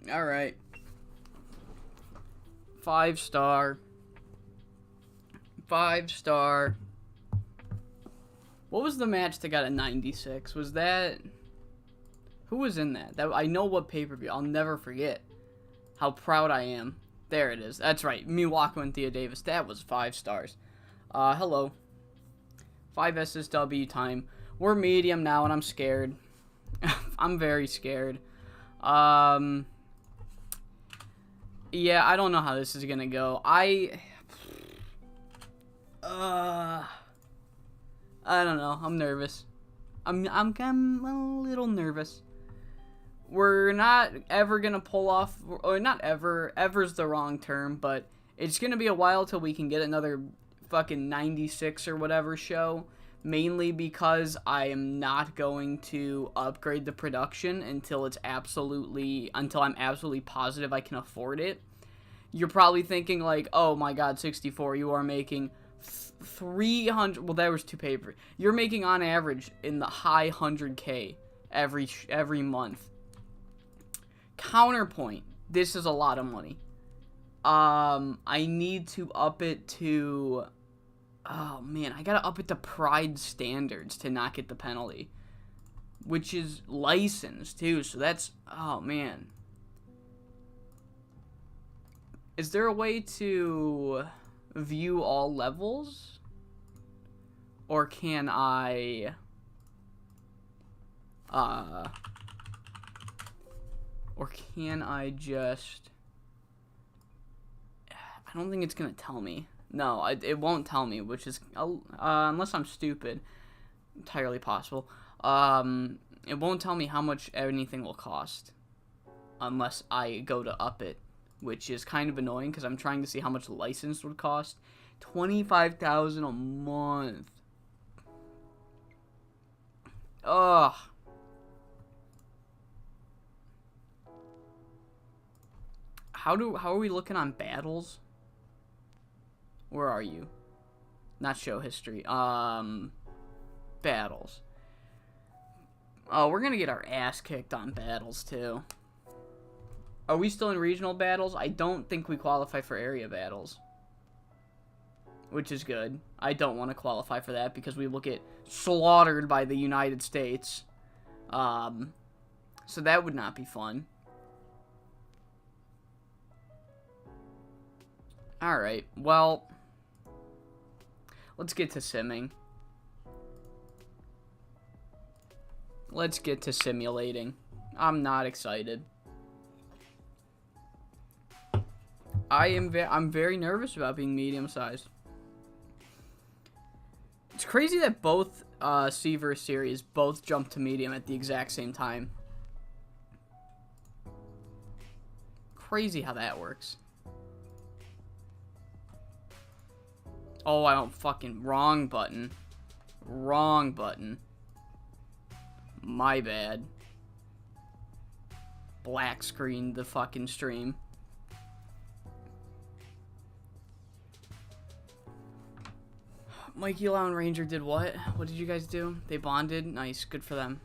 Alright. 5-star. 5-star. What was the match that got a 96? Was that... Who was in that? I know what pay-per-view. I'll never forget how proud I am. There it is. That's right. Milwaukee and Thea Davis. That was 5 stars. Hello. 5 SSW time. We're medium now, and I'm scared. I'm very scared. Yeah, I don't know how this is gonna go. I don't know. I'm nervous. I'm a little nervous. We're not ever gonna pull off, or not ever. Ever's the wrong term, but it's gonna be a while till we can get another fucking 96 or whatever show. Mainly because I am not going to upgrade the production until I'm absolutely positive I can afford it. You're probably thinking like, oh my god, 64, you are making 300, well that was 2 paper. You're making on average in the high 100K every month. Counterpoint, this is a lot of money. I need to up it to, oh man, I gotta up it to Pride standards to not get the penalty. Which is licensed too, so that's, oh man. Is there a way to view all levels? Or can I, just, I don't think it's gonna tell me. No, it won't tell me, which is, unless I'm stupid, entirely possible. It won't tell me how much anything will cost, unless I go to up it, which is kind of annoying, because I'm trying to see how much the license would cost. $25,000 a month. Ugh. How are we looking on battles? Where are you? Not show history. Battles. Oh, we're gonna get our ass kicked on battles, too. Are we still in regional battles? I don't think we qualify for area battles. Which is good. I don't want to qualify for that because we will get slaughtered by the United States. So that would not be fun. Alright, well, let's get to simming. Let's get to simulating. I'm not excited. I'm very nervous about being medium-sized. It's crazy that both C-verse series both jumped to medium at the exact same time. Crazy how that works. Oh, I don't fucking... Wrong button. Wrong button. My bad. Black screen the fucking stream. Mikey Lau and Ranger did what? What did you guys do? They bonded? Nice. Good for them.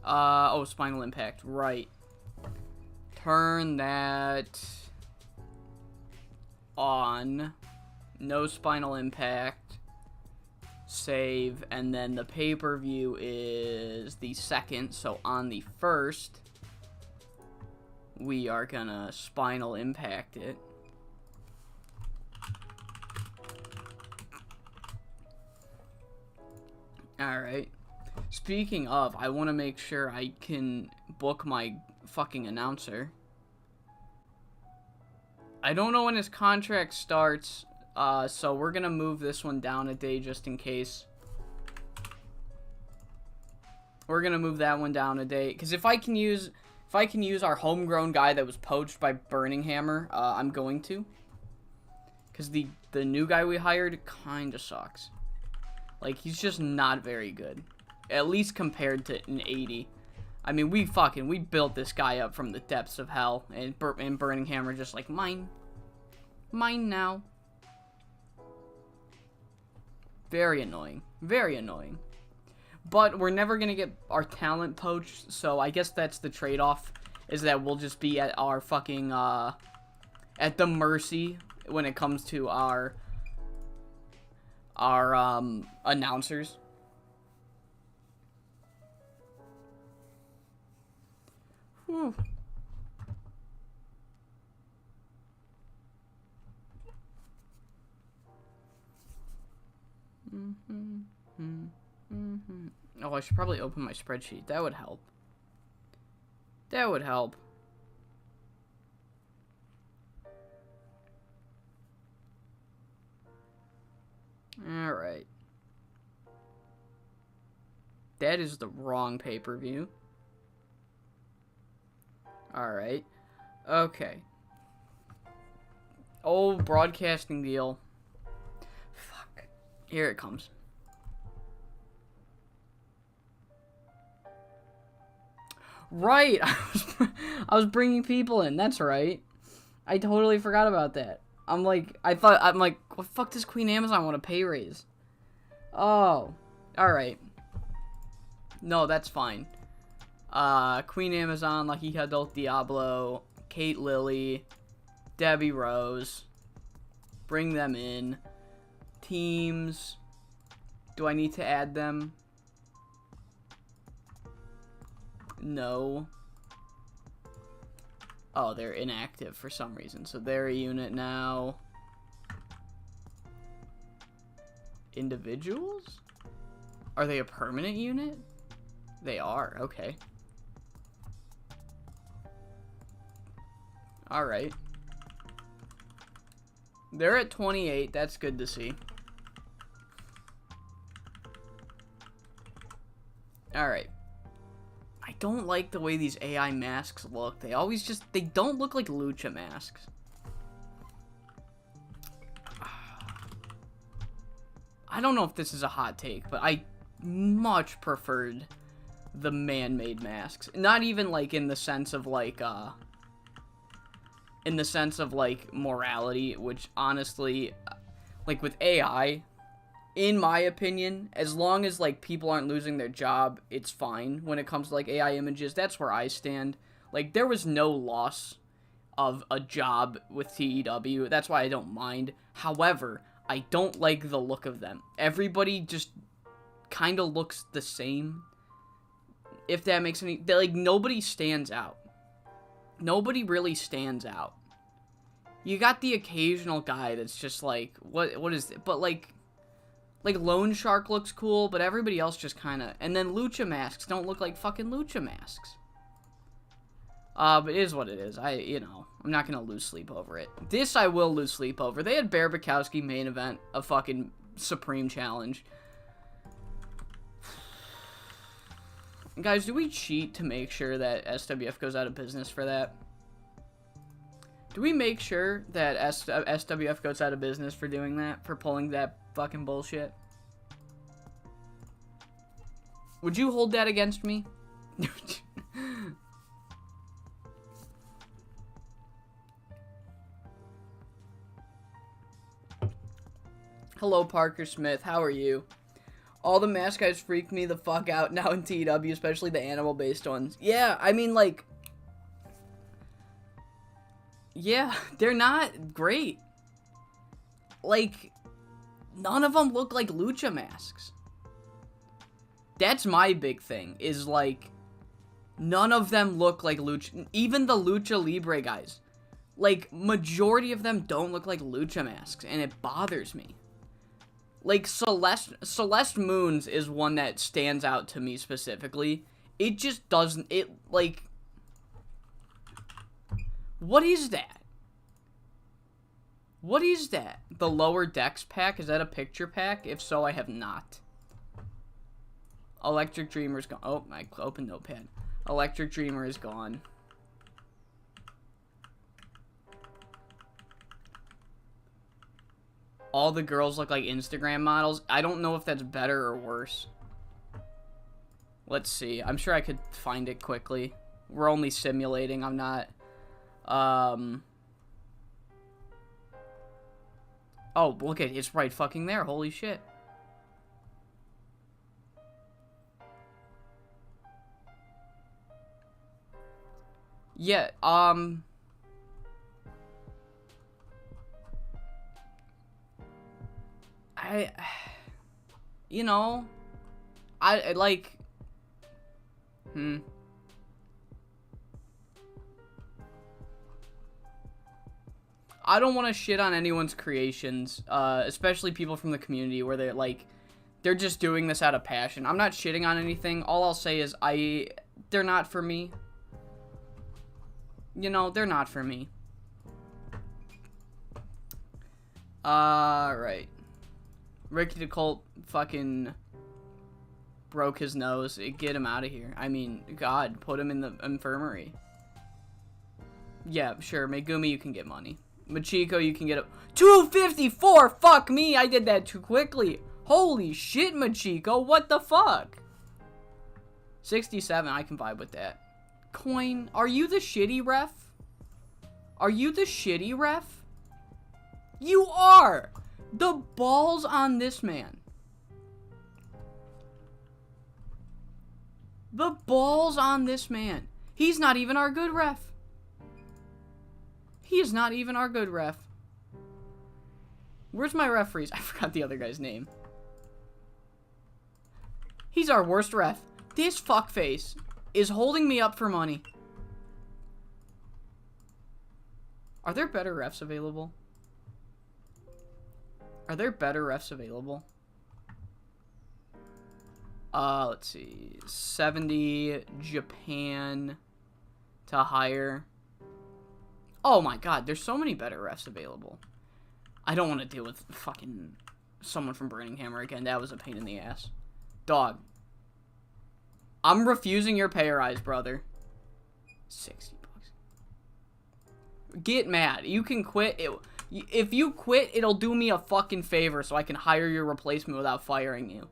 Oh, spinal impact. Right. Turn that on. No spinal impact. Save. And then the pay-per-view is the 2nd. So on the 1st, we are gonna spinal impact it. Alright. Speaking of, I want to make sure I can book my fucking announcer. I don't know when his contract starts, so we're gonna move this one down a day just in case. We're gonna move that one down a day, because if I can use our homegrown guy that was poached by Burning Hammer, I'm going to. Because the new guy we hired kinda sucks. Like, he's just not very good. At least compared to an 80. I mean, we built this guy up from the depths of hell. And Burning Hammer just like, mine. Mine now. Very annoying. Very annoying. But we're never going to get our talent poached. So I guess that's the trade-off. is that we'll just be at our fucking, at the mercy when it comes to our announcers. Whew. Oh, I should probably open my spreadsheet. That would help. That would help. Alright. That is the wrong pay-per-view. Alright. Okay. Oh, broadcasting deal. Fuck. Here it comes. Right! I was bringing people in. That's right. I totally forgot about that. I'm like, well, fuck does Queen Amazon want a pay raise? Oh. Alright. No, that's fine. Queen Amazon, Lucky Adult Diablo, Kate Lily, Debbie Rose. Bring them in. Teams. Do I need to add them? No. Oh, they're inactive for some reason. So they're a unit now. Individuals? Are they a permanent unit? They are. Okay. Alright. They're at 28. That's good to see. Alright. I don't like the way these AI masks look. They always just... They don't look like lucha masks. I don't know if this is a hot take, but I much preferred the man-made masks. Not even, like, in the sense of, like, in the sense of, like, morality, which, honestly, like, with AI, in my opinion, as long as, like, people aren't losing their job, it's fine when it comes to, like, AI images. That's where I stand. Like, there was no loss of a job with TEW. That's why I don't mind. However, I don't like the look of them. Everybody just kind of looks the same. If that makes any... Like, nobody stands out. Nobody really stands out. You got the occasional guy that's just like, what is it? But, like Lone Shark looks cool, but everybody else just kind of... And then lucha masks don't look like fucking lucha masks. But it is what it is. I'm not gonna lose sleep over it. This I will lose sleep over. They had Bear Bukowski main event a fucking Supreme Challenge. Guys, do we cheat to make sure that SWF goes out of business for that? Do we make sure that SWF goes out of business for doing that? For pulling that fucking bullshit? Would you hold that against me? Hello, Parker Smith. How are you? All the mask guys freak me the fuck out now in TEW, especially the animal-based ones. Yeah, I mean, like... Yeah, they're not great. Like, none of them look like lucha masks. That's my big thing, is, like, none of them look like lucha... Even the Lucha Libre guys. Like, majority of them don't look like lucha masks, and it bothers me. Like, Celeste Moons is one that stands out to me specifically. It just doesn't... It, like... What is that? What is that? The Lower Decks pack? Is that a picture pack? If so, I have not. Electric Dreamer's gone. Oh, I opened Notepad. Electric Dreamer is gone. All the girls look like Instagram models. I don't know if that's better or worse. Let's see. I'm sure I could find it quickly. We're only simulating. I'm not... Oh, look at it. It's right fucking there. Holy shit. Yeah, you know, I like, I don't want to shit on anyone's creations, especially people from the community where they're like, they're just doing this out of passion. I'm not shitting on anything. All I'll say is they're not for me. You know, they're not for me. Right. Ricky the Colt fucking broke his nose. Get him out of here. I mean, God, put him in the infirmary. Yeah, sure. Megumi, you can get money. Machiko, you can get a 254. Fuck me, I did that too quickly. Holy shit, Machiko, what the fuck? 67, I can vibe with that. Coin, are you the shitty ref? Are you the shitty ref? You are! The balls on this man. The balls on this man. He's not even our good ref. He is not even our good ref. Where's my referees? I forgot the other guy's name. He's our worst ref. This fuckface is holding me up for money. Are there better refs available? Are there better refs available? Let's see. 70, Japan to hire. Oh my god, there's so many better refs available. I don't want to deal with fucking someone from Burning Hammer again. That was a pain in the ass. Dog. I'm refusing your pay rise, brother. 60 bucks. Get mad. You can quit. If you quit, it'll do me a fucking favor so I can hire your replacement without firing you.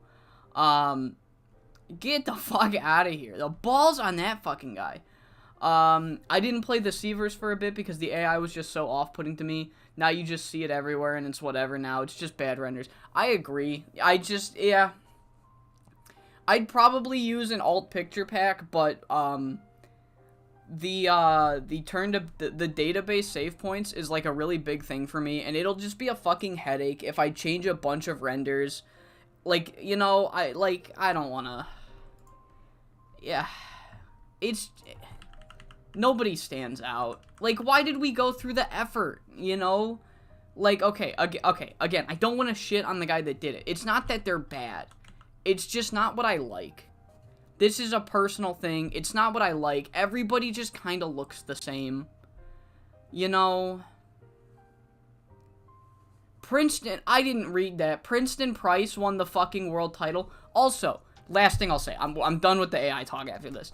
Get the fuck out of here. The balls on that fucking guy. I didn't play the Seavers for a bit because the AI was just so off-putting to me. Now you just see it everywhere and it's whatever now. It's just bad renders. I agree. Yeah. I'd probably use an alt picture pack, but, the database save points is like a really big thing for me, and it'll just be a fucking headache if I change a bunch of renders. Like, you know, I don't wanna... Yeah. Nobody stands out. Like, why did we go through the effort, you know? Like, okay, again, I don't want to shit on the guy that did it. It's not that they're bad. It's just not what I like. This is a personal thing. It's not what I like. Everybody just kind of looks the same. You know? Princeton, I didn't read that. Princeton Price won the fucking world title. Also, last thing I'll say. I'm done with the AI talk after this.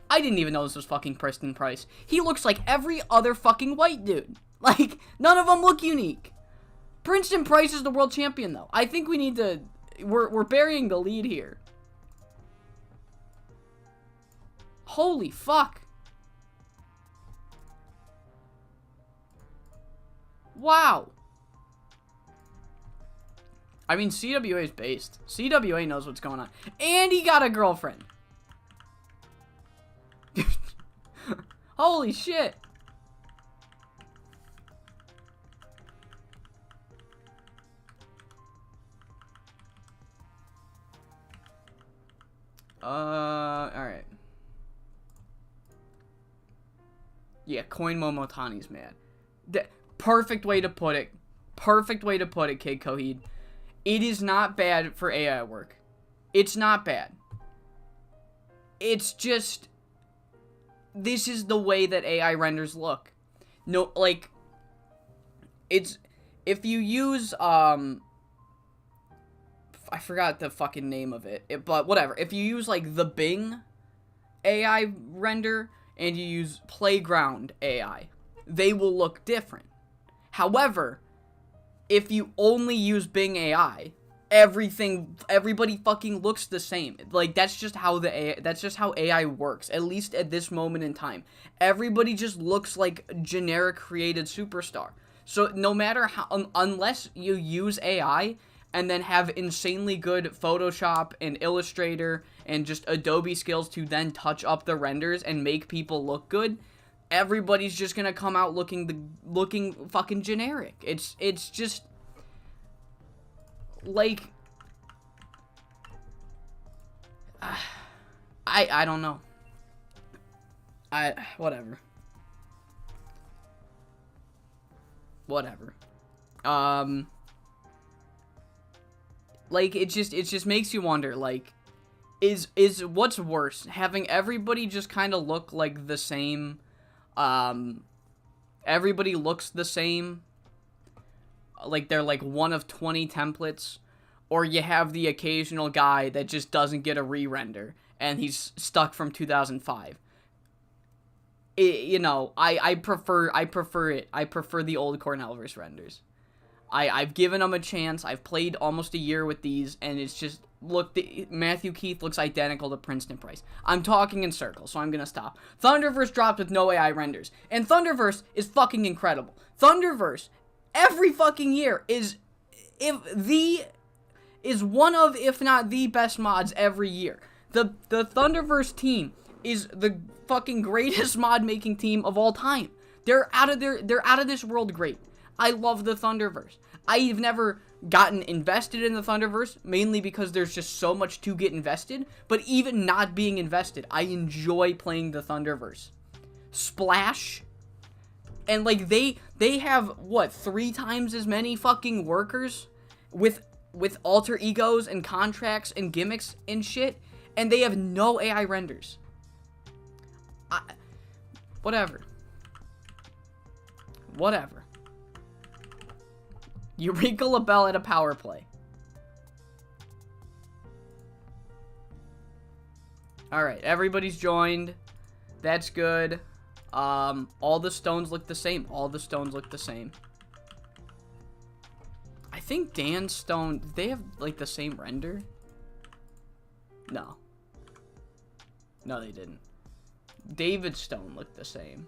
I didn't even know this was fucking Princeton Price. He looks like every other fucking white dude. Like, none of them look unique. Princeton Price is the world champion, though. I think we need to... We're burying the lead here. Holy fuck. Wow. I mean, CWA is based. CWA knows what's going on. And he got a girlfriend. Holy shit. Alright. Yeah, Coin Momotani's mad. Perfect way to put it. Perfect way to put it, Kid Coheed. It is not bad for AI work. It's not bad. It's just... This is the way that AI renders look. No, like... It's... If you use, I forgot the fucking name of it, but whatever. If you use, like, the Bing AI render and you use Playground AI, they will look different. However, if you only use Bing AI, everybody fucking looks the same. Like, that's just how AI works, at least at this moment in time. Everybody just looks like a generic created superstar. So no matter how, unless you use AI and then have insanely good Photoshop and Illustrator and just Adobe skills to then touch up the renders and make people look good, everybody's just gonna come out looking fucking generic. It's just like I don't know. Whatever. Like it just makes you wonder, like, is what's worse, having everybody just kind of look like the same, everybody looks the same, like they're like one of 20 templates, or you have the occasional guy that just doesn't get a re-render and he's stuck from 2005. You know, I prefer it. I prefer the old Cornelverse renders. I've given them a chance. I've played almost a year with these, and it's just, look, Matthew Keith looks identical to Princeton Price. I'm talking in circles, so I'm gonna stop. Thunderverse dropped with no AI renders, and Thunderverse is fucking incredible. Thunderverse, every fucking year, is one of, if not the best mods every year. The Thunderverse team is the fucking greatest mod making team of all time. They're out of this world great. I love the Thunderverse. I've never gotten invested in the Thunderverse, mainly because there's just so much to get invested, but even not being invested, I enjoy playing the Thunderverse. Splash, and like they have, what, 3 times as many fucking workers with alter egos and contracts and gimmicks and shit, and they have no AI renders. Whatever. Eureka LaBelle at a power play. Alright, everybody's joined. That's good. All the stones look the same. I think Dan's stone, did they have, like, the same render? No. No, they didn't. David's stone looked the same.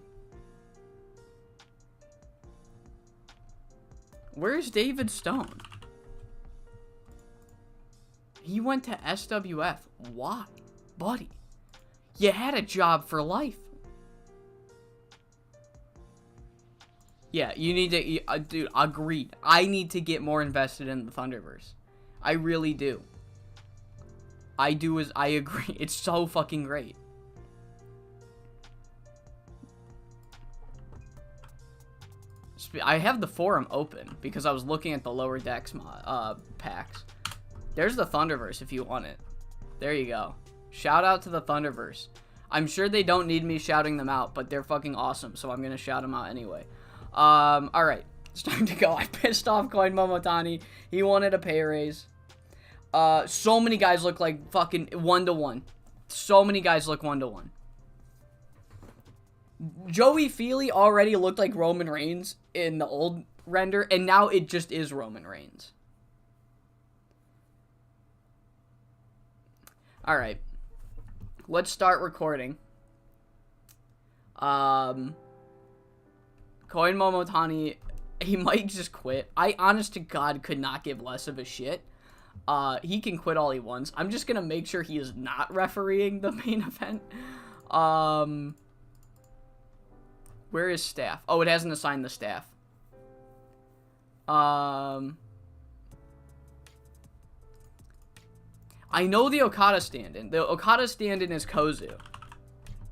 Where's David Stone? He went to SWF. Why? Buddy, you had a job for life. Yeah, you need to... dude, agreed. I need to get more invested in the Thunderverse. I really do. I agree. It's so fucking great. I have the forum open because I was looking at the lower decks packs. There's the Thunderverse if you want it. There you go. Shout out to the Thunderverse. I'm sure they don't need me shouting them out, but they're fucking awesome, so I'm gonna shout them out anyway. Alright. It's time to go. I pissed off Coin Momotani. He wanted a pay raise. So many guys look like fucking 1-to-1. So many guys look 1-to-1. Joey Feely already looked like Roman Reigns in the old render, and now it just is Roman Reigns. Alright. Let's start recording. Koin Momotani, he might just quit. I, honest to God, could not give less of a shit. He can quit all he wants. I'm just gonna make sure he is not refereeing the main event. Where is staff? Oh, it hasn't assigned the staff. I know the Okada stand-in. The Okada stand-in is Kozu.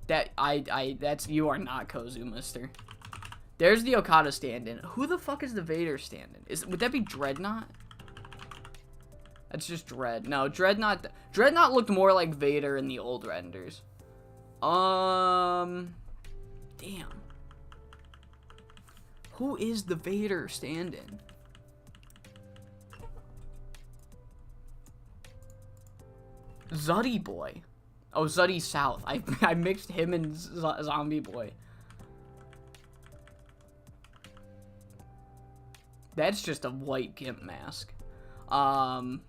That's, you are not Kozu, mister. There's the Okada stand-in. Who the fuck is the Vader stand-in? Would that be Dreadnought? That's just Dread. No, Dreadnought looked more like Vader in the old renders. Damn. Who is the Vader stand-in? Zuddy Boy. Oh, Zuddy South. I mixed him and Zombie Boy. That's just a white gimp mask. Yuta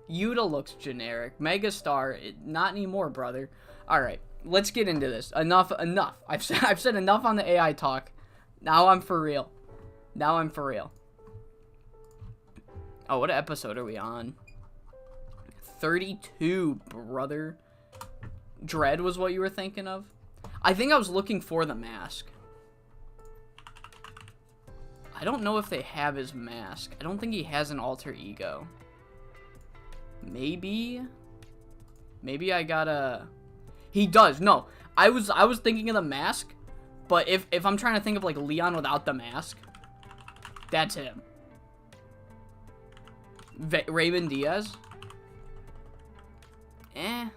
looks generic. Megastar, not anymore, brother. Alright, let's get into this. Enough. I've said enough on the AI talk. Now I'm for real. Oh, what episode are we on? 32, brother. Dread was what you were thinking of? I think I was looking for the mask. I don't know if they have his mask. I don't think he has an alter ego. Maybe I gotta... He does. No, I was thinking of the mask, but if I'm trying to think of like Leon without the mask, that's him. Raymond Diaz. Eh.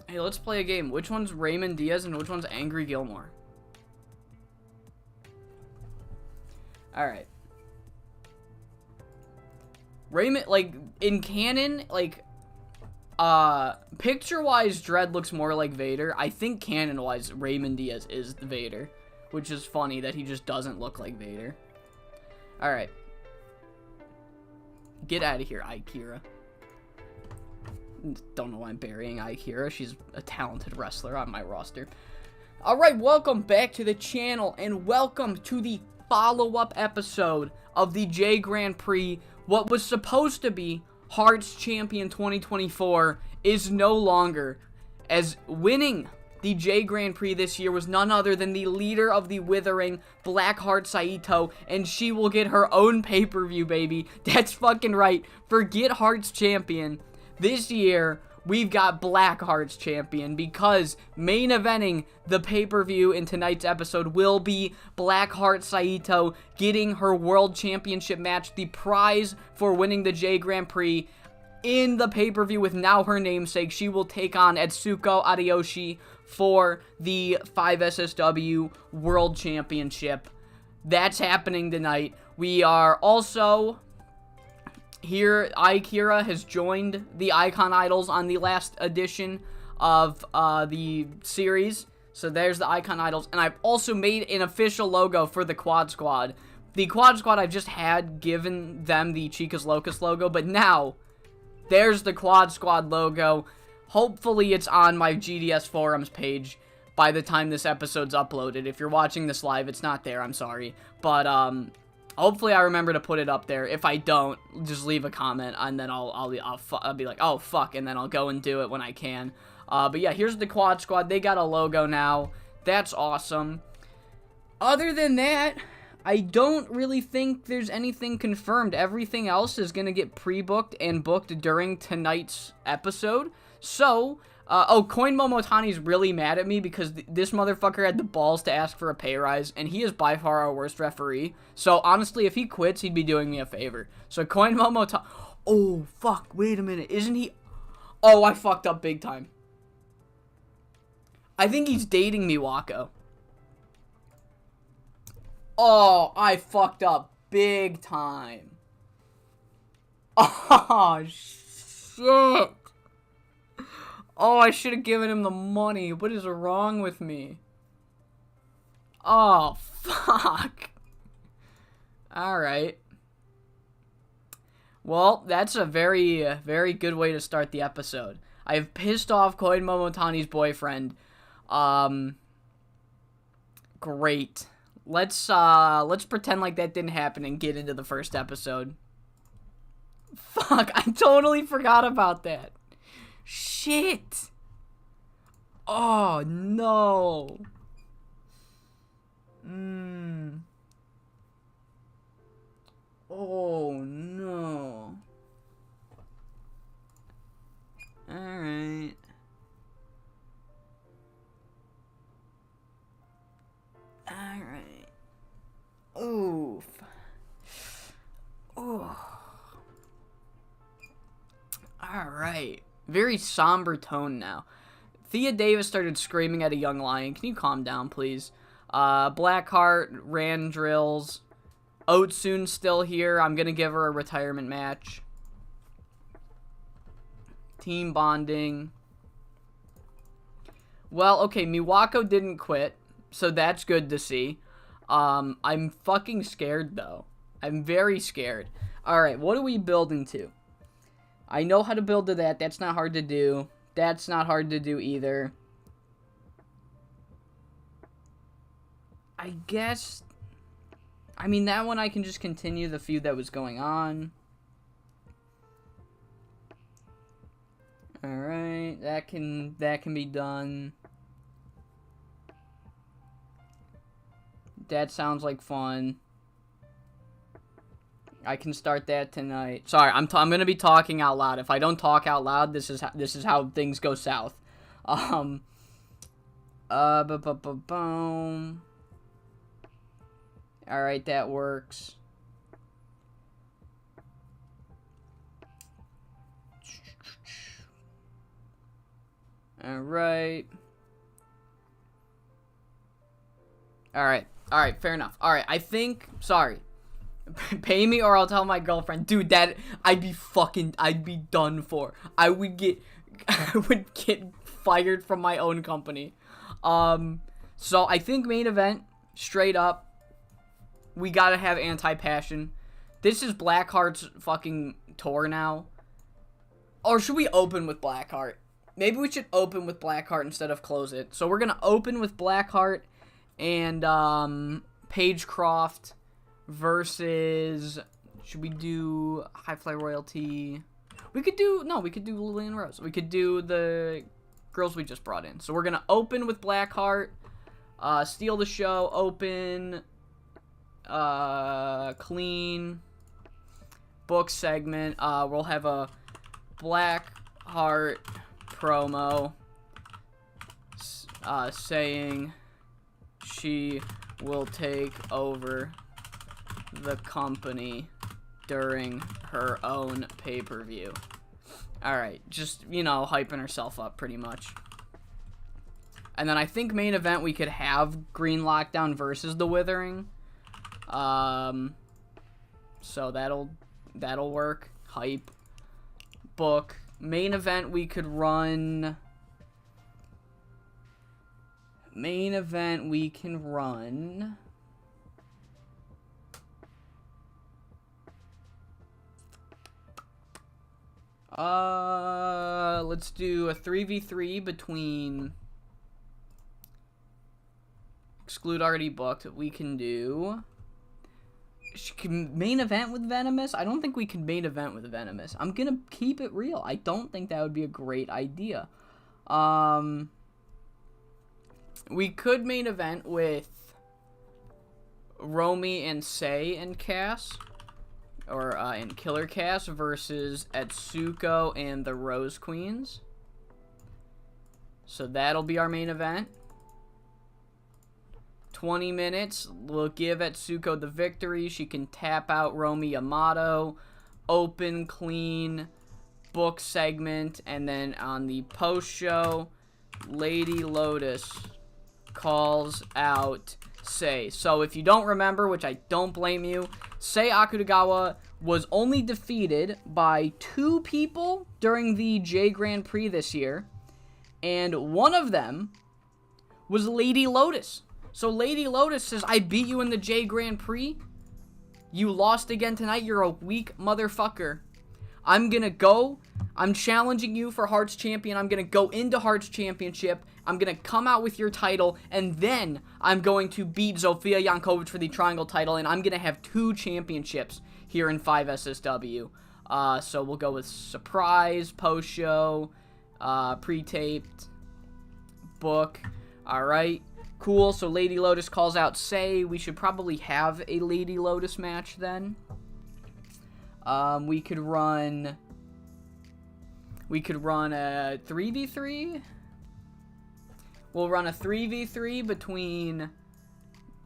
Hey, let's play a game. Which one's Raymond Diaz and which one's Angry Gilmore? Alright. Raymond, like, in canon, like, picture-wise, Dredd looks more like Vader. I think canon-wise, Raymond Diaz is Vader, which is funny that he just doesn't look like Vader. Alright. Get out of here, Akira. Don't know why I'm burying Akira. She's a talented wrestler on my roster. Alright, welcome back to the channel, and welcome to the follow-up episode of the J-Grand Prix. What was supposed to be Hearts Champion 2024 is no longer, as winning the J-Grand Prix this year was none other than the leader of the Withering, BLACKHEART Saitoh, and she will get her own pay-per-view, baby. That's fucking right. Forget Hearts Champion. This year, we've got BLACKHEART's champion, because main eventing the pay-per-view in tonight's episode will be BLACKHEART Saitoh getting her World Championship match, the prize for winning the J-Grand Prix. In the pay-per-view with now her namesake, she will take on Etsuko Ariyoshi for the 5SSW World Championship. That's happening tonight. We are also... Here, Akira has joined the Icon Idols on the last edition of the series. So there's the Icon Idols. And I've also made an official logo for the Quad Squad. The Quad Squad, I've just had given them the Chica's Locust logo. But now, there's the Quad Squad logo. Hopefully it's on my GDS forums page by the time this episode's uploaded. If you're watching this live, it's not there. I'm sorry. But, hopefully I remember to put it up there. If I don't, just leave a comment, and then I'll be like, oh, fuck, and then I'll go and do it when I can. But yeah, here's the Quad Squad. They got a logo now. That's awesome. Other than that, I don't really think there's anything confirmed. Everything else is going to get pre-booked and booked during tonight's episode. So... Koin Momotani's really mad at me because this motherfucker had the balls to ask for a pay rise, and he is by far our worst referee. So, honestly, if he quits, he'd be doing me a favor. So, Koin Momotani... Oh, fuck, wait a minute. Isn't he... Oh, I fucked up big time. I think he's dating Miwako. Oh, I fucked up big time. Oh, shit. Oh, I should have given him the money. What is wrong with me? Oh, fuck. Alright. Well, that's a very, very good way to start the episode. I've pissed off Koin Momotani's boyfriend. Great. Let's pretend like that didn't happen and get into the first episode. Fuck, I totally forgot about that. Shit! Oh, no. Oh, no. Alright. Alright. Oof. Oh. Alright. Very somber tone now. Thea Davis started screaming at a young lion. Can you calm down, please? Blackheart ran drills. Otsune's still here. I'm gonna give her a retirement match. Team bonding. Well, okay, Miwako didn't quit, so that's good to see. I'm fucking scared, though. I'm very scared. Alright, what are we building to? I know how to build to that. That's not hard to do. That's not hard to do either. I guess... I mean, that one I can just continue the feud that was going on. Alright, that can be done. That sounds like fun. I can start that tonight. Sorry, I'm gonna be talking out loud. If I don't talk out loud, this is how things go south. Boom. Alright, that works. Alright. Alright, fair enough. Alright, I think, sorry. Pay me or I'll tell my girlfriend. Dude, I'd be done for. I would get fired from my own company. So I think main event, straight up, we gotta have Anti-Passion. This is Blackheart's fucking tour now. Or should we open with Blackheart? Maybe we should open with Blackheart instead of close it. So we're gonna open with Blackheart and Pagecroft versus, should we do High Fly Royalty? We could do Lillian Rose. We could do the girls we just brought in. So we're gonna open with Blackheart, steal the show, open, clean, book segment. We'll have a Blackheart promo saying she will take over the company during her own pay-per-view. Alright, just, you know, hyping herself up pretty much. And then I think main event we could have Green Lockdown versus the Withering. So that'll work. Hype. Book. Main event we could run. Main event we can run. Let's do a 3v3 between. Exclude already booked. We can do. Main event with Venomous? I don't think we can main event with Venomous. I'm gonna keep it real. I don't think that would be a great idea. We could main event with Romy and Sei and Cass. Or, and Killer Cass versus Etsuko and the Rose Queens. So that'll be our main event. 20 minutes. We'll give Etsuko the victory. She can tap out Romy Yamato. Open, clean, book segment. And then on the post-show, Lady Lotus calls out Sei. So if you don't remember, which I don't blame you, Sei Akutagawa was only defeated by 2 people during the J-Grand Prix this year. And one of them was Lady Lotus. So Lady Lotus says, I beat you in the J-Grand Prix. You lost again tonight. You're a weak motherfucker. I'm challenging you for Hearts Champion. I'm gonna go into Hearts Championship. I'm gonna come out with your title. And then I'm going to beat Zofia Jankovic for the Triangle title. And I'm gonna have 2 championships here in 5SSW. So we'll go with surprise, post-show, pre-taped, book. Alright. Cool, so Lady Lotus calls out Sei. We should probably have a Lady Lotus match then. We could run a 3v3. We'll run a 3v3 between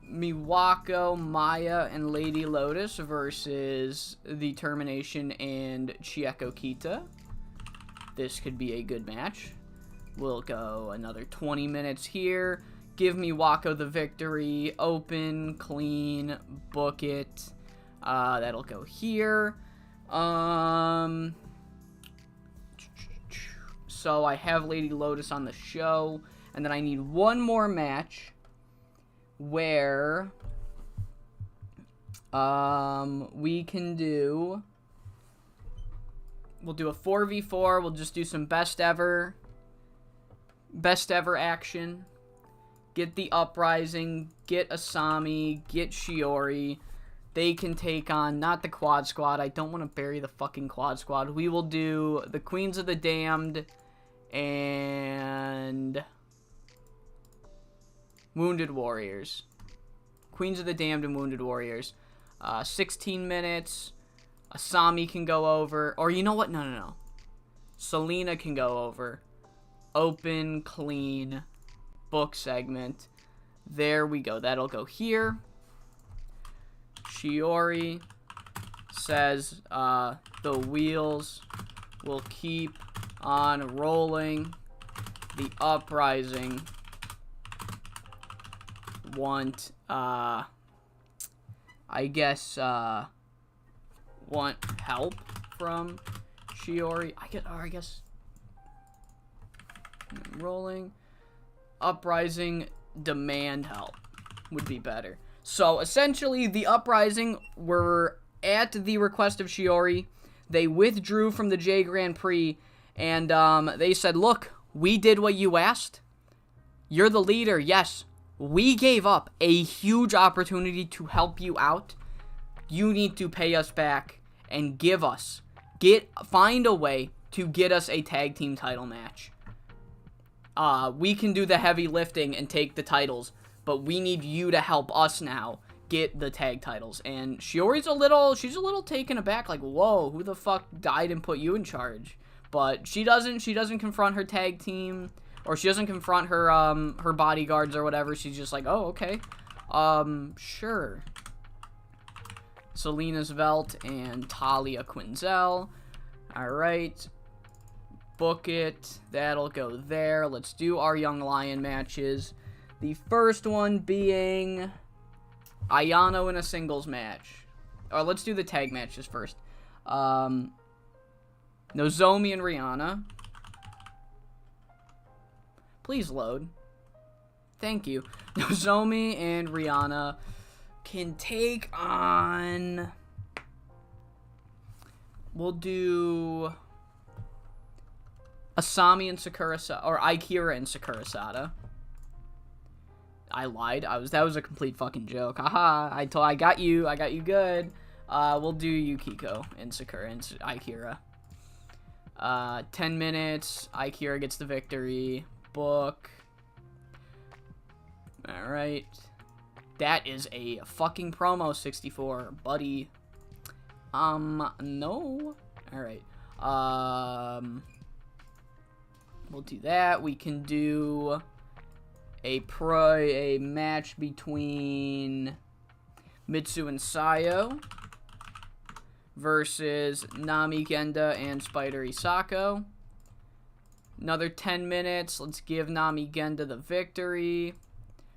Miwako, Maya, and Lady The versus the Termination and Chieko Kita. This could be a good match. We'll go another 20 minutes here. Give Miwako the victory. Open, clean, book it. That'll go here. So I have Lady Lotus on the show. And then I need one more match where we can do. We'll do a 4v4. We'll just do some best ever action. Get the Uprising, get Asami, get Shiori. They can take on, not the Quad Squad. I don't want to bury the fucking Quad Squad. We will do the Queens of the Damned and Wounded Warriors. Queens of the Damned and Wounded Warriors. 16 minutes. Asami can go over. Or you know what? No. Selena can go over. Open, clean, book segment. There we go. That'll go here. Shiori says the wheels will keep on rolling. The Uprising want, I guess, want help from Shiori. I guess, rolling. Uprising demand help would be better. So, essentially, the Uprising were at the request of Shiori. They withdrew from the J-Grand Prix, and they said, look, we did what you asked. You're the leader, yes. We gave up a huge opportunity to help you out. You need to pay us back and find a way to get us a tag team title match. We can do the heavy lifting and take the titles, but we need you to help us now get the tag titles. And Shiori's she's a little taken aback, like, whoa, who the fuck died and put you in charge? But she doesn't confront her tag team, or she doesn't confront her her bodyguards or whatever. She's just like, oh, okay, sure. Selena's Velt and Talia Quinzel. All right, book it. That'll go there. Let's do our Young Lion matches. The first one being Ayano in a singles match. Or let's do the tag matches first. Nozomi and Rihanna. Please load. Thank you. Nozomi and Rihanna can take on... We'll do Asami and Sakura or Akira and Sakura Sada. I lied. That was a complete fucking joke. Haha. I got you. I got you good. We'll do Yukiko and Sakura and Akira. 10 minutes. Akira gets the victory. Book. Alright. That is a fucking promo, 64, buddy. No. Alright. We'll do that. We can do a match between Mitsu and Sayo versus Nami Genda and Spider Isako. Another 10 minutes. Let's give Nami Genda the victory.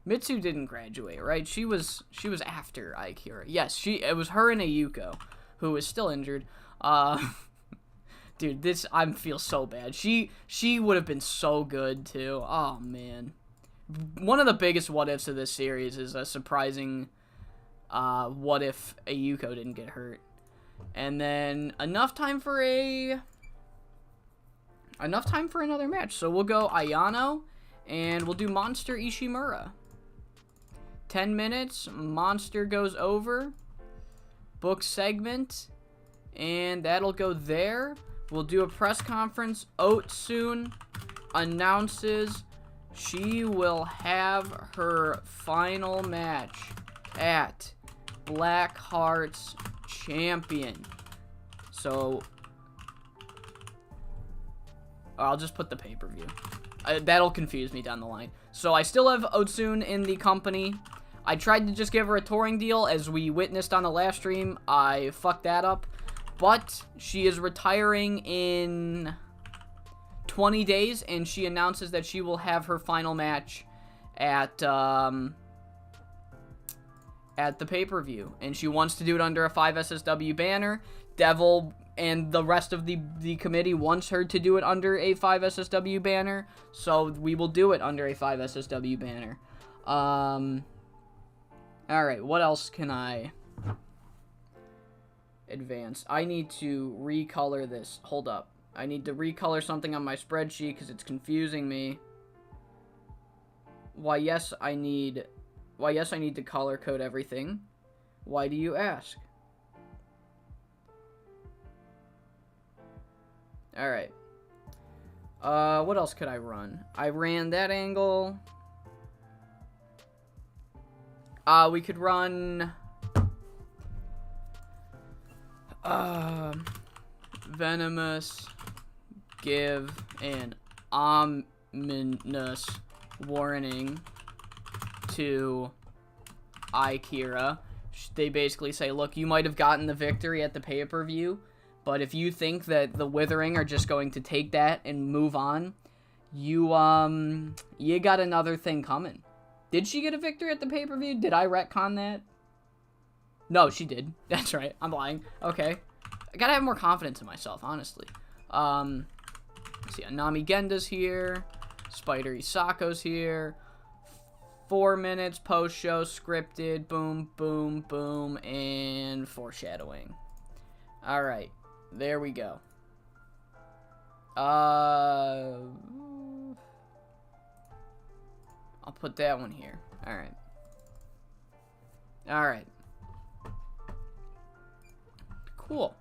Mitsu didn't graduate, right? She was after Akira. Yes, it was her and Ayuko, who was still injured. Dude, I feel so bad. She would have been so good too. Oh man. One of the biggest what ifs of this series is a surprising what if Ayuko didn't get hurt. And then enough time for another match. So we'll go Ayano and we'll do Monster Ishimura. 10 minutes, Monster goes over. Book segment, and that'll go there. We'll do a press conference. Otsun announces she will have her final match at Blackheart's champion. So I'll just put the pay-per-view. That'll confuse me down the line. So I still have Otsun in the company. I tried to just give her a touring deal, as we witnessed on the last stream. I fucked that up. But she is retiring in 20 days, and she announces that she will have her final match at the pay-per-view. And she wants to do it under a 5SSW banner. Devil and the rest of the committee wants her to do it under a 5SSW banner. So we will do it under a 5SSW banner. Alright, what else can I advance? I need to recolor this. Hold up. I need to recolor something on my spreadsheet because it's confusing me. Why, yes, I need to color code everything. Why do you ask? Alright. What else could I run? I ran that angle. We could run... Venomous, give an ominous warning to Akira. They basically say, look, you might have gotten the victory at the pay-per-view, but if you think that the Withering are just going to take that and move on, you got another thing coming. Did she get a victory at the pay-per-view? Did I retcon that? No, she did. That's right. I'm lying. Okay. I gotta have more confidence in myself, honestly. Let's see. Anami Genda's here. Spider Isako's here. 4 minutes post-show scripted. Boom, boom, boom. And foreshadowing. Alright. There we go. I'll put that one here. Alright. Alright. Cool.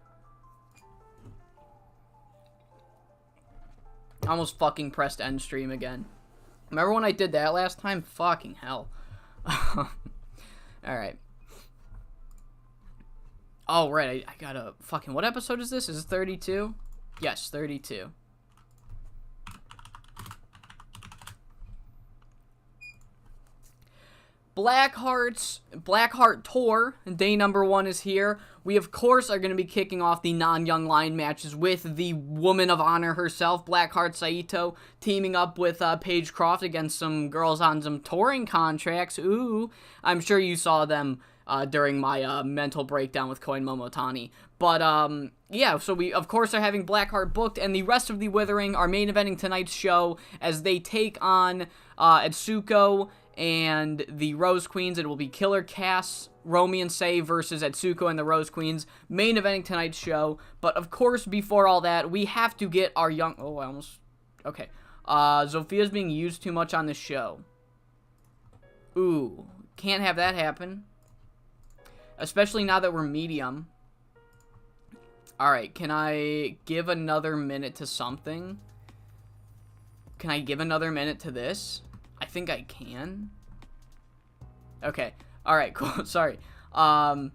I almost fucking pressed end stream again. Remember when I did that last time? Fucking hell. Alright. Oh, right. I gotta fucking... What episode is this? Is it 32? Yes, 32. Blackheart Tour, day number 1 is here. We, of course, are going to be kicking off the non-Young Lion matches with the Woman of Honor herself, Blackheart Saitoh, teaming up with Paige Croft against some girls on some touring contracts. Ooh, I'm sure you saw them during my mental breakdown with Koin Momotani. But, yeah, so we, of course, are having Blackheart booked, and the rest of the Withering are main eventing tonight's show as they take on Etsuko and the Rose Queens. It will be Killer Cass, Romy and Sei versus Etsuko and the Rose Queens, main eventing tonight's show. But of course, before all that, we have to get our young... Oh, I almost... Okay. Zophia's being used too much on this show. Ooh. Can't have that happen. Especially now that we're medium. Alright, can I give another minute to something? Can I give another minute to this? I think I can. Okay. Alright, cool. Sorry. Alright.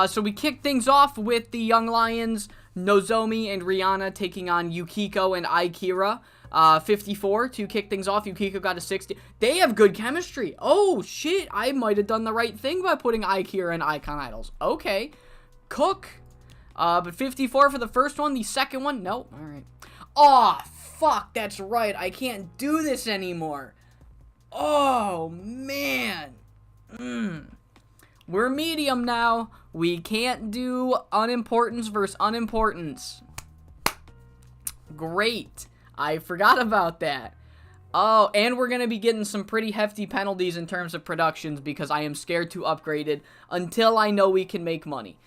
So we kick things off with the Young Lions, Nozomi and Rihanna taking on Yukiko and Akira. 54 to kick things off. Yukiko got a 60. They have good chemistry. Oh, shit. I might have done the right thing by putting Akira in Icon Idols. Okay. Cook. But 54 for the first one. The second one, nope. Alright. Oh, fuck, that's right. I can't do this anymore. Oh, man. We're medium now. We can't do unimportance versus unimportance. Great. I forgot about that. Oh, and we're going to be getting some pretty hefty penalties in terms of productions because I am scared to upgrade it until I know we can make money.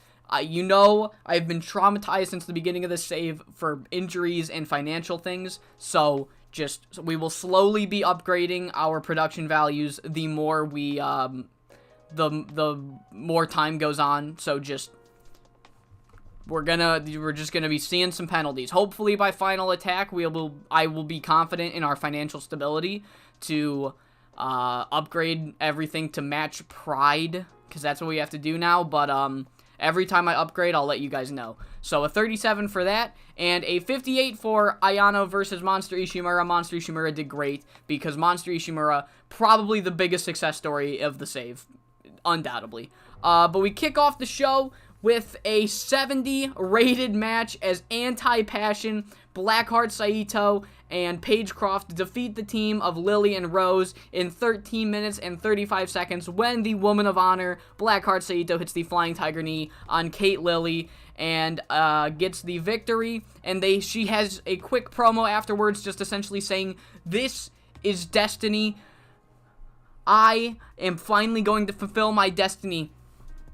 You know, I've been traumatized since the beginning of the save for injuries and financial things, so we will slowly be upgrading our production values the more we, the more time goes on, so we're just gonna be seeing some penalties. Hopefully by final attack, I will be confident in our financial stability to, upgrade everything to match Pride, because that's what we have to do now, but, every time I upgrade, I'll let you guys know. So a 37 for that, and a 58 for Ayano versus Monster Ishimura. Monster Ishimura did great, because Monster Ishimura, probably the biggest success story of the save, undoubtedly. But we kick off the show with a 70 rated match as Anti-Passion, Blackheart Saitoh, and Paige Croft defeat the team of Lily and Rose in 13 minutes and 35 seconds when the Woman of Honor, Blackheart Saitoh, hits the Flying Tiger Knee on Kate Lily and gets the victory. And she has a quick promo afterwards just essentially saying, "This is destiny. I am finally going to fulfill my destiny.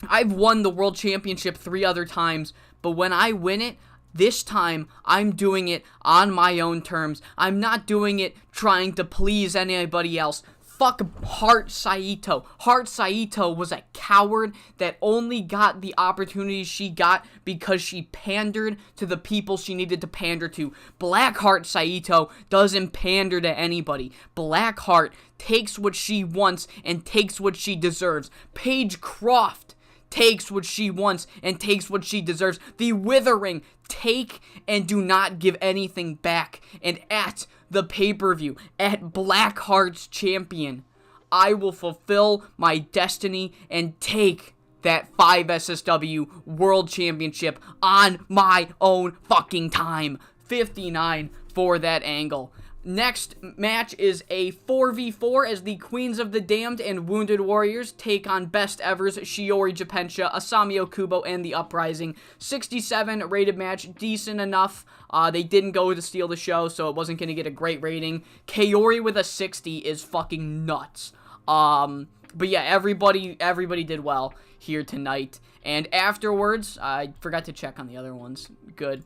I've won the World Championship 3 other times, but when I win it, this time, I'm doing it on my own terms. I'm not doing it trying to please anybody else. Fuck Heart Saitoh. Heart Saitoh was a coward that only got the opportunities she got because she pandered to the people she needed to pander to. Blackheart Saitoh doesn't pander to anybody. Blackheart takes what she wants and takes what she deserves. Paige Croft takes what she wants and takes what she deserves. The Withering take and do not give anything back. And at the pay-per-view, at Blackheart's champion, I will fulfill my destiny and take that 5 SSW World Championship on my own fucking time. 59 for that angle. Next match is a 4v4 as the Queens of the Damned and Wounded Warriors take on Best Evers, Shiori Japensha, Asami Okubo, and The Uprising. 67 rated match, decent enough. They didn't go to steal the show, so it wasn't going to get a great rating. Kaori with a 60 is fucking nuts. But yeah, everybody did well here tonight. And afterwards, I forgot to check on the other ones. Good.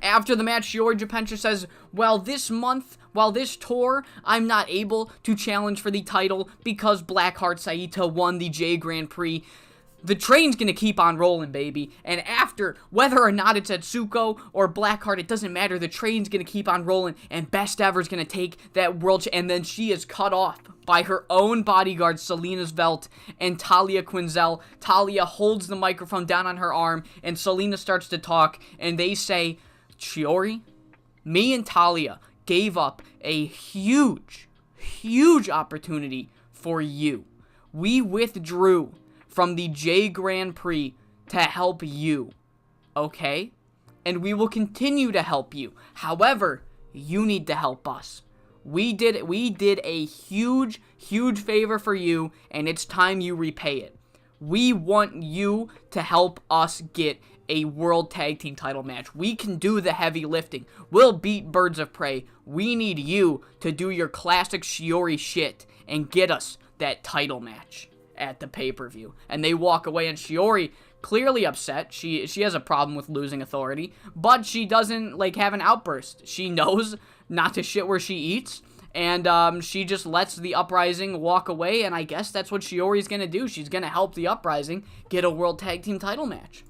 After the match, Shiori Japensha says, well, this tour, I'm not able to challenge for the title because Blackheart Saitoh won the J-Grand Prix. The train's gonna keep on rolling, baby. And after, whether or not it's Atsuko or Blackheart, it doesn't matter. The train's gonna keep on rolling, and Best Ever's gonna take that world, and then she is cut off by her own bodyguard, Selena Velt and Talia Quinzel. Talia holds the microphone down on her arm, and Selena starts to talk, and they say, Shiori, me and Talia gave up a huge opportunity for you. We withdrew from the J-Grand Prix to help you, okay? And we will continue to help you. However, you need to help us. We did a huge favor for you, and it's time you repay it. We want you to help us get a World Tag Team title match. We can do the heavy lifting. We'll beat Birds of Prey. We need you to do your classic Shiori shit and get us that title match at the pay-per-view. And they walk away, and Shiori, clearly upset. She has a problem with losing authority, but she doesn't, like, have an outburst. She knows not to shit where she eats, and she just lets the Uprising walk away, and I guess that's what Shiori's gonna do. She's gonna help the Uprising get a World Tag Team title match.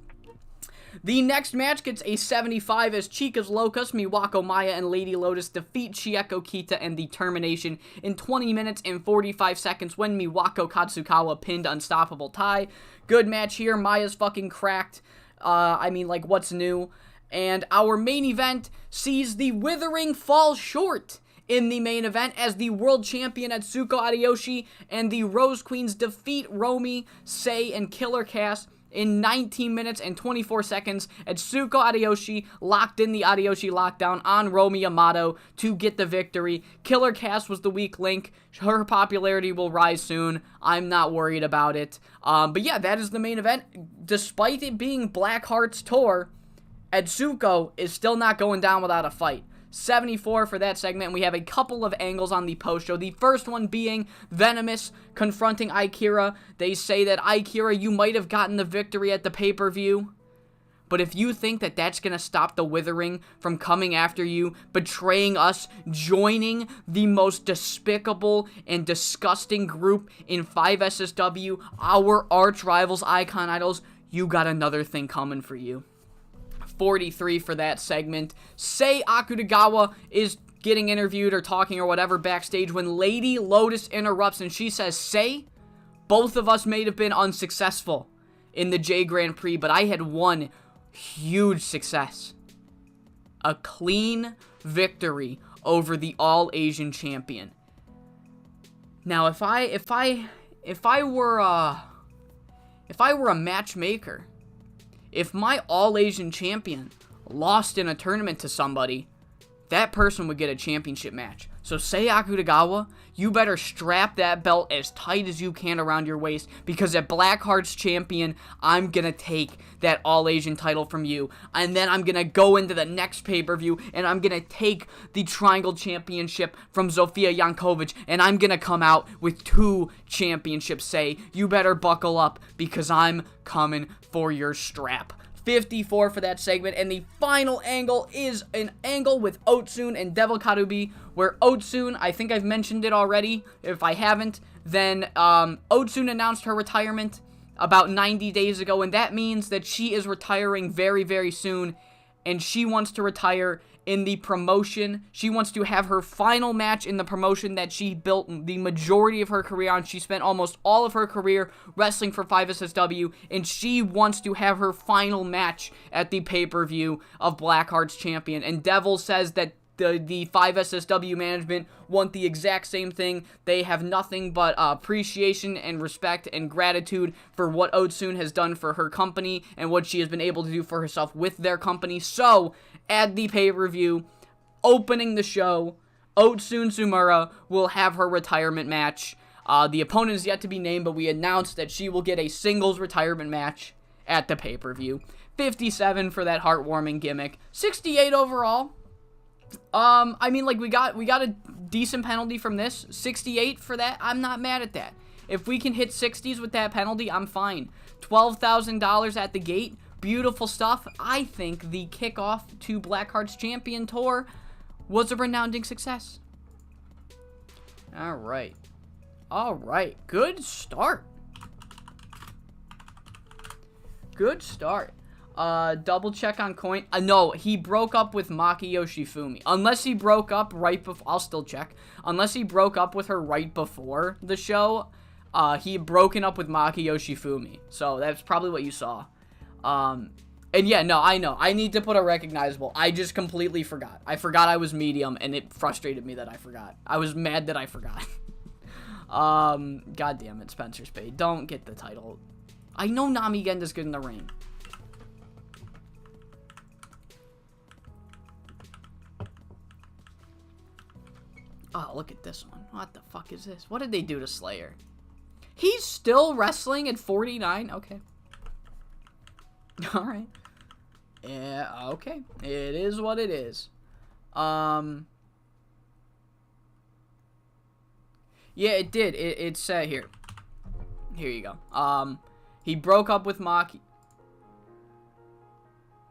The next match gets a 75 as Chicas Locas, Miwako Maya, and Lady Lotus defeat Chieko Kita and Determination in 20 minutes and 45 seconds when Miwako Katsukawa pinned Unstoppable Tai. Good match here. Maya's fucking cracked. What's new? And our main event sees the Withering fall short in the main event as the world champion Atsuko Ariyoshi and the Rose Queens defeat Romy, Sei, and Killer Cass in 19 minutes and 24 seconds. Atsuko Ariyoshi locked in the Ariyoshi lockdown on Romy Yamato to get the victory. Killer Cass was the weak link. Her popularity will rise soon. I'm not worried about it. But yeah, that is the main event. Despite it being Blackheart's tour, Atsuko is still not going down without a fight. 74 for that segment, and we have a couple of angles on the post-show. The first one being Venomous confronting Ikira. They say that, Ikira, you might have gotten the victory at the pay-per-view, but if you think that that's going to stop the Withering from coming after you, betraying us, joining the most despicable and disgusting group in 5SSW, our arch rivals, Icon Idols, you got another thing coming for you. 43 for that segment. Sei Akutagawa is getting interviewed or talking or whatever backstage when Lady Lotus interrupts and she says, Sei, both of us may have been unsuccessful in the J-Grand Prix, but I had one huge success. A clean victory over the All-Asian champion. Now, if I were a matchmaker, if my All-Asian champion lost in a tournament to somebody, that person would get a championship match. So Sei Akutagawa, you better strap that belt as tight as you can around your waist, because at Blackheart's champion, I'm gonna take that All-Asian title from you, and then I'm gonna go into the next pay-per-view, and I'm gonna take the Triangle Championship from Zofia Jankovic, and I'm gonna come out with 2 championships. Sei, you better buckle up, because I'm coming for your strap. 54 for that segment. And the final angle is an angle with Otsun and Devil Karubi, where Otsun, I think I've mentioned it already. If I haven't, then Otsun announced her retirement about 90 days ago, and that means that she is retiring very, very soon, and she wants to retire in the promotion. She wants to have her final match in the promotion that she built the majority of her career on. She spent almost all of her career wrestling for 5SSW, and she wants to have her final match at the pay-per-view of Blackheart's champion. And Devil says that the 5SSW management want the exact same thing. They have nothing but appreciation and respect and gratitude for what Otsun has done for her company and what she has been able to do for herself with their company. So, at the pay-per-view, opening the show, Otsun Tsumura will have her retirement match. The opponent is yet to be named, but we announced that she will get a singles retirement match at the pay-per-view. 57 for that heartwarming gimmick. 68 overall. I mean, like, we got a decent penalty from this. 68 for that, I'm not mad at that. If we can hit 60s with that penalty, I'm fine. $12,000 at the gate, beautiful stuff. I think the kickoff to Blackheart's Champion Tour was a resounding success. Alright. Alright, good start. Good start. Double check on coin. No, he broke up with Maki Yoshifumi. Unless he broke up right before, I'll still check. Unless he broke up with her right before the show, he had broken up with Maki Yoshifumi. So that's probably what you saw. And yeah, no, I know. I need to put a recognizable. I just completely forgot. I forgot I was medium, and it frustrated me that I forgot. I was mad that I forgot. God damn it, Spencer Spade. Don't get the title. I know Nami Genda's good in the ring. Oh, look at this one. What the fuck is this? What did they do to Slayer? He's still wrestling at 49? Okay. Alright. Yeah, okay. It is what it is. Yeah, it did. It's here. Here you go. He broke up with Maki.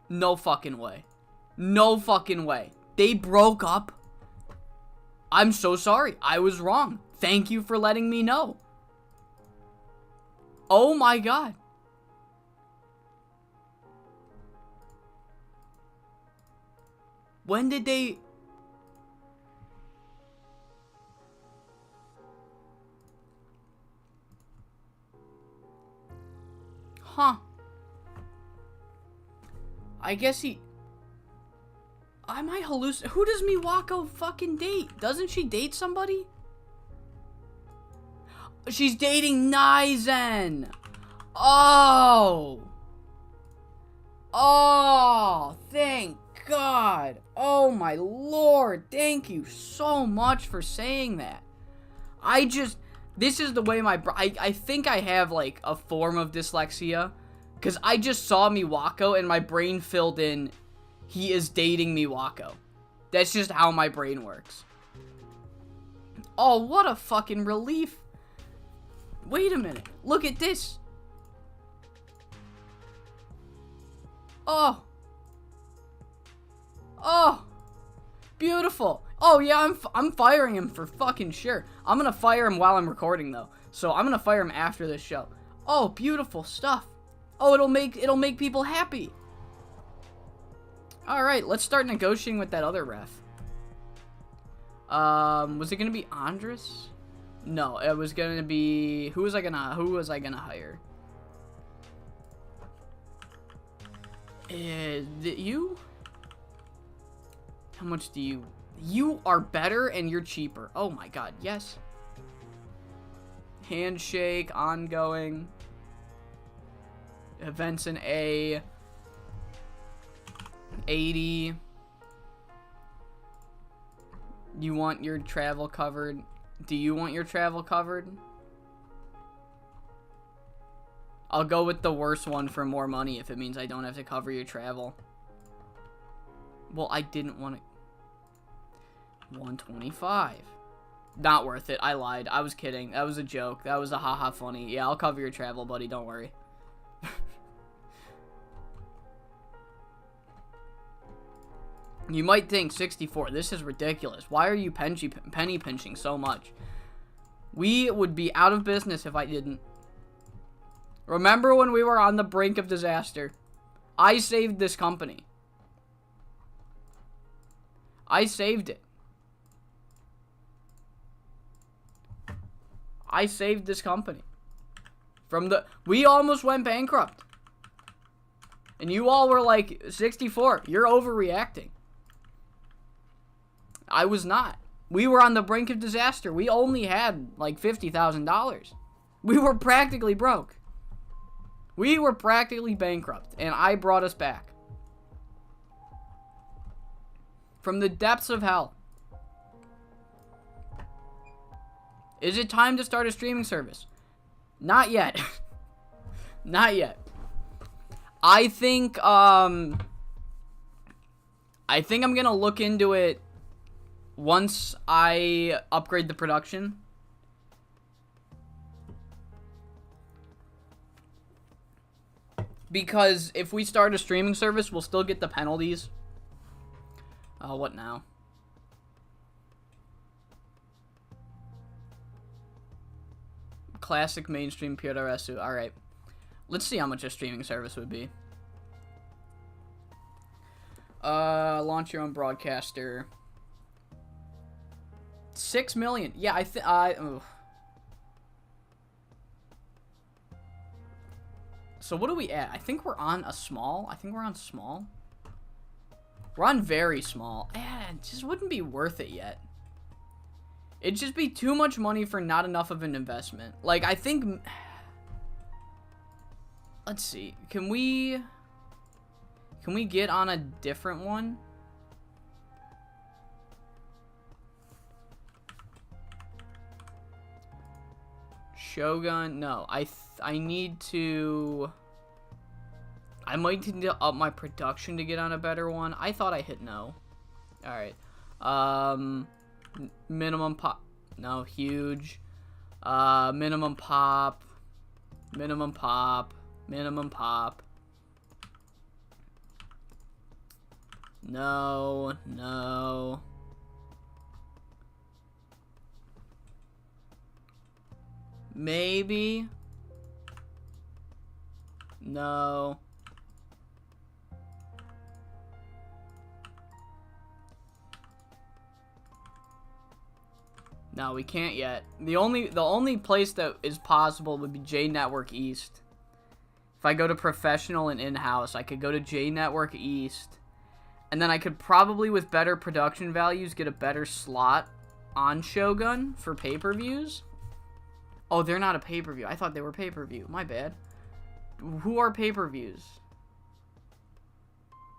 No fucking way. No fucking way. They broke up? I'm so sorry. I was wrong. Thank you for letting me know. Oh my god. When did they... Huh. I guess he... Am I hallucinating? Who does Miwako fucking date? Doesn't she date somebody? She's dating Naizen. Oh. Oh, thank God. Oh my lord. Thank you so much for saying that. This is the way I think I have like a form of dyslexia. Because I just saw Miwako and my brain filled in, he is dating Miwako. That's just how my brain works. Oh, what a fucking relief. Wait a minute. Look at this. Oh. Oh. Beautiful. Oh, yeah, I'm firing him for fucking sure. I'm gonna fire him while I'm recording, though. So I'm gonna fire him after this show. Oh, beautiful stuff. Oh, it'll make people happy. Alright, let's start negotiating with that other ref. Was it gonna be Andres? No, it was gonna be... Who was I gonna hire? You? How much do you... You are better and you're cheaper. Oh my god, yes. Handshake, ongoing. Events in A. 80. You want your travel covered? Do you want your travel covered? I'll go with the worst one for more money if it means I don't have to cover your travel. Well, I didn't want it. 125. Not worth it. I lied. I was kidding. That was a joke. That was a haha funny. Yeah, I'll cover your travel, buddy. Don't worry. You might think 64, this is ridiculous. Why are you penny pinching so much? We would be out of business if I didn't. Remember when we were on the brink of disaster? I saved this company. I saved it. I saved this company. We almost went bankrupt. And you all were like, 64, you're overreacting. I was not. We were on the brink of disaster. We only had like $50,000. We were practically broke. We were practically bankrupt, and I brought us back. From the depths of hell. Is it time to start a streaming service? Not yet. Not yet. I think I'm gonna look into it once I upgrade the production. Because if we start a streaming service, we'll still get the penalties. What now? Classic mainstream PRSU. Alright. Let's see how much a streaming service would be. Launch your own broadcaster. 6 million. Yeah, So what are we at? I think we're on a small. I think we're on small. We're on very small. It just wouldn't be worth it yet. It'd just be too much money for not enough of an investment. Like, I think... Let's see. Can we get on a different one? Shogun? No. I need to... I might need to up my production to get on a better one. I thought I hit no. Alright. Minimum pop. No, huge. Minimum pop. Minimum pop. Minimum pop. No, no. Maybe. No. No, we can't yet. The only place that is possible would be J Network East. If I go to professional and in-house, I could go to J Network East. And then I could probably, with better production values, get a better slot on Shogun for pay-per-views. Oh, they're not a pay-per-view. I thought they were pay-per-view. My bad. Who are pay-per-views?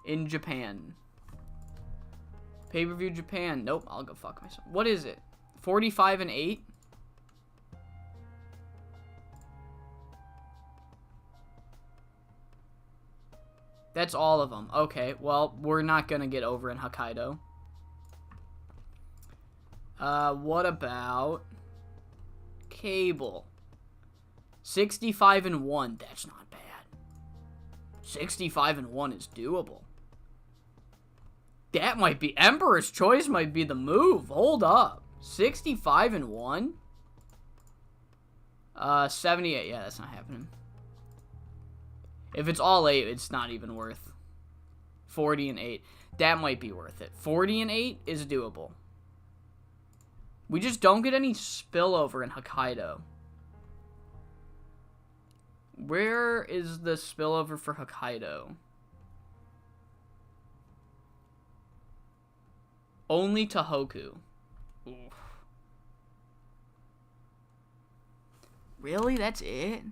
In Japan. Pay-per-view Japan. Nope, I'll go fuck myself. What is it? 45 and 8? That's all of them. Okay, well, we're not gonna get over in Hokkaido. What about cable? 65 and 1. That's not bad. 65 and 1 is doable. That might be... Emperor's Choice might be the move. Hold up. 65 and 1? 78. Yeah, that's not happening. If it's all 8, it's not even worth. 40 and 8. That might be worth it. 40 and 8 is doable. We just don't get any spillover in Hokkaido. Where is the spillover for Hokkaido? Only Tohoku. Oof. Really? That's it?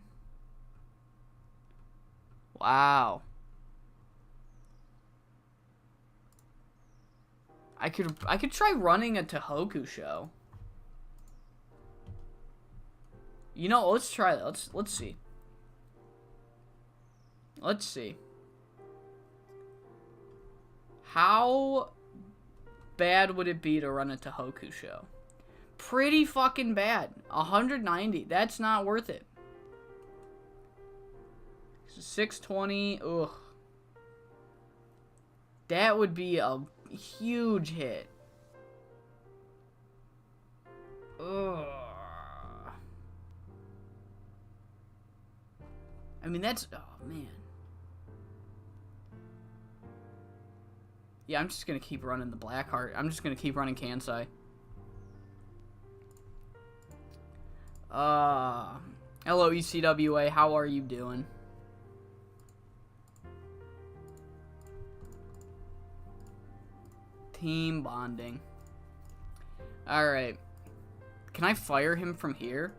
Wow. I could try running a Tohoku show. You know, let's try that. Let's see. Let's see. How bad would it be to run a Tohoku show? Pretty fucking bad. 190. That's not worth it. 620. Ugh. That would be a... Huge hit. Ugh. I mean, that's... Oh, man. Yeah, I'm just going to keep running the Blackheart. I'm just going to keep running Kansai. Hello, ECWA. How are you doing? Team bonding. Alright. Can I fire him from here?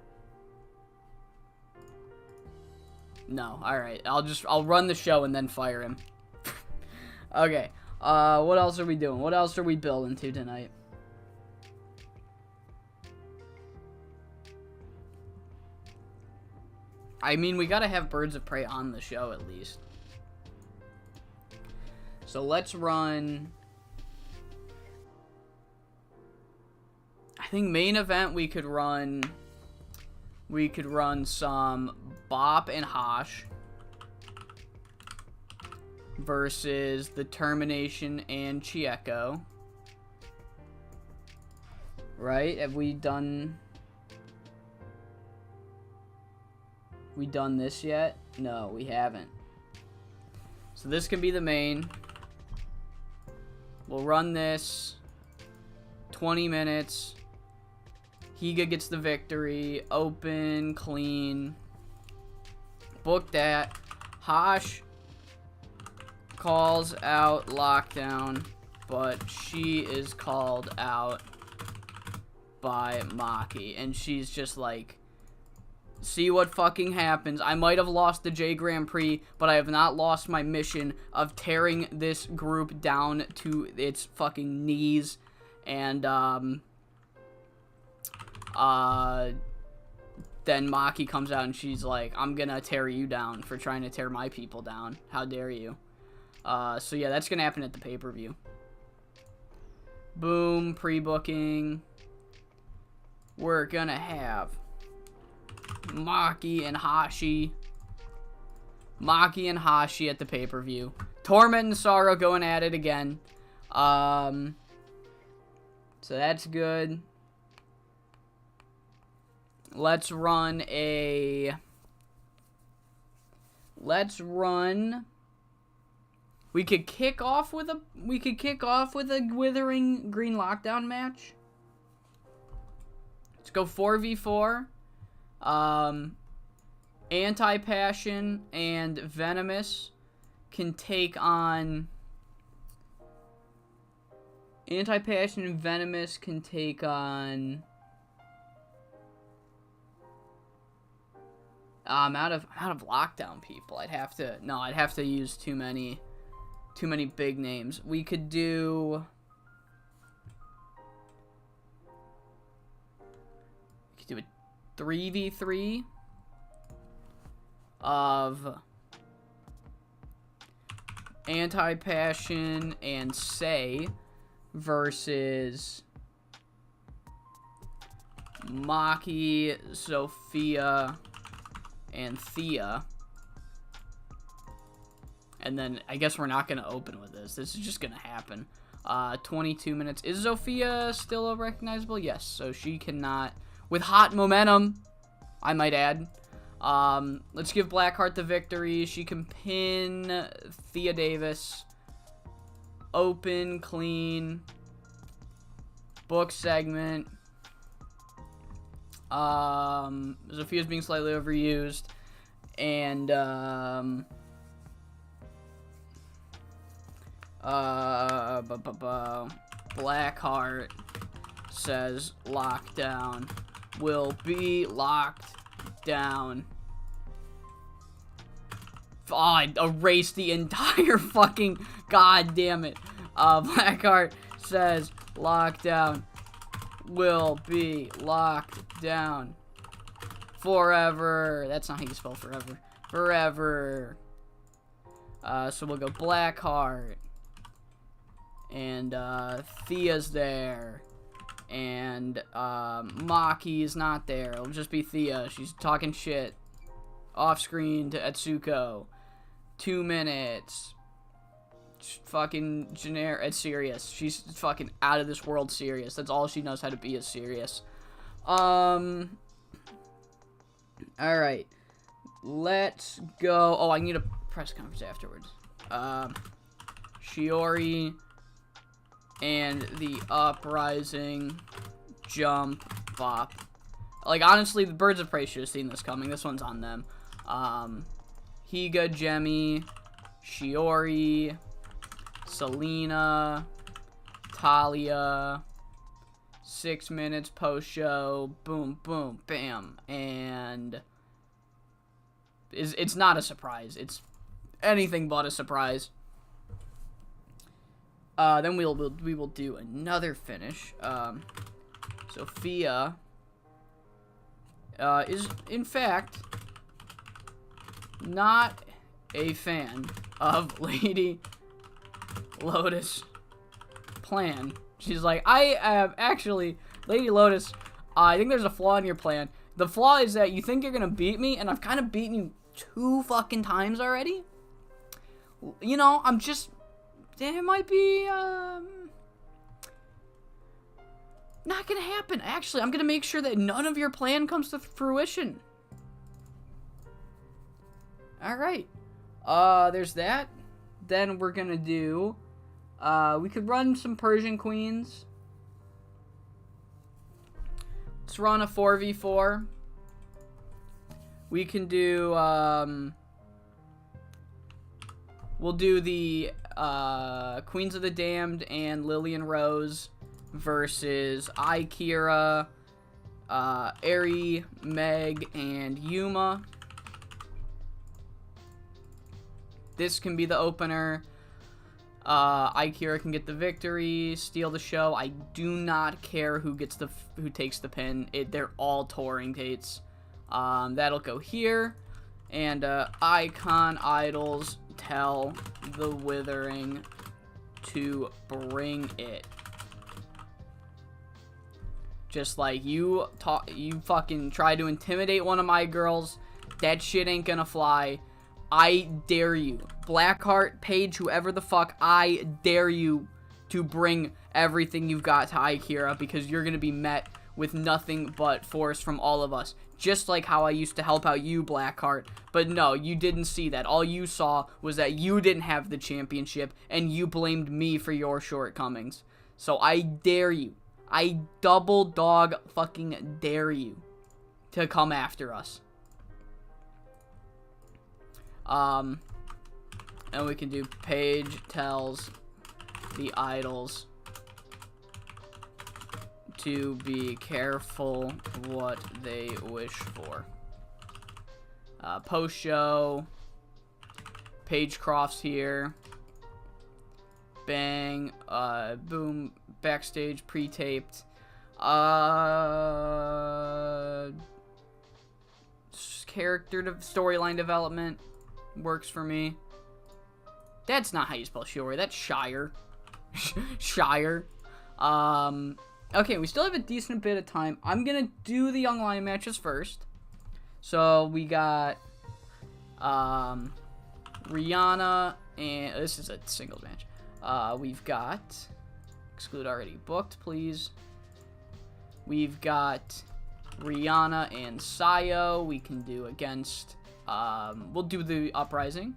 No. Alright. I'll run the show and then fire him. Okay. What else are we doing? What else are we building to tonight? I mean, we gotta have Birds of Prey on the show at least. So let's run... I think main event we could run some Bop and Hosh versus the Termination and Chieko. Right? Have we done this yet? No, we haven't. So this can be the main. We'll run this 20 minutes. Higa gets the victory. Open, clean. Book that. Hosh calls out Lockdown, but she is called out by Maki. And she's just like, see what fucking happens. I might have lost the J-Grand Prix, but I have not lost my mission of tearing this group down to its fucking knees. And, then Maki comes out and she's like, I'm gonna tear you down for trying to tear my people down. How dare you? So yeah, that's gonna happen at the pay-per-view. Boom, pre-booking. We're gonna have Maki and Hashi. Maki and Hashi at the pay-per-view. Torment and Sorrow going at it again. So that's good. Let's run. We could kick off with a Withering Green Lockdown match. Let's go 4v4. Anti-Passion and Venomous can take on... Anti-Passion and Venomous can take on... out of Lockdown people. I'd have to use too many big names. We could do a 3v3 of Anti-Passion and Say versus Maki, Sophia, and Thea. And then I guess we're not going to open with this. This is just going to happen. 22 minutes. Is Sophia still recognizable? Yes. So she cannot... With hot momentum, I might add. Let's give Blackheart the victory. She can pin Thea Davis. Open, clean. Book segment. Sophia's being slightly overused. And, Blackheart says Lockdown will be locked down. Oh, I erased the entire fucking... God damn it. Blackheart says Lockdown will be locked down forever. That's not how you spell forever. Forever. So we'll go Blackheart. And Thea's there. And Maki is not there. It'll just be Thea. She's talking shit off screen to Etsuko. 2 minutes. fucking generic, serious. She's fucking out of this world serious. That's all she knows how to be, is serious. Alright. Let's go. Oh, I need a press conference afterwards. Shiori and the Uprising jump bop. Like, honestly, the Birds of Prey should have seen this coming. This one's on them. Higa, Jemmy, Shiori, Selena, Talia, 6 minutes post-show, boom, boom, bam, and it's not a surprise. It's anything but a surprise. Then we will do another finish. Sophia is, in fact, not a fan of Lady Lotus plan. She's like, I am actually, Lady Lotus, I think there's a flaw in your plan. The flaw is that you think you're gonna beat me, and I've kind of beaten you 2 fucking times already. You know, I'm just, it might be, not gonna happen. Actually, I'm gonna make sure that none of your plan comes to fruition. Alright. There's that. Then we're gonna do, we could run some Persian Queens. Let's run a 4v4. We can do, we'll do the, Queens of the Damned and Lillian Rose versus Kira, Eri, Meg, and Yuma. This can be the opener. Kira can get the victory, steal the show. I do not care who takes the pin. They're all touring dates. That'll go here. And Icon Idols tell the Withering to bring it. Just like you fucking try to intimidate one of my girls. That shit ain't gonna fly. I dare you. Blackheart, Paige, whoever the fuck, I dare you to bring everything you've got to Akira, because you're gonna be met with nothing but force from all of us. Just like how I used to help out you, Blackheart. But no, you didn't see that. All you saw was that you didn't have the championship, and you blamed me for your shortcomings. So I dare you. I double dog fucking dare you to come after us. And we can do Paige tells the idols to be careful what they wish for. Post-show. Paige Croft's here. Bang. Boom. Backstage pre-taped. Character storyline development works for me. That's not how you spell Shiori. That's Shire. Shire. Okay, we still have a decent bit of time. I'm gonna do the Young Lion matches first. So we got Rihanna, and this is a singles match. We've got exclude already booked, please. We've got Rihanna and Sayo. We can do against. We'll do the Uprising.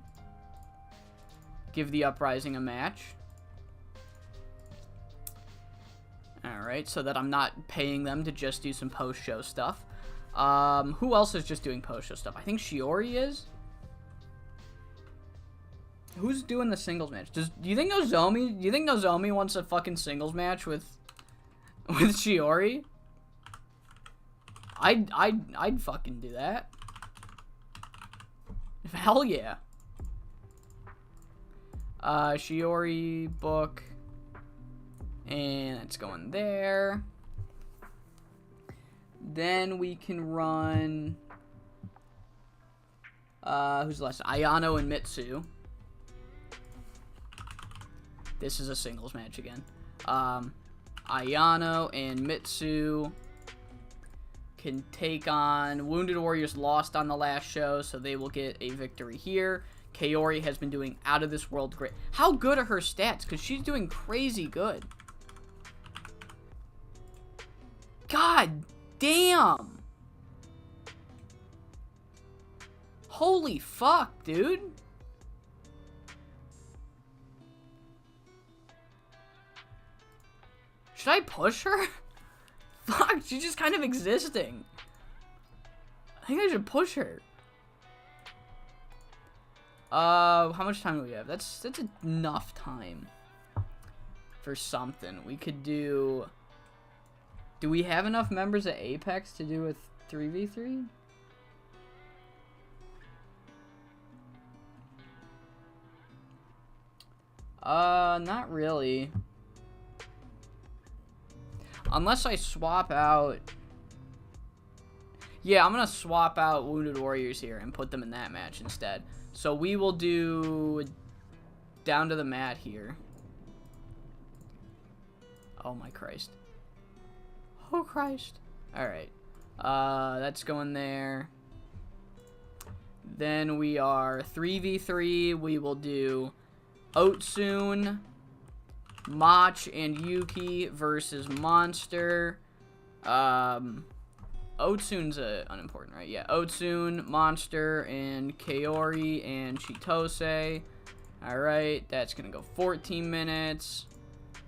Give the Uprising a match. Alright, so that I'm not paying them to just do some post-show stuff. Who else is just doing post-show stuff? I think Shiori is. Who's doing the singles match? Do you think Nozomi wants a fucking singles match with Shiori? I'd fucking do that. Hell yeah. Shiori book. And it's going there. Then we can run who's last? Ayano and Mitsu. This is a singles match again. Ayano and Mitsu can take on Wounded Warriors. Lost on the last show, so they will get a victory here. Kaori has been doing out of this world great. How good are her stats? Because she's doing crazy good. God damn. Holy fuck, dude. Should I push her? Fuck, she's just kind of existing. I think I should push her. How much time do we have? That's enough time for something. We could do... Do we have enough members at Apex to do a 3v3? Not really. Unless I swap out... Yeah, I'm gonna swap out Wounded Warriors here and put them in that match instead. So we will do down to the mat here. Oh my Christ. Oh Christ. Alright. That's going there. Then we are 3v3. We will do Otsun, Mach, and Yuki versus Monster. Otsun's unimportant, right? Yeah, Otsun, Monster, and Kaori, and Chitose. Alright, that's going to go 14 minutes.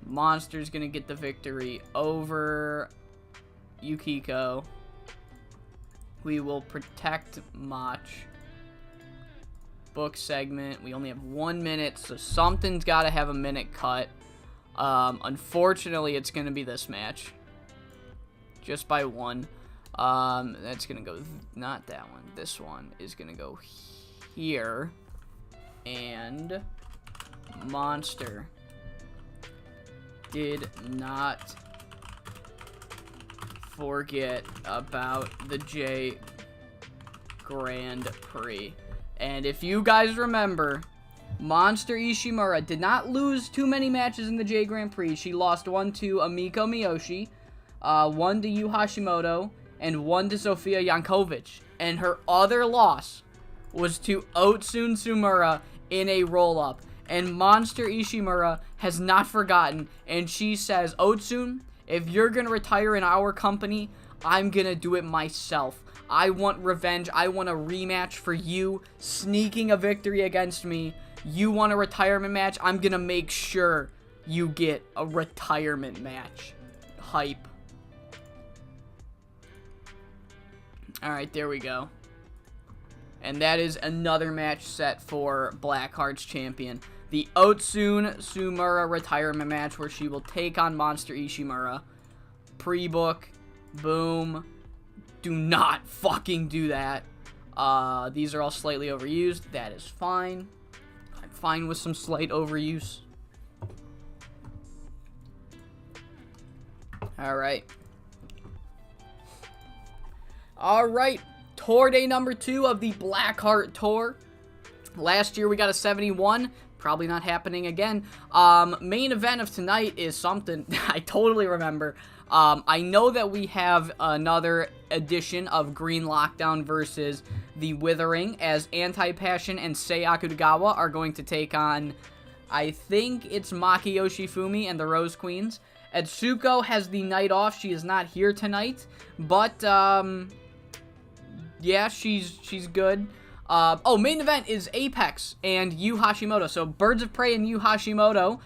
Monster's going to get the victory over Yukiko. We will protect Mach. Book segment. We only have 1 minute, so something's got to have a minute cut. Unfortunately, it's going to be this match. Just by one. That's going to go, not that one. This one is going to go here. And Monster did not forget about the J-Grand Prix. And if you guys remember, Monster Ishimura did not lose too many matches in the J-Grand Prix. She lost one to Amiko Miyoshi, one to Yu Hashimoto, and one to Sofia Jankovic. And her other loss was to Otsun Tsumura in a roll-up. And Monster Ishimura has not forgotten. And she says, Otsun, if you're going to retire in our company, I'm going to do it myself. I want revenge. I want a rematch for you sneaking a victory against me. You want a retirement match? I'm going to make sure you get a retirement match. Hype. Alright, there we go. And that is another match set for Blackheart's champion. The Otsun Tsumura retirement match where she will take on Monster Ishimura. Pre-book. Boom. Do not fucking do that. These are all slightly overused. That is fine. I'm fine with some slight overuse. Alright. Alright. Tour day number 2 of the Blackheart Tour. Last year we got a 71. Probably not happening again. Main event of tonight is something I totally remember. I know that we have another edition of Green Lockdown versus the Withering, as Anti-Passion and Sei Akutagawa are going to take on, I think it's Maki Yoshifumi and the Rose Queens. Etsuko has the night off. She is not here tonight, but yeah, she's good. Main event is Apex and Yu Hashimoto. So Birds of Prey and Yu Hashimoto,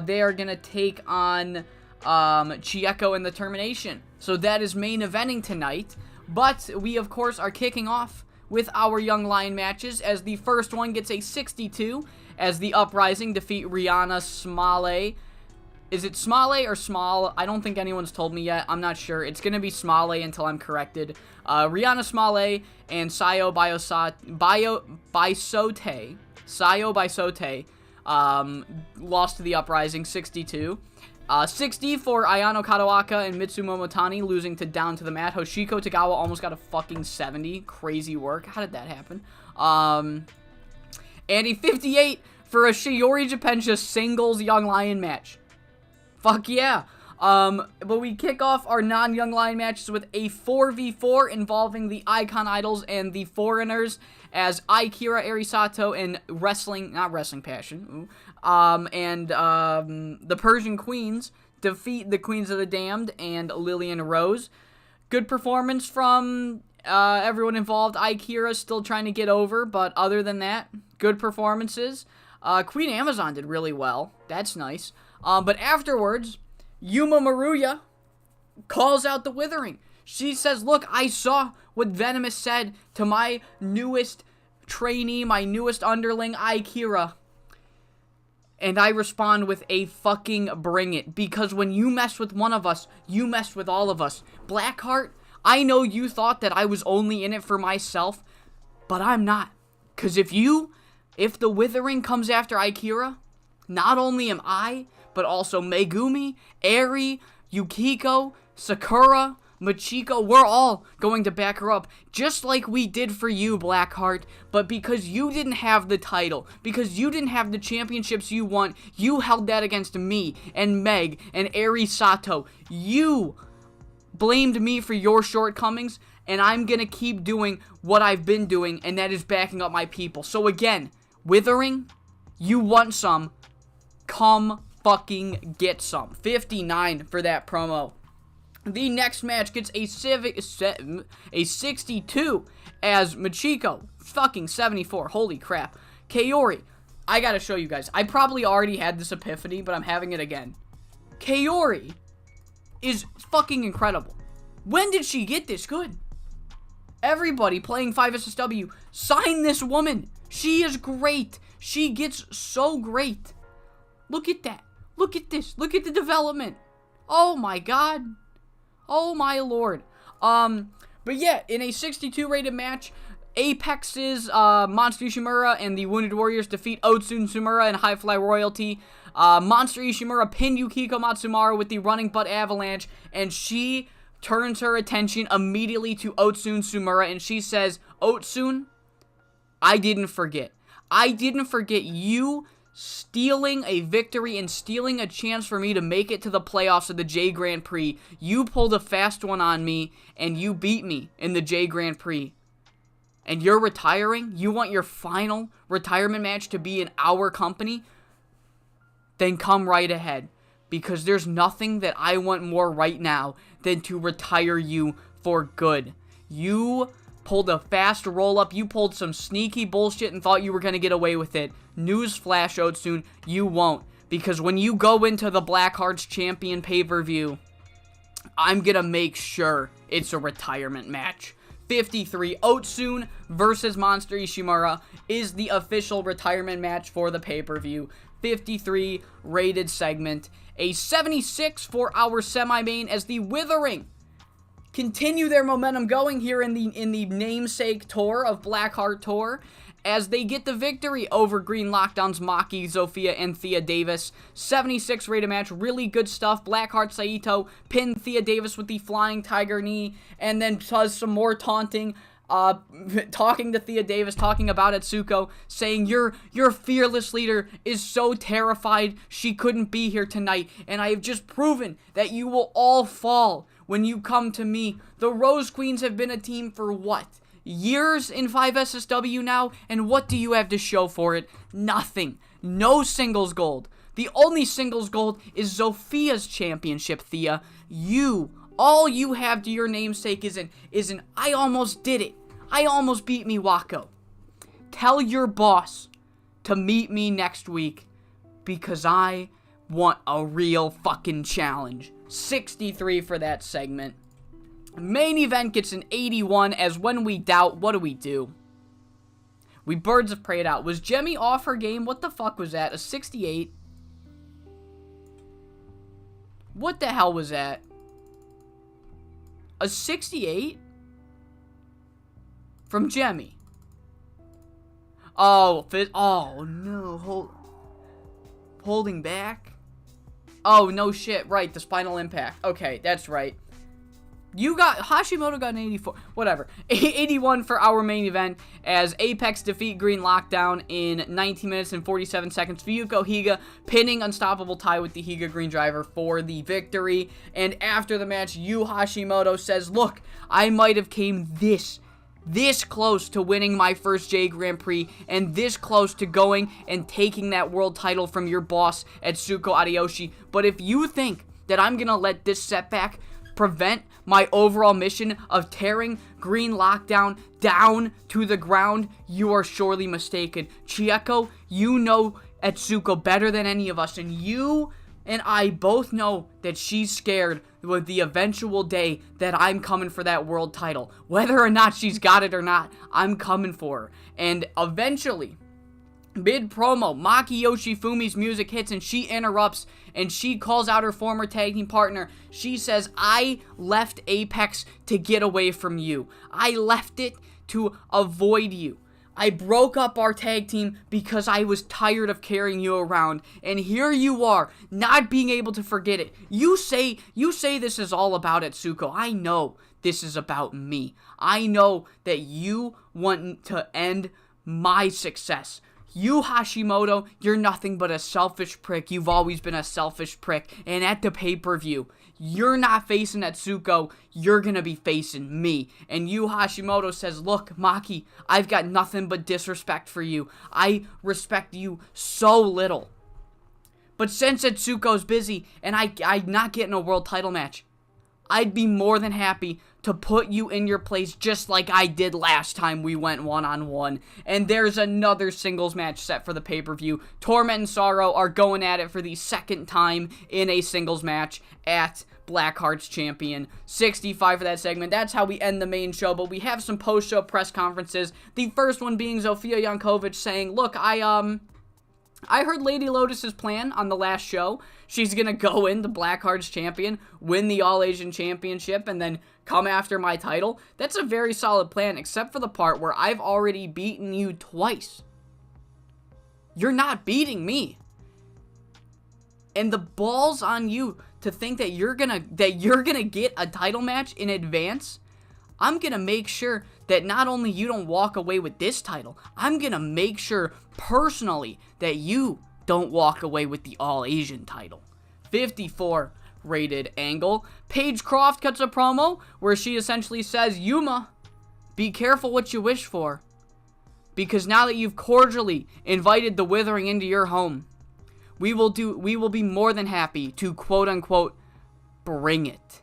they are gonna take on Chieko and the Termination. So that is main eventing tonight. But we, of course, are kicking off with our Young Lion matches, as the first one gets a 62, as the Uprising defeat Rihanna Smale. Is it Smale or Small? I don't think anyone's told me yet. I'm not sure. It's going to be Smale until I'm corrected. Rihanna Smale and Sayo Baisote lost to the Uprising 62. 60 for Ayano Kadawaka and Mitsu Momotani, losing to Down to the Mat. Hoshiko Tagawa almost got a fucking 70. Crazy work. How did that happen? And a 58 for a Shiori Japensha singles Young Lion match. Fuck yeah. But we kick off our non-Young Lion matches with a 4v4 involving the Icon Idols and the Foreigners, as Akira, Eri Sato, and not Wrestling Passion, the Persian Queens defeat the Queens of the Damned and Lillian Rose. Good performance from everyone involved. Akira still trying to get over, but other than that, good performances. Queen Amazon did really well. That's nice. But afterwards, Yuma Maruya calls out the Withering. She says, look, I saw what Venomous said to my newest trainee, my newest underling, Akira. And I respond with a fucking bring it. Because when you mess with one of us, you mess with all of us. Blackheart, I know you thought that I was only in it for myself, but I'm not. Because if the Withering comes after Akira, not only am I, but also Megumi, Eri, Yukiko, Sakura, Machiko, we're all going to back her up, just like we did for you, Blackheart. But because you didn't have the title, because you didn't have the championships you want, you held that against me, and Meg, and Eri Sato. You blamed me for your shortcomings, and I'm gonna keep doing what I've been doing, and that is backing up my people. So again, Withering, you want some, come fucking get some. 59 for that promo. The next match gets a 62 as Machiko, fucking 74, holy crap. Kaori, I gotta show you guys. I probably already had this epiphany, but I'm having it again. Kaori is fucking incredible. When did she get this good? Everybody playing 5SSW, sign this woman. She is great. She gets so great. Look at that. Look at this. Look at the development. Oh my god. Oh my lord. But yeah, in a 62 rated match, Apex's Monster Ishimura and the Wounded Warriors defeat Otsu Sumura and High Fly Royalty. Monster Ishimura pinned Yukiko Matsumara with the Running Butt Avalanche, and she turns her attention immediately to Otsu Sumura, and she says, Otsu, I didn't forget. I didn't forget you stealing a victory and stealing a chance for me to make it to the playoffs of the J-Grand Prix. You pulled a fast one on me, and you beat me in the J-Grand Prix. And you're retiring? You want your final retirement match to be in our company? Then come right ahead. Because there's nothing that I want more right now than to retire you for good. You pulled a fast roll-up. You pulled some sneaky bullshit and thought you were going to get away with it. Newsflash, Otsu, you won't. Because when you go into the Blackheart's Champion pay-per-view, I'm going to make sure it's a retirement match. 53, Otsu versus Monster Ishimura is the official retirement match for the pay-per-view. 53 rated segment. A 76 for our semi-main as the Withering continue their momentum going here in the namesake tour of Blackheart Tour, as they get the victory over Green Lockdown's Maki, Zofia, and Thea Davis. 76 rated match, really good stuff. Blackheart Saitoh pinned Thea Davis with the Flying Tiger Knee, and then does some more taunting, talking to Thea Davis, talking about Atsuko, saying, your fearless leader is so terrified she couldn't be here tonight, and I have just proven that you will all fall when you come to me. The Rose Queens have been a team for what? Years in 5SSW now, and what do you have to show for it? Nothing. No singles gold. The only singles gold is Zofia's championship, Thea. All you have to your namesake is an I almost did it. I almost beat Miwako. Tell your boss to meet me next week, because I want a real fucking challenge. 63 for that segment. Main event gets an 81, as when we doubt, what do? We birds of prey it out. Was Jemmy off her game? What the fuck was that? A 68? What the hell was that? A 68? From Jemmy. Oh no, holding back? Oh, no shit, right, the spinal impact. Okay, that's right. Hashimoto got an 84, whatever. 81 for our main event, as Apex defeat Green Lockdown in 19 minutes and 47 seconds. Fuyuko Higa pinning Unstoppable Tai with the Higa Green Driver for the victory. And after the match, Yu Hashimoto says, look, I might have came this this close to winning my first J-Grand Prix, and this close to going and taking that world title from your boss, Etsuko Ariyoshi. But if you think that I'm gonna let this setback prevent my overall mission of tearing Green Lockdown down to the ground, you are surely mistaken. Chieko, you know Etsuko better than any of us, and you and I both know that she's scared with the eventual day that I'm coming for that world title. Whether or not she's got it or not, I'm coming for her. And eventually, mid-promo, Maki Yoshifumi's music hits and she interrupts and she calls out her former tag team partner. She says, I left Apex to get away from you. I left it to avoid you. I broke up our tag team because I was tired of carrying you around. And here you are, not being able to forget it. You say this is all about Etsuko. I know this is about me. I know that you want to end my success. You, Hashimoto, you're nothing but a selfish prick. You've always been a selfish prick. And at the pay-per-view, you're not facing Etsuko. You're gonna be facing me. And you, Hashimoto, says, look, Maki, I've got nothing but disrespect for you. I respect you so little. But since Etsuko's busy and I'm not getting a world title match, I'd be more than happy to put you in your place just like I did last time we went one-on-one. And there's another singles match set for the pay-per-view. Torment and Sorrow are going at it for the second time in a singles match at Blackheart's champion. 65 for that segment. That's how we end the main show, but we have some post-show press conferences. The first one being Zofia Jankovic saying, look, I heard Lady Lotus's plan on the last show. She's gonna go into Blackheart's champion, win the All-Asian Championship, and then come after my title. That's a very solid plan, except for the part where I've already beaten you twice. You're not beating me. And the ball's on you to think that you're gonna get a title match in advance. I'm gonna make sure that not only you don't walk away with this title, I'm gonna make sure personally that you don't walk away with the All-Asian title. 54 rated angle. Paige Croft cuts a promo where she essentially says, Yuma, be careful what you wish for. Because now that you've cordially invited the Withering into your home, we will be more than happy to quote-unquote bring it.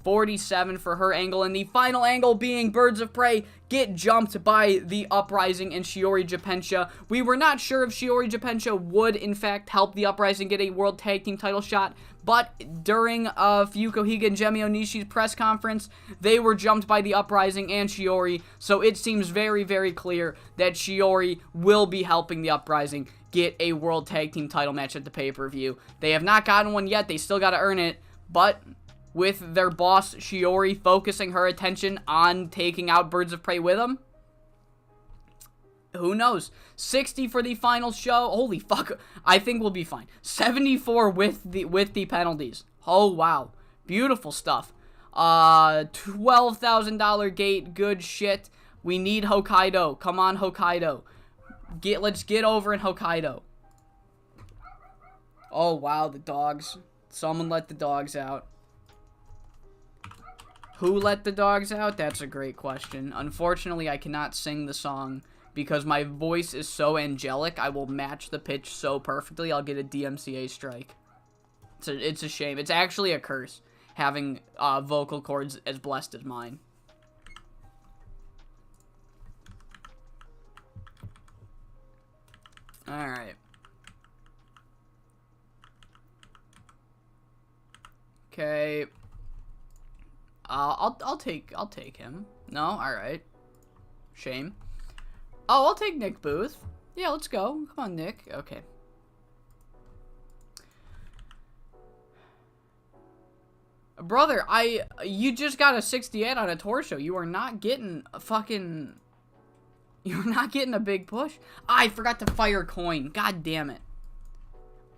47 for her angle, and the final angle being Birds of Prey get jumped by the Uprising and Shiori Japensha. We were not sure if Shiori Japensha would, in fact, help the Uprising get a World Tag Team title shot, but during Fuyuko Higa and Jemi Onishi's press conference, they were jumped by the Uprising and Shiori, so it seems very, very clear that Shiori will be helping the Uprising get a World Tag Team title match at the pay-per-view. They have not gotten one yet, they still gotta earn it, but with their boss, Shiori, focusing her attention on taking out Birds of Prey with them, who knows? 60 for the final show. Holy fuck. I think we'll be fine. 74 with the penalties. Oh, wow. Beautiful stuff. $12,000 gate. Good shit. We need Hokkaido. Come on, Hokkaido. Let's get over in Hokkaido. Oh, wow. The dogs. Someone let the dogs out. Who let the dogs out? That's a great question. Unfortunately, I cannot sing the song because my voice is so angelic. I will match the pitch so perfectly, I'll get a DMCA strike. It's a shame. It's actually a curse, having vocal cords as blessed as mine. Alright. Okay. I'll take him. No, all right. Shame. Oh, I'll take Nick Booth. Yeah, let's go. Come on, Nick. Okay. Brother, you just got a 68 on a tour show. You are not getting a fucking... You're not getting a big push. I forgot to fire coin. God damn it.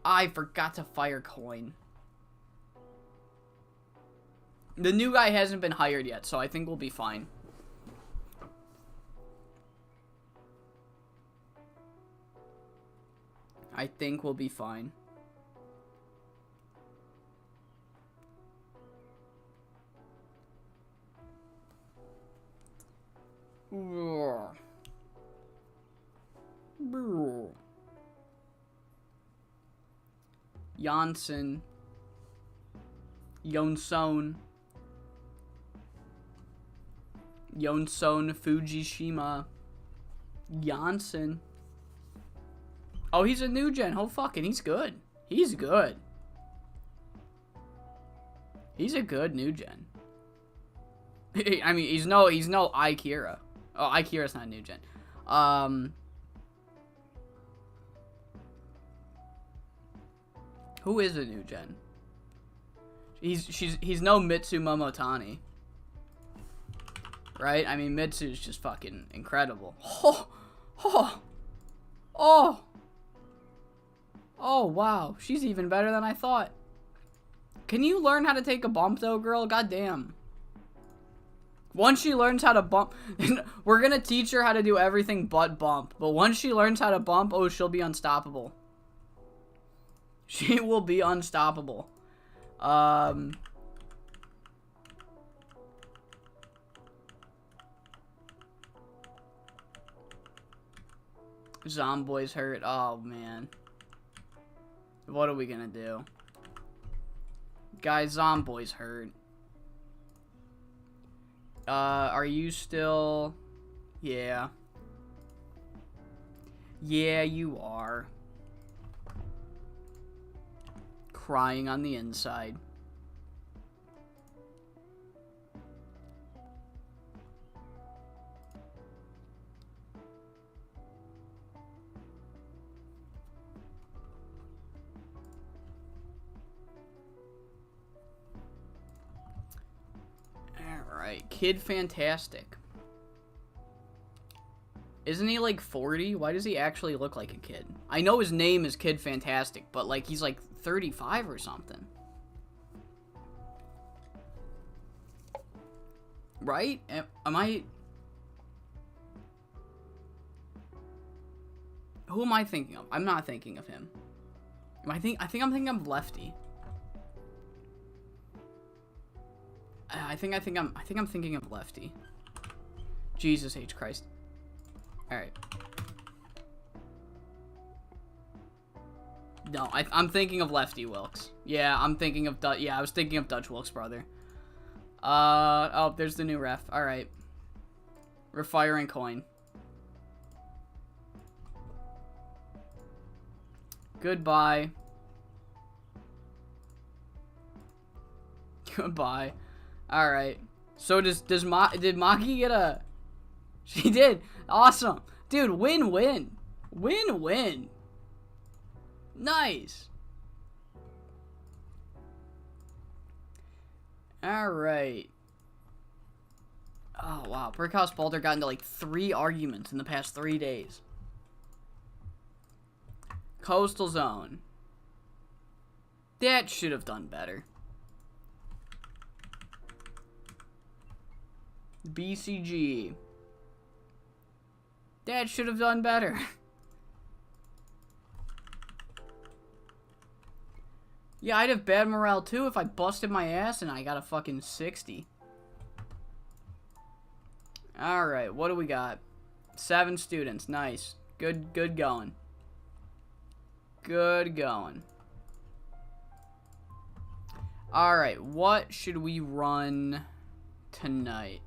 I forgot to fire coin. The new guy hasn't been hired yet, so I think we'll be fine. I think we'll be fine. Janssen. Yonson. Yonson Fujishima. Janssen. Oh, he's a new gen. Oh, fucking, he's good. He's good. He's a good new gen. I mean, he's no Ikira. Oh, Ikira's not new gen. Who is a new gen? He's no Mitsu Momotani. Right? I mean, Mitsu's just fucking incredible. Oh, oh, oh, oh, wow. She's even better than I thought. Can you learn how to take a bump, though, girl? Goddamn. Once she learns how to bump, we're gonna teach her how to do everything but bump. But once she learns how to bump, oh, she'll be unstoppable. She will be unstoppable. Zomboy's hurt. Oh, man. What are we gonna do? Guys, Zomboy's hurt. Are you still... Yeah. Yeah, you are. Crying on the inside. Alright, Kid Fantastic. Isn't he like 40? Why does he actually look like a kid? I know his name is Kid Fantastic, but like he's like 35 or something. Right? Am I... Who am I thinking of? I'm not thinking of him. I think I'm thinking of Lefty. I think I'm thinking of Lefty. Jesus H. Christ. Alright. No, I'm thinking of Lefty Wilkes. Yeah, I'm thinking of I was thinking of Dutch Wilkes' brother. Oh, there's the new ref. Alright. We're firing coin. Goodbye. Goodbye. Alright. So did Maki get a... She did. Awesome. Dude, win-win. Win-win. Nice. Alright. Oh, wow. Brickhouse Balder got into like 3 arguments in the past 3 days. Coastal Zone. That should have done better. BCG. That should have done better. Yeah, I'd have bad morale too if I busted my ass and I got a fucking 60. Alright, what do we got? 7 students. Nice. Good going. Good going. Alright, what should we run tonight?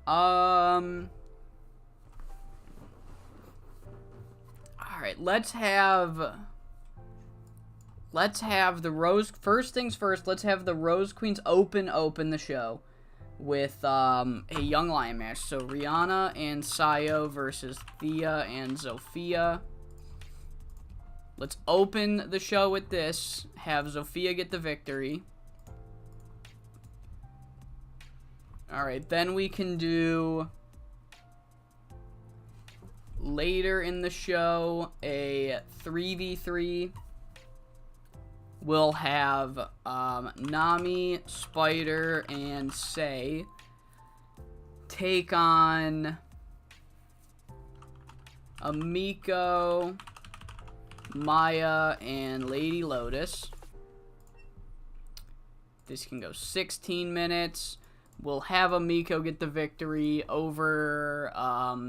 Alright, let's have the Rose... First things first, let's have the Rose Queens open the show with a Young Lion match. So Rihanna and Sayo versus Thea and Zofia. Let's open the show with this. Have Zofia get the victory. Alright, then we can do... Later in the show, a 3v3. We'll have Nami, Spider, and Sei take on Amiko, Maya, and Lady Lotus. This can go 16 minutes. We'll have Amiko get the victory over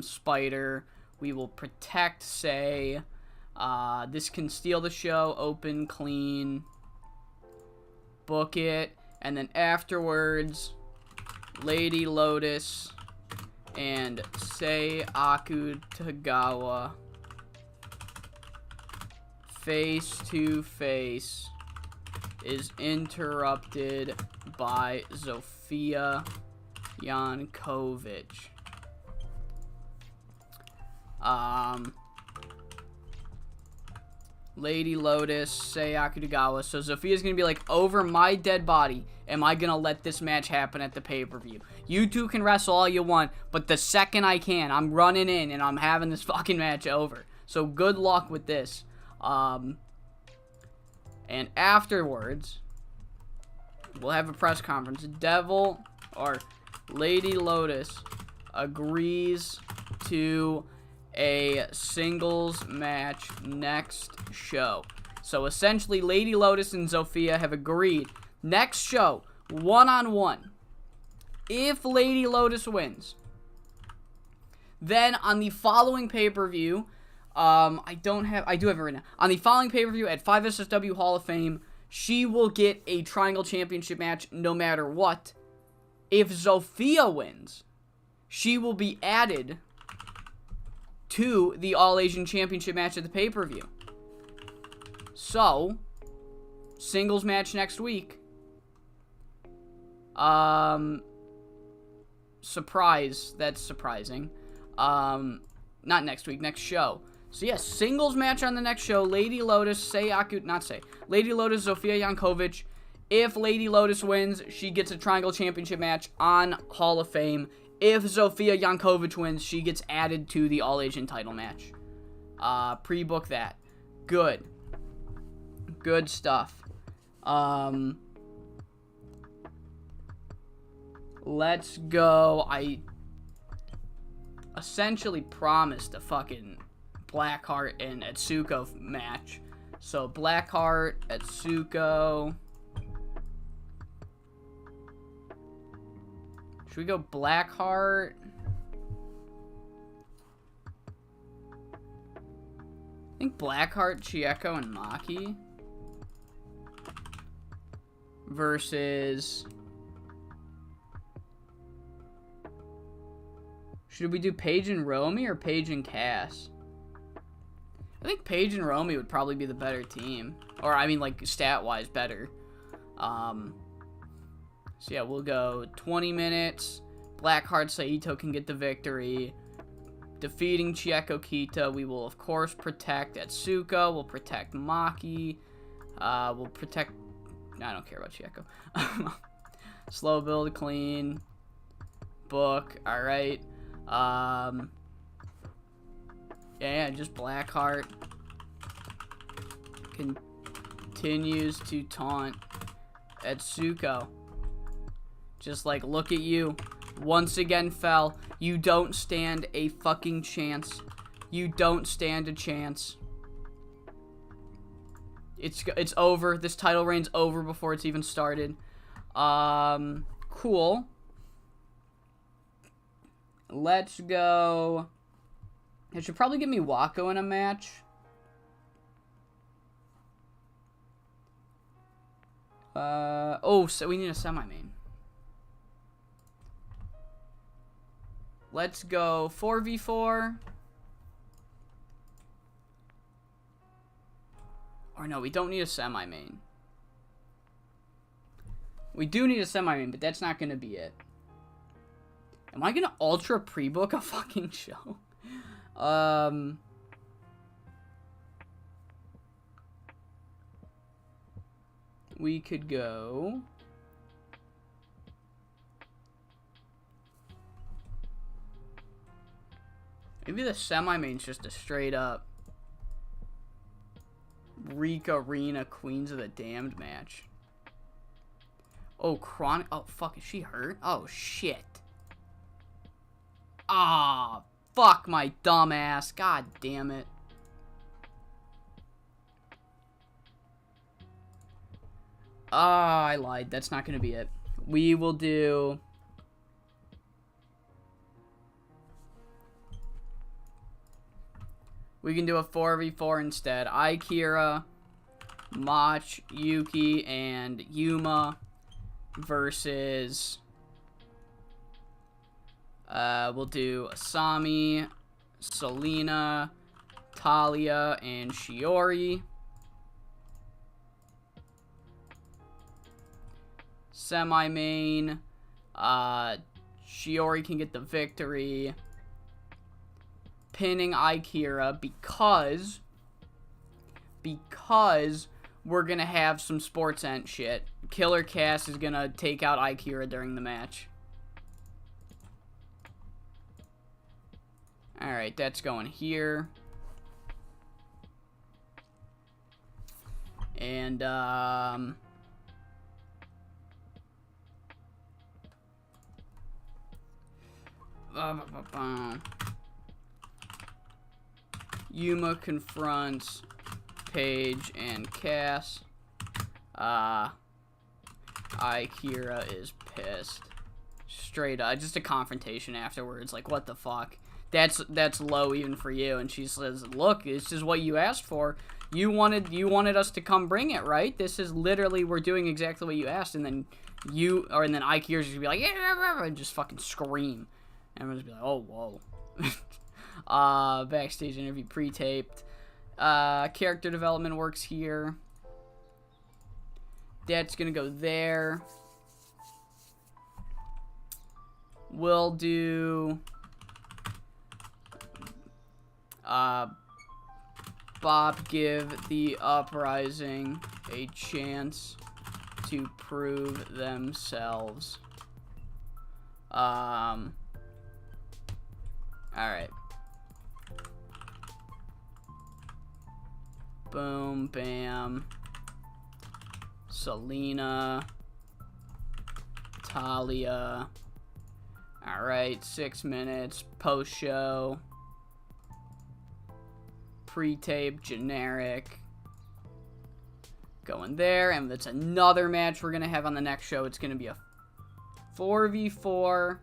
Spider. We will protect Sei. This can steal the show, open, clean, book it, and then afterwards, Lady Lotus and Sei Akutagawa face to face is interrupted by Zofia Yankovic. Lady Lotus, Sei Akutagawa. So Zofia's gonna be like, over my dead body, am I gonna let this match happen at the pay-per-view? You two can wrestle all you want, but the second I can, I'm running in and I'm having this fucking match over. So good luck with this. And afterwards, we'll have a press conference. Devil, or Lady Lotus, agrees to a singles match next show. So essentially, Lady Lotus and Zofia have agreed. Next show, one-on-one. If Lady Lotus wins, then on the following pay-per-view, I do have it right now. On the following pay-per-view at 5SSW Hall of Fame, she will get a Triangle Championship match no matter what. If Zofia wins, she will be added to the All-Asian Championship match at the pay-per-view. So, singles match next week. Surprise. That's surprising. Not next week, next show. So yes, singles match on the next show. Lady Lotus, Lady Lotus, Zofia Yankovic. If Lady Lotus wins, she gets a Triangle Championship match on Hall of Fame. If Zofia Yankovic wins, she gets added to the All-Asian title match. Pre-book that. Good. Good stuff. Let's go. I essentially promised a fucking Blackheart and Atsuko match. So Blackheart, Atsuko. Should we go Blackheart? I think Blackheart, Chieko, and Maki versus... Should we do Paige and Romy or Paige and Cass? I think Paige and Romy would probably be the better team. Or, I mean, like, stat-wise better. So, yeah, we'll go 20 minutes. Blackheart Saitoh can get the victory. Defeating Chieko Kita, we will, of course, protect Atsuko. We'll protect Maki. We'll protect... I don't care about Chieko. Slow build, clean. Book, alright. Yeah, just Blackheart continues to taunt Atsuko. Just like, look at you. Once again fell. You don't stand a fucking chance. You don't stand a chance. It's over. This title reign's over before it's even started. Cool. Let's go. It should probably get me Wako in a match. Oh, so we need a semi-main. Let's go 4v4. Or no, we don't need a semi-main. We do need a semi-main, but that's not going to be it. Am I going to ultra pre-book a fucking show? We could go... Maybe the semi-main's just a straight up Rika Rena Queens of the Damned match. Oh, Chronic. Oh, fuck. Is she hurt? Oh, shit. Ah, fuck my dumb ass. God damn it. Ah, I lied. That's not going to be it. We will do... We can do a 4v4 instead. Akira, Mach, Yuki, and Yuma versus... we'll do Asami, Selena, Talia, and Shiori. Semi-main. Shiori can get the victory. Pinning Akira because we're gonna have some sports ent shit. Killer Cass is gonna take out Akira during the match. Alright, that's going here. And, Yuma confronts Paige and Cass. Akira is pissed. Straight up, just a confrontation afterwards. Like, what the fuck? That's low even for you. And she says, "Look, this is what you asked for. You wanted us to come bring it, right? This is literally, we're doing exactly what you asked." And then Akira's just gonna be like, "Yeah," and just fucking scream. And everyone's gonna be like, "Oh, whoa." Backstage interview pre-taped. Character development works here. That's gonna go there. We'll do Bob give the Uprising a chance to prove themselves. Alright. Boom, bam. Selena. Talia. Alright, 6 minutes. Post-show. Pre-tape, generic. Going there, and that's another match we're going to have on the next show. It's going to be a 4v4, or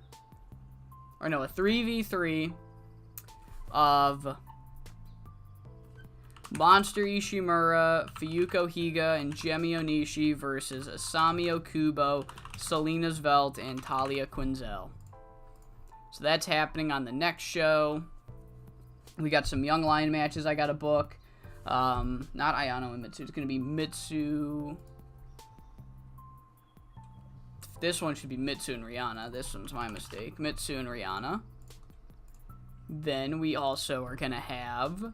no, a 3v3 of Monster Ishimura, Fuyuko Higa, and Gemi Onishi versus Asami Okubo, Selena Svelte, and Talia Quinzel. So that's happening on the next show. We got some Young Lion matches I got to book. Not Ayano and Mitsu. It's going to be Mitsu. This one should be Mitsu and Rihanna. This one's my mistake. Mitsu and Rihanna. Then we also are going to have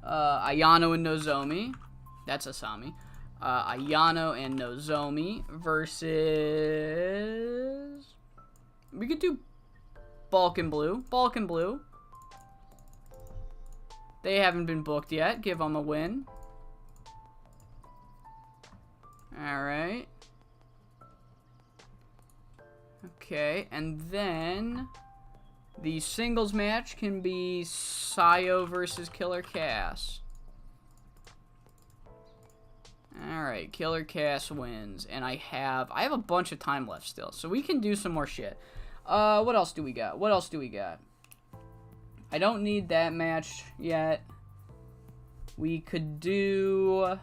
Ayano and Nozomi. That's Asami. Ayano and Nozomi versus... We could do Bulk and Blue. Bulk and Blue. They haven't been booked yet. Give them a win. Alright. Okay, and then the singles match can be Sayo versus Killer Cass. Alright, Killer Cass wins. And I have a bunch of time left still, so we can do some more shit. What else do we got? What else do we got? I don't need that match yet. We could do...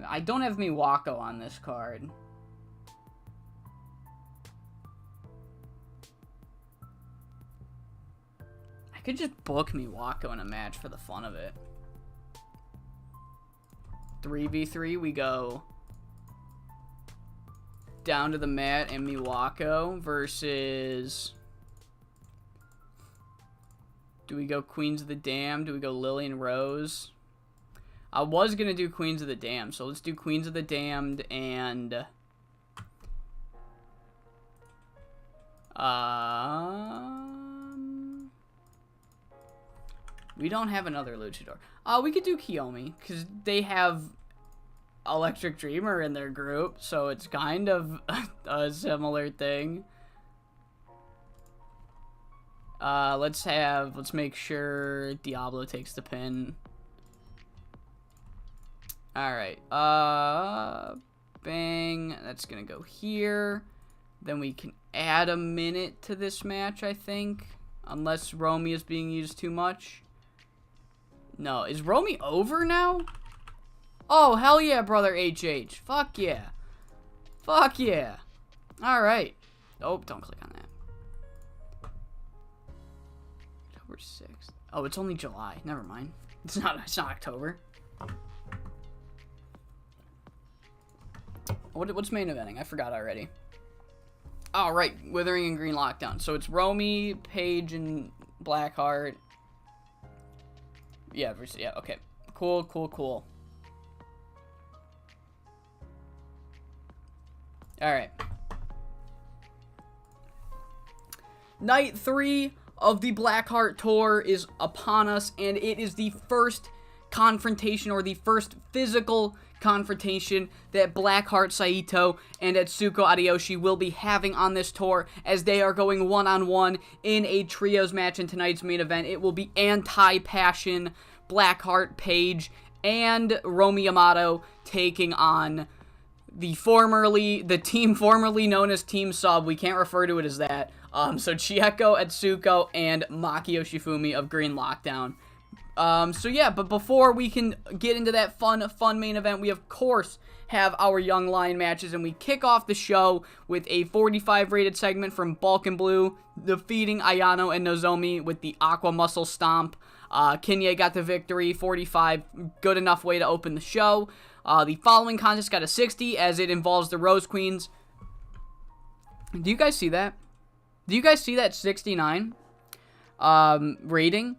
I don't have Miwako on this card. I could just book Miwako in a match for the fun of it. 3v3, we go down to the mat and Miwako versus... Do we go Queens of the Dam? Do we go Lily and Rose? I was going to do Queens of the Dam, so let's do Queens of the Damned and... we don't have another luchador. We could do Kiyomi, because they have Electric Dreamer in their group, so it's kind of a similar thing. Let's make sure Diablo takes the pin. Alright, bang, that's gonna go here. then we can add a minute to this match, I think. Unless Romy is being used too much. No, is Romy over now? Oh, hell yeah, brother HH. Fuck yeah. Fuck yeah. Alright. Oh, don't click on that. October 6th. Oh, it's only July. Never mind. It's not October. What's main eventing? I forgot already. Oh, right. Withering and Green Lockdown. So it's Romy, Paige, and Blackheart. Yeah, okay. Cool. Alright. Night 3 of the Blackheart Tour is upon us, and it is the first confrontation, or the first physical confrontation, that Blackheart Saitoh and Atsuko Ariyoshi will be having on this tour, as they are going one-on-one in a trios match in tonight's main event. It will be Anti-Passion, Blackheart, Paige, and Romy Yamato taking on the team formerly known as Team Sub. We can't refer to it as that. So Chieko, Atsuko, and Maki Yoshifumi of Green Lockdown. So yeah, but before we can get into that fun main event, we of course have our Young Lion matches, and we kick off the show with a 45 rated segment from Bulk and Blue, defeating Ayano and Nozomi with the Aqua Muscle Stomp. Kinya got the victory, 45, good enough way to open the show. The following contest got a 60, as it involves the Rose Queens. Do you guys see that? Do you guys see that 69 rating?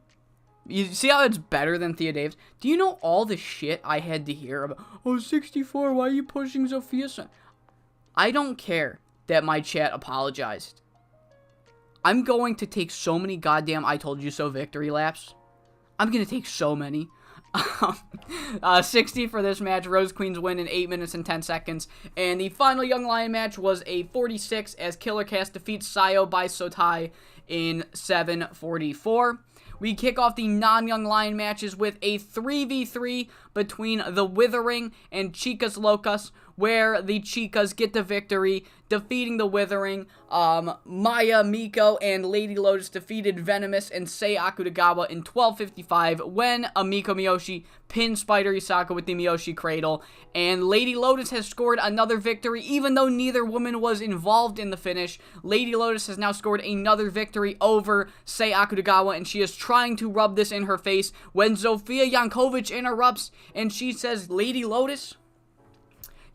You see how it's better than Thea Dave's? Do you know all the shit I had to hear about, oh, 64, why are you pushing Sophia? I don't care that my chat apologized. I'm going to take so many goddamn I told you so victory laps. I'm going to take so many. 60 for this match. Rose Queens win in 8 minutes and 10 seconds. And the final Young Lion match was a 46, as Killer Cast defeats Sayo by Sotai in 7:44. We kick off the non-Young Lion matches with a 3v3 between the Withering and Chicas Locas, where the Chicas get the victory, defeating the Withering. Maya, Miko, and Lady Lotus defeated Venomous and Sei Akutagawa in 12:55 when a Miko Miyoshi pinned Spider Isaka with the Miyoshi Cradle. And Lady Lotus has scored another victory, even though neither woman was involved in the finish. Lady Lotus has now scored another victory over Sei Akutagawa, and she is trying to rub this in her face when Zofia Yankovic interrupts, and she says, Lady Lotus,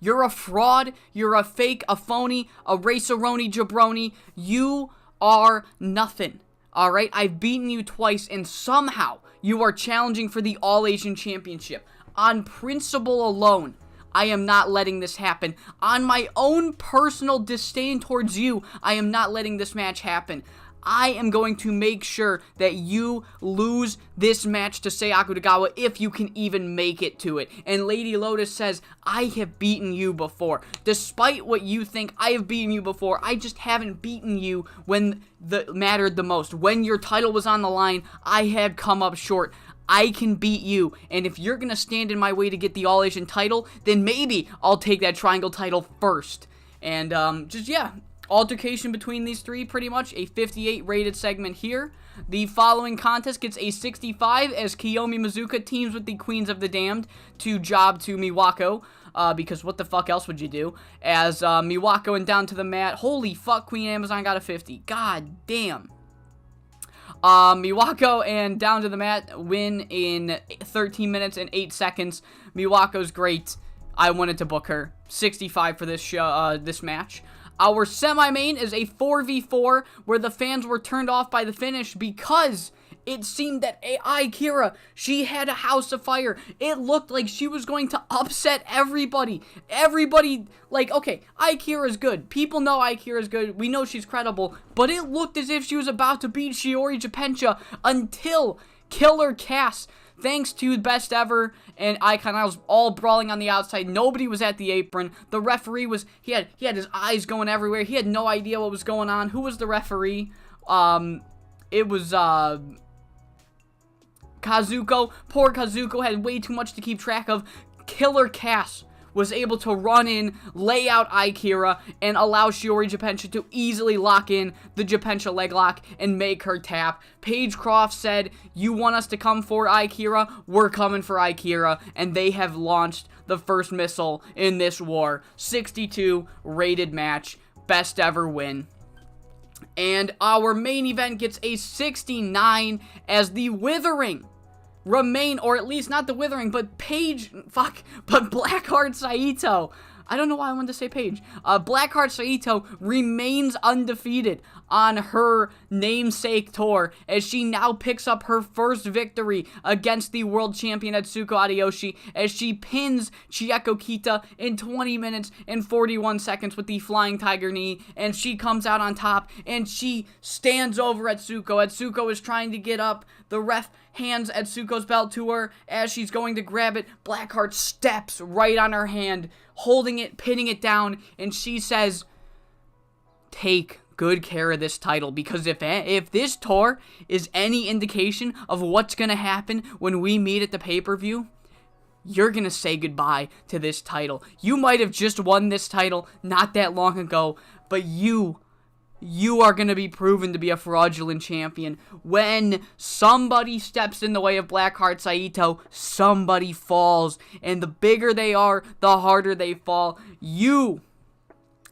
you're a fraud, you're a fake, a phony, a raceroni jabroni. You are nothing, alright? I've beaten you twice, and somehow you are challenging for the All-Asian Championship. On principle alone, I am not letting this happen. On my own personal disdain towards you, I am not letting this match happen. I am going to make sure that you lose this match to Sei Akutagawa if you can even make it to it. And Lady Lotus says, I have beaten you before. Despite what you think, I have beaten you before. I just haven't beaten you when it mattered the most. When your title was on the line, I had come up short. I can beat you, and if you're going to stand in my way to get the All-Asian title, then maybe I'll take that Triangle title first. And, altercation between these three, pretty much. A 58 rated segment here. The following contest gets a 65 as Kiyomi Mizuka teams with the Queens of the Damned to job to Miwako. Because what the fuck else would you do? As Miwako and Down to the Mat. Holy fuck, Queen Amazon got a 50. God damn. Miwako and Down to the Mat win in 13 minutes and 8 seconds. Miwako's great. I wanted to book her. 65 for this show, this match. Our semi-main is a 4v4 where the fans were turned off by the finish because it seemed that Kira, she had a house of fire. It looked like she was going to upset everybody. Everybody, like, okay, Kira's good. People know Kira's good. We know she's credible. But it looked as if she was about to beat Shiori Japencha until Killer Cass, thanks to Best Ever and Icon Isles all brawling on the outside. Nobody was at the apron. The referee was, he had his eyes going everywhere. He had no idea what was going on. Who was the referee? It was, Kazuko. Poor Kazuko had way too much to keep track of. Killer Cass was able to run in, lay out Akira, and allow Shiori Japensha to easily lock in the Japensha leg lock and make her tap. Paige Croft said, "You want us to come for Akira? We're coming for Akira," and they have launched the first missile in this war. 62 rated match, best ever win. And our main event gets a 69 as the Withering remain, or at least not the Withering, but Blackheart Saitoh. I don't know why I wanted to say Paige. Blackheart Saitoh remains undefeated on her namesake tour as she now picks up her first victory against the world champion Atsuko Ariyoshi as she pins Chieko Kita in 20 minutes and 41 seconds with the Flying Tiger knee, and she comes out on top and she stands over Atsuko. Atsuko is trying to get up. The ref hands Atsuko's belt to her as she's going to grab it. Blackheart steps right on her hand, holding it, pinning it down, and she says, "Take good care of this title, because if this tour is any indication of what's going to happen when we meet at the pay-per-view, you're going to say goodbye to this title. You might have just won this title not that long ago, but you are going to be proven to be a fraudulent champion. When somebody steps in the way of Blackheart Saitoh, somebody falls. And the bigger they are, the harder they fall. You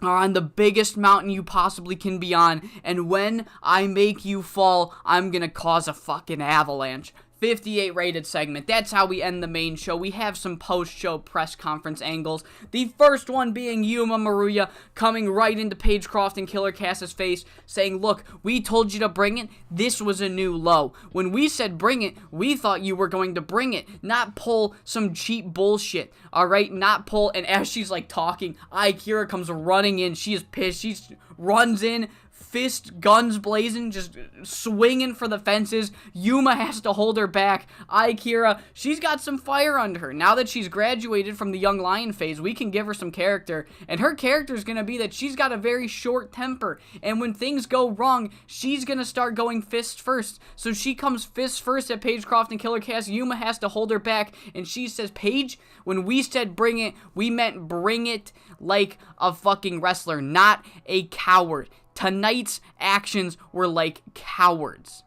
are on the biggest mountain you possibly can be on. And when I make you fall, I'm going to cause a fucking avalanche." 58 rated segment. That's how we end the main show. We have some post-show press conference angles. The first one being Yuma Maruya coming right into Paige Croft and Killer Cass's face, saying, "Look, we told you to bring it. This was a new low. When we said bring it, we thought you were going to bring it, not pull some cheap bullshit. Alright, not pull." And as she's like talking, Akira comes running in. She is pissed. She runs in, fist, guns blazing, just swinging for the fences. Yuma has to hold her back. Akira, she's got some fire under her. Now that she's graduated from the young lion phase, we can give her some character. And her character is going to be that she's got a very short temper. And when things go wrong, she's going to start going fist first. So she comes fist first at Paige Croft and Killer Cass. Yuma has to hold her back. And she says, "Paige, when we said bring it, we meant bring it like a fucking wrestler, not a coward. Tonight's actions were like cowards.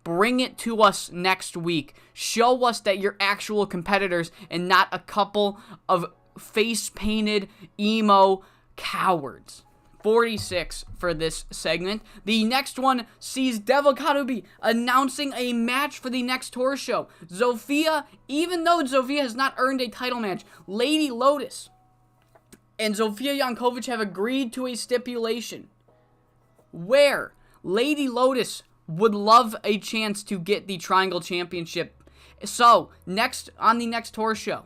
Bring it to us next week. Show us that you're actual competitors and not a couple of face-painted emo cowards." 46 for this segment. The next one sees Devil Karubi announcing a match for the next tour show. Zofia, even though Zofia has not earned a title match, Lady Lotus and Zofia Yankovic have agreed to a stipulation where Lady Lotus would love a chance to get the Triangle Championship. So, on the next tour show,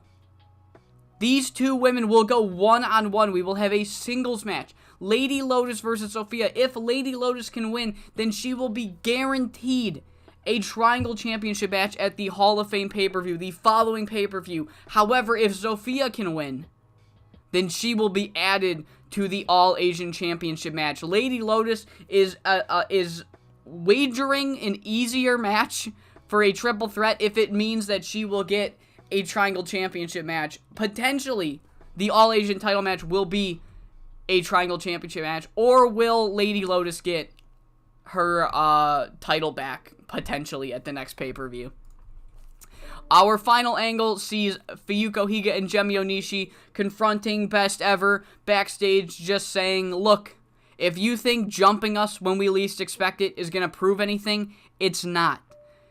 these two women will go one-on-one. We will have a singles match. Lady Lotus versus Zofia. If Lady Lotus can win, then she will be guaranteed a Triangle Championship match at the Hall of Fame pay-per-view, the following pay-per-view. However, if Zofia can win, then she will be added to the All-Asian Championship match. Lady Lotus is wagering an easier match for a triple threat if it means that she will get a Triangle Championship match. Potentially, the All-Asian title match will be a Triangle Championship match, or will Lady Lotus get her title back, potentially, at the next pay-per-view. Our final angle sees Fuyuko Higa and Jemi Onishi confronting Best Ever backstage, just saying, "Look, if you think jumping us when we least expect it is going to prove anything, it's not.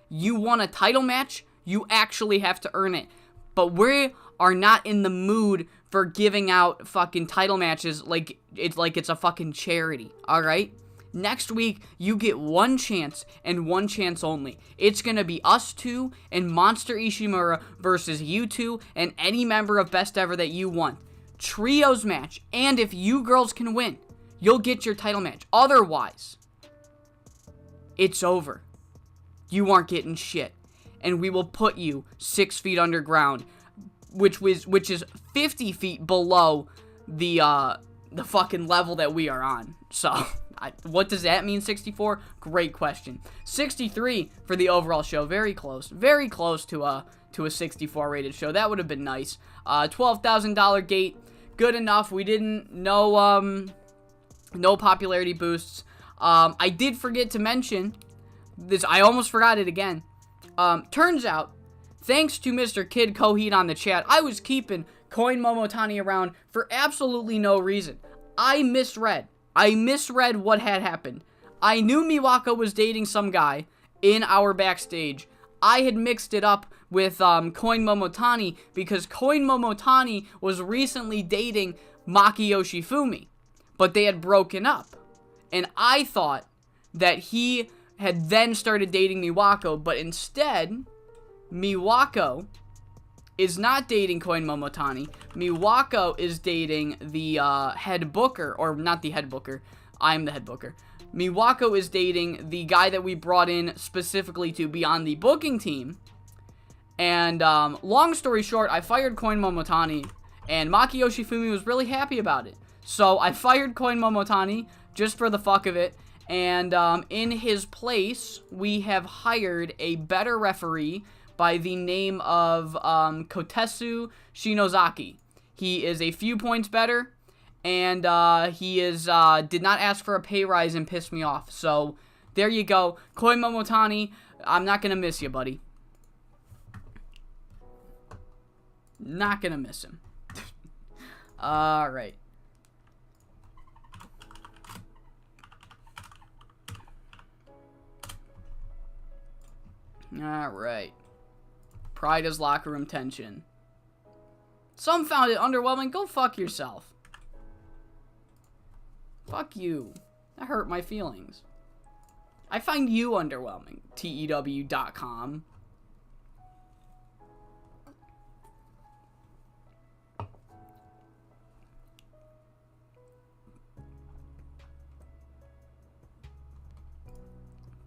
You want a title match, you actually have to earn it. But we are not in the mood for giving out fucking title matches like it's a fucking charity, alright? Next week, you get one chance and one chance only. It's going to be us two and Monster Ishimura versus you two and any member of Best Ever that you want. Trios match, and if you girls can win, you'll get your title match. Otherwise, it's over. You aren't getting shit. And we will put you 6 feet underground, which is 50 feet below the fucking level that we are on. So, What does that mean, 64? Great question. 63 for the overall show. Very close. Very close to a 64 rated show. That would have been nice. $12,000 gate. Good enough. We didn't know, no popularity boosts. I did forget to mention this. I almost forgot it again. Turns out, thanks to Mr. Kid Coheed on the chat, I was keeping Coin Momotani around for absolutely no reason. I misread what had happened. I knew Miwako was dating some guy in our backstage. I had mixed it up with Coin Momotani because Coin Momotani was recently dating Maki Yoshifumi, but they had broken up. And I thought that he had then started dating Miwako, but instead, Miwako is not dating Coin Momotani. Miwako is dating the head booker, or not the head booker. I'm the head booker. Miwako is dating the guy that we brought in specifically to be on the booking team. And long story short, I fired Coin Momotani, and Maki Yoshifumi was really happy about it. So I fired Coin Momotani just for the fuck of it. And in his place, we have hired a better referee by the name of Kotetsu Shinozaki. He is a few points better, and he is did not ask for a pay rise and pissed me off. So there you go. Coin Momotani, I'm not going to miss you, buddy. Not going to miss him. Alright. Alright. Pride is locker room tension. Some found it underwhelming. Go fuck yourself. Fuck you. That hurt my feelings. I find you underwhelming. TEW.com.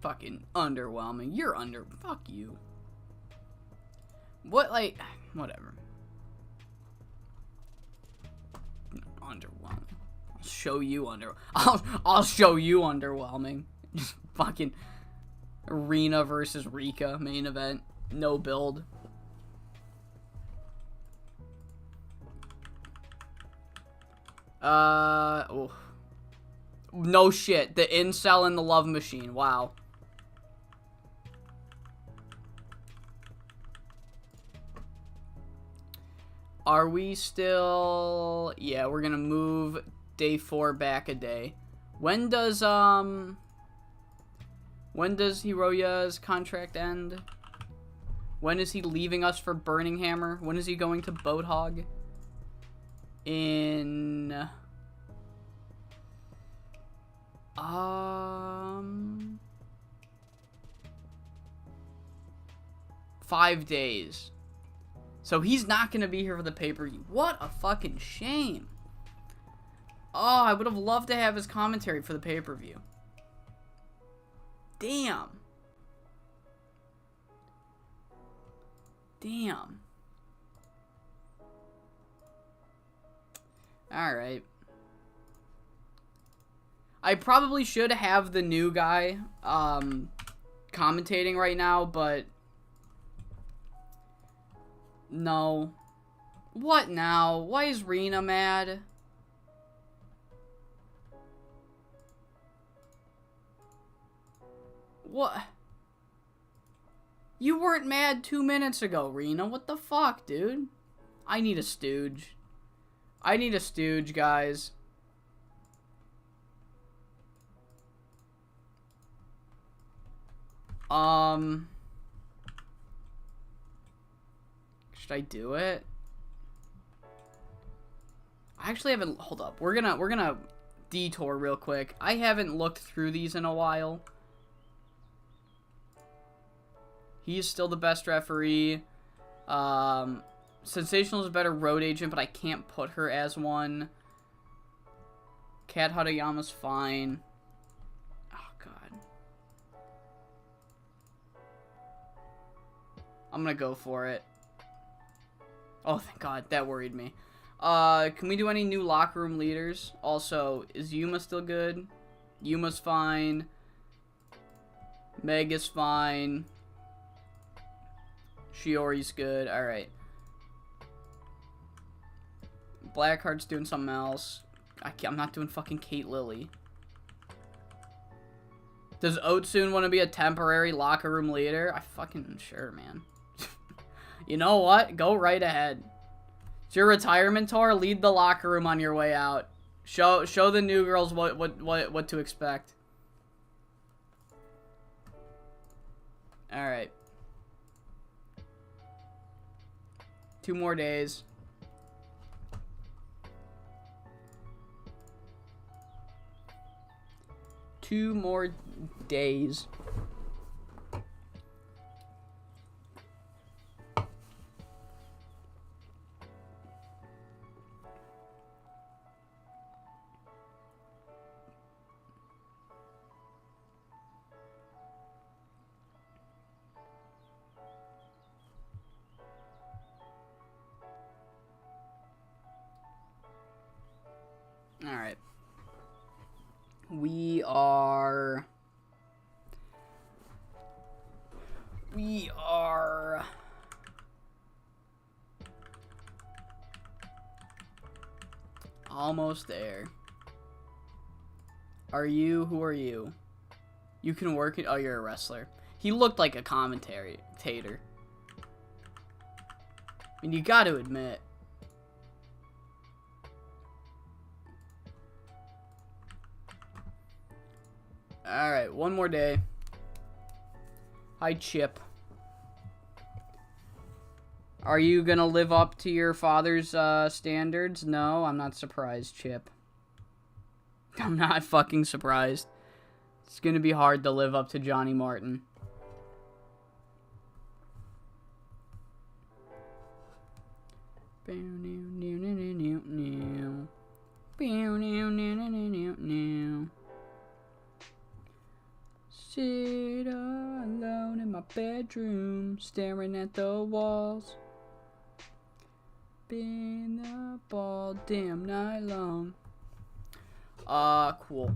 Fucking underwhelming. You're fuck you. What, like, whatever. Underwhelming. I'll show you I'll show you underwhelming. Just fucking Arena versus Rika main event. No build. Oh. No shit. The incel and the love machine. Wow. Are we still... Yeah, we're gonna move day 4 back a day. When does Hiroya's contract end? When is he leaving us for Burning Hammer? When is he going to Boat Hog? In... 5 days. So he's not going to be here for the pay-per-view. What a fucking shame. Oh, I would have loved to have his commentary for the pay-per-view. Damn. Damn. Alright. I probably should have the new guy commentating right now, but... No. What now? Why is Rena mad? What? You weren't mad 2 minutes ago, Rena. What the fuck, dude? I need a stooge. I need a stooge, guys. Should I do it? I actually haven't... Hold up. We're gonna detour real quick. I haven't looked through these in a while. He's still the best referee. Sensational is a better road agent, but I can't put her as one. Kat Hatayama's fine. Oh, God. I'm gonna go for it. Oh, thank God. That worried me. Can we do any new locker room leaders? Also, is Yuma still good? Yuma's fine. Meg is fine. Shiori's good. Alright. Blackheart's doing something else. I'm not doing fucking Kate Lily. Does Otsun want to be a temporary locker room leader? I fucking sure, man. You know what? Go right ahead. It's your retirement tour. Lead the locker room on your way out. Show the new girls what to expect. All right. 2 more days. Two more days. All right. We are almost there. Are you? Who are you? You can work it. Oh, you're a wrestler. He looked like a commentator. I mean, you got to admit. Alright, 1 more day. Hi, Chip. Are you gonna live up to your father's standards? No, I'm not surprised, Chip. I'm not fucking surprised. It's gonna be hard to live up to Johnny Martin. Sit alone in my bedroom, staring at the walls. Been up all damn night long. Cool.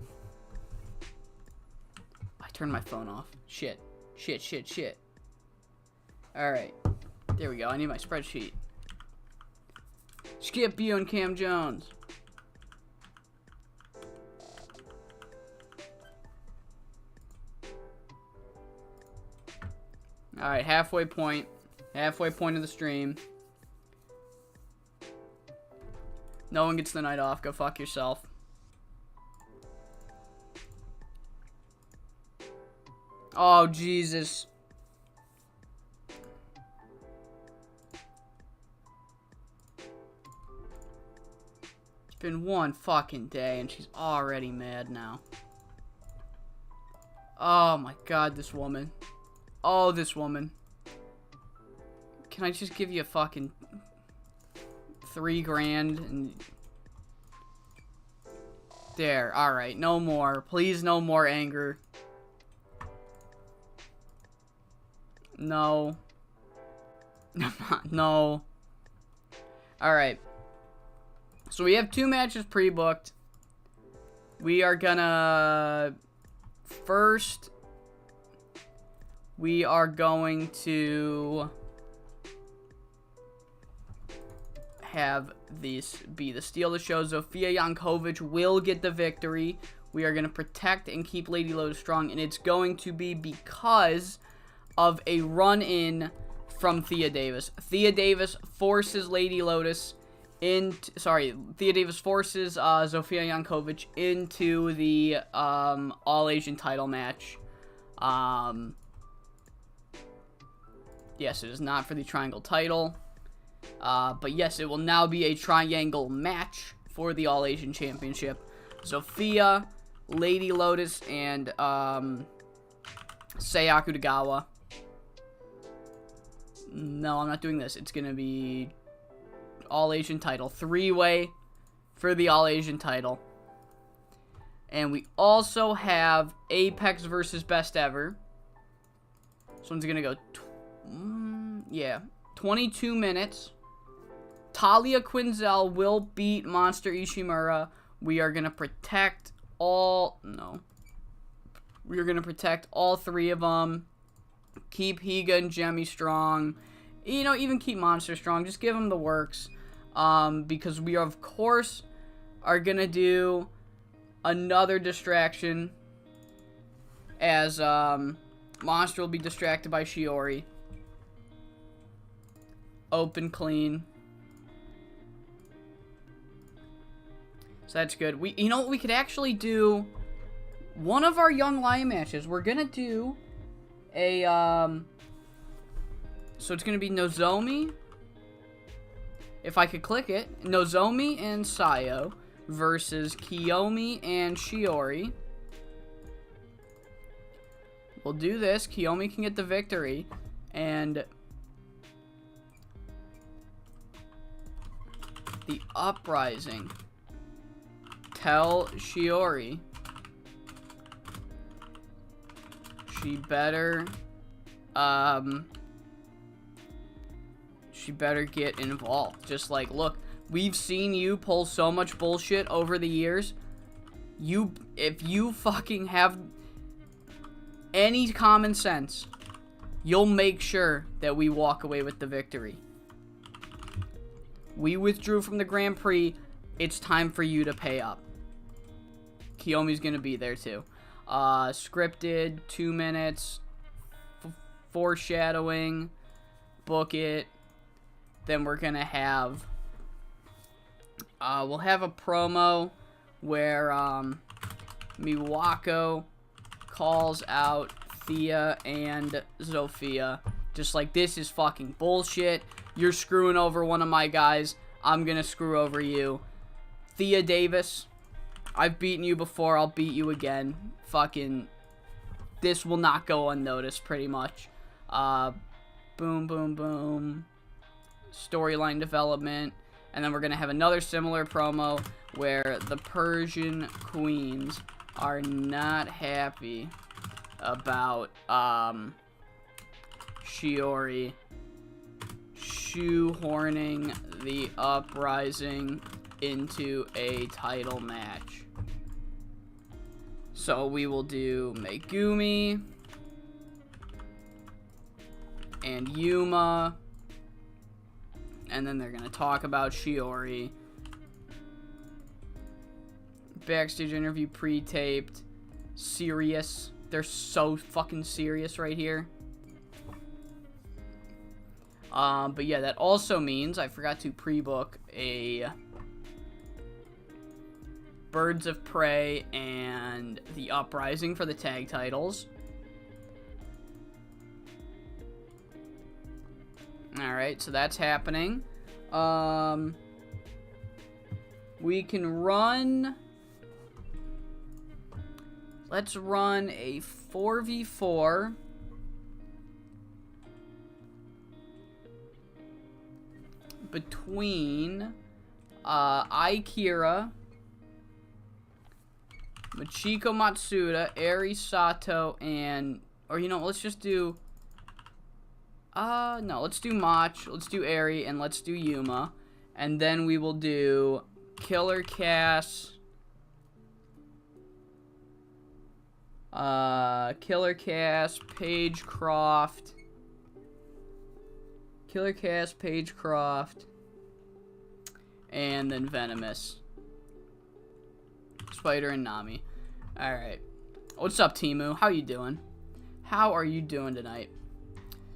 I turned my phone off. Shit. Alright. There we go. I need my spreadsheet. Skip you and Cam Jones. Alright, halfway point. Halfway point of the stream. No one gets the night off. Go fuck yourself. Oh, Jesus. It's been 1 fucking day and she's already mad now. Oh my god, this woman. Oh, this woman. Can I just give you a fucking $3,000 and there? All right, no more. Please, no more anger. No. No. All right. So we have 2 matches pre-booked. We are gonna first. We are going to have this be the steal of the show. Zofia Jankovic will get the victory. We are going to protect and keep Lady Lotus strong, and it's going to be because of a run-in from Thea Davis. Thea Davis forces Lady Lotus Thea Davis forces Zofia Jankovic into the All-Asian title match. Yes, it is not for the Triangle title. But yes, it will now be a triangle match for the All-Asian Championship. Zofia, Lady Lotus, and Sayaka Tagawa. No, I'm not doing this. It's going to be All-Asian title. 3-way for the All-Asian title. And we also have Apex versus Best Ever. This one's going to go 22 minutes. Talia Quinzel will beat Monster Ishimura. We are going to protect all... No. We're going to protect all 3 of them. Keep Higa and Jemmy strong. You know, even keep Monster strong. Just give them the works. Because we, of course, are going to do another distraction. As Monster will be distracted by Shiori. Open clean. So that's good. You know what? We could actually do one of our Young Lion matches. We're going to do a, so it's going to be Nozomi. If I could click it. Nozomi and Sayo versus Kiyomi and Shiori. We'll do this. Kiyomi can get the victory. And the Uprising. Tell Shiori she better get involved. Just like, look, we've seen you pull so much bullshit over the years. If you fucking have any common sense, you'll make sure that we walk away with the victory. We withdrew from the Grand Prix. It's time for you to pay up. Kiyomi's gonna be there too. Scripted, 2 minutes, foreshadowing, book it. Then we're gonna have, we'll have a promo where Miwako calls out Thea and Zofia. Just like, this is fucking bullshit. You're screwing over one of my guys. I'm gonna screw over you. Thea Davis, I've beaten you before. I'll beat you again. Fucking, this will not go unnoticed, pretty much. Boom, boom, boom. Storyline development. And then we're gonna have another similar promo where the Persian queens are not happy about Shiori shoehorning the Uprising into a title match. So we will do Megumi and Yuma, and then they're gonna talk about Shiori. Backstage interview pre-taped. Serious. They're so fucking serious right here. But yeah, that also means I forgot to pre-book a Birds of Prey and the Uprising for the tag titles. Alright, so that's happening. We can run... Let's run a 4v4. Between Aikira, Michiko Matsuda, Eri Sato, and... Or, you know, let's just do... no, let's do Mach, let's do Eri, and let's do Yuma. And then we will do Killer Cass... Killer Cass, Paige Croft... Killer Cass, Paige Croft, and then Venomous, Spider, and Nami. Alright. What's up, Timu? How you doing? How are you doing tonight?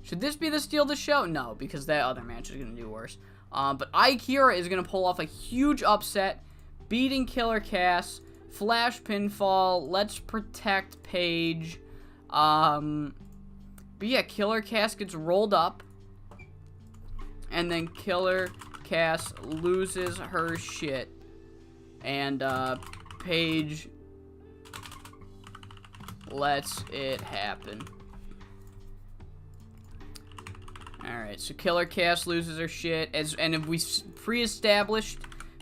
Should this be the steal of the show? No, because that other match is going to do worse. But Aikira is going to pull off a huge upset, beating Killer Cass, Flash Pinfall, Let's Protect Paige. But yeah, Killer Cass gets rolled up. And then Killer Cass loses her shit. And Paige lets it happen. Alright, so Killer Cass loses her shit. And if we pre-established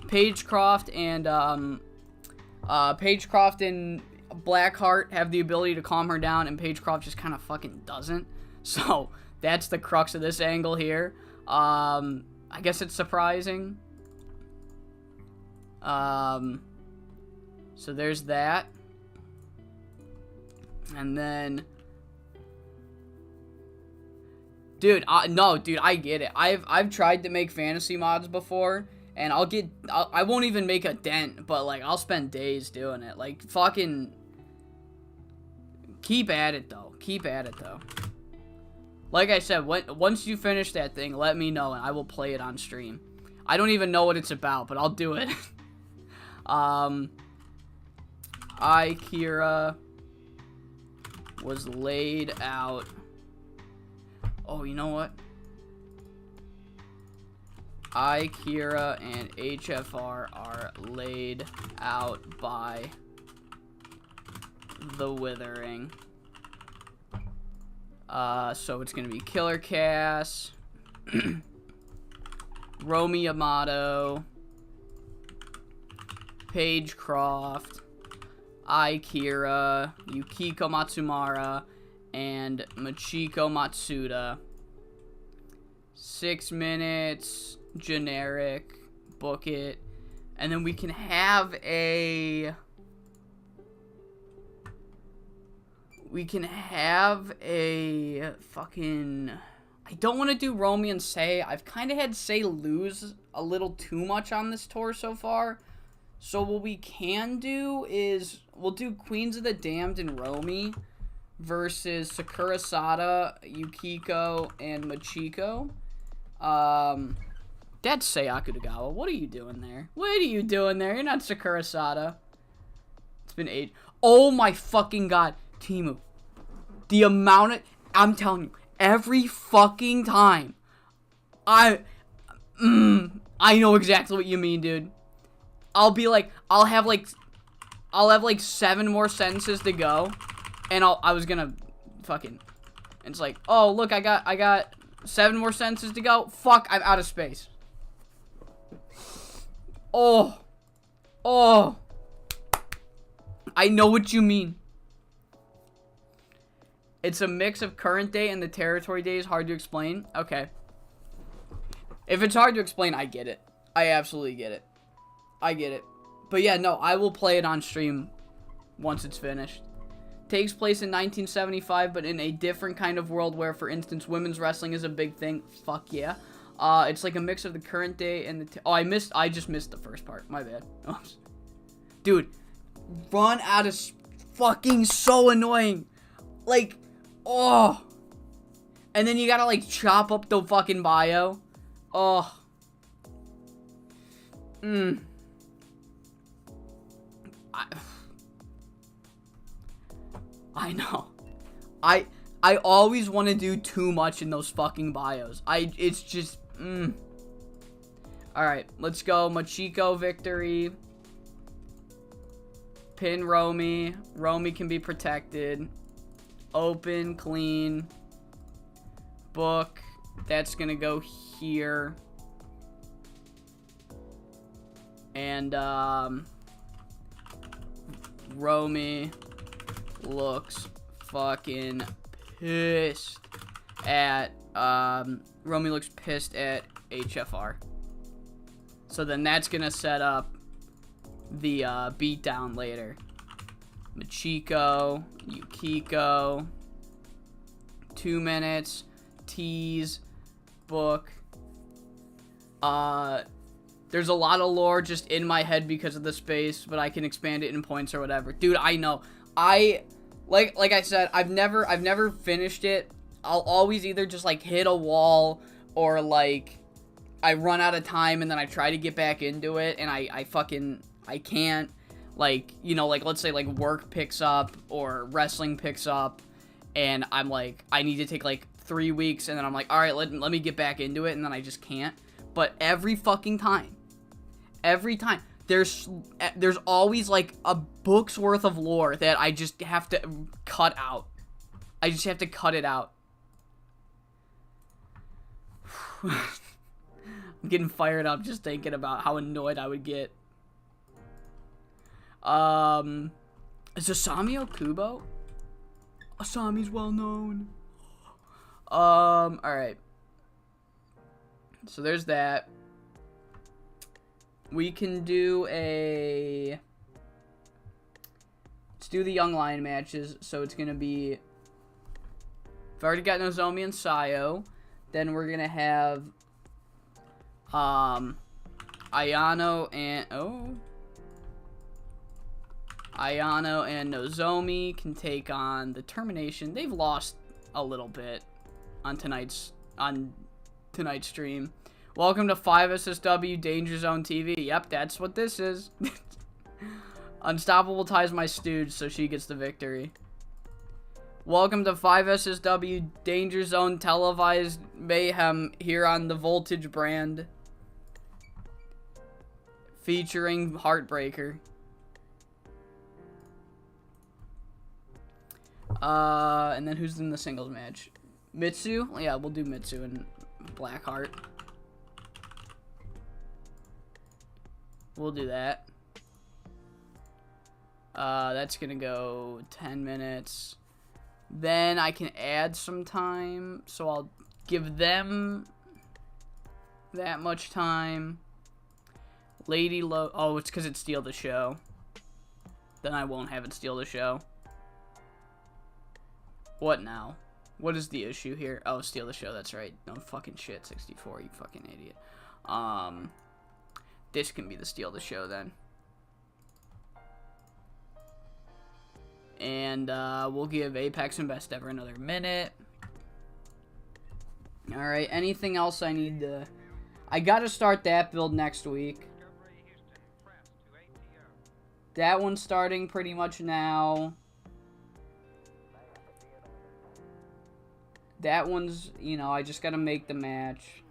Paige Croft and Blackheart have the ability to calm her down, and Paige Croft just kind of fucking doesn't. So that's the crux of this angle here. I guess it's surprising. So there's that. And then, dude, no, dude, I get it. I've tried to make fantasy mods before, and I won't even make a dent, but like I'll spend days doing it. Like fucking, keep at it though. Keep at it though. Like I said, once you finish that thing, let me know and I will play it on stream. I don't even know what it's about, but I'll do it. Kira was laid out. Oh, you know what? Kira and HFR are laid out by the Withering. So it's gonna be Killer Cass, Romy Yamato, Paige Croft, Kira, Yukiko Matsumara, and Machiko Matsuda. 6 minutes, generic, book it, and then we can have a fucking, I don't want to do Romy and Say. I've kind of had Say lose a little too much on this tour so far. So what we can do is we'll do Queens of the Damned and Romy versus Sakura Sada, Yukiko, and Machiko. That's Sayaka Tagawa. What are you doing there? What are you doing there? You're not Sakura Sada. It's been 8. Oh my fucking god. Timu. The amount of... I'm telling you. Every fucking time. I know exactly what you mean, dude. I'll be like... I'll have like 7 more sentences to go. And I was gonna fucking... And it's like, oh, look, I got 7 more sentences to go. Fuck, I'm out of space. Oh. I know what you mean. It's a mix of current day and the territory days. Hard to explain. Okay. If it's hard to explain, I get it. I absolutely get it. I get it. But yeah, no, I will play it on stream once it's finished. Takes place in 1975, but in a different kind of world where, for instance, women's wrestling is a big thing. Fuck yeah. It's like a mix of the current day and the... I just missed the first part. My bad. Oops. Dude, run out of... Fucking so annoying. Like, oh. And then you gotta, like, chop up the fucking bio. Oh. I know. I always want to do too much in those fucking bios. It's just, Alright, let's go. Machiko victory. Pin Romy. Romy can be protected. Open, clean. Book. That's gonna go here. And, Romy looks fucking pissed at, Romy looks pissed at HFR. So then that's gonna set up the, beatdown later. Machiko, Yukiko, 2 minutes, tease, book. There's a lot of lore just in my head because of the space, but I can expand it in points or whatever. Dude, I know. Like I said, I've never finished it. I'll always either just like hit a wall or like I run out of time and then I try to get back into it and I can't. Like, you know, like let's say like work picks up or wrestling picks up and I'm like, I need to take like 3 weeks and then I'm like, all right, let me get back into it and then I just can't. But every fucking time, there's always like a book's worth of lore that I just have to cut out. I just have to cut it out. I'm getting fired up just thinking about how annoyed I would get. Is Asami Okubo? Asami's well known. Alright. So there's that. We can do a... do the Young Lion matches. So it's going to be... I've already got Nozomi and Sayo. Then we're going to have... Ayano and... Oh... Ayano and Nozomi can take on the Termination. They've lost a little bit on tonight's stream. Welcome to 5SSW Danger Zone TV. Yep, that's what this is. Unstoppable ties my stooge, so she gets the victory. Welcome to 5SSW Danger Zone televised mayhem here on the Voltage brand. Featuring Heartbreaker. And then who's in the singles match? Mitsu? Yeah, we'll do Mitsu and Blackheart. We'll do that. That's gonna go 10 minutes. Then I can add some time, so I'll give them that much time. Lady Lo... Oh, it's because it steal the show. Then I won't have it steal the show. What now? What is the issue here? Oh, steal the show, that's right. No fucking shit, 64, you fucking idiot. This can be the steal the show then. And, we'll give Apex and Best Ever another minute. Alright, anything else I need to... I gotta start that build next week. That one's starting pretty much now. That one's, you know, I just gotta make the match.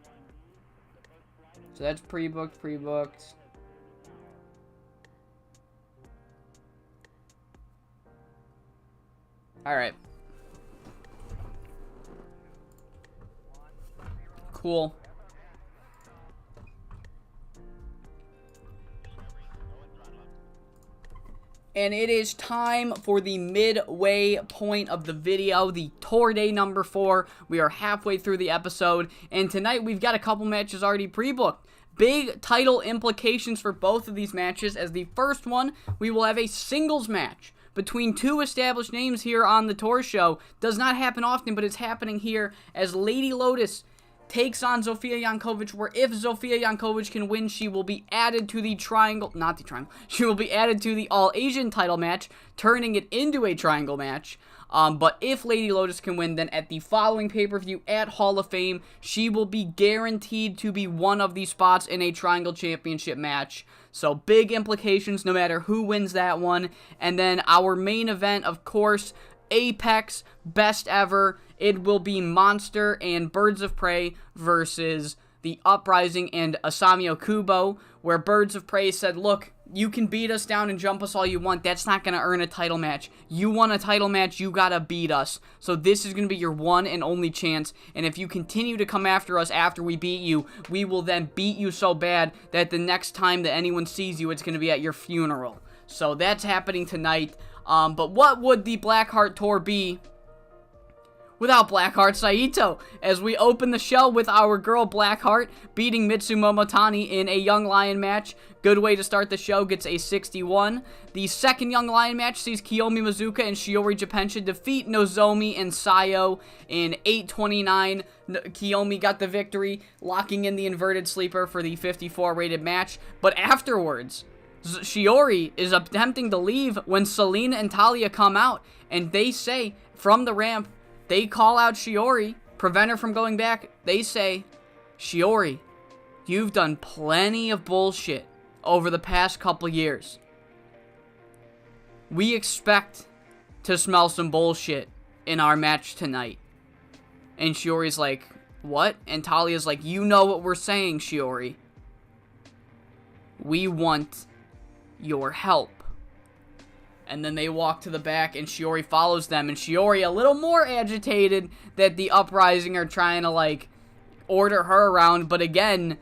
So that's pre-booked. Alright. Cool. And it is time for the midway point of the video, the tour day number 4. We are halfway through the episode, and tonight we've got a couple matches already pre-booked. Big title implications for both of these matches, as the first one, we will have a singles match between two established names here on the tour show. Does not happen often, but it's happening here as Lady Lotus takes on Zofia Jankovic, where if Zofia Jankovic can win, she will be added to the triangle, not the triangle, she will be added to the All-Asian title match, turning it into a triangle match. But if Lady Lotus can win, then at the following pay-per-view at Hall of Fame, she will be guaranteed to be one of the spots in a triangle championship match. So big implications no matter who wins that one. And then our main event, of course, Apex, Best Ever. It will be Monster and Birds of Prey versus the Uprising and Asami Okubo, where Birds of Prey said, look, you can beat us down and jump us all you want. That's not going to earn a title match. You want a title match, you got to beat us. So this is going to be your one and only chance. And if you continue to come after us after we beat you, we will then beat you so bad that the next time that anyone sees you, it's going to be at your funeral. So that's happening tonight. But what would the Blackheart tour be without BLACKHEART Saitoh, as we open the show with our girl Blackheart beating Mitsu Momotani in a Young Lion match. Good way to start the show, gets a 61. The second Young Lion match sees Kiyomi Mizuka and Shiori Japensha defeat Nozomi and Sayo in 8:29. Kiyomi got the victory, locking in the inverted sleeper for the 54 rated match. But afterwards, Shiori is attempting to leave when Selena and Talia come out, and they say from the ramp, they call out Shiori, prevent her from going back. They say, Shiori, you've done plenty of bullshit over the past couple years. We expect to smell some bullshit in our match tonight. And Shiori's like, what? And Talia's like, you know what we're saying, Shiori. We want your help. And then they walk to the back, and Shiori follows them. And Shiori, a little more agitated that the Uprising are trying to, like, order her around. But again,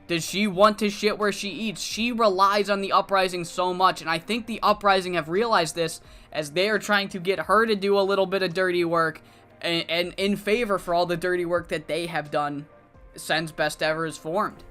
does she want to shit where she eats? She relies on the Uprising so much. And I think the Uprising have realized this, as they are trying to get her to do a little bit of dirty work. And in favor for all the dirty work that they have done since Best Ever is formed.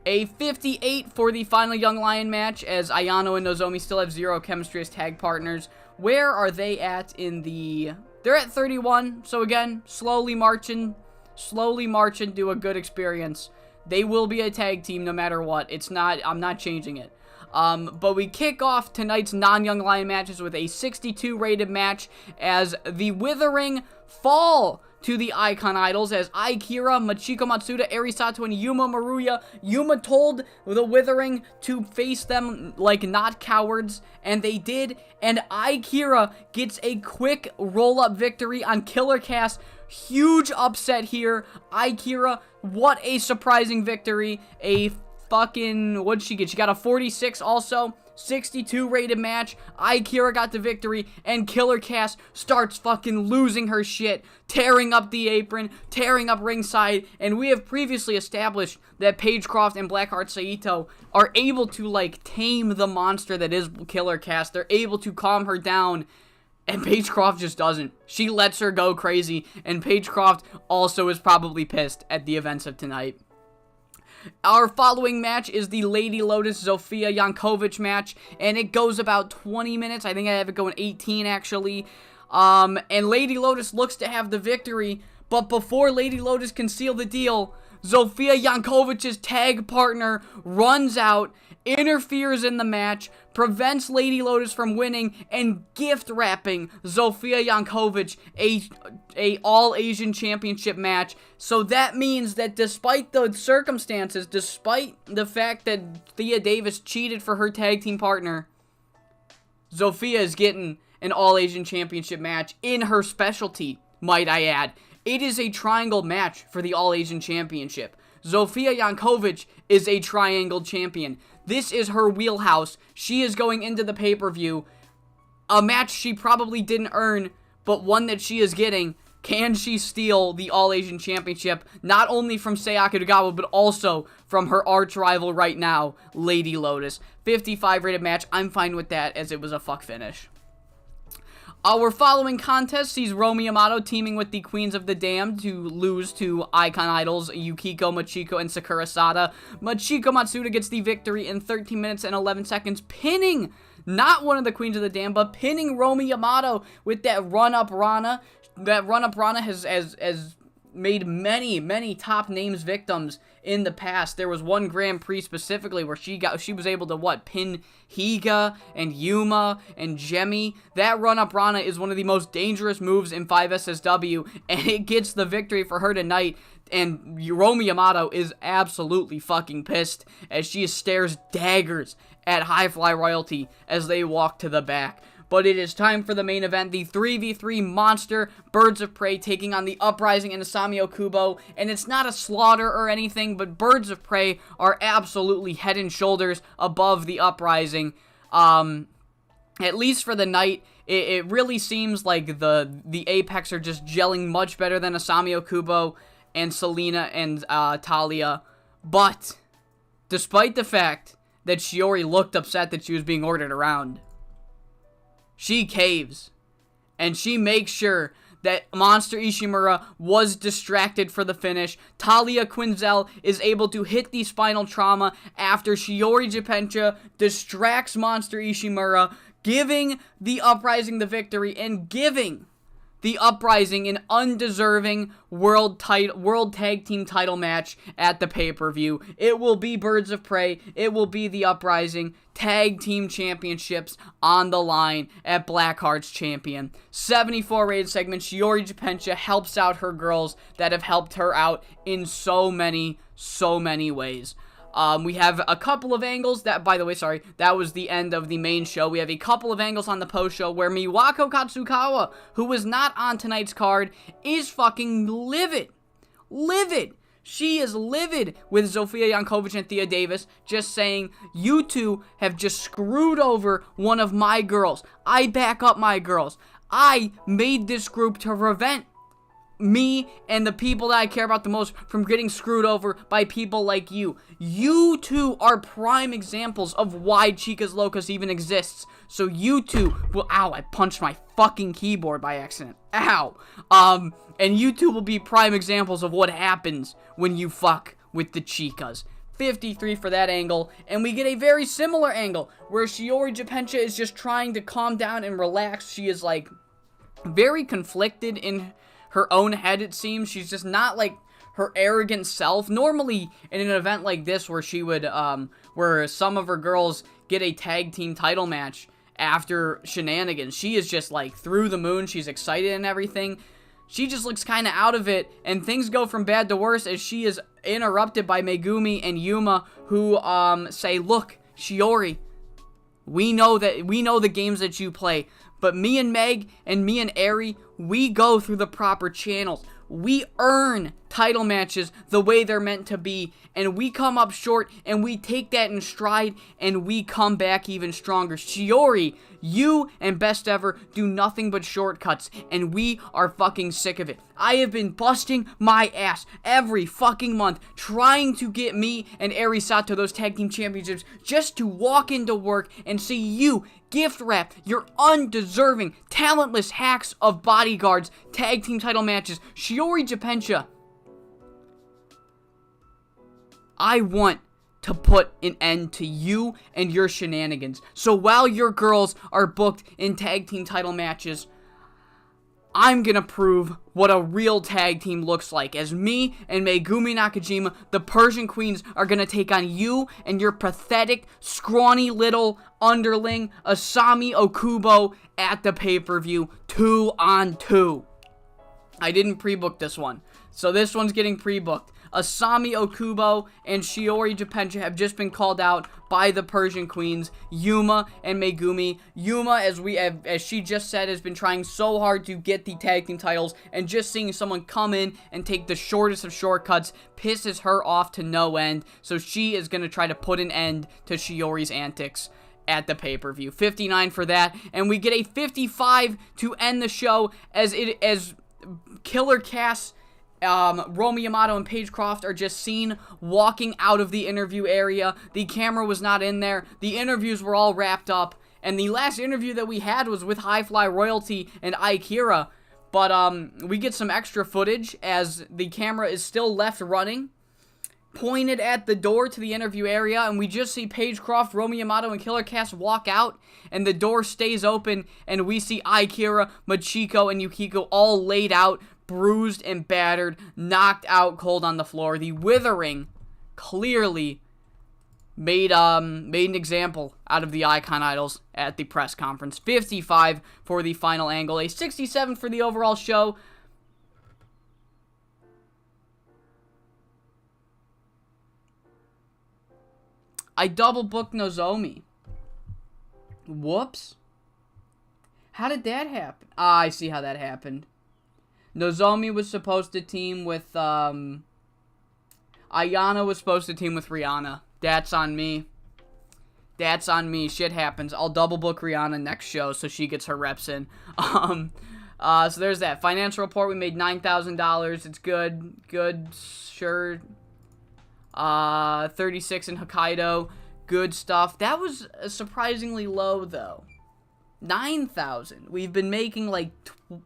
A 58 for the final Young Lion match, as Ayano and Nozomi still have zero chemistry as tag partners. Where are they at in the... They're at 31, so again, slowly marching to a good experience. They will be a tag team no matter what. I'm not changing it. But we kick off tonight's non-Young Lion matches with a 62 rated match as the Withering fall to the Icon Idols as Akira, Machiko Matsuda, Eri Sato, and Yuma Maruya. Yuma told the Withering to face them like not cowards, and they did, and Akira gets a quick roll-up victory on Killer Cass. Huge upset here. Akira, what a surprising victory. A fucking, what'd she get? She got a 46 also. 62 rated match. Akira got the victory, and Killer Cass starts fucking losing her shit, tearing up the apron, tearing up ringside, and we have previously established that Paige Croft and Blackheart Saitoh are able to, like, tame the monster that is Killer Cass. They're able to calm her down, and Paige Croft just doesn't. She lets her go crazy, and Paige Croft also is probably pissed at the events of tonight. Our following match is the Lady Lotus Zofia Jankovic match, and it goes about 20 minutes. I think I have it going 18, actually. And Lady Lotus looks to have the victory, but before Lady Lotus can seal the deal, Zofia Jankovic's tag partner runs out, interferes in the match, prevents Lady Lotus from winning, and gift wrapping Zofia Jankovic a All-Asian Championship match. So that means that despite the circumstances, despite the fact that Thea Davis cheated for her tag team partner, Zofia is getting an All-Asian Championship match in her specialty, might I add. It is a triangle match for the All-Asian Championship. Zofia Jankovic is a triangle champion. This is her wheelhouse. She is going into the pay-per-view. A match she probably didn't earn, but one that she is getting. Can she steal the All-Asian Championship, not only from Sayaka Tagawa, but also from her arch rival right now, Lady Lotus? 55 rated match. I'm fine with that, as it was a fuck finish. Our following contest sees Romi Yamato teaming with the Queens of the Damned to lose to Icon Idols Yukiko, Machiko, and Sakura Sada. Machiko Matsuda gets the victory in 13 minutes and 11 seconds, pinning not one of the Queens of the Damned, but pinning Romi Yamato with that run-up Rana. That run-up Rana has made many top names victims in the past. There was one Grand Prix specifically where she was able to pin Higa and Yuma and Jemmy. That run-up Rana is one of the most dangerous moves in 5SSW, and it gets the victory for her tonight. And Romi Yamato is absolutely fucking pissed as she stares daggers at High Fly Royalty as they walk to the back. But it is time for the main event, the 3v3 monster, Birds of Prey, taking on the Uprising and Asami Okubo. And it's not a slaughter or anything, but Birds of Prey are absolutely head and shoulders above the Uprising. At least for the night, it really seems like the Apex are just gelling much better than Asami Okubo and Selena and Talia. But, despite the fact that Shiori looked upset that she was being ordered around, she caves, and she makes sure that Monster Ishimura was distracted for the finish. Talia Quinzel is able to hit the spinal trauma after Shiori Jipencha distracts Monster Ishimura, giving the Uprising the victory and giving the Uprising an undeserving world tag team title match at the pay-per-view. It will be Birds of Prey. It will be the Uprising tag team championships on the line at Blackheart's champion. 74 rated segment. Shiori Jipencha helps out her girls that have helped her out in so many ways. We have a couple of angles that, by the way, sorry, that was the end of the main show. We have a couple of angles on the post show where Miwako Katsukawa, who was not on tonight's card, is fucking livid. She is livid with Zofia Jankovic and Thea Davis, just saying, you two have just screwed over one of my girls. I back up my girls. I made this group to prevent me and the people that I care about the most from getting screwed over by people like you. You two are prime examples of why Chicas Locas even exists. So you two will, ow, I punched my fucking keyboard by accident. Ow. And you two will be prime examples of what happens when you fuck with the Chicas. 53 for that angle, and we get a very similar angle where Shiori Japencha is just trying to calm down and relax. She is like very conflicted in her own head, it seems. She's just not like her arrogant self. Normally in an event like this where she would where some of her girls get a tag team title match after shenanigans, she is just like through the moon. She's excited and everything. She just looks kind of out of it, and things go from bad to worse as she is interrupted by Megumi and Yuma, who say, "Look, Shiori, we know the games that you play, but me and Meg and me and Eri, we go through the proper channels. We earn title matches the way they're meant to be, and we come up short, and we take that in stride, and we come back even stronger. Shiori, you and Best Ever do nothing but shortcuts, and we are fucking sick of it. I have been busting my ass every fucking month trying to get me and Eri Sato those tag team championships just to walk into work and see you gift wrap your undeserving, talentless hacks of bodyguards tag team title matches. Shiori Japencha, I want to put an end to you and your shenanigans. So while your girls are booked in tag team title matches, I'm gonna prove what a real tag team looks like. As me and Megumi Nakajima, the Persian Queens, are gonna take on you and your pathetic, scrawny little underling, Asami Okubo, at the pay-per-view, 2-on-2. I didn't pre-book this one, so this one's getting pre-booked. Asami Okubo and Shiori Japencha have just been called out by the Persian Queens, Yuma and Megumi. Yuma, as she just said, has been trying so hard to get the tag team titles, and just seeing someone come in and take the shortest of shortcuts pisses her off to no end. So she is going to try to put an end to Shiori's antics at the pay-per-view. 59 for that, and we get a 55 to end the show as Killer Cass, Romy Yamato and Paige Croft are just seen walking out of the interview area. The camera was not in there. The interviews were all wrapped up. And the last interview that we had was with High Fly Royalty and Akira. But we get some extra footage as the camera is still left running, pointed at the door to the interview area, and we just see Paige Croft, Romy Yamato, and Killer Cass walk out, and the door stays open, and we see Akira, Machiko, and Yukiko all laid out, bruised and battered, knocked out cold on the floor. The Withering clearly made an example out of the Icon Idols at the press conference. 55 for the final angle, a 67 for the overall show. I double booked Nozomi. Whoops. How did that happen? Ah, I see how that happened. Nozomi was supposed to team with, Ayana was supposed to team with Rihanna. That's on me. That's on me. Shit happens. I'll double book Rihanna next show so she gets her reps in. So there's that. Financial report, we made $9,000. It's good. Good, sure. 36 in Hokkaido. Good stuff. That was surprisingly low, though. 9,000. We've been making like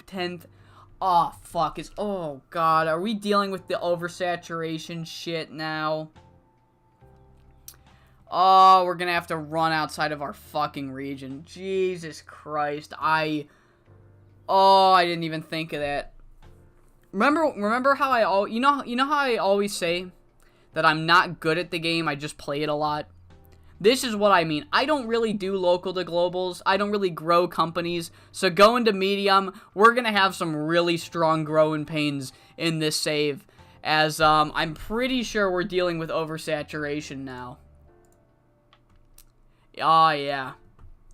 10th. Oh, fuck. Oh, God. Are we dealing with the oversaturation shit now? Oh, we're gonna have to run outside of our fucking region. Jesus Christ. I didn't even think of that. Remember how you know how I always say that I'm not good at the game, I just play it a lot? This is what I mean. I don't really do local to globals. I don't really grow companies. So going to medium, we're going to have some really strong growing pains in this save. As I'm pretty sure we're dealing with oversaturation now. Oh, yeah.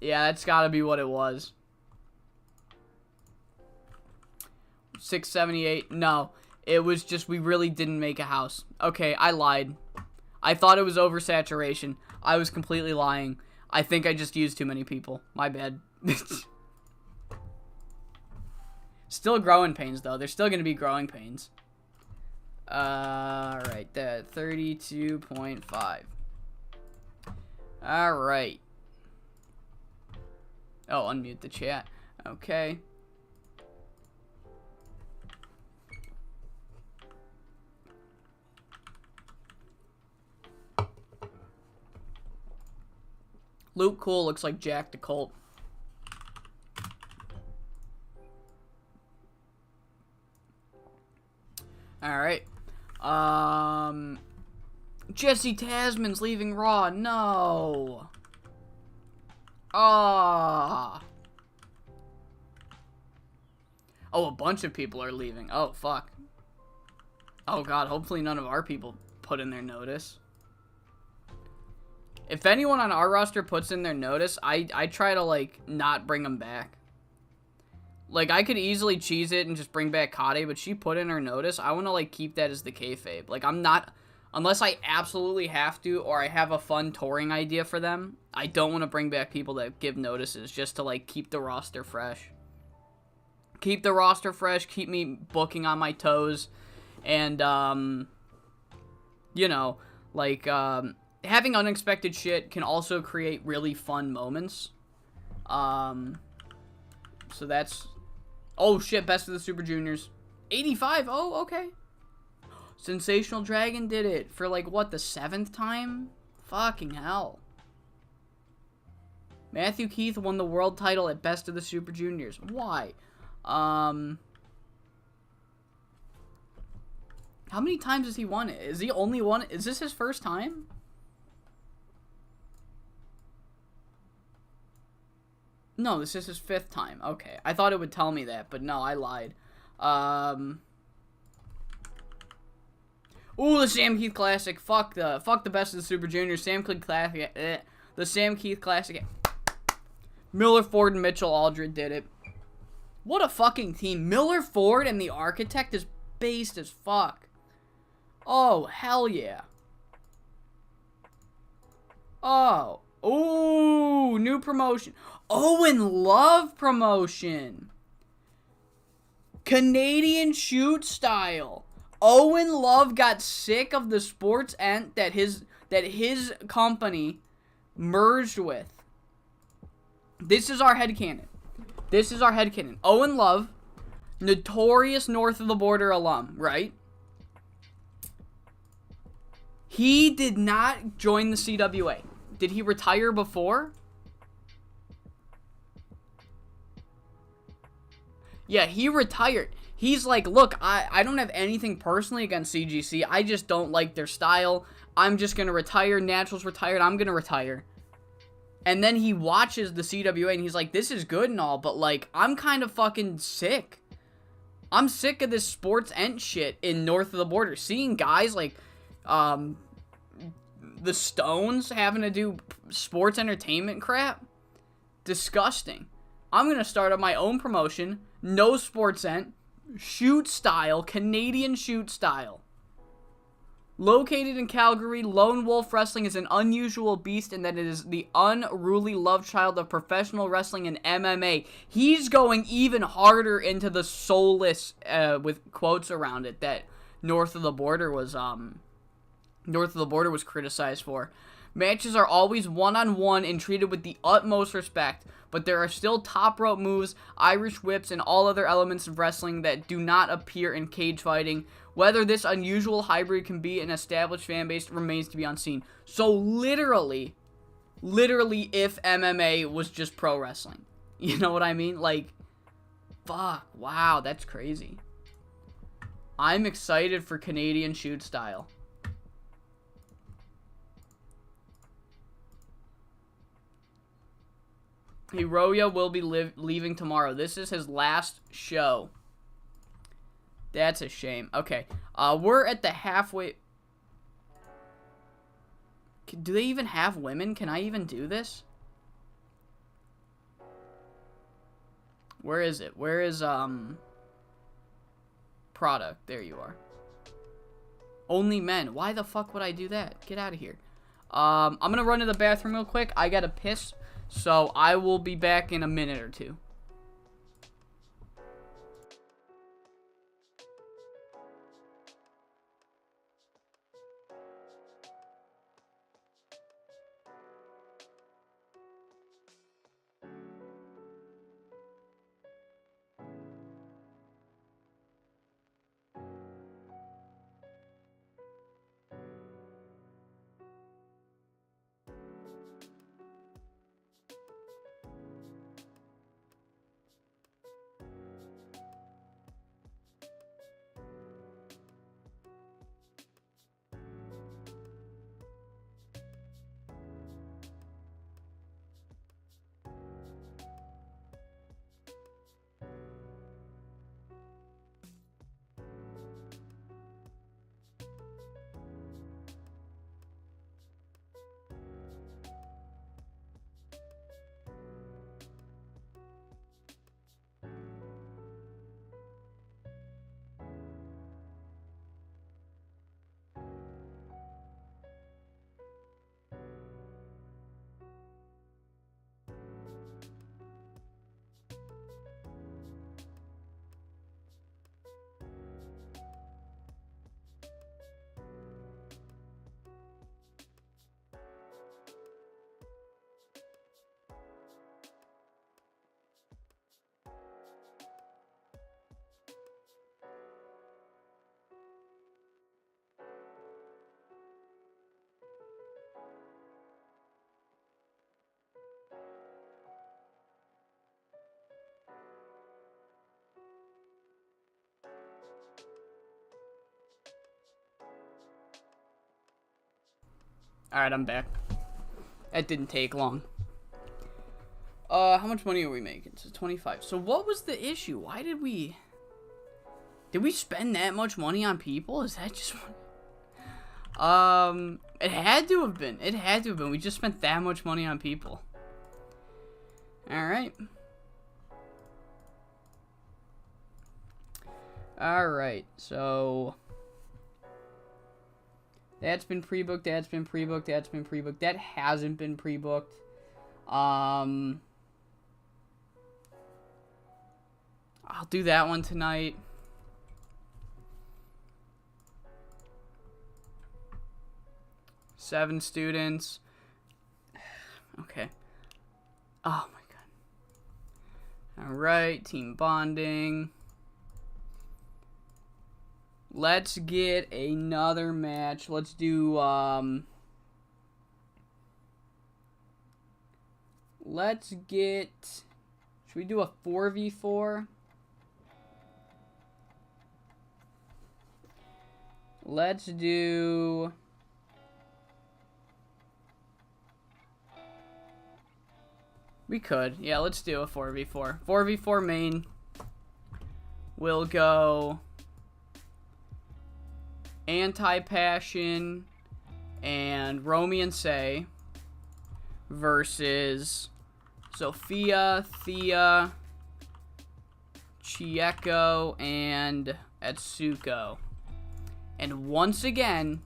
Yeah, that's got to be what it was. 678. No, it was just we really didn't make a house. Okay, I lied. I thought it was oversaturation. I was completely lying. I think I just used too many people. My bad. Still growing pains, though. There's still going to be growing pains. Alright, that 32.5. Alright. Oh, unmute the chat. Okay. Luke Cool looks like Jack the Colt. Alright. Jesse Tasman's leaving Raw. No. Ah. Oh, a bunch of people are leaving. Oh, fuck. Oh, God. Hopefully none of our people put in their notice. If anyone on our roster puts in their notice, I try to, like, not bring them back. Like, I could easily cheese it and just bring back Kade, but she put in her notice. I want to, like, keep that as the kayfabe. Like, I'm not... Unless I absolutely have to, or I have a fun touring idea for them, I don't want to bring back people that give notices just to, like, keep the roster fresh. Keep the roster fresh, keep me booking on my toes, and, you know, like, having unexpected shit can also create really fun moments. So that's... Oh, shit, Best of the Super Juniors. 85? Oh, okay. Sensational Dragon did it for, like, what, the 7th time? Fucking hell. Matthew Keith won the world title at Best of the Super Juniors. Why? How many times has he won it? Is he only won it? Is this his first time? No, this is his 5th time. Okay. I thought it would tell me that, but no, I lied. Ooh, the Sam Keith Classic. Fuck the Best of the Super Juniors. Sam Keith Classic. The Sam Keith Classic. Miller, Ford, and Mitchell Aldred did it. What a fucking team. Miller, Ford, and the Architect is based as fuck. Oh, hell yeah. Oh. Ooh, new promotion. Owen Love promotion. Canadian shoot style. Owen Love got sick of the sports ent that his company merged with. This is our headcanon. This is our headcanon. Owen Love, notorious North of the Border alum, right? He did not join the CWA. Did he retire before? Yeah, he retired. He's like, look, I don't have anything personally against CGC. I just don't like their style. I'm just going to retire. Natural's retired. I'm going to retire. And then he watches the CWA and he's like, this is good and all, but like, I'm kind of fucking sick. I'm sick of this sports ent shit in North of the Border. Seeing guys like, the Stones having to do sports entertainment crap. Disgusting. I'm going to start up my own promotion. No sports ent. Shoot style. Canadian shoot style. Located in Calgary, Lone Wolf Wrestling is an unusual beast in that it is the unruly love child of professional wrestling and MMA. He's going even harder into the soulless, with quotes around it, that North of the Border was criticized for. Matches are always one-on-one and treated with the utmost respect, but there are still top rope moves, Irish whips, and all other elements of wrestling that do not appear in cage fighting. Whether this unusual hybrid can be an established fan base remains to be unseen. So literally if MMA was just pro wrestling. You know what I mean? Like, fuck, wow, that's crazy. I'm excited for Canadian shoot style. Hiroya will be leaving tomorrow. This is his last show. That's a shame. Okay. We're at the halfway... Do they even have women? Can I even do this? Where is it? Where is, product? There you are. Only men. Why the fuck would I do that? Get out of here. I'm gonna run to the bathroom real quick. I gotta piss. So I will be back in a minute or two. Alright, I'm back. That didn't take long. How much money are we making? So 25. So what was the issue? Why did we... Did we spend that much money on people? Is that just... It had to have been. It had to have been. We just spent that much money on people. Alright. Alright, so... That's been pre-booked, that's been pre-booked, that's been pre-booked. That hasn't been pre-booked. I'll do that one tonight. Seven students. Okay. Oh my god. Alright, team bonding. Let's get another match. Let's do, let's get, should we do a 4v4? Let's do, we could, yeah, let's do a 4v4. 4v4 main. We'll go Anti-Passion and Romy and Say versus Sophia, Thea, Chieko, and Etsuko. And once again,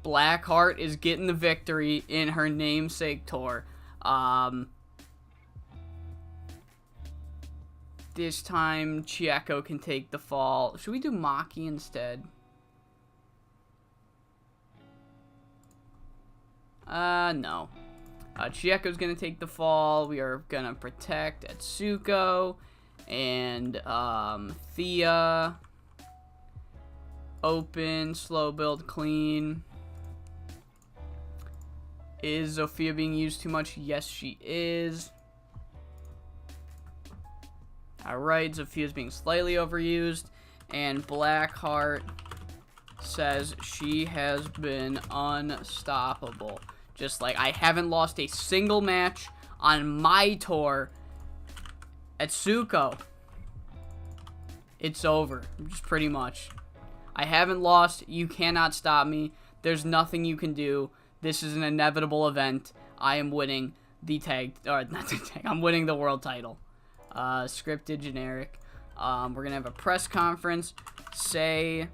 Blackheart is getting the victory in her namesake tour. This time, Chieko can take the fall. Should we do Maki instead? No. Chieko's gonna take the fall. We are gonna protect Etsuko. And, Thea. Open, slow build, clean. Is Sophia being used too much? Yes, she is. Alright, Sophia's being slightly overused. And Blackheart says she has been unstoppable. Just like, I haven't lost a single match on my tour. Etsuko. It's over. Just pretty much. I haven't lost. You cannot stop me. There's nothing you can do. This is an inevitable event. I am winning the tag, or not the tag, I'm winning the world title. Scripted, generic. We're gonna have a press conference. Say,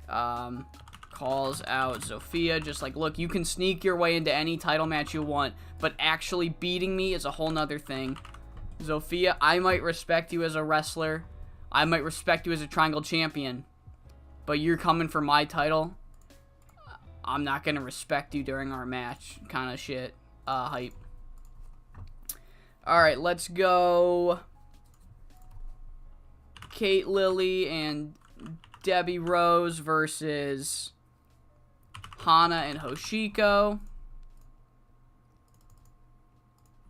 calls out Sophia, just like, look, you can sneak your way into any title match you want, but actually beating me is a whole nother thing. Sophia, I might respect you as a wrestler. I might respect you as a Triangle Champion. But you're coming for my title. I'm not gonna respect you during our match. Kind of shit. Hype. Alright, let's go Kate Lily and Debbie Rose versus Hana and Hoshiko.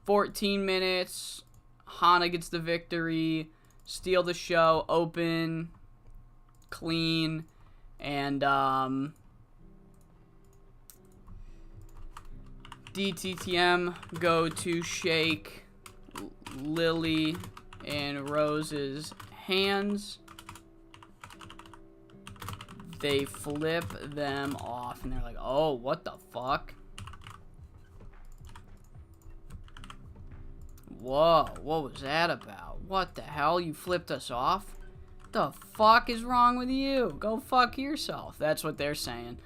14 minutes. Hana gets the victory. Steal the show. Open. Clean. And, DTTM go to shake Lily and Rose's hands. They flip them off and they're like, oh, what the fuck? Whoa, what was that about? What the hell? You flipped us off? The fuck is wrong with you? Go fuck yourself. That's what they're saying.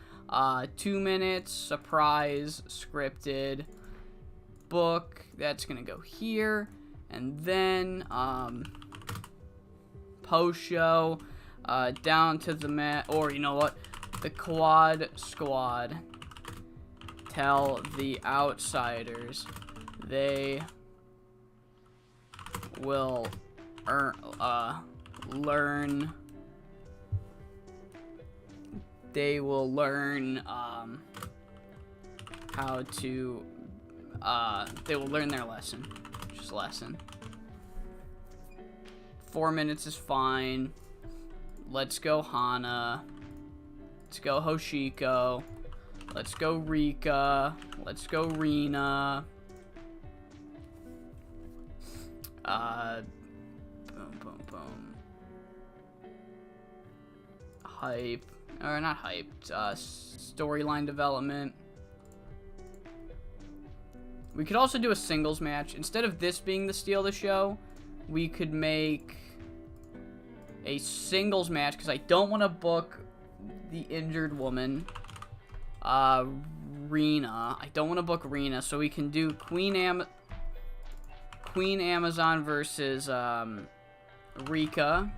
2 minutes, surprise, scripted, book, that's gonna go here, and then, post-show, down to the mat, or you know what, the quad squad tell the outsiders they will learn how to, they will learn their lesson. Just lesson. 4 minutes is fine. Let's go Hana. Let's go Hoshiko. Let's go Rika. Let's go Rina. Boom, boom, boom. Hype. Or not hype. Storyline development. We could also do a singles match. Instead of this being the steal of the show, we could make a singles match, because I don't want to book the injured woman, Rina. I don't want to book Rina, so we can do Queen Amazon versus Rika.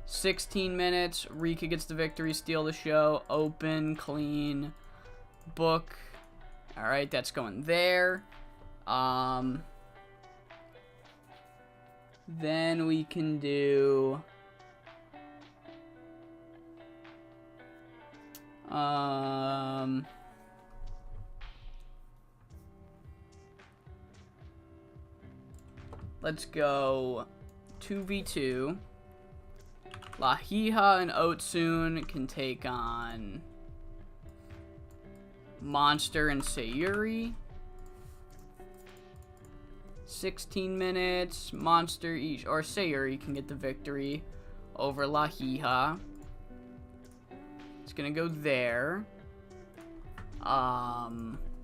16 minutes. Rika gets the victory, steal the show, open, clean, book. All right, that's going there. Then we can do let's go 2v2. Lahiha and Otsun can take on Monster and Sayuri. 16 minutes. Monster each, or Sayuri can get the victory over Lahiha. It's gonna go there.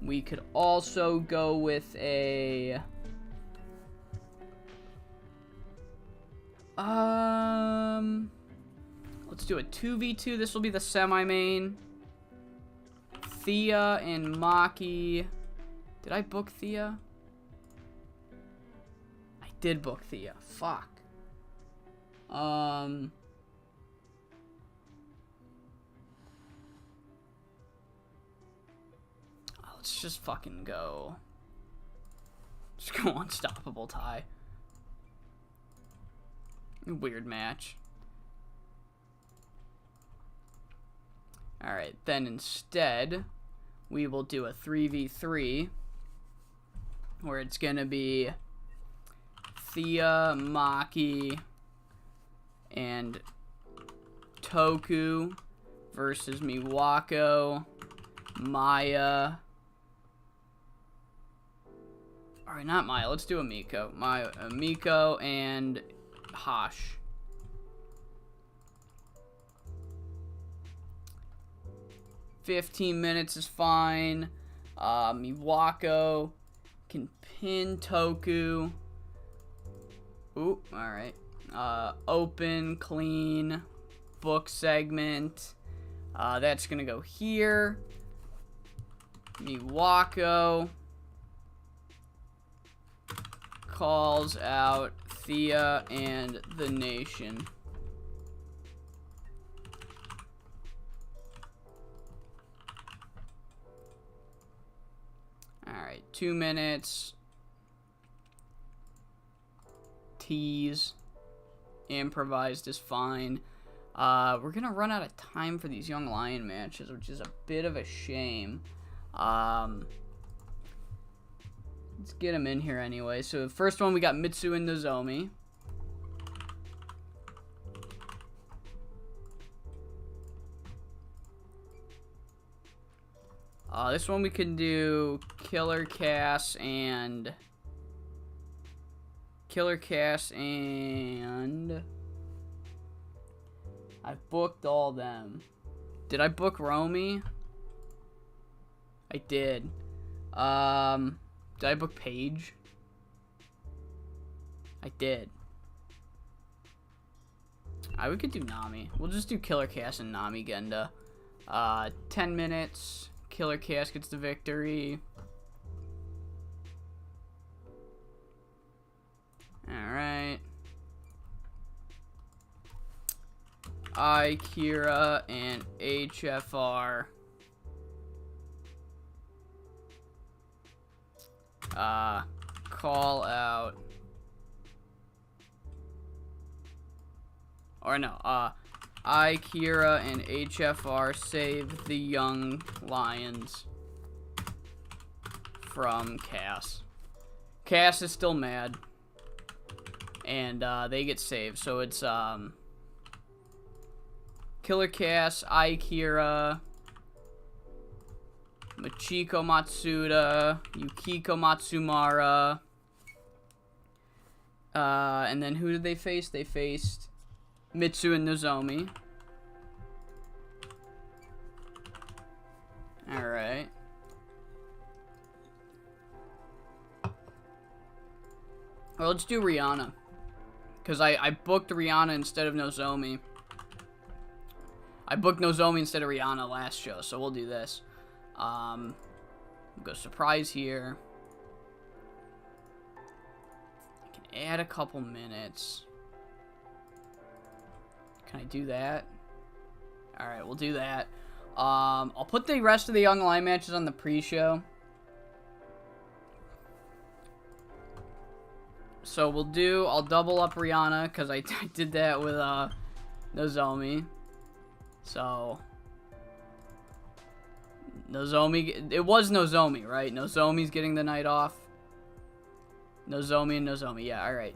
We could also go with a let's do a 2v2. This will be the semi-main. Thea and Maki. Did I book Thea? I did book Thea. Fuck. Let's just fucking go. Just go Unstoppable tie. Weird match. Alright, then instead, we will do a 3v3, where it's gonna be Thea, Maki, and Toku versus Miwako, Maya. Alright, not Maya, let's do a Miko and Hosh. $15 minutes is fine. Miwako can pin Toku. Ooh, alright. Open, clean, book segment. That's gonna go here. Miwako calls out Thea and the Nation. Alright, 2 minutes. Tease. Improvised is fine. We're gonna run out of time for these Young Lion matches, which is a bit of a shame. Let's get them in here anyway. So the first one, we got Mitsu and Nozomi. This one we can do Killer Cass and I've booked all them. Did I book Romy? I did. Did I book Paige? I did. We could do Nami. We'll just do Killer Cass and Nami Genda. 10 minutes. Killer Cass gets the victory. Alright. Kira and HFR. Call out. Or no, Kira and HFR save the Young Lions from Cass. Cass is still mad. And they get saved, so it's Killer Cass, Akira, Machiko Matsuda, Yukiko Matsumara. And then who did they face? They faced Mitsu and Nozomi. Alright. Well, let's do Rihanna. Because I booked Rihanna instead of Nozomi. I booked Nozomi instead of Rihanna last show, so we'll do this. We'll go surprise here. I can add a couple minutes. Can I do that? Alright, we'll do that. I'll put the rest of the Young Lion matches on the pre-show. So I'll double up Rihanna, because I did that with, Nozomi. So, Nozomi, it was Nozomi, right? Nozomi's getting the night off. Nozomi and Nozomi, yeah, alright.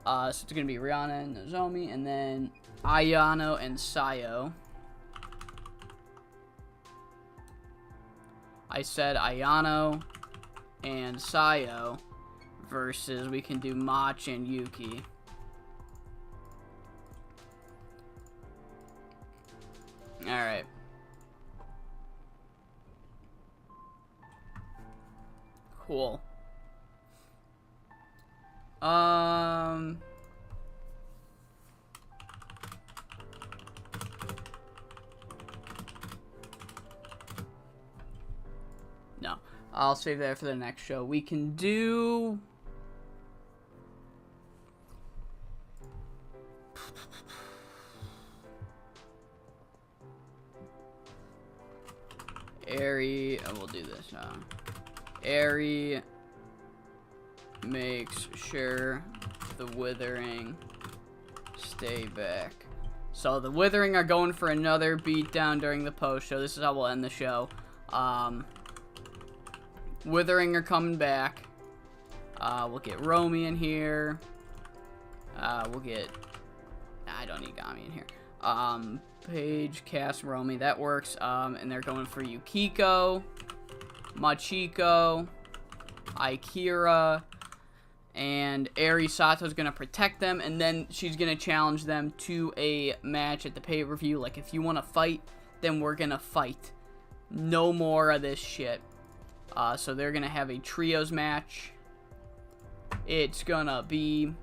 So it's gonna be Rihanna and Nozomi, and then Ayano and Sayo. I said Ayano and Sayo versus we can do Mach and Yuki. Alright. Cool. No. I'll save that for the next show. We can do... Eri, we'll do this. Eri makes sure the Withering stay back. So the Withering are going for another beatdown during the post show. This is how we'll end the show. Withering are coming back. We'll get Romy in here. We'll get... I don't need Gami in here. Paige, Cass, Romy, that works. And they're going for Yukiko, Machiko, Akira, and Eri Sato's gonna protect them, and then she's gonna challenge them to a match at the pay-per-view. Like, if you want to fight, then we're gonna fight. No more of this shit. So they're gonna have a trios match. It's gonna be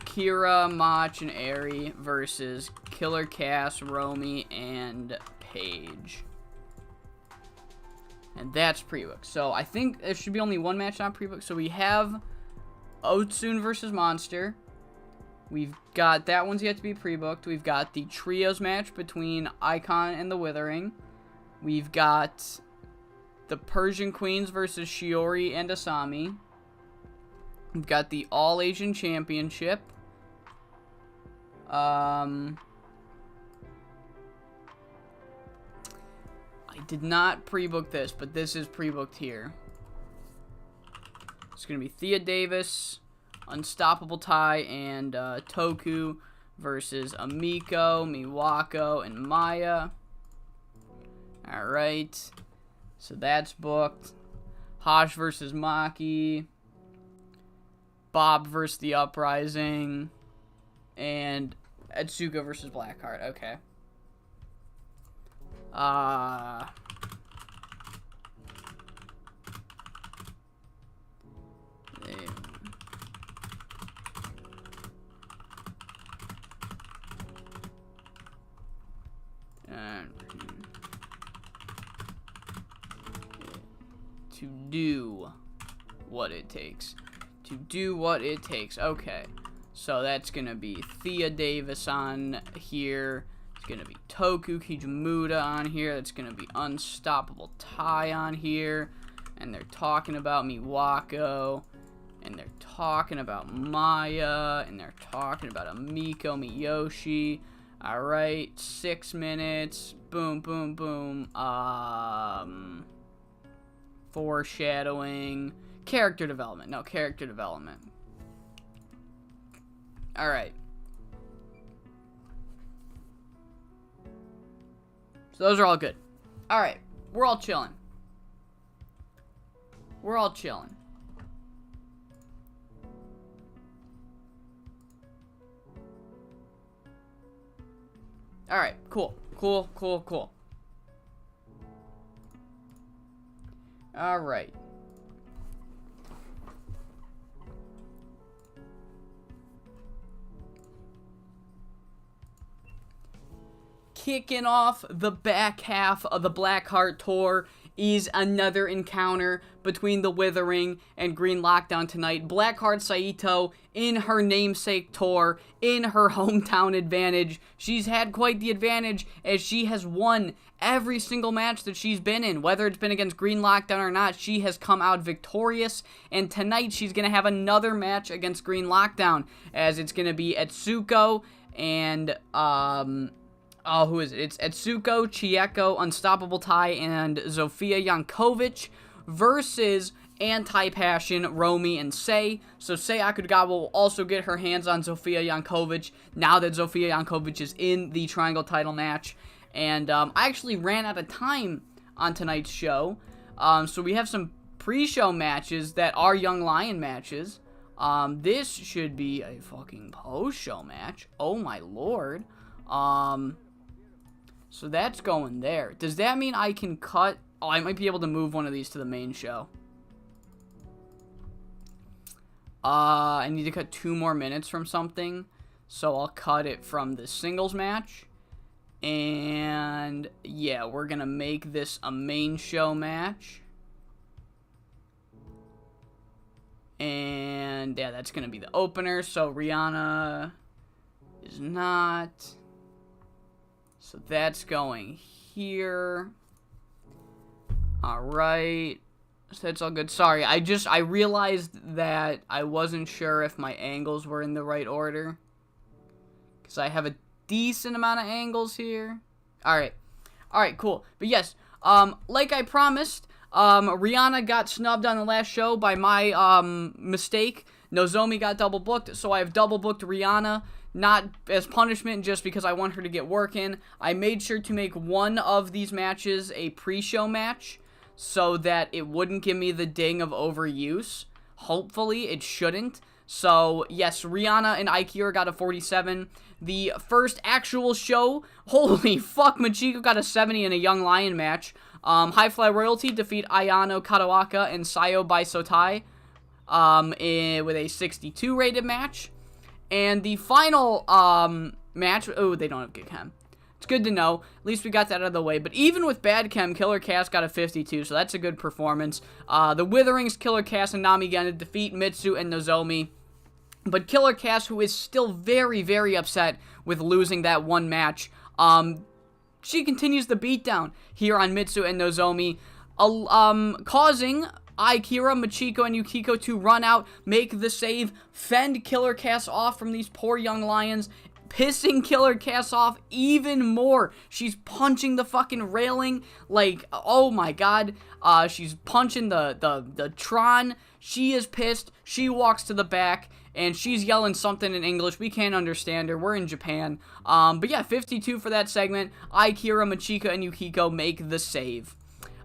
Kira, Mach, and Eri versus Killer Cass, Romy, and Paige. And that's pre-booked. So I think there should be only one match not pre-booked. So we have Otsun versus Monster. We've got that one's yet to be pre-booked. We've got the trios match between Icon and the Withering. We've got the Persian Queens versus Shiori and Asami. We've got the All Asian Championship. I did not pre-book this, but this is pre-booked here. It's going to be Thea Davis, Unstoppable Tai, and Toku versus Amiko, Miwako, and Maya. Alright. So that's booked. Hosh versus Maki. Bob versus The Uprising. And Etsuka versus Blackheart. Okay. To do what it takes. To do what it takes. Okay. So that's going to be Thea Davis on here. It's going to be Toku Kijimuda on here. That's going to be Unstoppable Tai on here. And they're talking about Miwako. And they're talking about Maya. And they're talking about Amiko Miyoshi. Alright. 6 minutes. Boom, boom, boom. Foreshadowing. Character development. No, character development. Alright. So those are all good. Alright, we're all chilling. We're all chilling. Alright, cool. Cool. Alright. Kicking off the back half of the Blackheart tour is another encounter between the Withering and Green Lockdown tonight. BLACKHEART Saitoh in her namesake tour, in her hometown advantage. She's had quite the advantage as she has won every single match that she's been in. Whether it's been against Green Lockdown or not, she has come out victorious. And tonight she's going to have another match against Green Lockdown, as it's going to be Etsuko and, who is it? It's Etsuko, Chieko, Unstoppable Tai, and Zofia Yankovic versus Anti-Passion, Romy, and Sei. So Sei Akutagawa will also get her hands on Zofia Yankovic now that Zofia Yankovic is in the Triangle title match. And I actually ran out of time on tonight's show. So we have some pre-show matches that are Young Lion matches. This should be a fucking post-show match. Oh my lord. So that's going there. Does that mean I can cut? Oh, I might be able to move one of these to the main show. I need to cut 2 more minutes from something. So I'll cut it from the singles match. And yeah, we're going to make this a main show match. And yeah, that's going to be the opener. So Rihanna is not. So that's going here. Alright. So that's all good. Sorry, I realized that I wasn't sure if my angles were in the right order. Because I have a decent amount of angles here. Alright. Alright, cool. But yes, like I promised, Rihanna got snubbed on the last show by my mistake. Nozomi got double booked, so I have double booked Rihanna. Not as punishment, just because I want her to get work in. I made sure to make one of these matches a pre-show match so that it wouldn't give me the ding of overuse. Hopefully, it shouldn't. So, yes, Rihanna and Aikira got a 47. The first actual show, holy fuck, Machiko got a 70 in a Young Lion match. High Fly Royalty defeat Ayano Katawaka and Sayo by Sotai with a 62 rated match. And the final match, oh, they don't have good chem. It's good to know. At least we got that out of the way. But even with bad chem, Killer Cass got a 52, so that's a good performance. The Witherings, Killer Cass, and Namigana defeat Mitsu and Nozomi. But Killer Cass, who is still very, very upset with losing that one match, she continues the beatdown here on Mitsu and Nozomi, causing Aikira, Machiko, and Yukiko to run out, make the save, fend Killer Cass off from these poor Young Lions, pissing Killer Cass off even more. She's punching the fucking railing, like, oh my god. She's punching the Tron. She is pissed. She walks to the back, and she's yelling something in English. We can't understand her. We're in Japan. But yeah, 52 for that segment. Aikira, Machiko, and Yukiko make the save.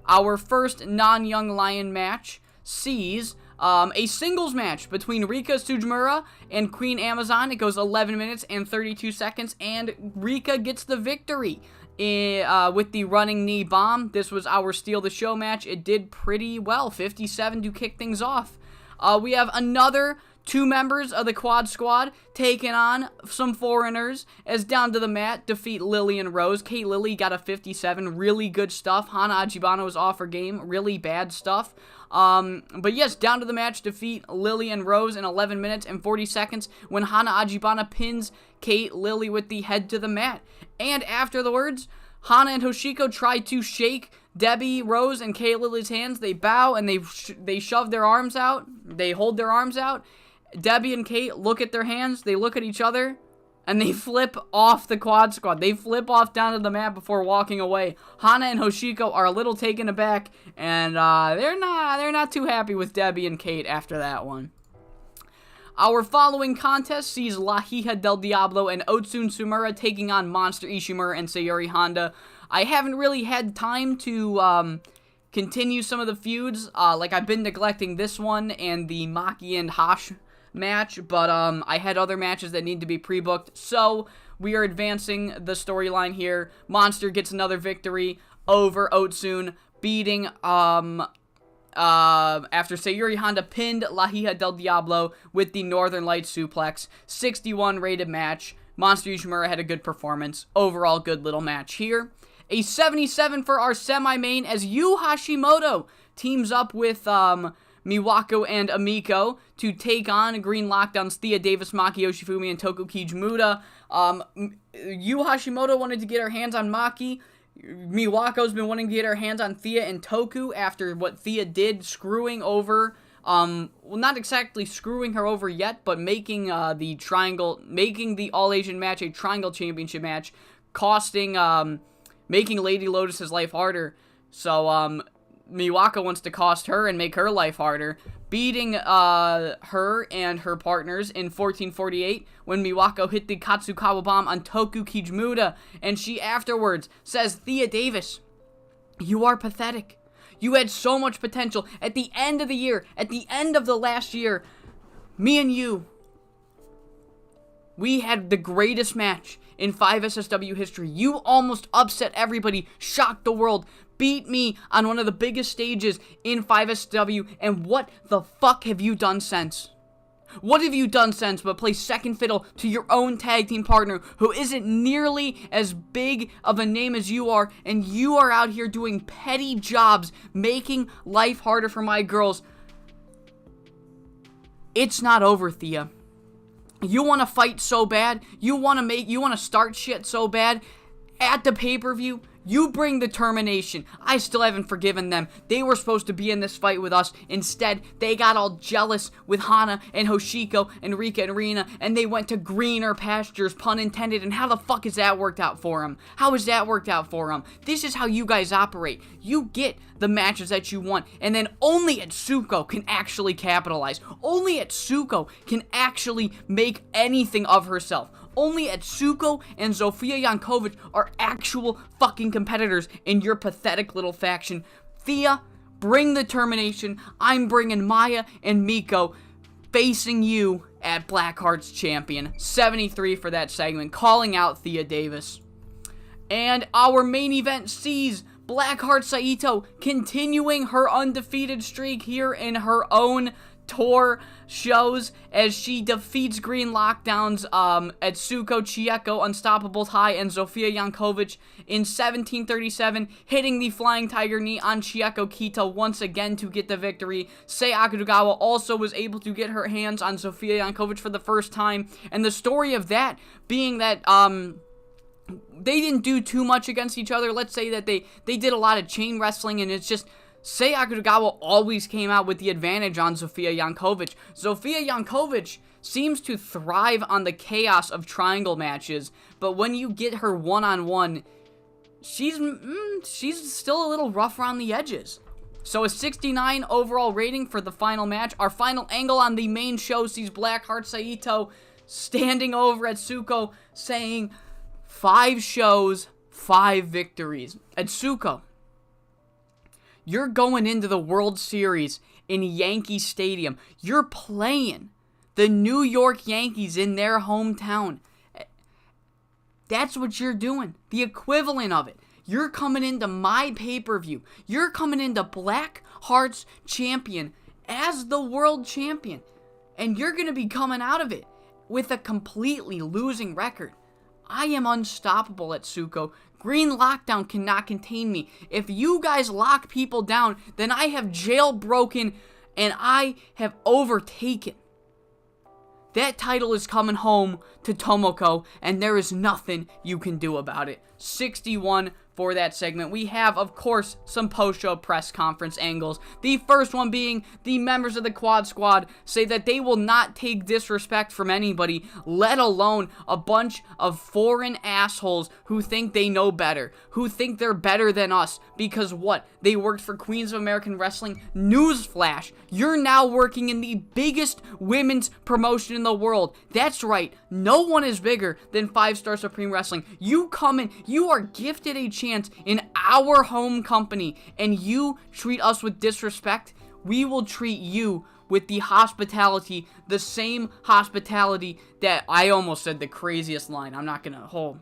Our first non-Young Lion match sees a singles match between Rika Tsujimura and Queen Amazon. It goes 11 minutes and 32 seconds, and Rika gets the victory with the running knee bomb. This was our Steal the Show match. It did pretty well, 57 to kick things off. We have another 2 members of the Quad Squad taking on some foreigners as Down to the Mat defeat Lily and Rose. Kate Lily got a 57. Really good stuff. Hana Ajibana was off her game. Really bad stuff. But yes, Down to the Match defeat Lily and Rose in 11 minutes and 40 seconds when Hana Ajibana pins Kate Lily with the head to the mat. And afterwards, Hana and Hoshiko try to shake Debbie, Rose, and Kate Lily's hands. They bow and they shove their arms out. They hold their arms out. Debbie and Kate look at their hands, they look at each other, and they flip off the Quad Squad. They flip off down to the mat before walking away. Hana and Hoshiko are a little taken aback, and they're not too happy with Debbie and Kate after that one. Our following contest sees La Hija del Diablo and Otsun Sumura taking on Monster Ishimura and Sayuri Honda. I haven't really had time to continue some of the feuds. Like, I've been neglecting this one and the Maki and Hash match, but I had other matches that need to be pre-booked, so we are advancing the storyline here. Monster gets another victory over Otsun, beating after Sayuri Honda pinned La Hija del Diablo with the Northern Lights suplex. 61 rated match. Monster Yoshimura had a good performance. Overall, good little match here. A 77 for our semi-main as Yu Hashimoto teams up with Miwako and Amiko to take on Green Lockdown's Thea Davis, Maki Yoshifumi, and Toku Kijimura. Yu Hashimoto wanted to get her hands on Maki. Miwako's been wanting to get her hands on Thea and Toku after what Thea did, screwing over, well, not exactly screwing her over yet, but making the All-Asian match a Triangle Championship match, making Lady Lotus's life harder. So, Miwako wants to cost her and make her life harder, beating her and her partners in 1448 when Miwako hit the Katsukawa bomb on Toku Kijimura, and she afterwards says, Thea Davis, you are pathetic. You had so much potential. At the end of the year, at the end of the last year, me and you, we had the greatest match in 5SSW history. You almost upset everybody, shocked the world, beat me on one of the biggest stages in 5SW, and what the fuck have you done since? What have you done since but play second fiddle to your own tag team partner who isn't nearly as big of a name as you are, and you are out here doing petty jobs, making life harder for my girls? It's not over, Thea. You want to fight so bad, you want to start shit so bad, at the pay-per-view, you bring the termination. I still haven't forgiven them. They were supposed to be in this fight with us. Instead, they got all jealous with Hana and Hoshiko and Rika and Rina, and they went to greener pastures, pun intended, and how the fuck has that worked out for them? How has that worked out for them? This is how you guys operate. You get the matches that you want, and then only Atsuko can actually capitalize. Only Atsuko can actually make anything of herself. Only Atsuko and Zofia Yankovic are actual fucking competitors in your pathetic little faction. Thea, bring the termination. I'm bringing Maya and Miko facing you at Blackheart's champion. 73 for that segment, calling out Thea Davis. And our main event sees Blackheart Saitoh continuing her undefeated streak here in her own tour shows as she defeats Green Lockdown's Atsuko, Chieko, Unstoppable Tai, and Zofia Yankovic in 1737, hitting the Flying Tiger knee on Chieko Kita once again to get the victory. Sei Akutagawa also was able to get her hands on Zofia Yankovic for the first time, and the story of that being that they didn't do too much against each other. Let's say that they did a lot of chain wrestling, and it's just Sei Akutagawa always came out with the advantage on Zofia Yankovic. Zofia Yankovic seems to thrive on the chaos of triangle matches, but when you get her one-on-one, she's still a little rough around the edges. So a 69 overall rating for the final match. Our final angle on the main show sees Blackheart Saitoh standing over Atsuko saying, 5 shows, 5 victories. Atsuko, you're going into the World Series in Yankee Stadium. You're playing the New York Yankees in their hometown. That's what you're doing. The equivalent of it. You're coming into my pay-per-view. You're coming into Blackheart's champion as the world champion. And you're going to be coming out of it with a completely losing record. I am unstoppable, Atsuko. Green Lockdown cannot contain me. If you guys lock people down, then I have jailbroken and I have overtaken. That title is coming home to Tomoko, and there is nothing you can do about it. 61 for that segment. We have, of course, some post-show press conference angles. The first one being the members of the Quad Squad say that they will not take disrespect from anybody, let alone a bunch of foreign assholes who think they know better, who think they're better than us because what? They worked for Queens of American Wrestling? Newsflash, you're now working in the biggest women's promotion in the world. That's right, no one is bigger than 5 Star Supreme Wrestling. You come in, you are gifted a championship chance in our home company and you treat us with disrespect, we will treat you with the hospitality, the same hospitality that I almost said the craziest line. I'm not gonna hold.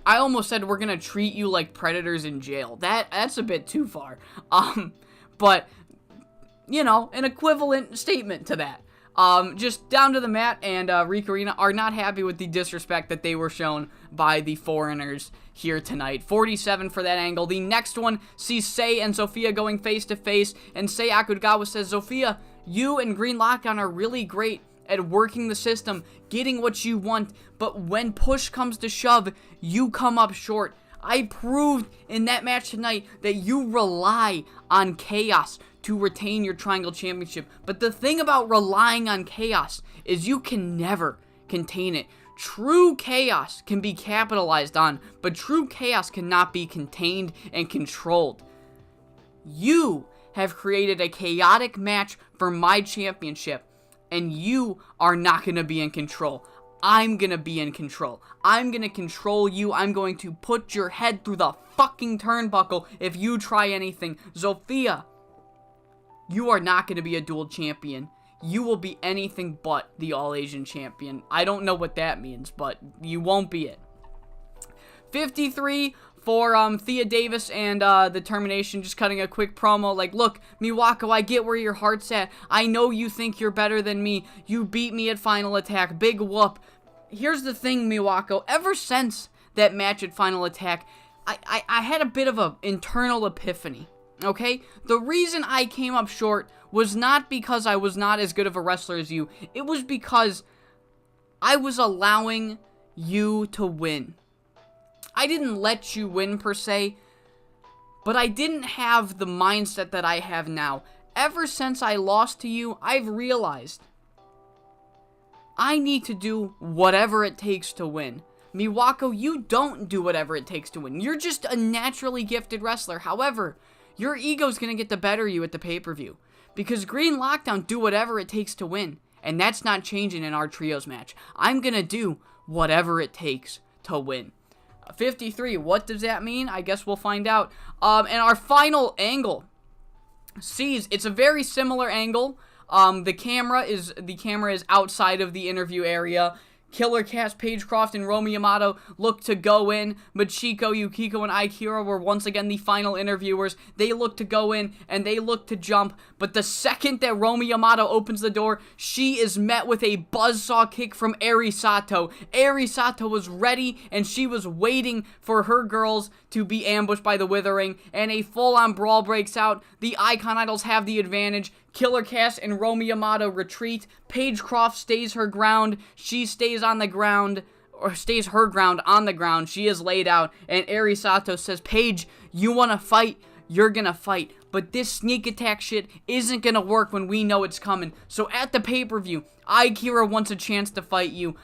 I almost said we're gonna treat you like predators in jail. That's a bit too far. But you know, an equivalent statement to that. Just down to the mat, and Rick Arena are not happy with the disrespect that they were shown by the foreigners here tonight. 47 for that angle. The next one sees Sei and Sophia going face to face, and Sei Akutagawa says, Sophia, you and Green Lockdown are really great at working the system, getting what you want, but when push comes to shove, you come up short. I proved in that match tonight that you rely on chaos to retain your Triangle Championship. But the thing about relying on chaos is you can never contain it. True chaos can be capitalized on, but true chaos cannot be contained and controlled. You have created a chaotic match for my championship, and you are not going to be in control. I'm going to be in control. I'm going to control you. I'm going to put your head through the fucking turnbuckle if you try anything. Sophia, you are not going to be a dual champion. You will be anything but the All-Asian champion. I don't know what that means, but you won't be it. 53 for Thea Davis and the termination, just cutting a quick promo like, look, Miwako, I get where your heart's at. I know you think you're better than me. You beat me at Final Attack. Big whoop. Here's the thing, Miwako. Ever since that match at Final Attack, I had a bit of an internal epiphany, okay? The reason I came up short was not because I was not as good of a wrestler as you. It was because I was allowing you to win. I didn't let you win per se, but I didn't have the mindset that I have now. Ever since I lost to you, I've realized I need to do whatever it takes to win. Miwako, you don't do whatever it takes to win. You're just a naturally gifted wrestler. However, your ego's gonna get the better of you at the pay-per-view, because Green Lockdown do whatever it takes to win, and that's not changing in our trios match. I'm gonna do whatever it takes to win. 53, what does that mean? I guess we'll find out. And our final angle sees, it's a very similar angle. The camera is outside of the interview area. Killer Cass, Paige Croft, and Romy Yamato look to go in. Machiko, Yukiko, and Akira were once again the final interviewers. They look to go in, and they look to jump. But the second that Romy Yamato opens the door, she is met with a buzzsaw kick from Eri Sato. Eri Sato was ready, and she was waiting for her girls to be ambushed by the Withering, and a full-on brawl breaks out. The Icon Idols have the advantage. Killer Cass and Romy Yamato retreat. Paige Croft stays her ground. She stays on the ground, or stays her ground on the ground. She is laid out, and Eri Sato says, Paige, you want to fight? You're gonna fight. But this sneak attack shit isn't gonna work when we know it's coming. So at the pay-per-view, Akira wants a chance to fight you.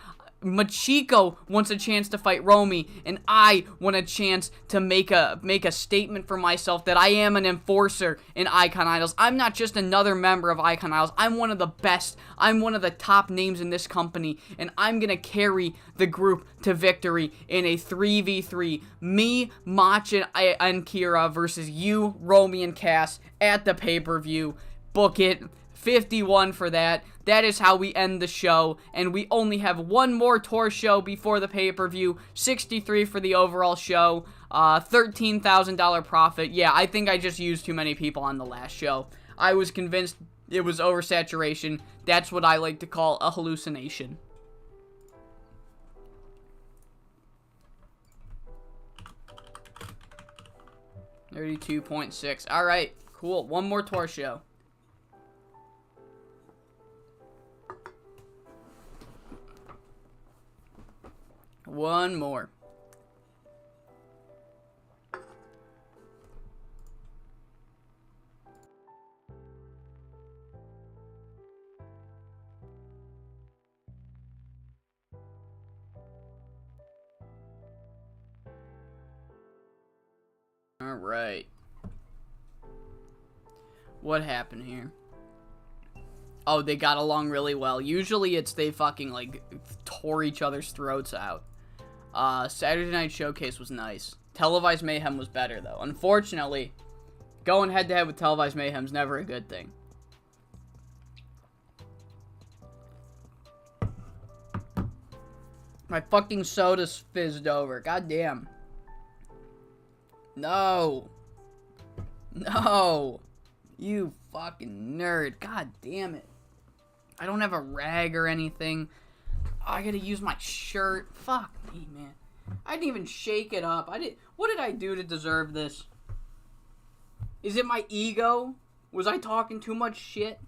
Machiko wants a chance to fight Romy, and I want a chance to make a statement for myself that I am an enforcer in Icon Idols. I'm not just another member of Icon Idols. I'm one of the best. I'm one of the top names in this company, and I'm gonna carry the group to victory in a 3v3. Me, Mach, and Kira versus you, Romy, and Cass at the pay-per-view. Book it. 51 for that. That is how we end the show, and we only have one more tour show before the pay-per-view. 63 for the overall show. $13,000 profit. Yeah, I think I just used too many people on the last show. I was convinced it was oversaturation. That's what I like to call a hallucination. $32.6. Alright, cool. One more tour show. One more. All right. What happened here? Oh, they got along really well. Usually it's they fucking, like, tore each other's throats out. Saturday Night Showcase was nice. Televised Mayhem was better, though. Unfortunately, going head-to-head with Televised Mayhem is never a good thing. My fucking soda's fizzed over. God damn. No. No. You fucking nerd. God damn it. I don't have a rag or anything. I gotta use my shirt. Fuck me, man. I didn't even shake it up. What did I do to deserve this? Is it my ego? Was I talking too much shit?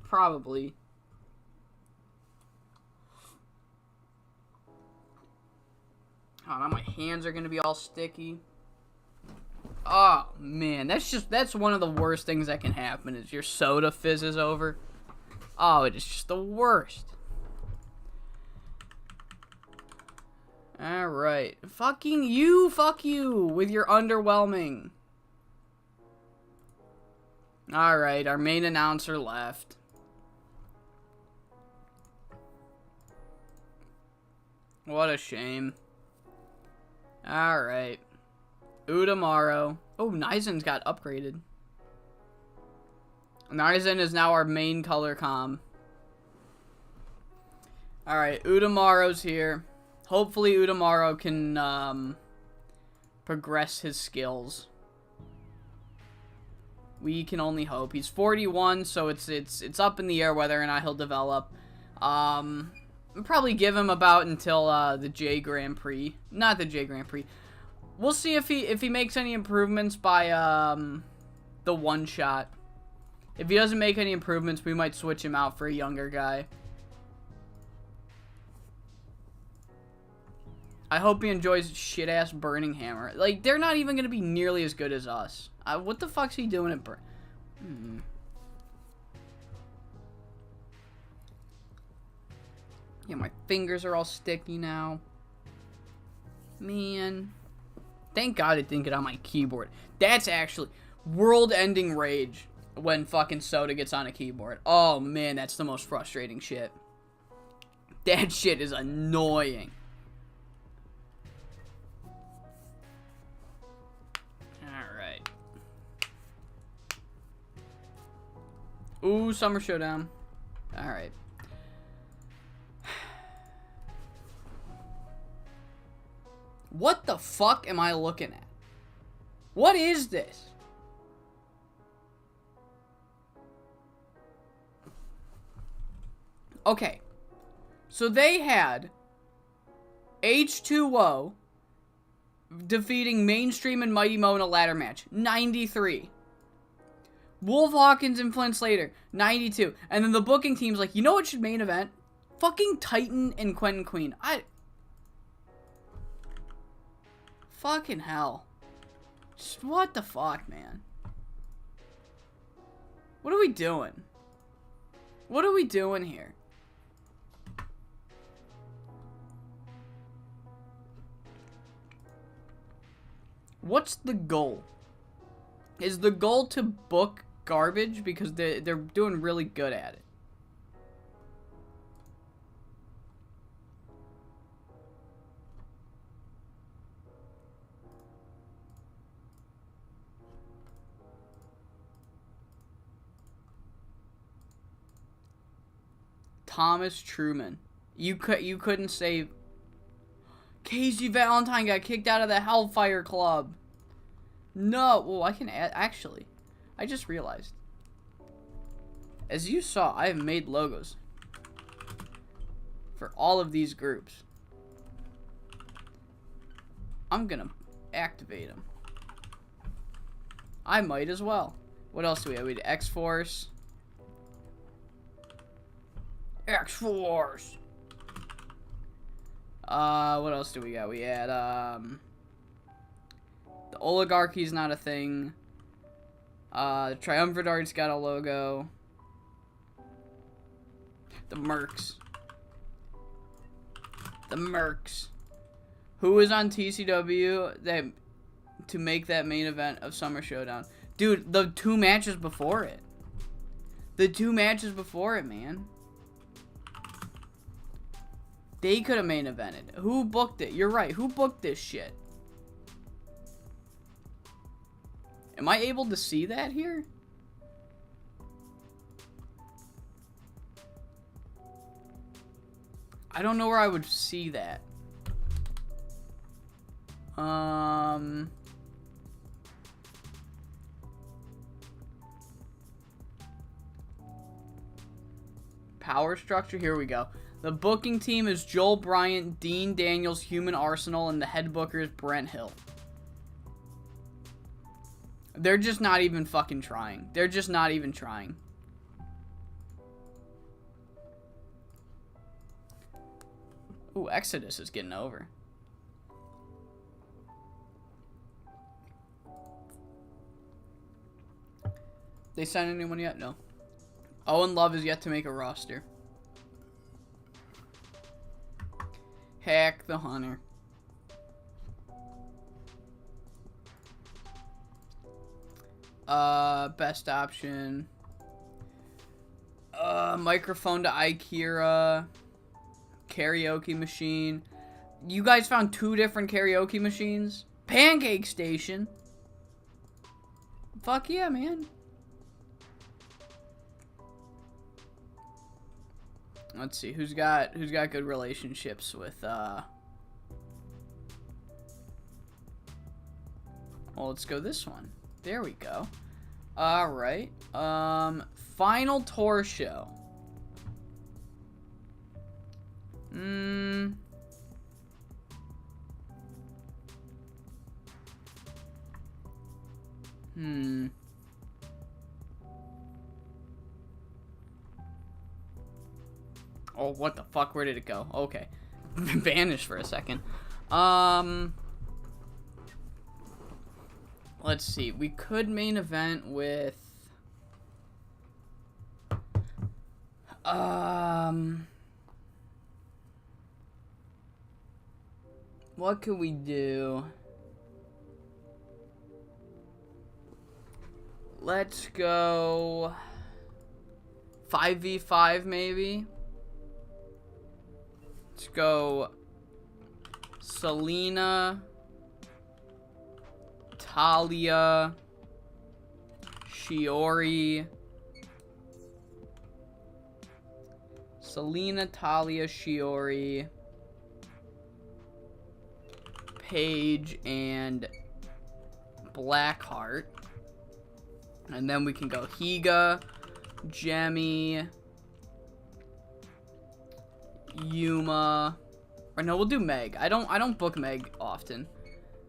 Probably. Oh, now my hands are gonna be all sticky. Oh, man. That's one of the worst things that can happen is your soda fizzes over. Oh, it is just the worst. Alright. Fuck you, with your underwhelming. Alright, our main announcer left. What a shame. Alright. Udamaro. Oh, Nizen's got upgraded. Nizen is now our main color comm. Alright, Udamaro's here. Hopefully Udamaro can progress his skills. We can only hope. He's 41, so it's up in the air whether or not he'll develop. I'll probably give him about until the J-Grand Prix. Not the J-Grand Prix. We'll see if he makes any improvements by the one shot. If he doesn't make any improvements, we might switch him out for a younger guy. I hope he enjoys shit-ass Burning Hammer. Like, they're not even going to be nearly as good as us. What the fuck's he doing at Yeah, my fingers are all sticky now. Man. Thank God it didn't get on my keyboard. That's actually world-ending rage when fucking Soda gets on a keyboard. Oh, man, that's the most frustrating shit. That shit is annoying. Alright. Ooh, Summer Showdown. Alright. What the fuck am I looking at? What is this? Okay. So they had H2O defeating Mainstream and Mighty Mo in a ladder match. 93. Wolf Hawkins and Flynn Slater. 92. And then the booking team's like, you know what should main event? Fucking Titan and Quentin Queen. Fucking hell. Just what the fuck, man? What are we doing? What are we doing here? What's the goal? Is the goal to book garbage? Because they're doing really good at it. Thomas Truman. You couldn't save. Casey Valentine got kicked out of the Hellfire Club. No. Well, I can add. Actually, I just realized. As you saw, I have made logos for all of these groups. I'm gonna activate them. I might as well. What else do we have? We have X-Force. X-Force. What else do we got? We had, the Oligarchy's not a thing. Triumvirate Art's got a logo. The Mercs. The Mercs. Who was on TCW to make that main event of Summer Showdown? Dude, the two matches before it. The two matches before it, man. They could have main evented. Who booked it? You're right. Who booked this shit? Am I able to see that here? I don't know where I would see that. Power structure, here we go. The booking team is Joel Bryant, Dean Daniels, Human Arsenal, and the head booker is Brent Hill. They're just not even fucking trying. They're just not even trying. Ooh, Exodus is getting over. They signed anyone yet? No. Owen Love is yet to make a roster. Hack the Hunter. Best option. Microphone to Ikira. Karaoke machine. You guys found 2 different karaoke machines? Pancake Station. Fuck yeah, man. Let's see who's got good relationships with well, let's go this one. There we go. All right. Final tour show. Oh, what the fuck? Where did it go? Okay. Vanished for a second. Let's see. We could main event with what could we do? Let's go 5v5 maybe. Let's go Selena, Talia, Shiori. Selena, Talia, Shiori, Paige, and Blackheart. And then we can go Higa, Jemmy, Yuma. Or no, we'll do Meg. I don't book Meg often.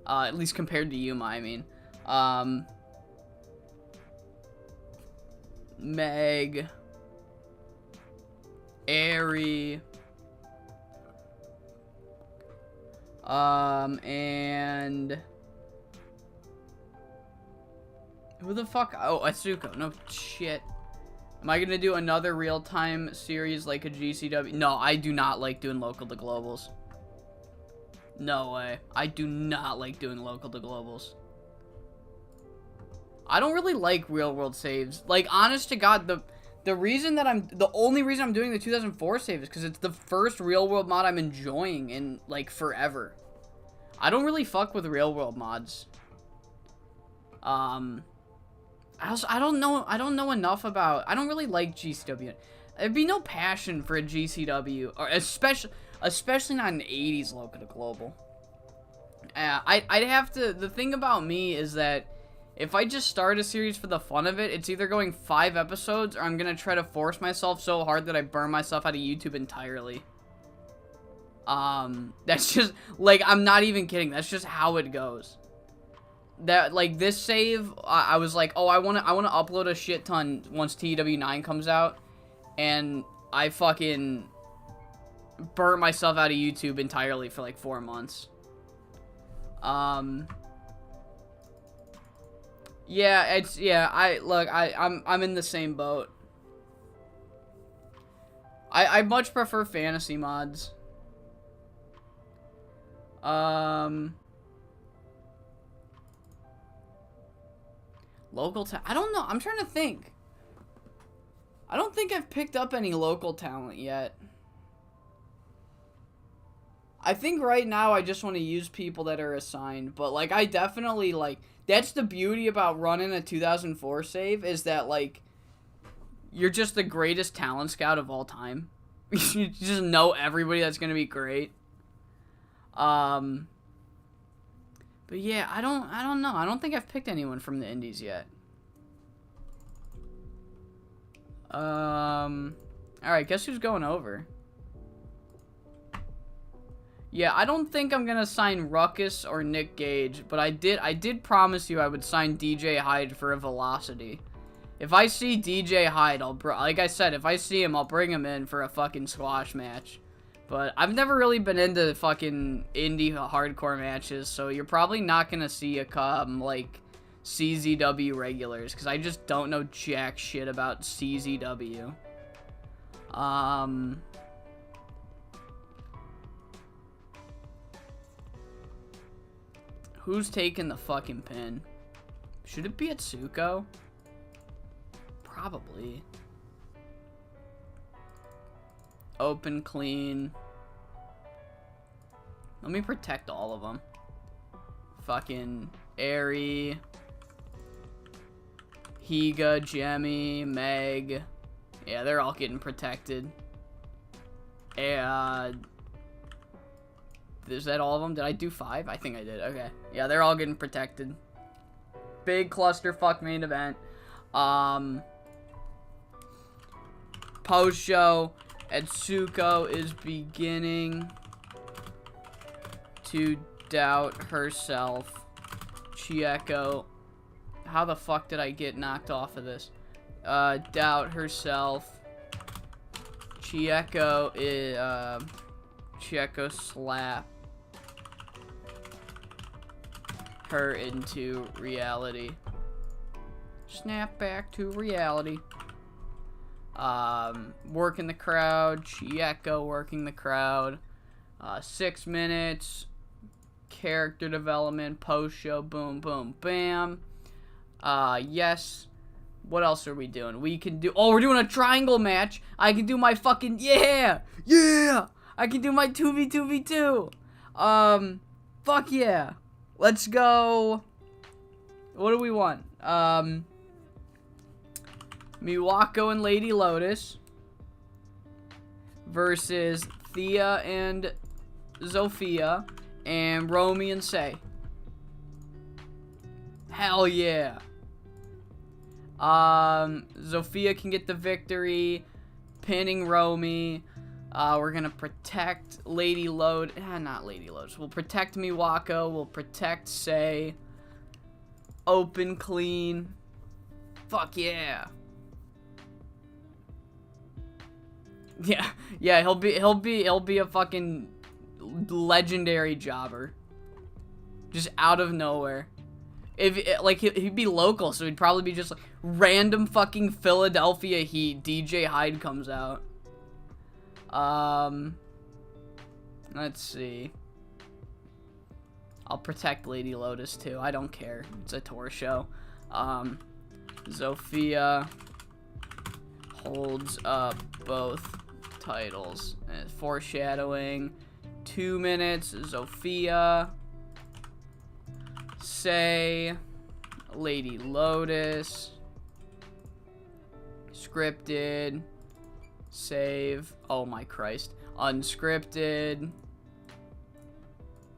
At least compared to Yuma, I mean. Meg, Aerie, and who the fuck? Oh, Asuko. No shit. Am I gonna do another real-time series like a GCW? No, I do not like doing local to globals. No way. I do not like doing local to globals. I don't really like real world saves. Like, honest to God, the only reason I'm doing the 2004 save is because it's the first real world mod I'm enjoying in, like, forever. I don't really fuck with real world mods. I don't know enough about, I don't really like GCW. There'd be no passion for a GCW, or especially not an 80s local to global. I'd have to, the thing about me is that if I just start a series for the fun of it, it's either going 5 episodes or I'm gonna try to force myself so hard that I burn myself out of YouTube entirely. That's just, like, I'm not even kidding, that's just how it goes. That, like, this save, I was like, oh, I wanna upload a shit ton once TEW 9 comes out, and I fucking burnt myself out of YouTube entirely for like 4 months. Yeah, I'm in the same boat. I much prefer fantasy mods. Local I don't know. I'm trying to think. I don't think I've picked up any local talent yet. I think right now I just want to use people that are assigned, but like I definitely like that's the beauty about running a 2004 save is that like you're just the greatest talent scout of all time. You just know everybody that's gonna be great. But yeah, I don't know. I don't think I've picked anyone from the indies yet. All right, guess who's going over? Yeah, I don't think I'm gonna sign Ruckus or Nick Gage, but I did promise you I would sign DJ Hyde for a Velocity. If I see DJ Hyde, like I said, if I see him, I'll bring him in for a fucking squash match. But I've never really been into fucking indie hardcore matches, so you're probably not gonna see like CZW regulars, because I just don't know jack shit about CZW. Who's taking the fucking pin? Should it be Atsuko? Probably. Open, clean. Let me protect all of them. Fucking Airy. Higa, Jemmy, Meg. Yeah, they're all getting protected. Is that all of them? Did I do 5? I think I did. Okay. Yeah, they're all getting protected. Big clusterfuck main event. Post-show, Atsuko is beginning to doubt herself. Chieko. How the fuck did I get knocked off of this? Doubt herself. Chieko is, Chieko slap her into reality. Snap back to reality. Working the crowd. Chieko working the crowd. 6 minutes. Character development. Post-show. Boom, boom, bam. Yes. What else are we doing? We can do... Oh, we're doing a triangle match. I can do my fucking... Yeah! Yeah! I can do my 2v2v2. Fuck yeah. Let's go. What do we want? Miwako and Lady Lotus versus Thea and Zofia and Romy and Sei. Hell yeah. Zofia can get the victory, pinning Romy. We're gonna protect Lady Lotus. Not Lady Lotus. We'll protect Miwako. We'll protect Sei. Open clean. Fuck yeah. Yeah. He'll be a fucking legendary jobber. Just out of nowhere. He'd be local, so he'd probably be just like random fucking Philadelphia Heat. DJ Hyde comes out. Let's see. I'll protect Lady Lotus too. I don't care. It's a tour show. Zofia holds up both titles. Foreshadowing. 2 minutes. Zofia. Sei. Lady Lotus. Scripted. Save. Oh my Christ. Unscripted.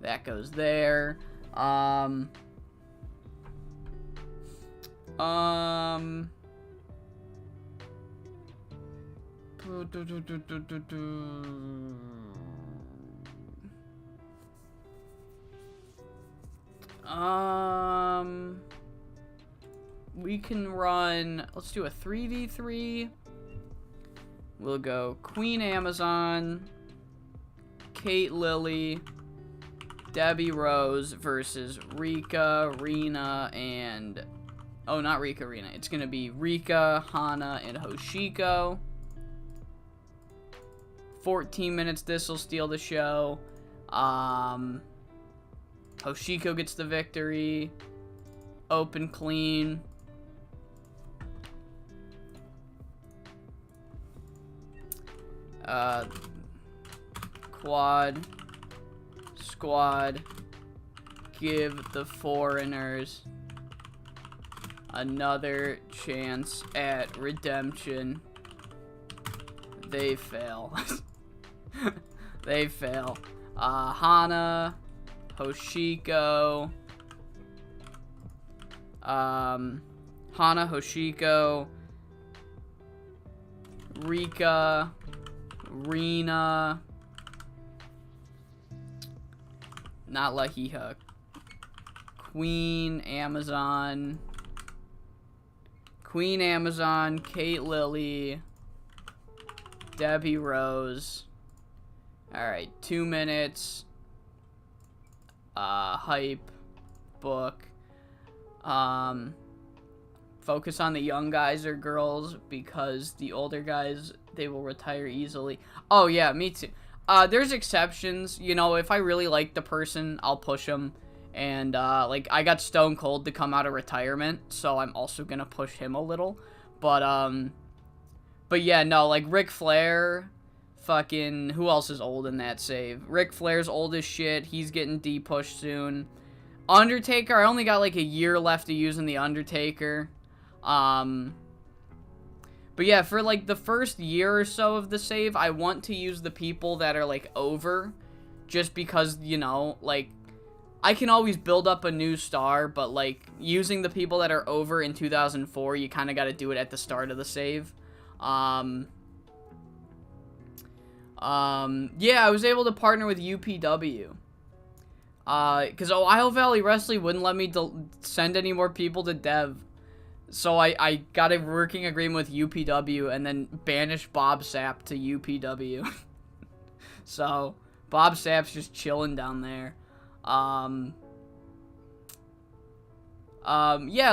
That goes there. We can run, let's do a 3v3. We'll go Queen Amazon, Kate Lily, Debbie Rose versus Rika, Rina, and... Oh, not Rika, Rina. It's going to be Rika, Hana, and Hoshiko. 14 minutes, this will steal the show. Hoshiko gets the victory. Open clean. Quad. Squad, give the foreigners another chance at redemption. They fail. They fail. Hana, Hoshiko, Rika, Rina, not Lahiha, Queen Amazon, Kate Lily, Debbie Rose. Alright, 2 minutes. Hype. Book. Focus on the young guys or girls, because the older guys, they will retire easily. Oh, yeah, me too. There's exceptions. You know, if I really like the person, I'll push them. And, like, I got Stone Cold to come out of retirement, so I'm also gonna push him a little. But yeah, no, like, Ric Flair, fucking, who else is old in that save? Ric Flair's old as shit. He's getting D-pushed soon. Undertaker, I only got, like, a year left of using the Undertaker. But yeah, for, like, the first year or so of the save, I want to use the people that are, like, over. Just because, you know, like, I can always build up a new star, but, like, using the people that are over in 2004, you kind of got to do it at the start of the save. Yeah, I was able to partner with UPW. Because Ohio Valley Wrestling wouldn't let me send any more people to Dev. So I got a working agreement with UPW and then banished Bob Sapp to UPW. So, Bob Sapp's just chilling down there. Yeah,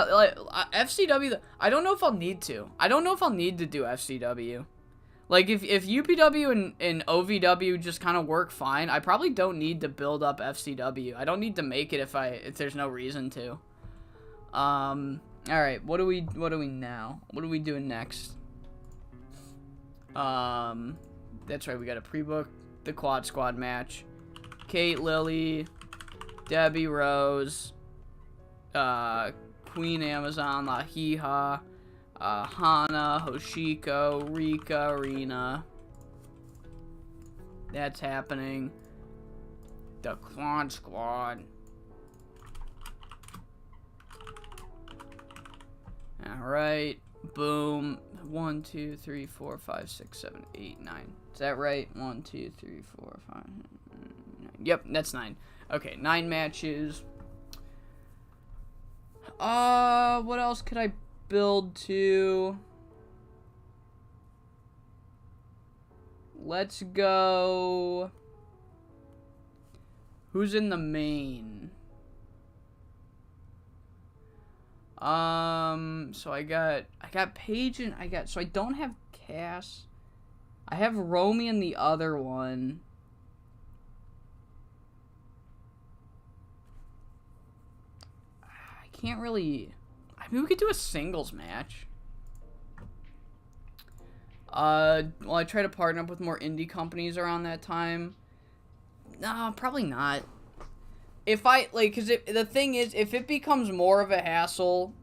like, FCW, I don't know if I'll need to. I don't know if I'll need to do FCW. Like, if UPW and OVW just kind of work fine, I probably don't need to build up FCW. I don't need to make it if there's no reason to. Alright, what do we now? What are we doing next? That's right, we gotta pre-book the Quad Squad match. Kate Lily, Debbie Rose, Queen Amazon, Lahiha, Hana, Hoshiko, Rika, Rina. That's happening. The Quad Squad. Alright. Boom. 1, 2, 3, 4, 5, 6, 7, 8, 9. Is that right? 1, 2, 3, 4, 5. 9. Yep, that's 9. Okay, 9 matches. What else could I build to? Let's go. Who's in the main? So I got Paige and so I don't have Cass. I have Romy in the other one. I can't really, I mean, we could do a singles match. Well, I try to partner up with more indie companies around that time. No, probably not. If I, like, because the thing is, if it becomes more of a hassle,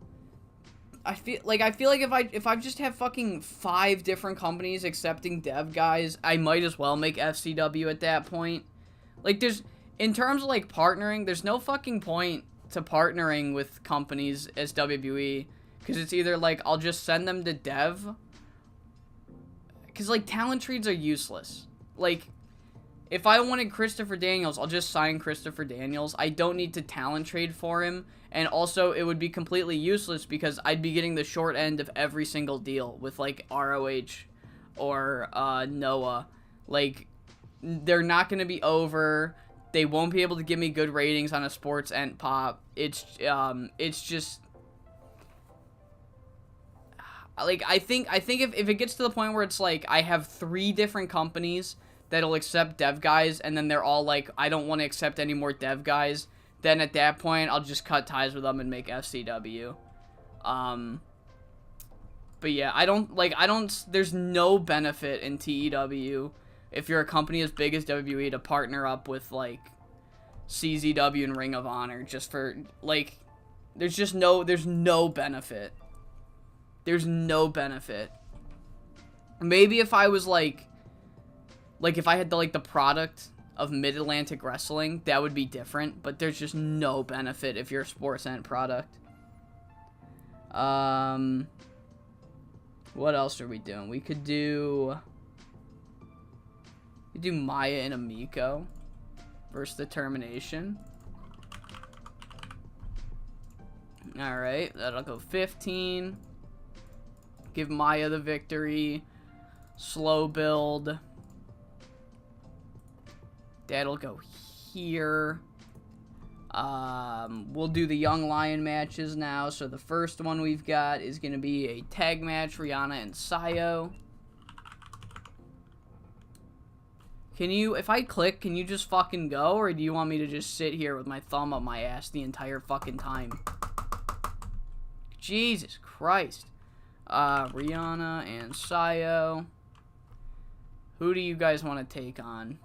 I feel like if I just have fucking 5 different companies accepting dev guys, I might as well make FCW at that point. Like, in terms of, like, partnering, there's no fucking point to partnering with companies as WWE, because it's either, like, I'll just send them to dev, because, like, talent trees are useless. Like, if I wanted Christopher Daniels, I'll just sign Christopher Daniels. I don't need to talent trade for him. And also, it would be completely useless because I'd be getting the short end of every single deal with, like, ROH or Noah. Like, they're not going to be over. They won't be able to give me good ratings on a sports ent pop. It's just... Like, I think if it gets to the point where it's, like, I have 3 different companies that'll accept dev guys, and then they're all like, I don't want to accept any more dev guys, then at that point, I'll just cut ties with them and make FCW. But yeah, there's no benefit in TEW if you're a company as big as WWE to partner up with, like, CZW and Ring of Honor just for, like, there's no benefit. There's no benefit. Maybe if I was, like if I had the product of Mid-Atlantic Wrestling, that would be different, but there's just no benefit if you're a Sports End product. What else are we doing? We could do Maya and Amiko versus Determination. Alright, that'll go 15. Give Maya the victory. Slow build. That'll go here. We'll do the Young Lion matches now. So the first one we've got is going to be a tag match, Rihanna and Sayo. Can you, if I click, can you just fucking go? Or do you want me to just sit here with my thumb up my ass the entire fucking time? Jesus Christ. Rihanna and Sayo. Who do you guys want to take on?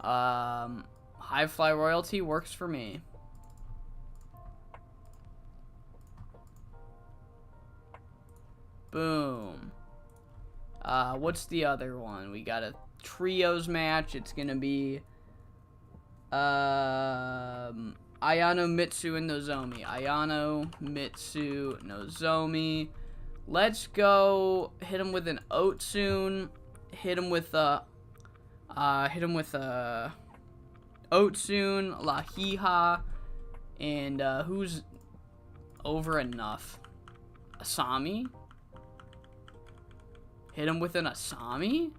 High Fly Royalty works for me. Boom. What's the other one? We got a trios match. It's gonna be Ayano, Mitsu, and Nozomi. Ayano, Mitsu, Nozomi. Let's go hit him with an Otsun. Hit him with Otsun, Lahiha, and who's over enough? Asami? Hit him with an Asami?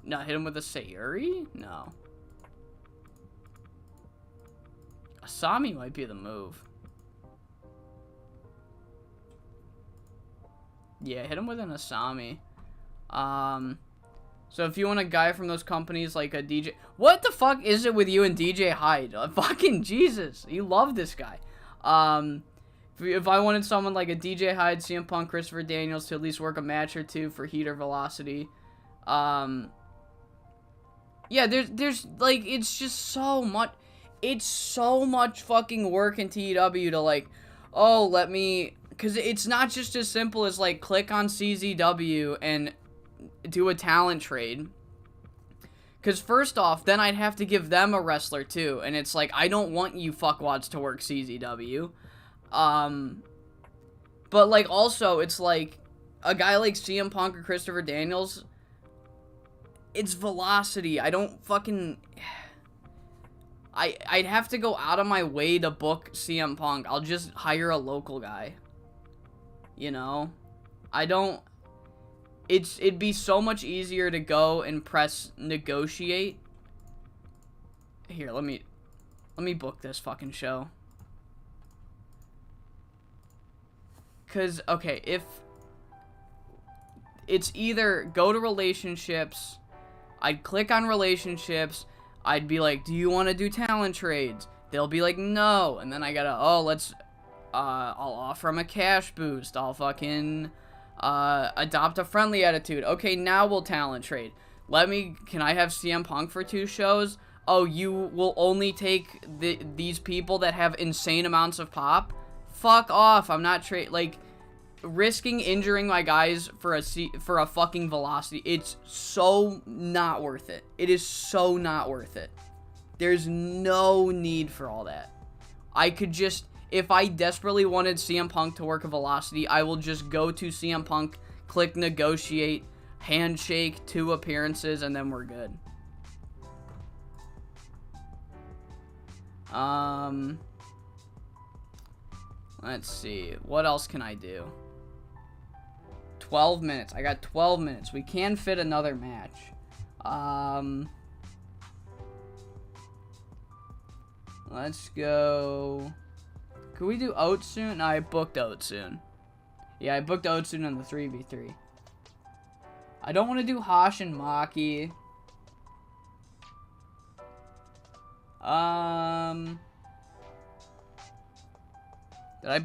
No, hit him with a Sayuri? No. Asami might be the move. Yeah, hit him with an Asami. So if you want a guy from those companies like a DJ... What the fuck is it with you and DJ Hyde? Fucking Jesus. You love this guy. If I wanted someone like a DJ Hyde, CM Punk, Christopher Daniels to at least work a match or two for Heat or Velocity. Yeah, there's like, it's just so much... It's so much fucking work in TEW to like, oh, let me... Because it's not just as simple as like, click on CZW and do a talent trade. Because first off, then I'd have to give them a wrestler too. And it's like, I don't want you fuckwads to work CZW. But like, also, it's like, a guy like CM Punk or Christopher Daniels, it's Velocity. I don't fucking... I'd have to go out of my way to book CM Punk. I'll just hire a local guy. You know? I don't... It'd be so much easier to go and press negotiate. Here, let me book this fucking show. Cause, okay, if it's either go to relationships, I'd click on relationships, I'd be like, do you want to do talent trades? They'll be like, no, and then I gotta, oh, let's, I'll offer them a cash boost, I'll fucking, adopt a friendly attitude. Okay, now we'll talent trade. Can I have CM Punk for 2 shows? Oh, you will only take these people that have insane amounts of pop? Fuck off. I'm not risking injuring my guys for a fucking Velocity. It's so not worth it. It is so not worth it. There's no need for all that. I could just, if I desperately wanted CM Punk to work a Velocity, I will just go to CM Punk, click negotiate, handshake, 2 appearances, and then we're good. Let's see. What else can I do? 12 minutes. I got 12 minutes. We can fit another match. Let's go. Could we do Otsun? No, I booked Otsun. Yeah, I booked Otsun on the 3v3. I don't want to do Hosh and Maki.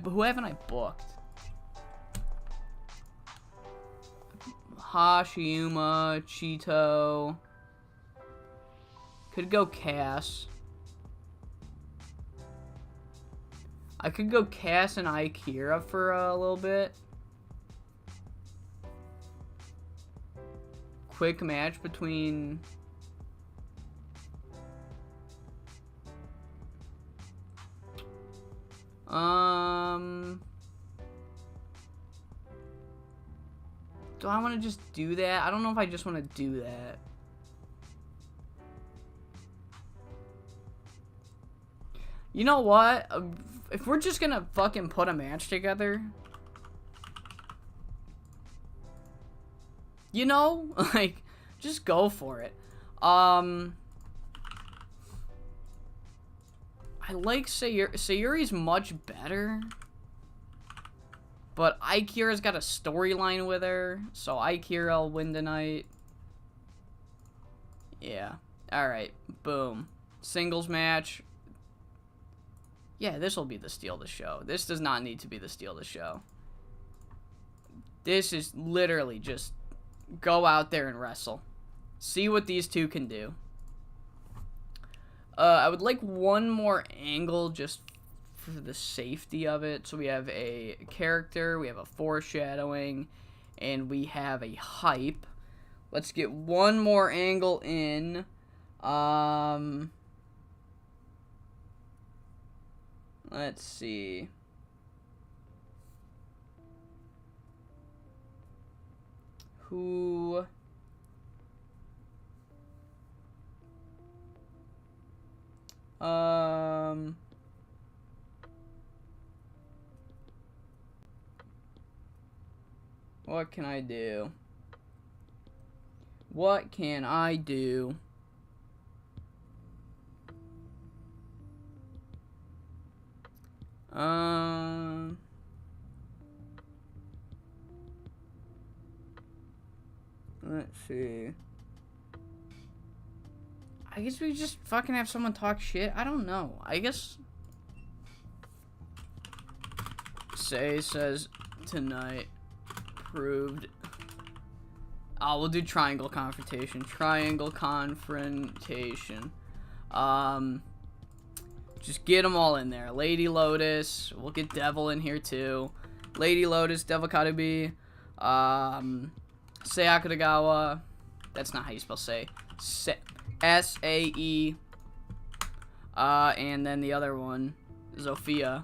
Who haven't I booked? Hashiyuma, Cheeto. Could go Cass. I could go Cass and Akira for a little bit. Quick match between... Do I want to just do that? I don't know if I just want to do that. You know what? If we're just gonna fucking put a match together, you know, like, just go for it. I like Sayuri's much better, but Akira's got a storyline with her, so Akira will win tonight. Yeah. Alright. Boom. Singles match. Yeah, this will be the steal of the show. This does not need to be the steal of the show. This is literally just go out there and wrestle. See what these two can do. I would like one more angle just for the safety of it. So we have a character, we have a foreshadowing, and we have a hype. Let's get one more angle in. Let's see. Who... What can I do? What can I do? Let's see. I guess we just fucking have someone talk shit. I don't know. I guess says tonight proved. Oh, we'll do triangle confrontation. Triangle confrontation. Just get them all in there. Lady Lotus. We'll get Devil in here too. Lady Lotus, Devil Karubi. Sayakutagawa. That's not how you spell say. S-A-E. And then the other one, Zofia.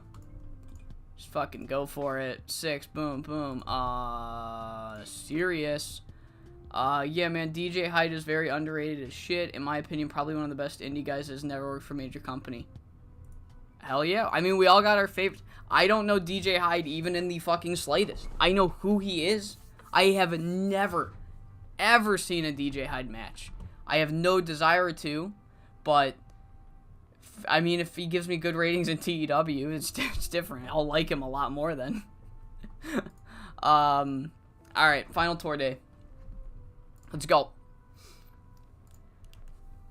Just fucking go for it. 6, boom, boom. Serious. Yeah, man, DJ Hyde is very underrated as shit. In my opinion, probably one of the best indie guys that has never worked for a major company. Hell yeah. I mean, we all got our favorites. I don't know DJ Hyde even in the fucking slightest. I know who he is. I have never, ever seen a DJ Hyde match. I have no desire to, but, I mean, if he gives me good ratings in TEW, it's different. I'll like him a lot more then. Alright, final tour day. Let's go.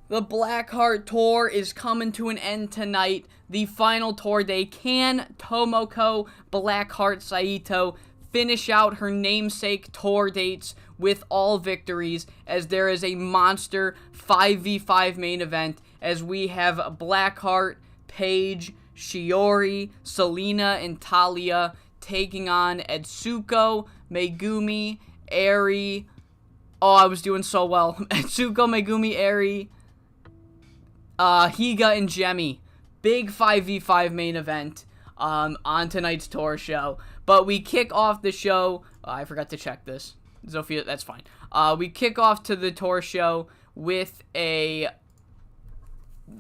The Blackheart Tour is coming to an end tonight. The final tour day. Can Tomoko Blackheart Saitoh finish out her namesake tour dates with all victories, as there is a monster 5v5 main event, as we have Blackheart, Paige, Shiori, Selena, and Talia taking on Etsuko, Megumi, Eri. Oh, I was doing so well. Etsuko, Megumi, Eri, Higa, and Jemmy. Big 5v5 main event on tonight's tour show. But we kick off the show. I forgot to check this. Zofia, that's fine. We kick off to the tour show with a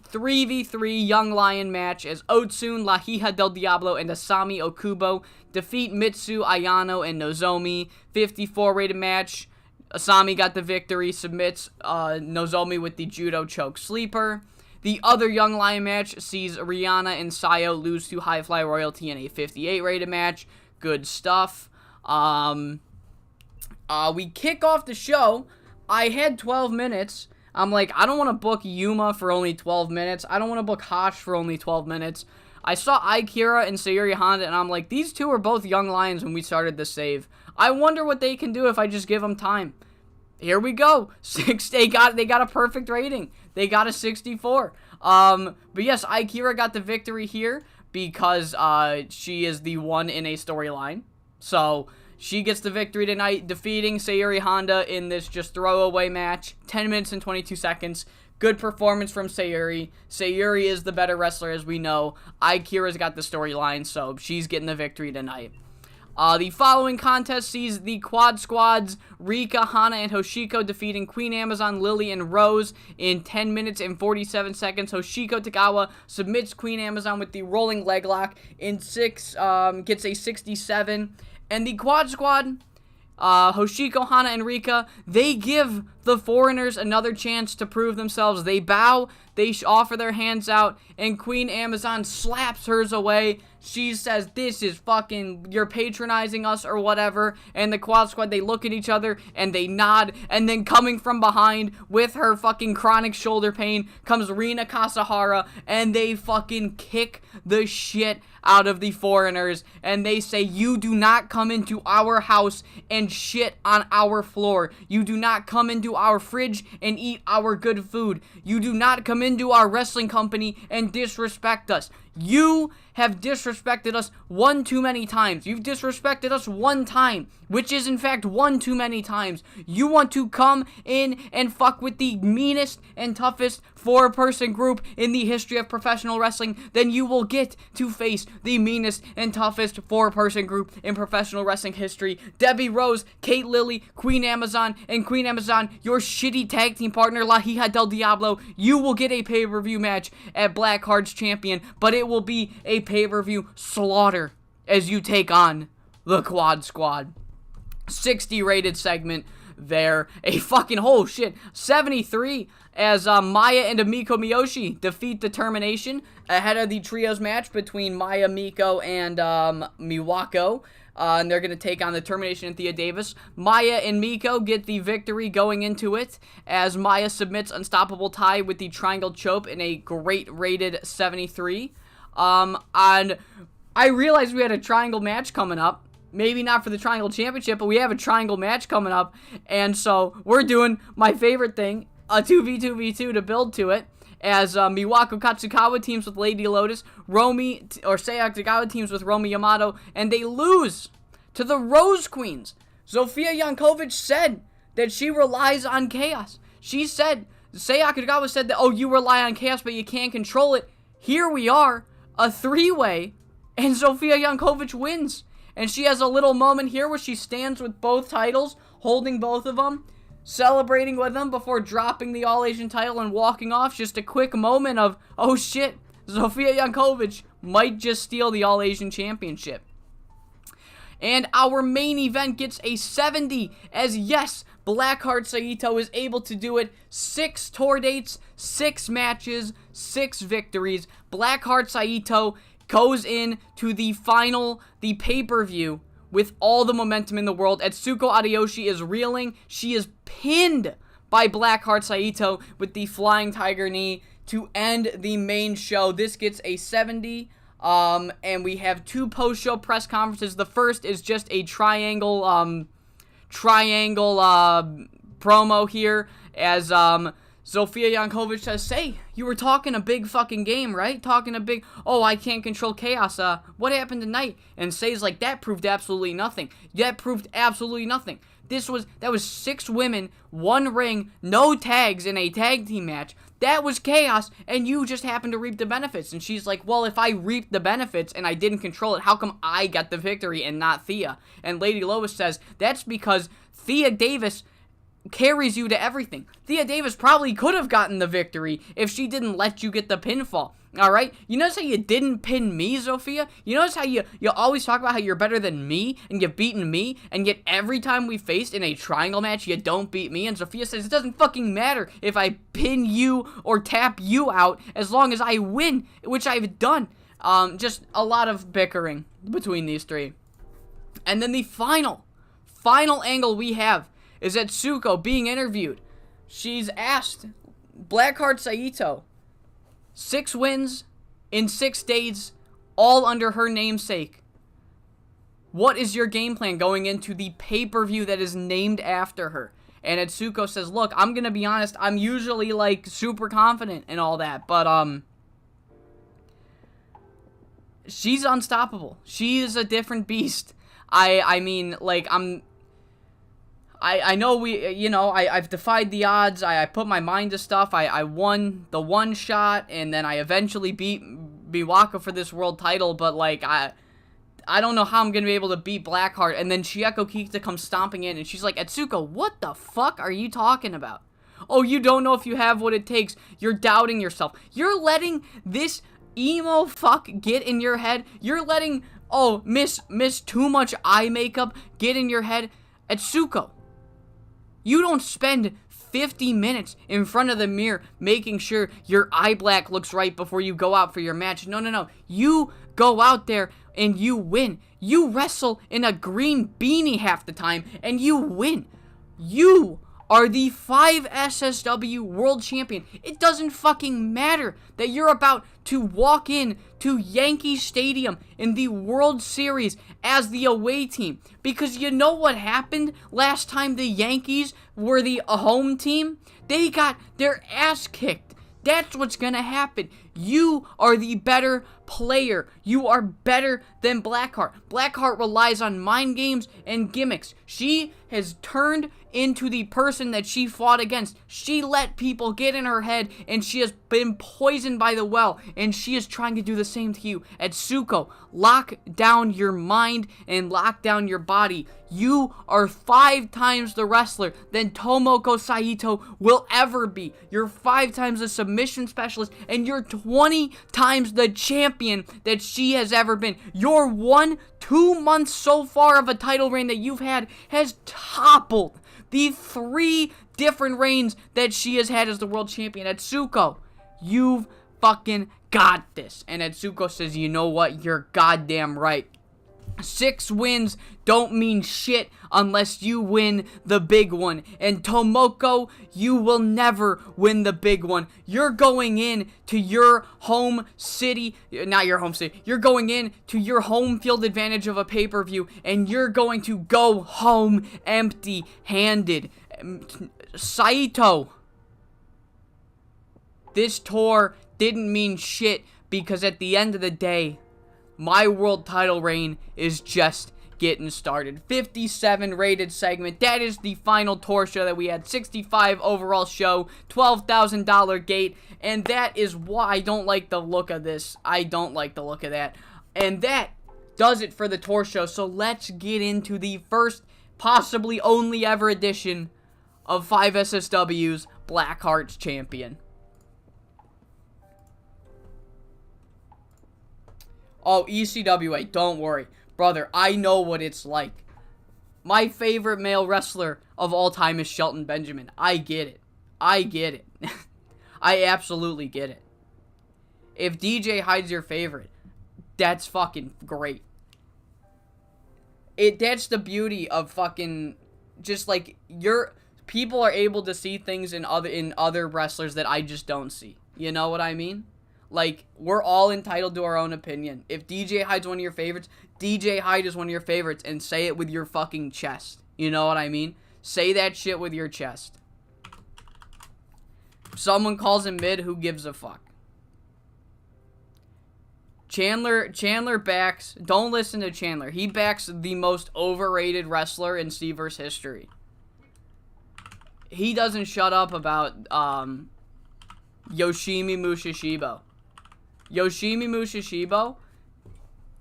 3v3 Young Lion match as Otsun, La Hija del Diablo, and Asami Okubo defeat Mitsu, Ayano, and Nozomi. 54 rated match. Asami got the victory, submits Nozomi with the Judo Choke Sleeper. The other Young Lion match sees Rihanna and Sayo lose to High Fly Royalty in a 58 rated match. Good stuff. We kick off the show. I had 12 minutes. I'm like, I don't want to book Yuma for only 12 minutes. I don't want to book Hash for only 12 minutes. I saw Akira and Sayuri Honda, and I'm like, these two are both Young Lions when we started this save. I wonder what they can do if I just give them time. here we go. They got a perfect rating. They got a 64. But yes, Akira got the victory here because she is the one in a storyline. So she gets the victory tonight, defeating Sayuri Honda in this just throwaway match. 10 minutes and 22 seconds. Good performance from Sayuri. Sayuri is the better wrestler, as we know. Akira's got the storyline, so she's getting the victory tonight. The following contest sees the Quad Squads, Rika, Hana, and Hoshiko defeating Queen Amazon, Lily, and Rose in 10 minutes and 47 seconds. Hoshiko Tagawa submits Queen Amazon with the rolling leg lock in 6, gets a 67. And the Quad Squad, Hoshiko, Hana, and Rika, they give the foreigners another chance to prove themselves. They bow, they offer their hands out, and Queen Amazon slaps hers away. She says, this is fucking, you're patronizing us or whatever. And the Quad Squad, they look at each other and they nod. And then coming from behind with her fucking chronic shoulder pain comes Rina Kasahara. And they fucking kick the shit out of the foreigners. And they say, you do not come into our house and shit on our floor. You do not come into our fridge and eat our good food. You do not come into our wrestling company and disrespect us. You have disrespected us one too many times. You've disrespected us one time, which is in fact one too many times. You want to come in and fuck with the meanest and toughest 4-person group in the history of professional wrestling, then you will get to face the meanest and toughest 4-person group in professional wrestling history. Debbie Rose, Kate Lilly, Queen Amazon, and Queen Amazon, your shitty tag team partner, La Hija del Diablo. You will get a pay-per-view match at Blackheart's champion, but it will be a pay-per-view slaughter as you take on the Quad Squad. 60 rated segment there. A fucking, oh shit, 73 as Maya and Amiko Miyoshi defeat Determination ahead of the trios match between Maya, Miko, and Miwako. And they're going to take on Determination and Thea Davis. Maya and Miko get the victory going into it as Maya submits Unstoppable Tai with the triangle choke in a great rated 73. And I realized we had a triangle match coming up. Maybe not for the Triangle Championship, but we have a triangle match coming up. And so we're doing my favorite thing, a 2v2v2 to build to it. As Miwako Katsukawa teams with Lady Lotus, Sayaka Tagawa teams with Romi Yamato, and they lose to the Rose Queens. Zofia Yankovic said that she relies on chaos. She said, Sayaka Tagawa said that, oh, you rely on chaos, but you can't control it. Here we are, a 3-way, and Zofia Yankovic wins. And she has a little moment here where she stands with both titles, holding both of them, celebrating with them before dropping the All-Asian title and walking off. Just a quick moment of, oh shit, Zofia Yankovic might just steal the All-Asian Championship. And our main event gets a 70, as yes, Blackheart Saitoh is able to do it. 6 tour dates, 6 matches, 6 victories. Blackheart Saitoh goes in to the final, the pay-per-view, with all the momentum in the world. Atsuko Ariyoshi is reeling. She is pinned by Blackheart Saitoh with the Flying Tiger Knee to end the main show. This gets a 70. And we have 2 post-show press conferences. The first is just a triangle promo here as Zofia Yankovic says, say, you were talking a big fucking game, right? Talking a big, oh, I can't control chaos. What happened tonight? And Say's like, that proved absolutely nothing. That proved absolutely nothing. That was 6 women, 1 ring, no tags in a tag team match. That was chaos, and you just happened to reap the benefits. And she's like, well, if I reaped the benefits and I didn't control it, how come I got the victory and not Thea? And Lady Lois says, that's because Thea Davis carries you to everything. Thea Davis probably could have gotten the victory if she didn't let you get the pinfall. Alright? You notice how you didn't pin me, Zofia? You notice how you always talk about how you're better than me, and you've beaten me, and yet every time we faced in a triangle match, you don't beat me, and Zofia says, it doesn't fucking matter if I pin you or tap you out, as long as I win, which I've done. Just a lot of bickering between these 3. And then the final angle we have is Atsuko being interviewed. She's asked, Blackheart Saitoh, 6 wins in 6 days, all under her namesake. What is your game plan going into the pay-per-view that is named after her? And Atsuko says, look, I'm gonna be honest, I'm usually, like, super confident and all that, but, she's unstoppable. She is a different beast. I mean, like, I know I've defied the odds. I put my mind to stuff. I won the one shot, and then I eventually beat Miwaka for this world title, but, like, I don't know how I'm going to be able to beat Blackheart. And then Chieko Kikita comes stomping in, and she's like, Atsuko, what the fuck are you talking about? Oh, you don't know if you have what it takes. You're doubting yourself. You're letting this emo fuck get in your head. You're letting, miss too much eye makeup get in your head. Atsuko, you don't spend 50 minutes in front of the mirror making sure your eye black looks right before you go out for your match. No. You go out there and you win. You wrestle in a green beanie half the time and you win. You are the 5SSW World Champion. It doesn't fucking matter that you're about to walk in to Yankee Stadium in the World Series as the away team. Because you know what happened last time the Yankees were the home team? They got their ass kicked. That's what's gonna happen. You are the better player. You are better than Blackheart. Blackheart relies on mind games and gimmicks. She has turned into the person that she fought against. She let people get in her head, and she has been poisoned by the well, and she is trying to do the same to you. Atsuko, lock down your mind and lock down your body. You are 5 times the wrestler than Tomoko Saito will ever be. You're 5 times the submission specialist, and you're 20 times the champion that she has ever been. Your 2 months so far of a title reign that you've had has toppled the 3 different reigns that she has had as the world champion. Atsuko, you've fucking got this. And Atsuko says, you know what? You're goddamn right. 6 wins don't mean shit unless you win the big one. And Tomoko, you will never win the big one. You're going in to your home city, not your home city, you're going in to your home field advantage of a pay-per-view, and you're going to go home empty-handed. Saito, this tour didn't mean shit because at the end of the day, my world title reign is just getting started. 57 rated segment. That is the final tour show that we had. 65 overall show. $12,000 gate. And that is why I don't like the look of this. I don't like the look of that. And that does it for the tour show. So let's get into the first, possibly only ever edition of 5SSW's Blackheart's Champion. Oh, ECWA, don't worry. Brother, I know what it's like. My favorite male wrestler of all time is Shelton Benjamin. I get it. I get it. I absolutely get it. If DJ Hyde's your favorite, that's fucking great. That's the beauty of fucking, just like, people are able to see things in other wrestlers that I just don't see. You know what I mean? Like, we're all entitled to our own opinion. If DJ Hyde's one of your favorites, DJ Hyde is one of your favorites, and say it with your fucking chest. You know what I mean? Say that shit with your chest. If someone calls him mid, who gives a fuck? Chandler backs, don't listen to Chandler. He backs the most overrated wrestler in Seaver's history. He doesn't shut up about, Yoshimi Mushishibo. Yoshimi Mushishibo,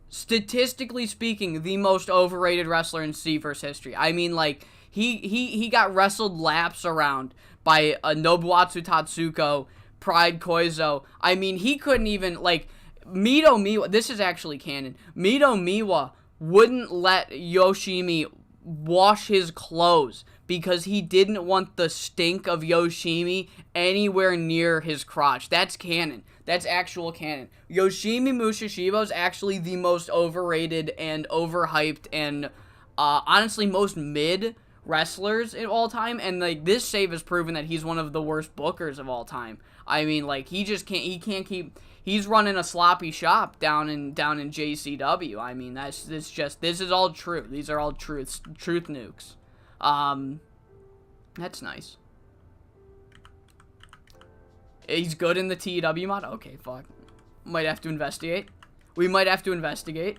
statistically speaking, the most overrated wrestler in Seaver's history. I mean, like, he got wrestled laps around by Nobuatsu Tatsuko, Pride Koizo. I mean, he couldn't even, like, Mito Miwa, this is actually canon, Mito Miwa wouldn't let Yoshimi wash his clothes because he didn't want the stink of Yoshimi anywhere near his crotch. That's canon. That's actual canon. Yoshimi Mushishibo is actually the most overrated and overhyped and honestly most mid wrestlers of all time. And like this save has proven that he's one of the worst bookers of all time. I mean, like he can't keep. He's running a sloppy shop down in JCW. I mean, this is all true. These are all truth nukes. That's nice. He's good in the TEW mod? Okay, fuck. Might have to investigate. We might have to investigate.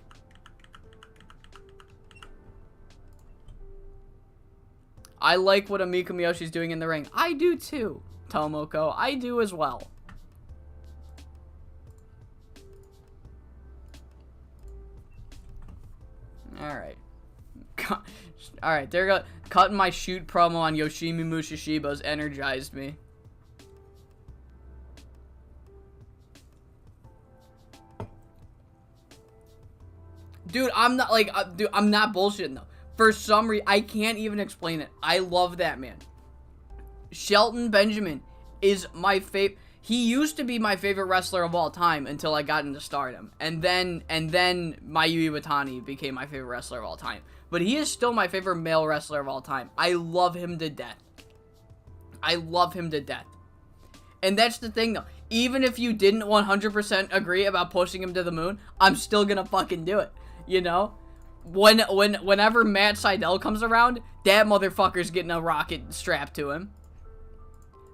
I like what Amika Miyoshi's doing in the ring. I do too, Tomoko. I do as well. Alright. Alright, there go. Cutting my shoot promo on Yoshimi Mushishiba's energized me. Dude, I'm not like, dude, I'm not bullshitting though. For some reason, I can't even explain it. I love that man. Shelton Benjamin is my favorite. He used to be my favorite wrestler of all time until I got into Stardom. And then Mayu Iwatani became my favorite wrestler of all time. But he is still my favorite male wrestler of all time. I love him to death. I love him to death. And that's the thing though. Even if you didn't 100% agree about pushing him to the moon, I'm still gonna fucking do it. You know? Whenever Matt Sydal comes around, that motherfucker's getting a rocket strapped to him.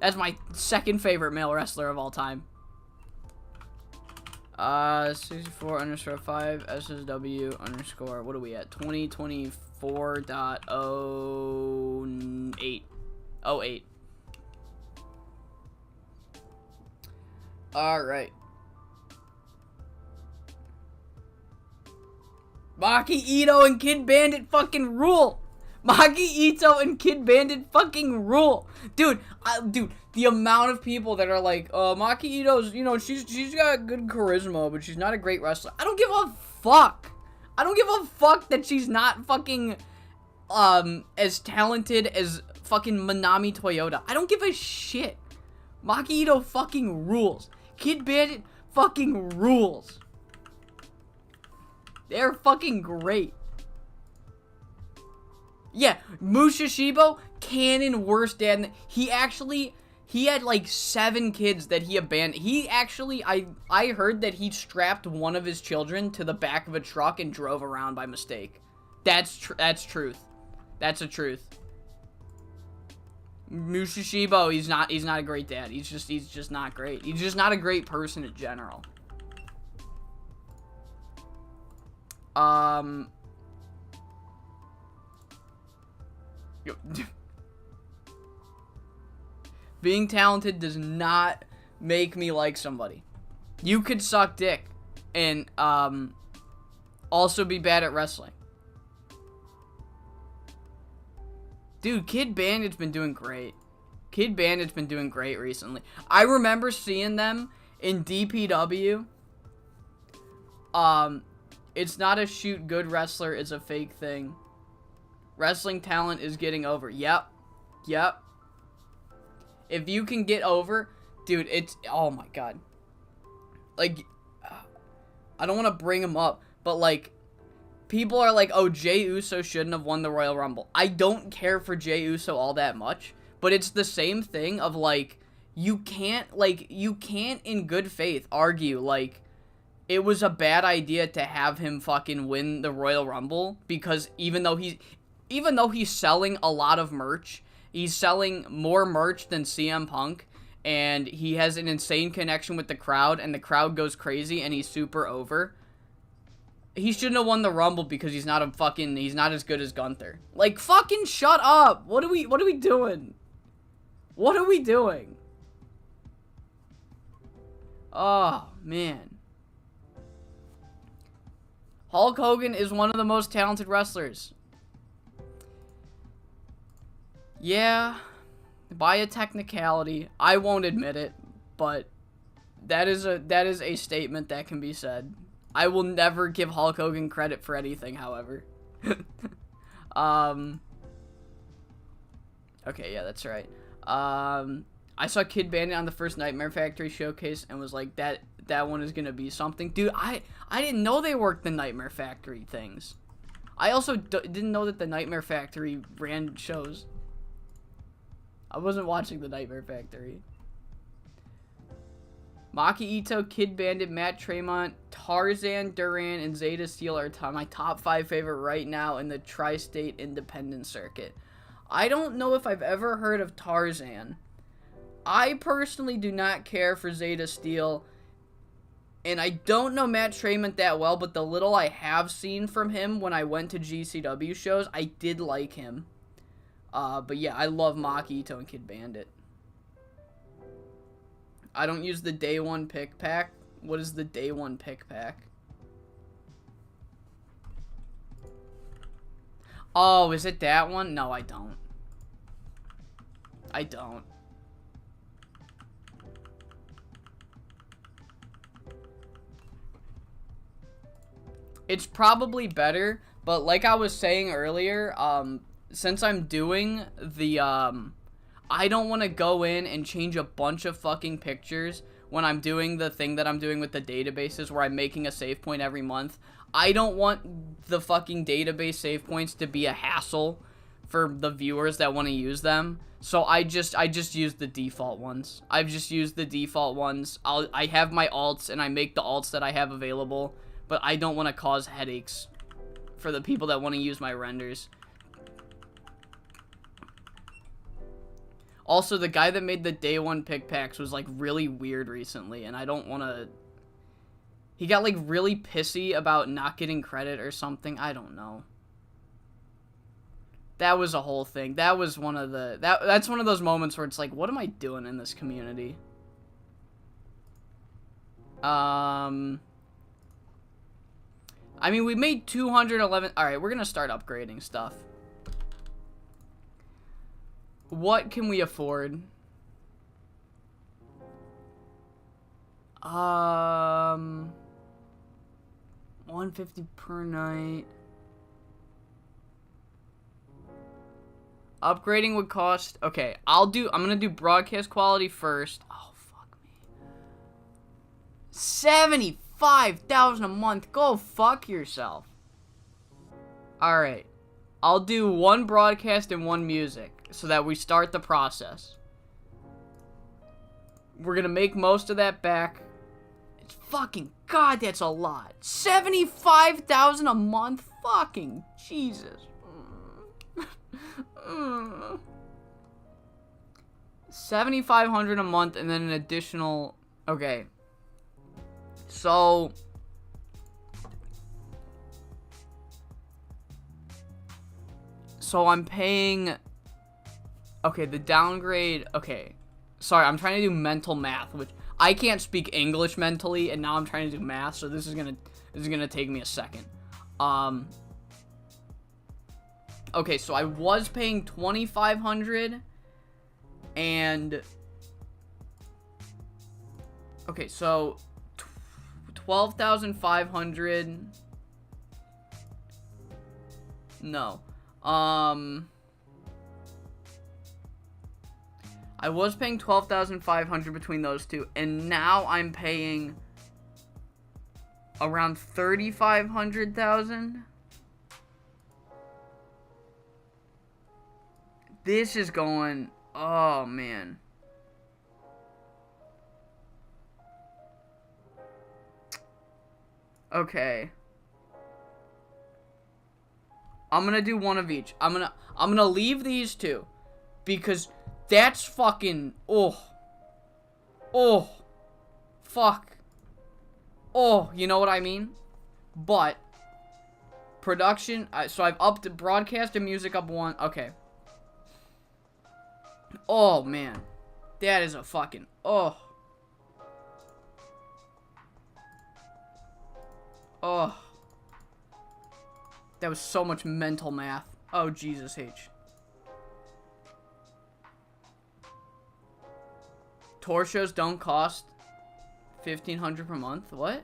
That's my second favorite male wrestler of all time. 64_5 SSW _ what are we at? 2024.08. 08. Alright. Maki Ito and Kid Bandit fucking rule. Maki Ito and Kid Bandit fucking rule. Dude, the amount of people that are like, Maki Ito's, you know, she's got good charisma, but she's not a great wrestler. I don't give a fuck. I don't give a fuck that she's not fucking, as talented as fucking Manami Toyota. I don't give a shit. Maki Ito fucking rules. Kid Bandit fucking rules. They're fucking great. Yeah, Mushishibo, canon worst dad. He had like 7 kids that he abandoned. He actually, I heard that he strapped one of his children to the back of a truck and drove around by mistake. That's truth. That's the truth. Mushishibo, he's not a great dad. He's just not great. He's just not a great person in general. Being talented does not make me like somebody. You could suck dick and also be bad at wrestling. Dude, Kid Bandit's been doing great. Kid Bandit's been doing great recently. I remember seeing them in DPW. It's not a shoot good wrestler, it's a fake thing. Wrestling talent is getting over. Yep. If you can get over, dude, it's, oh my god. Like, I don't want to bring him up, but like, people are like, oh, Jey Uso shouldn't have won the Royal Rumble. I don't care for Jey Uso all that much, but it's the same thing of like, you can't in good faith argue like, it was a bad idea to have him fucking win the Royal Rumble, because even though he's selling a lot of merch, he's selling more merch than CM Punk, and he has an insane connection with the crowd, and the crowd goes crazy, and he's super over. He shouldn't have won the Rumble because he's not as good as Gunther. Like, fucking shut up! What are we doing? What are we doing? Oh, man. Hulk Hogan is one of the most talented wrestlers. Yeah, by a technicality, I won't admit it, but that is a statement that can be said. I will never give Hulk Hogan credit for anything, however. Okay, yeah, that's right. I saw Kid Bandit on the first Nightmare Factory showcase and was like, that one is gonna be something. Dude, I didn't know they worked the Nightmare Factory things. I also didn't know that the Nightmare Factory ran shows. I wasn't watching the Nightmare Factory. Maki Ito, Kid Bandit, Matt Tremont, Tarzan, Duran, and Zeta Steel are my top 5 favorite right now in the tri-state independent circuit. I don't know if I've ever heard of Tarzan. I personally do not care for Zeta Steel. And I don't know Matt Tremont that well, but the little I have seen from him when I went to GCW shows, I did like him. But yeah, I love Mach-Ito and Kid Bandit. I don't use the day one pick pack. What is the day one pick pack? Oh, is it that one? No, I don't. I don't. It's probably better, but like I was saying earlier, since I'm doing the, I don't want to go in and change a bunch of fucking pictures when I'm doing the thing that I'm doing with the databases where I'm making a save point every month. I don't want the fucking database save points to be a hassle for the viewers that want to use them. So I just use the default ones. I've just used the default ones. I have my alts and I make the alts that I have available, but I don't want to cause headaches for the people that want to use my renders. Also, the guy that made the day one pick packs was like really weird recently, and I don't want to. He got like really pissy about not getting credit or something. I don't know. That was a whole thing. That was one of the that's one of those moments where it's like, what am I doing in this community? I mean, we made 211. All right, we're going to start upgrading stuff. What can we afford? 150 per night. Upgrading would cost. Okay, I'm going to do broadcast quality first. Oh, fuck me. 75,000 a month. Go fuck yourself. All right. I'll do one broadcast and one music so that we start the process. We're going to make most of that back. It's fucking God, that's a lot. 75,000 a month? Fucking Jesus. 7,500 a month and then an additional. Okay. So I'm paying. Okay, the downgrade. Okay. Sorry, I'm trying to do mental math, which I can't speak English mentally, and now I'm trying to do math, so this is gonna take me a second. Okay, so I was paying 2,500 and okay, so 12,500. No. I was paying 12,500 between those two, and now I'm paying around 3,500,000. This is going, oh man. Okay. I'm gonna do one of each. I'm gonna leave these two because that's fucking, fuck. You know what I mean? But production, so I've upped broadcast and music up one. Okay. Oh man, that is a fucking That was so much mental math. Oh Jesus H. Tour shows don't cost 1,500 per month. What?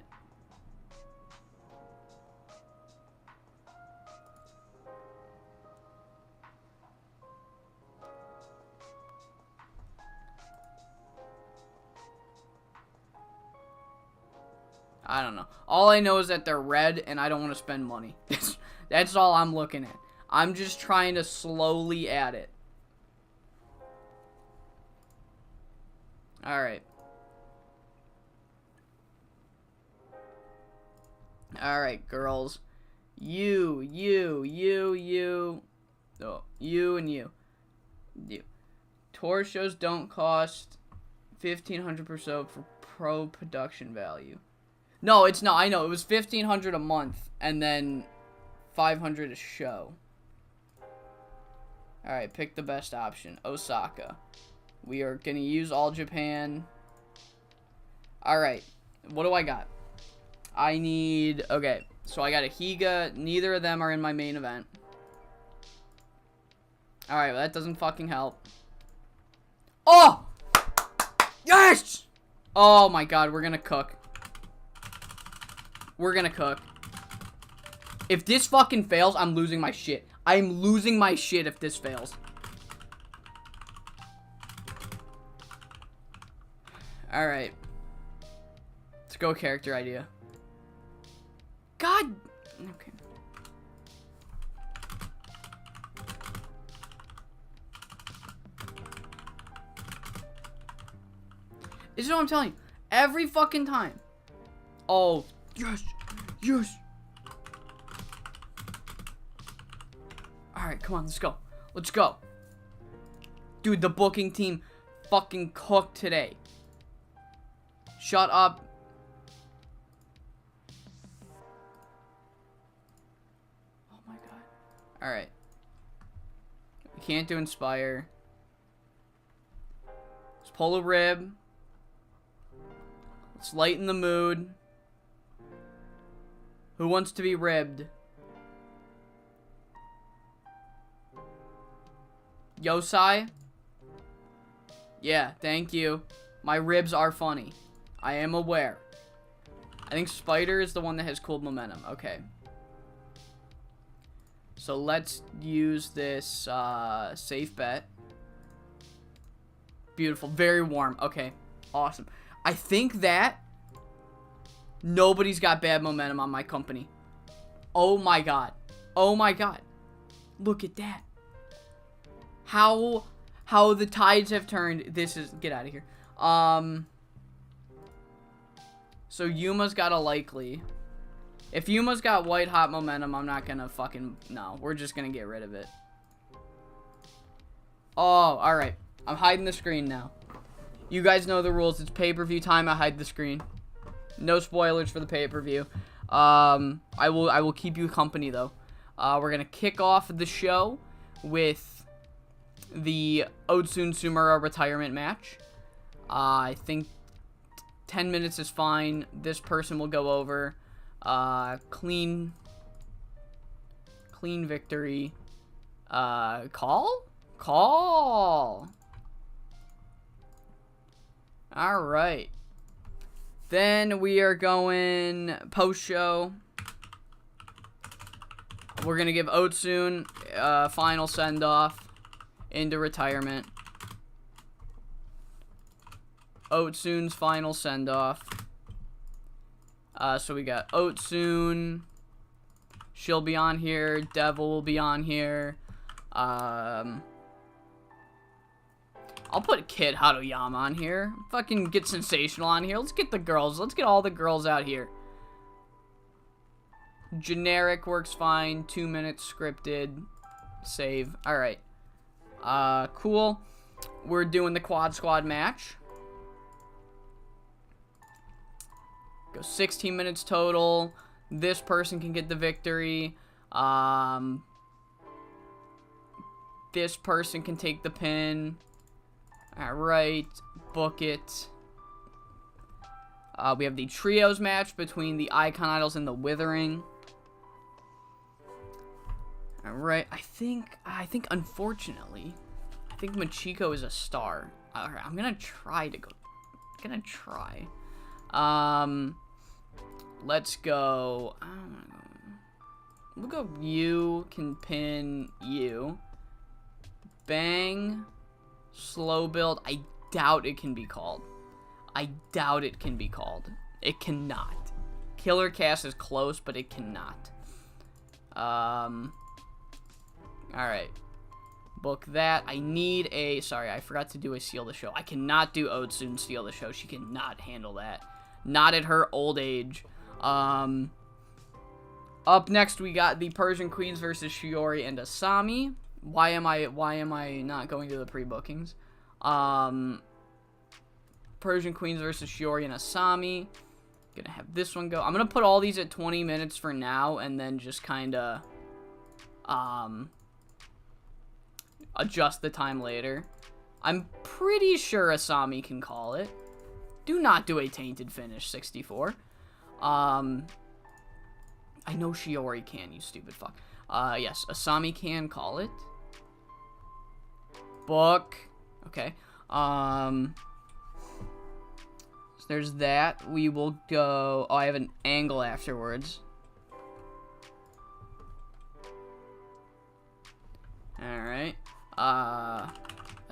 I don't know. All I know is that they're red and I don't want to spend money. That's all I'm looking at. I'm just trying to slowly add it. Alright. Alright, girls. You. Oh, you and you. You. Tour shows don't cost $1,500 per show for pro production value. No, it's not. I know it was $1,500 a month and then $500 a show. All right, pick the best option. Osaka. We are gonna use All Japan. All right, what do I got? I need. Okay, so I got a Higa. Neither of them are in my main event. All right, well, that doesn't fucking help. Oh! Yes! Oh my god, we're gonna cook. We're gonna cook. If this fucking fails, I'm losing my shit. I'm losing my shit if this fails. Alright. Let's go character idea. God! Okay. This is what I'm telling you. Every fucking time. Oh, yes. Yes. Alright, come on. Let's go. Let's go. Dude, the booking team fucking cooked today. Shut up. Oh my god. Alright. We can't do Inspire. Let's pull a rib. Let's lighten the mood. Who wants to be ribbed? Yosai? Yeah, thank you. My ribs are funny. I am aware. I think Spider is the one that has cool momentum. Okay. So let's use this safe bet. Beautiful. Very warm. Okay. Awesome. I think that nobody's got bad momentum on my company. Oh my god. Oh my god. Look at that. How the tides have turned. This is, get out of here. So Yuma's got a likely. If Yuma's got white hot momentum, I'm not gonna fucking, no, we're just gonna get rid of it. Oh, alright. I'm hiding the screen now. You guys know the rules. It's pay-per-view time. I hide the screen. No spoilers for the pay-per-view. I will keep you company though. We're gonna kick off the show with the Otsun Sumura retirement match. I think 10 minutes is fine. This person will go over. Clean victory. Call. All right. Then we are going post-show. We're going to give Otsun a final send-off into retirement. Otsun's final send-off. So we got Otsun. She'll be on here. Devil will be on here. I'll put Kid Haruyama on here. Fucking get Sensational on here. Let's get the girls. Let's get all the girls out here. Generic works fine. 2 minutes scripted. Save. Alright. Cool. We're doing the quad squad match. Go 16 minutes total. This person can get the victory. This person can take the pin. Alright, book it. We have the trios match between the Icon Idols and the Withering. Alright, I think unfortunately, I think Machiko is a star. Alright, I'm gonna try to go. Let's go. We'll go you can pin you. Bang. Slow build. I doubt it can be called. It cannot. Killer Cast is close, but it cannot. Alright. Book that. I need a... Sorry, I forgot to do a Seal the Show. I cannot do Otsun Steal the Show. She cannot handle that. Not at her old age. Up next, we got the Persian Queens versus Shiori and Asami. Why am I not going to the pre-bookings? Persian Queens versus Shiori and Asami. Gonna have this one go. I'm gonna put all these at 20 minutes for now, and then just kind of adjust the time later. I'm pretty sure Asami can call it. Do not do a tainted finish, 64. I know Shiori can, you stupid fuck. Yes, Asami can call it. Book. Okay. So there's that. We will go... Oh, I have an angle afterwards. Alright.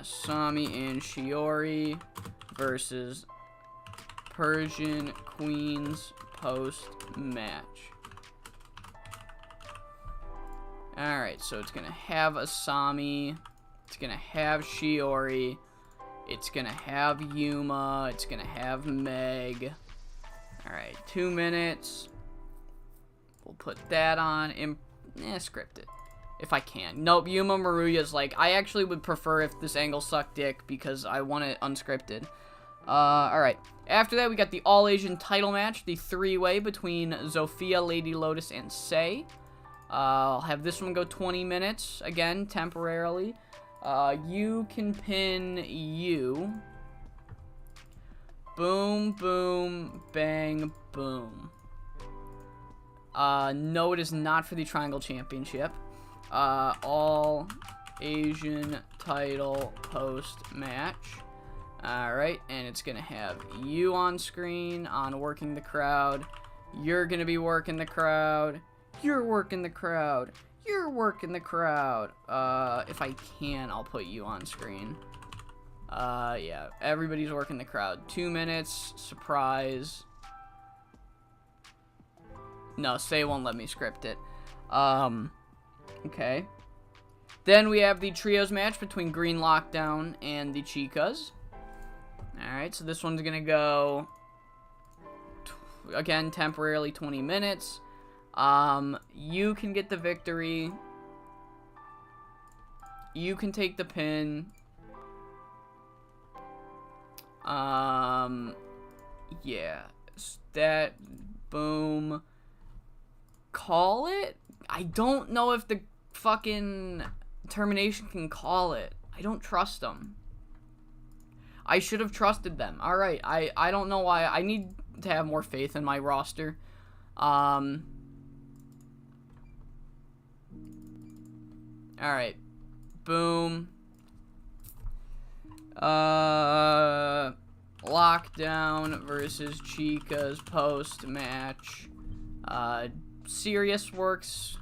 Asami and Shiori versus Persian Queens post-match. Alright, so it's gonna have Asami. It's gonna have Shiori. It's gonna have Yuma. It's gonna have Meg. Alright, 2 minutes. We'll put that on. Script it. If I can. Nope, Yuma Maruya's like, I actually would prefer if this angle sucked dick because I want it unscripted. Alright. After that, we got the All-Asian title match, the 3-way between Zofia, Lady Lotus, and Sei. I'll have this one go 20 minutes, again, temporarily. You can pin you. Boom, boom, bang, boom. No, it is not for the Triangle Championship. All Asian title post-match. Alright, and it's gonna have you on screen on working the crowd. You're gonna be working the crowd. You're working the crowd. You're working the crowd. If I can, I'll put you on screen. Yeah, everybody's working the crowd. 2 minutes, surprise. No, Sei won't let me script it. Okay. Then we have the trios match between Green Lockdown and the Chicas. Alright, so this one's gonna go, again, temporarily 20 minutes. You can get the victory. You can take the pin. Yeah. That, boom. Call it? I don't know if the fucking termination can call it. I don't trust them. I should have trusted them. Alright, I don't know why. I need to have more faith in my roster. Alright. Boom. Lockdown versus Chicas post-match. Serious works.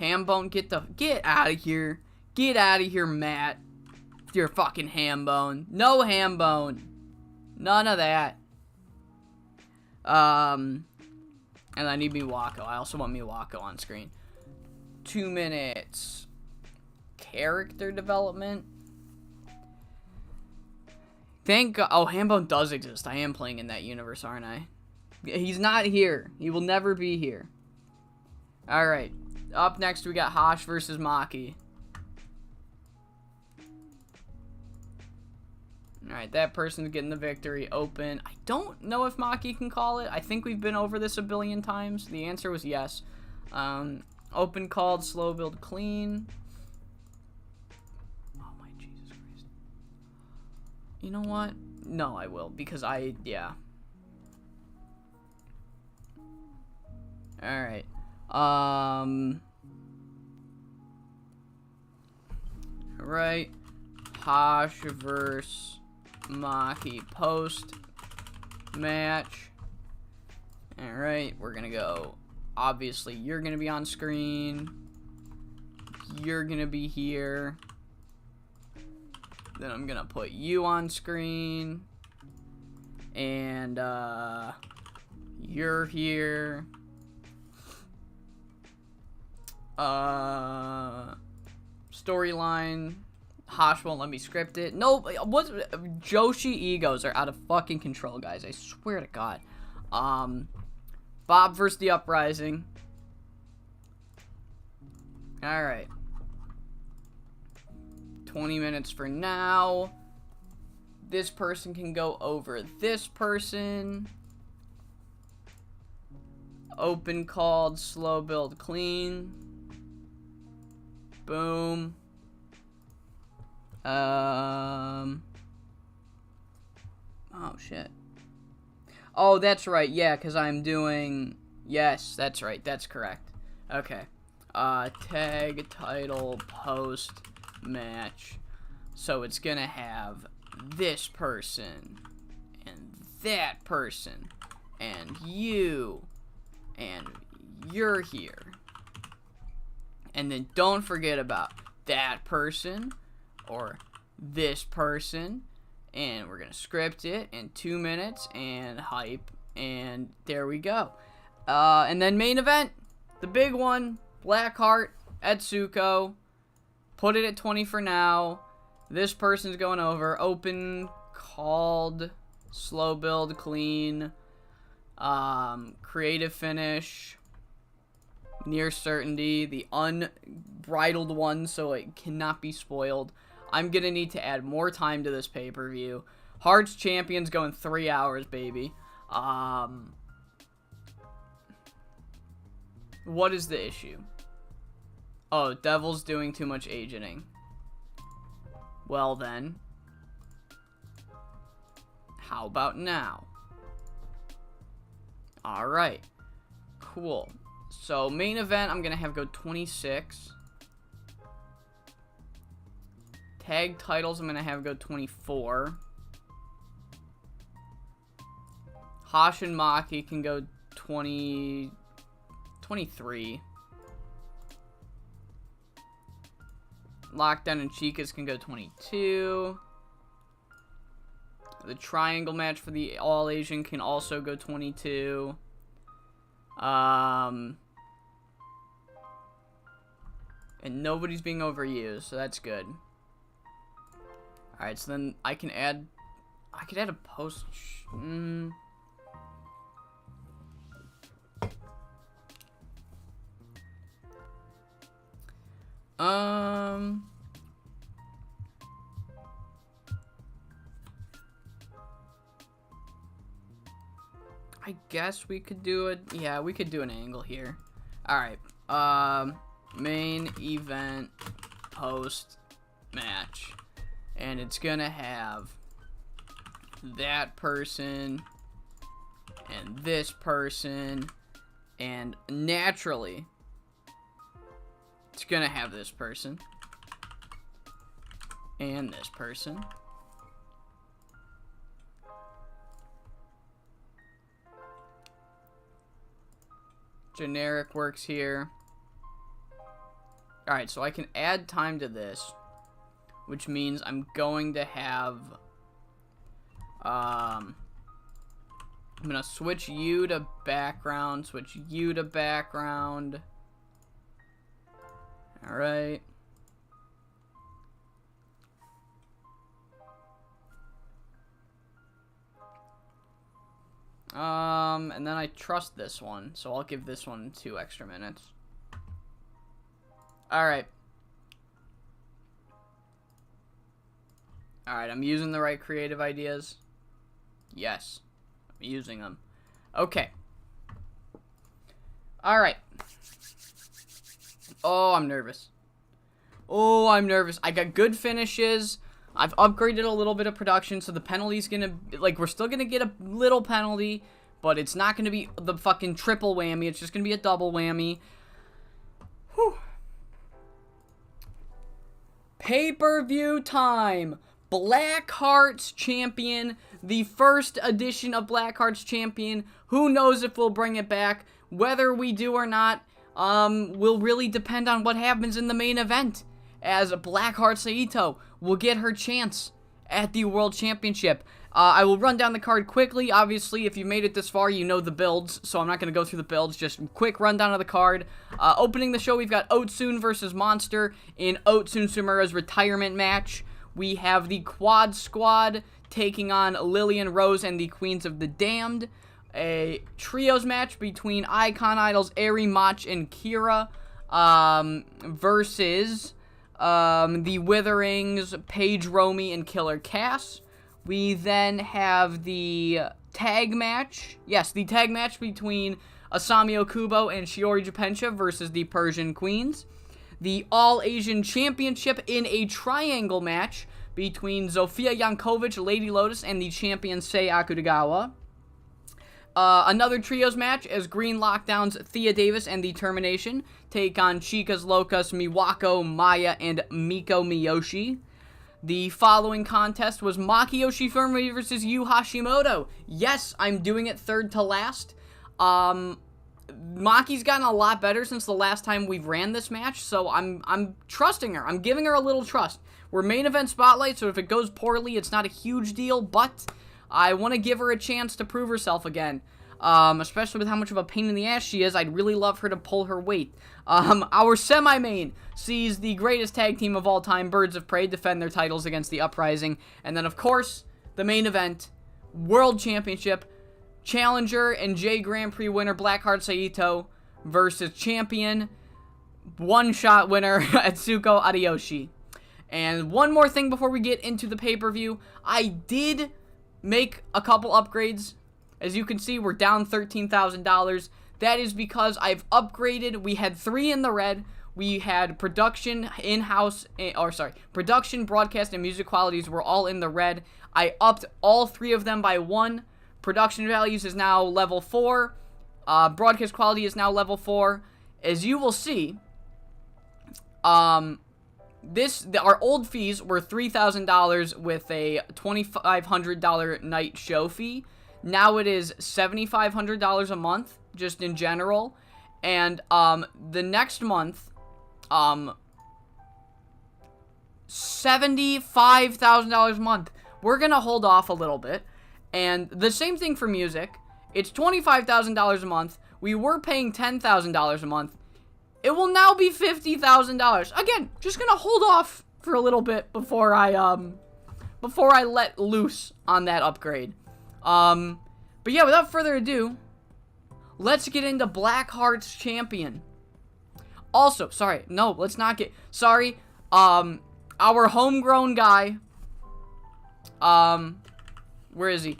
Hambone, get out of here. Get out of here, Matt. You're fucking Hambone. No Hambone. None of that. And I need Miwako. I also want Miwako on screen. 2 minutes. Character development. Thank God. Oh, Hambone does exist. I am playing in that universe, aren't I? He's not here. He will never be here. Alright. Up next, we got Hosh versus Maki. Alright, that person's getting the victory. Open. I don't know if Maki can call it. I think we've been over this a billion times. The answer was yes. Open called, slow build, clean. Oh my Jesus Christ. You know what? No, I will, because yeah. Alright. Right. Hosh versus Maki post match. Alright, we're gonna go. Obviously, you're gonna be on screen. You're gonna be here. Then I'm gonna put you on screen. And, you're here. Storyline. Hosh won't let me script it. Nope. What? Joshi egos are out of fucking control, guys. I swear to God. Bob versus the Uprising. Alright. 20 minutes for now. This person can go over this person. Open called, slow build clean. Boom. Oh shit. Oh, that's right. Yeah, because I'm doing... Yes, that's right. That's correct. Okay. Tag, title, post, match. So it's gonna have this person, and that person, and you, and you're here. And then don't forget about that person, or this person, and we're gonna script it in 2 minutes, and hype, and there we go. And then main event, the big one, Blackheart, Etsuko. Put it at 20 for now. This person's going over. Open, called, slow build, clean, creative finish, near certainty, the unbridled one, so it cannot be spoiled. I'm gonna need to add more time to this pay-per-view. Hearts Champion's going 3 hours, baby. What is the issue? Oh, Devil's doing too much agenting. Well then. How about now? Alright. Cool. So, main event, I'm gonna have go 26. Tag titles, I'm gonna have go 24. Hash and Maki can go 23. Lockdown and Chicas can go 22. The triangle match for the All Asian can also go 22. And nobody's being overused, so that's good. Alright, so then I could add a post. I guess we could do it. Yeah, we could do an angle here. Alright. Main event post match. And it's gonna have that person and this person, and naturally it's gonna have this person and this person. Generic works here. Alright, so I can add time to this, which means I'm going to have I'm gonna switch you to background, switch you to background. Alright. And then I trust this one, so I'll give this one 2 extra minutes. Alright. Alright, I'm using the right creative ideas. Yes. I'm using them. Okay. Alright. Oh, I'm nervous. Oh, I'm nervous. I got good finishes. I've upgraded a little bit of production, so the penalty's gonna... Like, we're still gonna get a little penalty, but it's not gonna be the fucking triple whammy. It's just gonna be a double whammy. Whew. Pay-per-view time. Blackheart's Champion. The first edition of Blackheart's Champion. Who knows if we'll bring it back. Whether we do or not, will really depend on what happens in the main event, as BLACKHEART Saitoh will get her chance at the World Championship. I will run down the card quickly. Obviously, if you made it this far, you know the builds, so I'm not going to go through the builds. Just quick rundown of the card. Opening the show, we've got Otsun versus Monster in Otsun Sumura's retirement match. We have the Quad Squad taking on Lillian Rose and the Queens of the Damned. A trios match between Icon Idols Eri, Mach, and Kira. versus the Witherings, Paige Romy, and Killer Cass. We then have the tag match. Yes, the tag match between Asami Okubo and Shiori Japensha versus the Persian Queens. The All-Asian Championship in a triangle match between Zofia Yankovic, Lady Lotus, and the champion Sei Akutagawa. Another trios match as Green Lockdown's Thea Davis and the Termination take on Chicas Locas, Miwako, Maya, and Miko Miyoshi. The following contest was Maki Yoshifumi versus Yu Hashimoto. Yes, I'm doing it third to last. Maki's gotten a lot better since the last time we've ran this match, so I'm trusting her. I'm giving her a little trust. We're main event spotlight, so if it goes poorly, it's not a huge deal, but I want to give her a chance to prove herself again. Especially with how much of a pain in the ass she is, I'd really love her to pull her weight. Our semi-main sees the greatest tag team of all time, Birds of Prey, defend their titles against the Uprising. And then, of course, the main event, World Championship, Challenger and J-Grand Prix winner Blackheart Saitoh versus champion, one-shot winner Atsuko Ariyoshi. And one more thing before we get into the pay-per-view, I did make a couple upgrades. As you can see, we're down $13,000. That is because I've upgraded. We had 3 in the red. We had production, production, broadcast, and music qualities were all in the red. I upped all 3 of them by 1. Production values is now level 4. Broadcast quality is now level 4. As you will see, our old fees were $3,000 with a $2,500 night show fee. Now it is $7,500 a month, just in general. And the next month, $75,000 a month. We're going to hold off a little bit. And the same thing for music. It's $25,000 a month. We were paying $10,000 a month. It will now be $50,000. Again, just going to hold off for a little bit before I let loose on that upgrade. But yeah, without further ado, let's get into Blackheart's champion. Also, let's not get, our homegrown guy, where is he?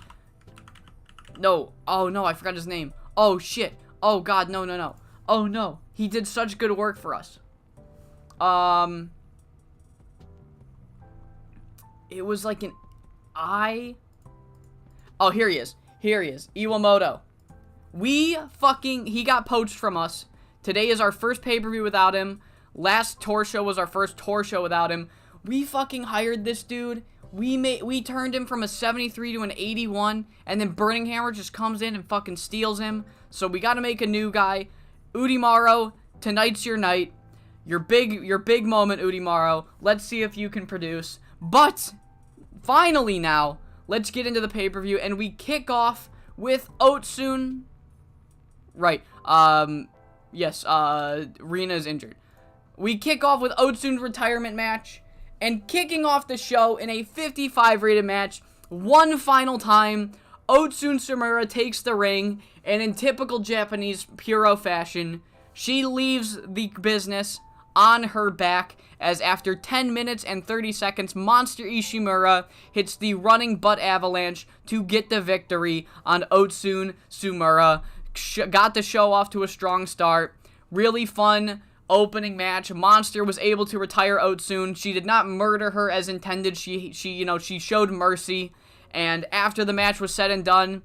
No, oh no, I forgot his name. Oh shit, oh god, no. Oh no, he did such good work for us. It was like oh, here he is, Iwamoto. He got poached from us. Today is our first pay-per-view without him. Last tour show was our first tour show without him. We fucking hired this dude. We turned him from a 73 to an 81, and then Burning Hammer just comes in and fucking steals him. So we gotta make a new guy. Udimaro, tonight's your night. Your big moment, Udimaro. Let's see if you can produce. But, finally now, let's get into the pay-per-view, and we kick off with Otsun. Right, yes, Rina is injured. We kick off with Otsun's retirement match, and kicking off the show in a 55 rated match, one final time, Otsun Sumura takes the ring, and in typical Japanese Puro fashion, she leaves the business on her back, as after 10 minutes and 30 seconds, Monster Ishimura hits the running butt avalanche to get the victory on Otsun Sumura. Got the show off to a strong start. Really fun opening match. Monster was able to retire Otsun. She did not murder her as intended. She showed mercy. And after the match was said and done,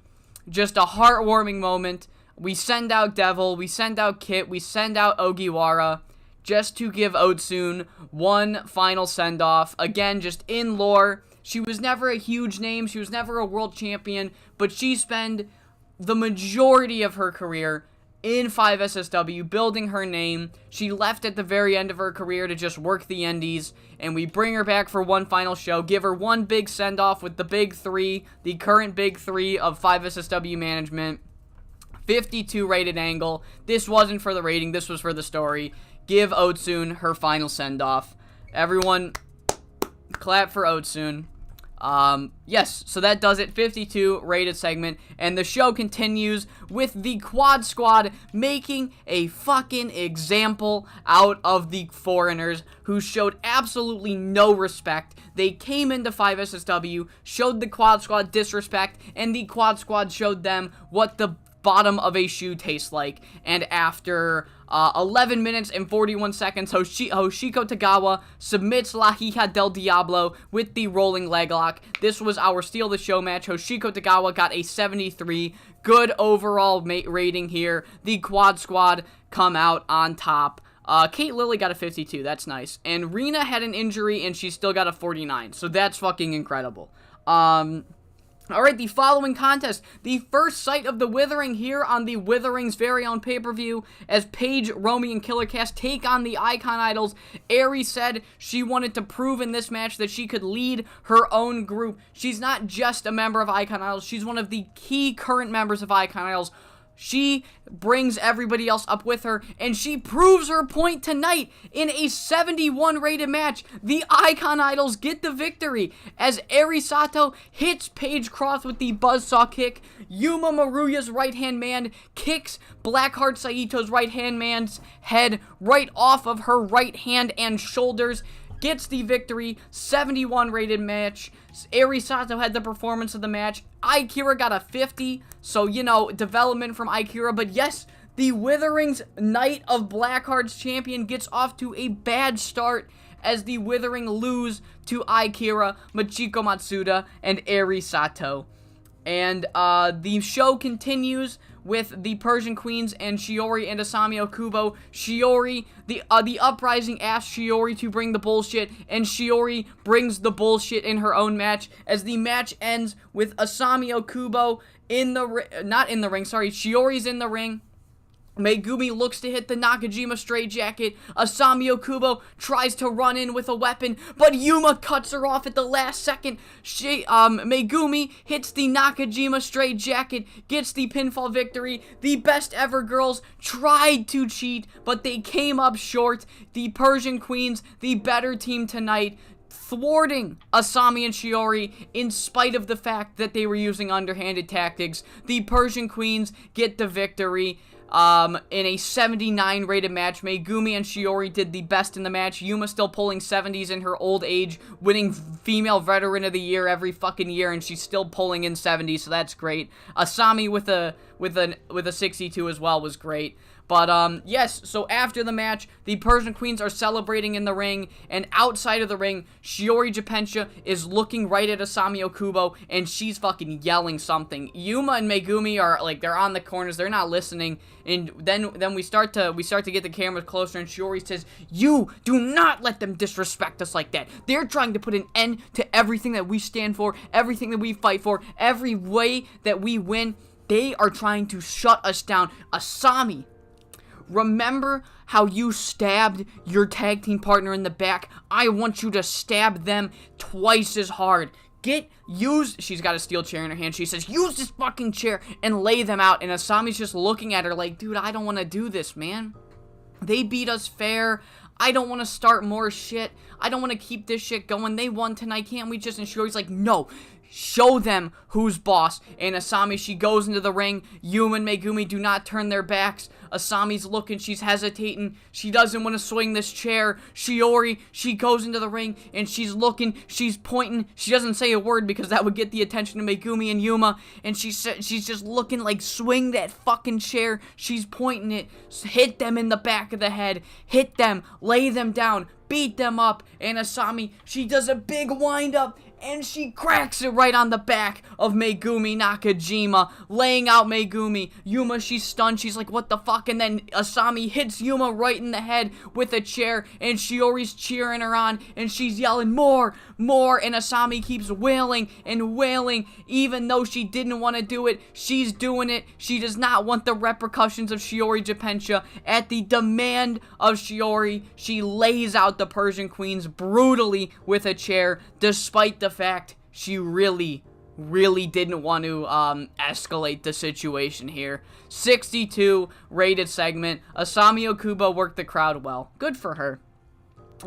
just a heartwarming moment. We send out Devil, we send out Kit, we send out Ogiwara, just to give Otsun one final send-off. Again, just in lore, she was never a huge name, she was never a world champion, but she spent the majority of her career in 5SSW, building her name. She left at the very end of her career to just work the indies, and we bring her back for one final show, give her one big send-off with the big three, the current big three of 5SSW management. 52 rated angle. This wasn't for the rating, this was for the story. Give Otsun her final send-off. Everyone, clap for Otsun. Yes, so that does it. 52 rated segment, and the show continues with the Quad Squad making a fucking example out of the foreigners who showed absolutely no respect. They came into 5SSW, showed the Quad Squad disrespect, and the Quad Squad showed them what the bottom of a shoe tastes like. And after 11 minutes and 41 seconds, Hoshiko Tagawa submits La Hija del Diablo with the rolling leg lock. This was our Steal the Show match. Hoshiko Tagawa got a 73. Good overall rating here. The Quad Squad come out on top. Kate Lily got a 52. That's nice. And Rena had an injury, and she still got a 49. So that's fucking incredible. Alright, the following contest, the first sight of the Withering here on the Withering's very own pay-per-view, as Paige, Romy, and Killer Cass take on the Icon Idols. Aerie said she wanted to prove in this match that she could lead her own group. She's not just a member of Icon Idols, she's one of the key current members of Icon Idols. She brings everybody else up with her, and she proves her point tonight in a 71 rated match. The Icon Idols get the victory as Aerie Saito hits Paige Cross with the buzzsaw kick. Yuma Maruya's right-hand man kicks Blackheart Saito's right-hand man's head right off of her right hand and shoulders. Gets the victory. 71 rated match. Aerie Saito had the performance of the match. Ikira got a 50, so, you know, development from Ikira. But yes, the Withering's Night of Blackheart's champion gets off to a bad start as the Withering lose to Ikira, Machiko Matsuda, and Aerie Saito. And the show continues with the Persian Queens and Shiori and Asami Okubo. Shiori, the Uprising asks Shiori to bring the bullshit, and Shiori brings the bullshit in her own match, as the match ends with Asami Okubo Shiori's in the ring. Megumi looks to hit the Nakajima straitjacket. Asami Okubo tries to run in with a weapon, but Yuma cuts her off at the last second. Megumi hits the Nakajima straitjacket, gets the pinfall victory. The Best Ever Girls tried to cheat, but they came up short. The Persian Queens, the better team tonight, thwarting Asami and Shiori in spite of the fact that they were using underhanded tactics. The Persian Queens get the victory. In a 79 rated match. Megumi and Shiori did the best in the match. Yuma still pulling 70s in her old age, winning Female Veteran of the Year every fucking year, and she's still pulling in 70s, so that's great. Asami with a 62 as well was great. But, yes, so after the match, the Persian Queens are celebrating in the ring, and outside of the ring, Shiori Japensha is looking right at Asami Okubo, and she's fucking yelling something. Yuma and Megumi are, like, they're on the corners, they're not listening, and then we start to get the cameras closer, and Shiori says, "You do not let them disrespect us like that. They're trying to put an end to everything that we stand for, everything that we fight for, every way that we win. They are trying to shut us down. Asami, remember how you stabbed your tag team partner in the back? I want you to stab them twice as hard. She's got a steel chair in her hand. She says, use this fucking chair and lay them out." And Asami's just looking at her like, dude, I don't want to do this, man. They beat us fair. I don't want to start more shit. I don't want to keep this shit going. They won tonight. Can't we just? And Shiori's like, no. Show them who's boss. And Asami, she goes into the ring. Yuma and Megumi do not turn their backs. Asami's looking, she's hesitating. She doesn't want to swing this chair. Shiori, she goes into the ring and she's looking, she's pointing. She doesn't say a word because that would get the attention of Megumi and Yuma. And she's just looking like, swing that fucking chair. She's pointing it. Hit them in the back of the head. Hit them. Lay them down. Beat them up. And Asami, she does a big wind up and she cracks it right on the back of Megumi Nakajima, laying out Megumi. Yuma, she's stunned. She's like, what the fuck? And then Asami hits Yuma right in the head with a chair, and Shiori's cheering her on, and she's yelling, more, more, and Asami keeps wailing and wailing. Even though she didn't want to do it, she's doing it. She does not want the repercussions of Shiori Japensha. At the demand of Shiori, she lays out the Persian Queens brutally with a chair, despite the fact she really didn't want to escalate the situation here. 62 rated segment. Asami Okubo worked the crowd well. Good for her.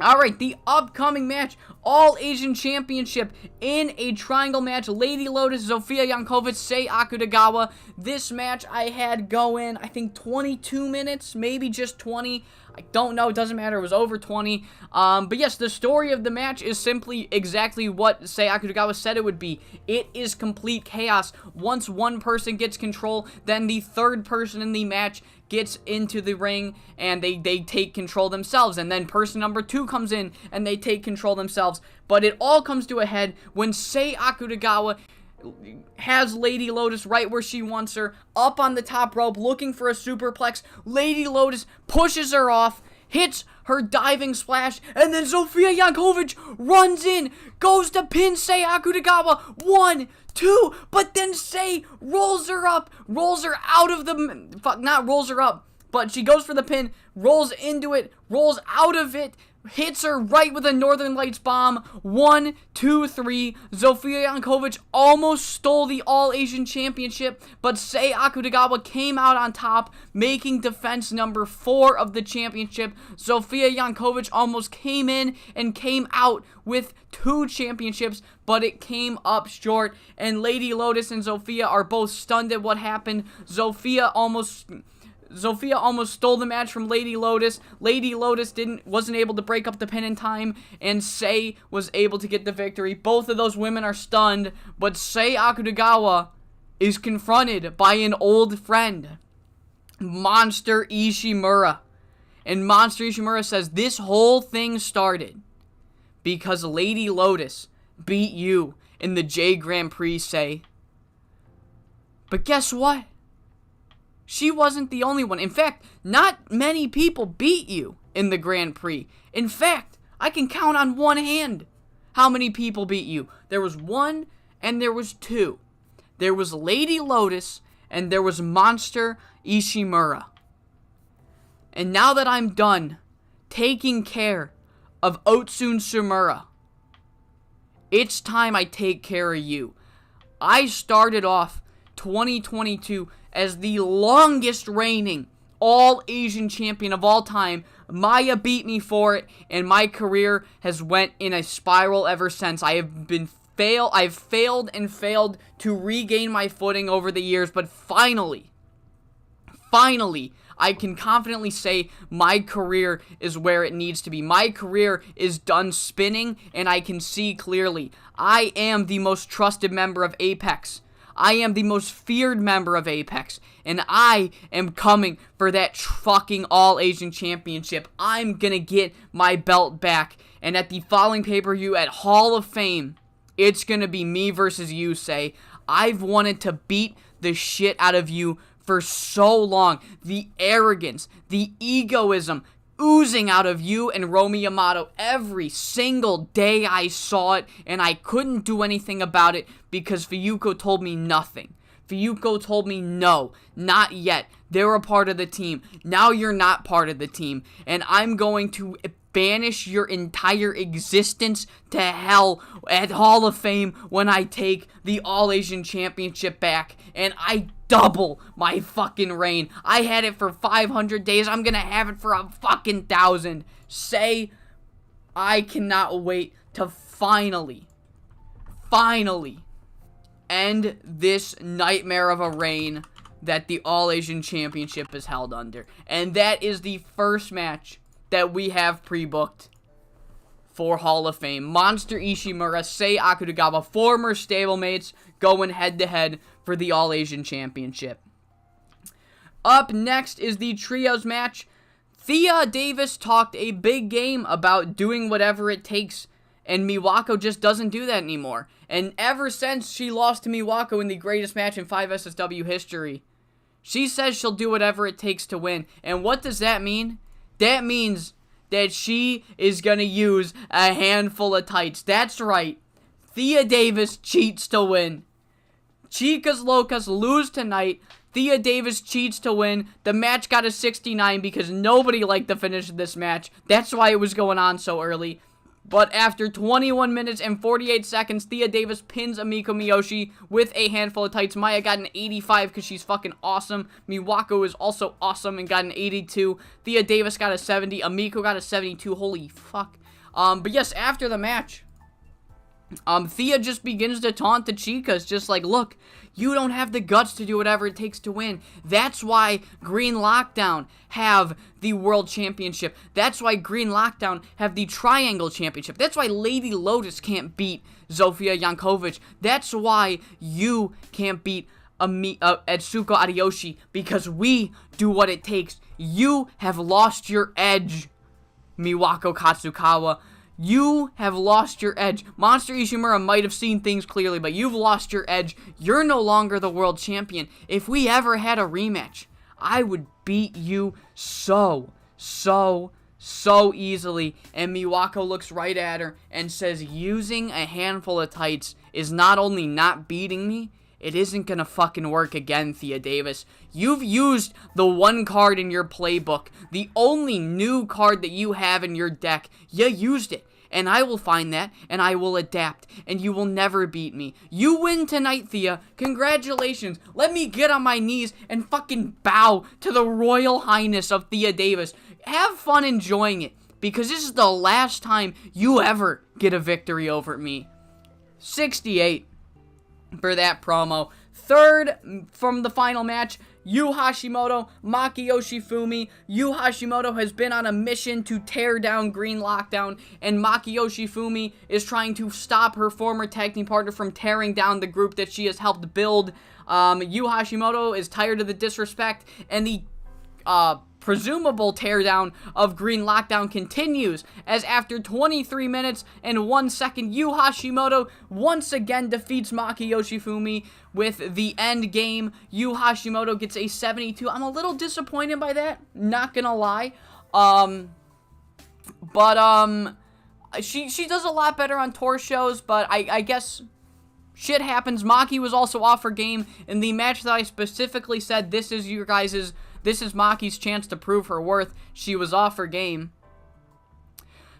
Alright, the upcoming match, All Asian Championship in a triangle match. Lady Lotus, Zofia Jankovic, Sei Akutagawa. This match I had going, I think 22 minutes, maybe just 20. I don't know, it doesn't matter, it was over 20. But yes, the story of the match is simply exactly what Sei Akutagawa said it would be. It is complete chaos. Once one person gets control, then the third person in the match gets into the ring and they take control themselves, and then person number 2 comes in and they take control themselves. But it all comes to a head when Sei Akutagawa has Lady Lotus right where she wants her, up on the top rope looking for a superplex. Lady Lotus pushes her off, hits her diving splash, and then Zofia Jankovic runs in, goes to pin Sei Akutagawa. 1, 2, but then Sei rolls her up, rolls her out of the, not rolls her up, but she goes for the pin, rolls into it, rolls out of it, hits her right with a Northern Lights bomb. 1, 2, 3. Zofia Jankovic almost stole the All Asian Championship, but Sei Akutagawa came out on top, making defense number 4 of the championship. Zofia Jankovic almost came in and came out with 2 championships, but it came up short, and Lady Lotus and Zofia are both stunned at what happened. Zofia almost stole the match from Lady Lotus. Lady Lotus wasn't able to break up the pin in time, and Sei was able to get the victory. Both of those women are stunned, but Sei Akutagawa is confronted by an old friend, Monster Ishimura. And Monster Ishimura says this whole thing started because Lady Lotus beat you in the J-Grand Prix, Sei. But guess what? She wasn't the only one. In fact, not many people beat you in the Grand Prix. In fact, I can count on one hand how many people beat you. There was 1 and there was 2. There was Lady Lotus and there was Monster Ishimura. And now that I'm done taking care of Otsun Sumura, it's time I take care of you. I started off 2022 as the longest reigning All Asian Champion of all time. Maya beat me for it, and my career has went in a spiral ever since. I've failed and failed to regain my footing over the years, but finally, I can confidently say my career is where it needs to be. My career is done spinning, and I can see clearly. I am the most trusted member of Apex. I am the most feared member of Apex, and I am coming for that fucking All Asian Championship. I'm gonna get my belt back, and at the following pay-per-view at Hall of Fame, it's gonna be me versus you, Sei. I've wanted to beat the shit out of you for so long. The arrogance, the egoism oozing out of you and Romy Yamato every single day I saw it, and I couldn't do anything about it because Fuyuko told me nothing. Fuyuko told me no, not yet. They're a part of the team. Now you're not part of the team, and I'm going to banish your entire existence to hell at Hall of Fame when I take the All Asian Championship back, and I double my fucking reign. I had it for 500 days. I'm gonna have it for a fucking 1,000. Sei, I cannot wait to finally end this nightmare of a reign that the All Asian Championship is held under. And that is the first match that we have pre-booked for Hall of Fame. Monster Ishimura, Sei Akutagawa, former stablemates, going head-to-head for the All Asian Championship. Up next is the trios match. Thea Davis talked a big game about doing whatever it takes, and Miwako just doesn't do that anymore. And ever since she lost to Miwako in the greatest match in 5SSW history, she says she'll do whatever it takes to win. And what does that mean? That means that she is going to use a handful of tights. That's right. Thea Davis cheats to win. Chicas Locas lose tonight. Thea Davis cheats to win. The match got a 69 because nobody liked the finish of this match. That's why it was going on so early. But after 21 minutes and 48 seconds, Thea Davis pins Amiko Miyoshi with a handful of tights. Maya got an 85 because she's fucking awesome. Miwako is also awesome and got an 82. Thea Davis got a 70. Amiko got a 72. Holy fuck. But yes, after the match, Thea just begins to taunt the Chicas, just like, look, you don't have the guts to do whatever it takes to win. That's why Green Lockdown have the World Championship. That's why Green Lockdown have the Triangle Championship. That's why Lady Lotus can't beat Zofia Yankovic. That's why you can't beat Etsuko Ariyoshi, because we do what it takes. You have lost your edge, Miwako Katsukawa. You have lost your edge. Monster Ishimura might have seen things clearly, but you've lost your edge. You're no longer the world champion. If we ever had a rematch, I would beat you so easily. And Miwako looks right at her and says, using a handful of tights is not only not beating me, it isn't gonna fucking work again, Thea Davis. You've used the one card in your playbook, the only new card that you have in your deck. You used it, and I will find that, and I will adapt, and you will never beat me. You win tonight, Thea. Congratulations. Let me get on my knees and fucking bow to the Royal Highness of Thea Davis. Have fun enjoying it, because this is the last time you ever get a victory over me. 68. For that promo. Third from the final match, Yu Hashimoto, Maki Yoshifumi. Yu Hashimoto has been on a mission to tear down Green Lockdown, and Maki Yoshifumi is trying to stop her former tag team partner from tearing down the group that she has helped build. Yu Hashimoto is tired of the disrespect, and the presumable teardown of Green Lockdown continues, as after 23 minutes and 1 second, Yu Hashimoto once again defeats Maki Yoshifumi with the end game. Yu Hashimoto gets a 72. I'm a little disappointed by that, not gonna lie. She does a lot better on tour shows, but I guess shit happens. Maki was also off her game in the match that I specifically said, this is Maki's chance to prove her worth. She was off her game.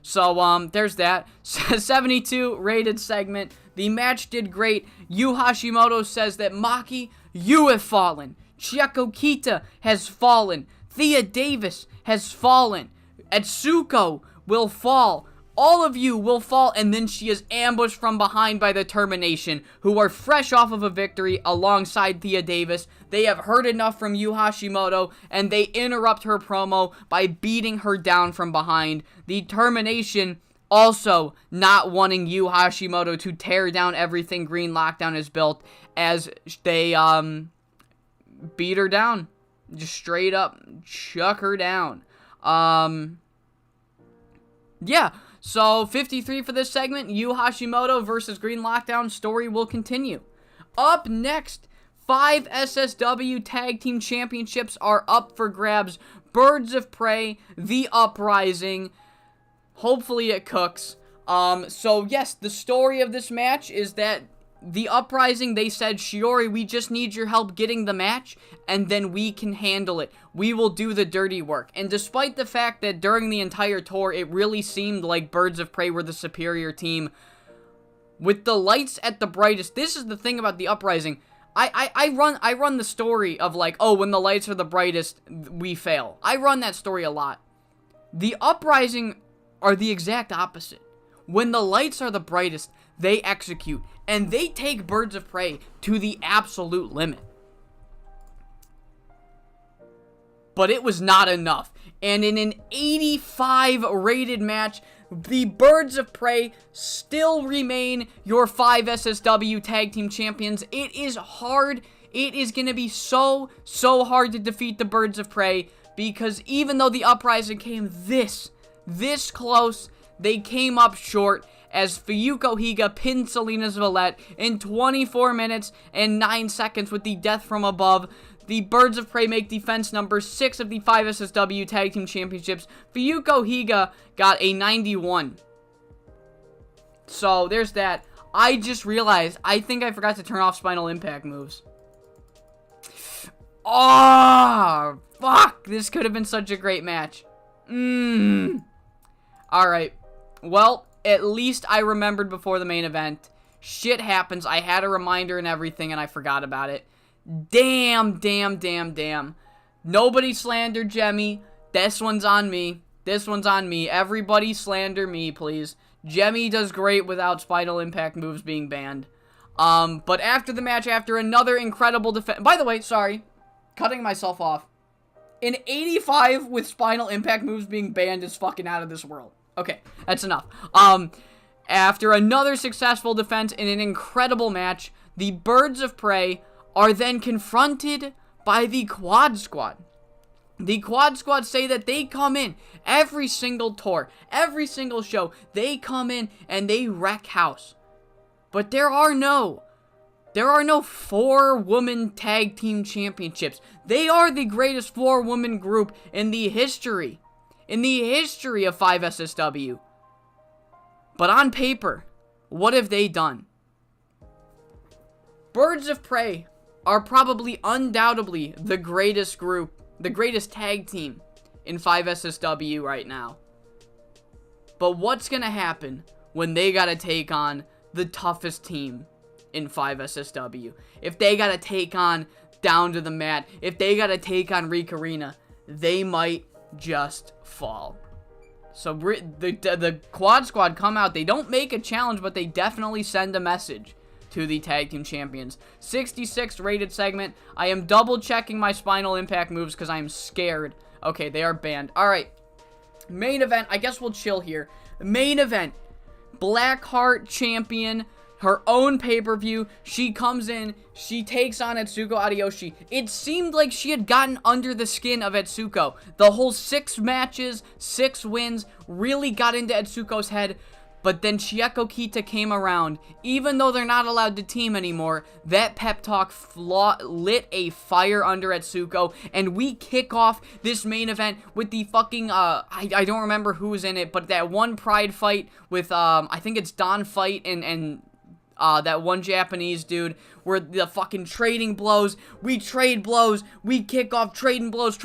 So, there's that. 72 rated segment. The match did great. Yu Hashimoto says that, Maki, you have fallen. Chieko Kita has fallen. Thea Davis has fallen. Etsuko will fall. All of you will fall, and then she is ambushed from behind by the Termination, who are fresh off of a victory alongside Thea Davis. They have heard enough from Yu Hashimoto, and they interrupt her promo by beating her down from behind. The Termination also not wanting Yu Hashimoto to tear down everything Green Lockdown has built, as they beat her down. Just straight up chuck her down. Yeah. So, 53 for this segment. Yu Hashimoto versus Green Lockdown. Story will continue. Up next, 5 SSW Tag Team Championships are up for grabs. Birds of Prey, The Uprising. Hopefully it cooks. So, yes, the story of this match is that The Uprising, they said, Shiori, we just need your help getting the match, and then we can handle it. We will do the dirty work. And despite the fact that during the entire tour, it really seemed like Birds of Prey were the superior team, with the lights at the brightest, this is the thing about The Uprising. I run the story of like, oh, when the lights are the brightest, we fail. I run that story a lot. The Uprising are the exact opposite. When the lights are the brightest, they execute, and they take Birds of Prey to the absolute limit. But it was not enough. And in an 85 rated match, the Birds of Prey still remain your 5 SSW Tag Team Champions. It is hard. It is going to be so hard to defeat the Birds of Prey, because even though the Uprising came this close, they came up short, as Fuyuko Higa pinned Salinas Valette in 24 minutes and 9 seconds with the Death from Above. The Birds of Prey make defense number 6 of the 5 SSW Tag Team Championships. Fuyuko Higa got a 91. So, there's that. I just realized, I think I forgot to turn off Spinal Impact moves. Oh, fuck! This could have been such a great match. Alright. Well, at least I remembered before the main event. Shit happens. I had a reminder and everything, and I forgot about it. Damn. Nobody slandered Jemmy. This one's on me. This one's on me. Everybody slander me, please. Jemmy does great without spinal impact moves being banned. But after the match, after another incredible defense... By the way, sorry. Cutting myself off. An 85 with spinal impact moves being banned is fucking out of this world. Okay, that's enough. After another successful defense in an incredible match, the Birds of Prey are then confronted by the Quad Squad. The Quad Squad say that they come in every single tour, every single show. They come in and they wreck house. But there are no 4-woman tag team championships. They are the greatest 4-woman group in the history of 5SSW. But on paper, what have they done? Birds of Prey are probably undoubtedly the greatest group, the greatest tag team in 5SSW right now. But what's gonna happen when they gotta take on the toughest team in 5SSW? If they gotta take on Down to the Mat, if they gotta take on Rick Arena, they might just fall. So the Quad Squad come out. They don't make a challenge, but they definitely send a message to the tag team champions. 66 rated segment. I am double checking my spinal impact moves because I am scared. Okay, they are banned. Alright. Main event. I guess we'll chill here. Main event. Blackheart champion. Her own pay-per-view. She comes in. She takes on Etsuko Ariyoshi. It seemed like she had gotten under the skin of Etsuko. The whole 6 matches, 6 wins, really got into Etsuko's head. But then Chieko Kita came around. Even though they're not allowed to team anymore, that pep talk lit a fire under Etsuko. And we kick off this main event with the fucking, I don't remember who was in it, but that one Pride fight with, I think it's Don Fight and that one Japanese dude, where the fucking trading blows, we trade blows, we kick off trading blows,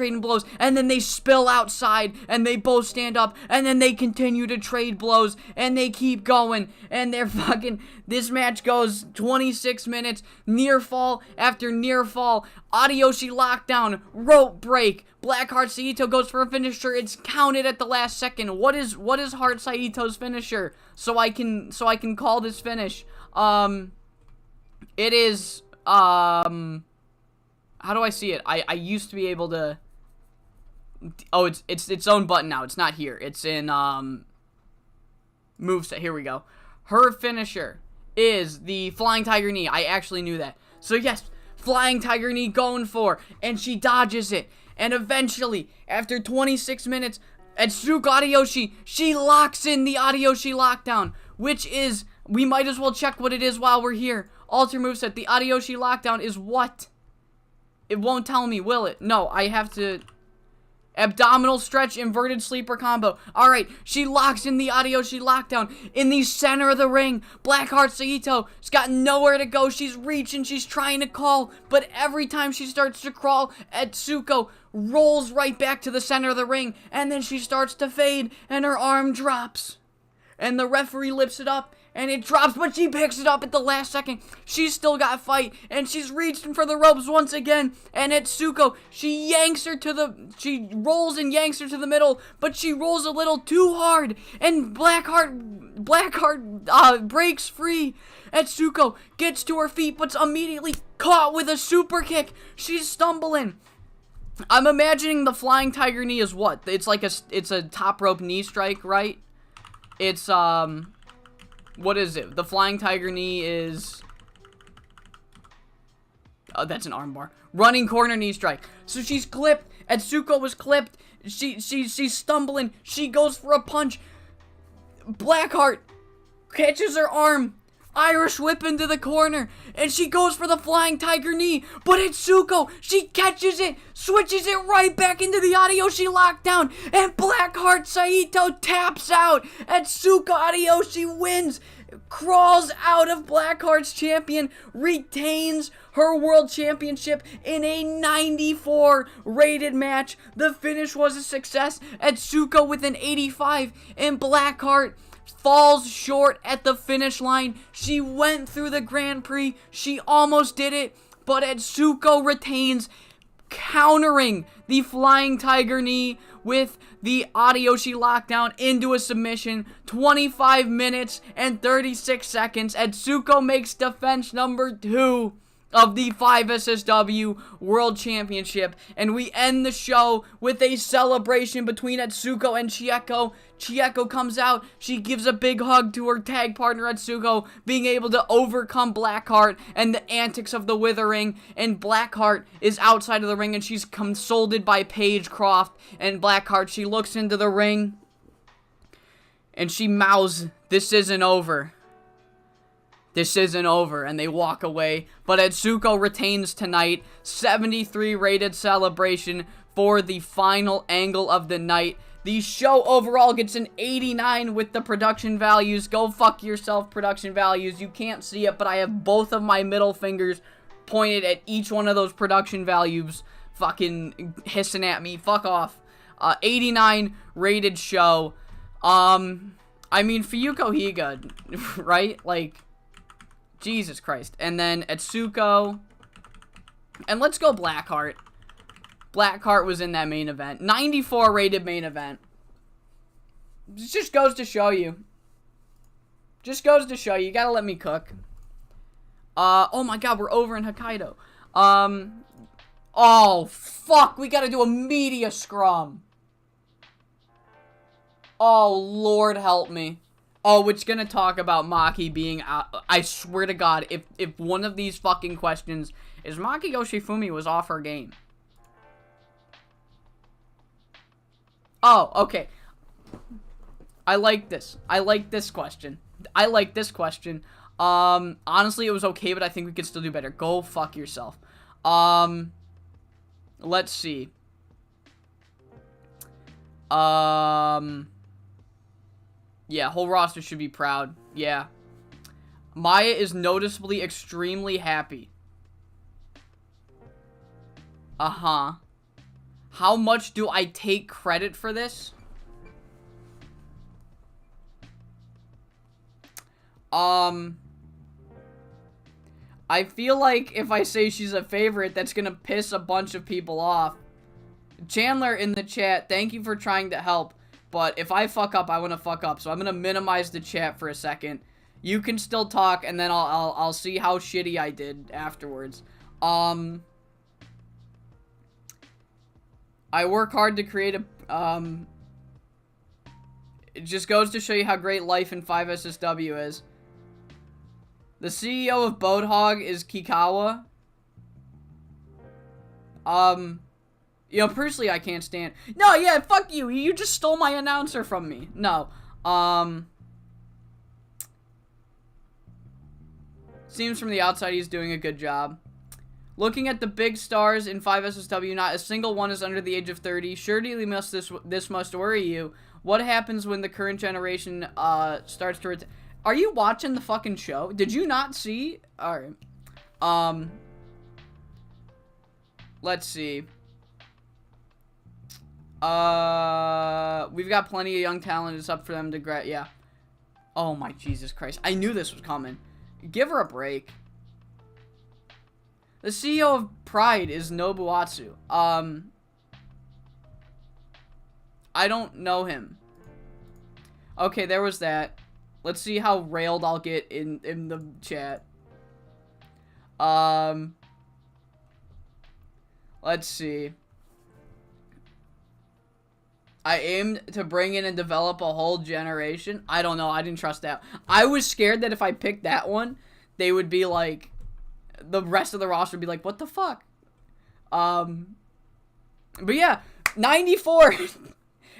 and then they spill outside, and they both stand up, and then they continue to trade blows, and they keep going, and they're fucking, this match goes 26 minutes, near fall after near fall, Ariyoshi lockdown, rope break, Blackheart Saitoh goes for a finisher, it's counted at the last second. What is Heart Saito's finisher? So I can call this finish. It is, how do I see it? I used to be able to, oh, it's its own button now. It's not here. It's in, moveset. Here we go. Her finisher is the Flying Tiger Knee. I actually knew that. So yes, Flying Tiger Knee going for, and she dodges it. And eventually, after 26 minutes, Etsuko Ariyoshi, she locks in the Ariyoshi lockdown, which is, we might as well check what it is while we're here. Alter moveset, the Ariyoshi lockdown is what? It won't tell me, will it? No, I have to... Abdominal stretch, inverted sleeper combo. Alright, she locks in the Ariyoshi lockdown in the center of the ring. Blackheart Saito's got nowhere to go. She's reaching, she's trying to call, but every time she starts to crawl, Etsuko rolls right back to the center of the ring, and then she starts to fade, and her arm drops. And the referee lifts it up, and it drops, but she picks it up at the last second. She's still got to fight, and she's reaching for the ropes once again. And Etsuko, she rolls and yanks her to the middle, but she rolls a little too hard, and Blackheart breaks free. Etsuko gets to her feet, but's immediately caught with a super kick. She's stumbling. I'm imagining the Flying Tiger Knee is what? It's like it's a top rope knee strike, right? It's, what is it? The Flying Tiger Knee is... Oh, that's an armbar. Running corner knee strike. So she's clipped. Etsuko was clipped. She's stumbling. She goes for a punch. Blackheart catches her arm. Irish whip into the corner, and she goes for the Flying Tiger Knee, but Etsuko, she catches it, switches it right back into the Ariyoshi lockdown, and Blackheart Saitoh taps out. Etsuko Ariyoshi wins, crawls out of Blackheart's champion, retains her world championship in a 94 rated match. The finish was a success. Etsuko with an 85, and Blackheart falls short at the finish line. She went through the Grand Prix. She almost did it, but Etsuko retains, countering the Flying Tiger Knee with the Adiyoshi lockdown into a submission. 25 minutes and 36 seconds. Etsuko makes defense number 2 of the 5SSW World Championship, and we end the show with a celebration between Etsuko and Chieko. Chieko comes out, she gives a big hug to her tag partner Etsuko, being able to overcome Blackheart and the antics of the Withering, and Blackheart is outside of the ring and she's consulted by Paige Croft, and Blackheart, she looks into the ring and she mouths, "This isn't over. This isn't over," and they walk away. But Etsuko retains tonight. 73 rated celebration for the final angle of the night. The show overall gets an 89 with the production values. Go fuck yourself, production values. You can't see it, but I have both of my middle fingers pointed at each one of those production values. Fucking hissing at me. Fuck off. 89 rated show. I mean, Fuyuko Higa, right? Like, Jesus Christ. And then Etsuko. And let's go Blackheart. Blackheart was in that main event. 94 rated main event. This just goes to show you. Just goes to show you. You gotta let me cook. Oh my god, we're over in Hokkaido. Oh, fuck. We gotta do a media scrum. Oh, Lord help me. Oh, it's gonna talk about Maki being out. I swear to God, if one of these fucking questions is Maki Yoshifumi was off her game. Oh, okay. I like this. I like this question. I like this question. Honestly, it was okay, but I think we could still do better. Go fuck yourself. Let's see. Yeah, whole roster should be proud. Yeah. Maya is noticeably extremely happy. Uh-huh. How much do I take credit for this? I feel like if I say she's a favorite, that's gonna piss a bunch of people off. Chandler in the chat, thank you for trying to help. But if I fuck up, I want to fuck up. So I'm going to minimize the chat for a second. You can still talk, and then I'll see how shitty I did afterwards. I work hard to create a... It just goes to show you how great life in 5SSW is. The CEO of Boadhog is Kikawa. You know, personally, I can't stand... No, yeah, fuck you. You just stole my announcer from me. No. Seems from the outside he's doing a good job. Looking at the big stars in 5SSW, not a single one is under the age of 30. Surely this must worry you. What happens when the current generation starts to... Are you watching the fucking show? Did you not see? Alright. Let's see. We've got plenty of young talent. It's up for them to yeah. Oh my Jesus Christ. I knew this was coming. Give her a break. The CEO of Pride is Nobuatsu. I don't know him. Okay, there was that. Let's see how railed I'll get in the chat. Let's see. I aimed to bring in and develop a whole generation. I don't know. I didn't trust that. I was scared that if I picked that one, they would be like... The rest of the roster would be like, what the fuck? But yeah, 94.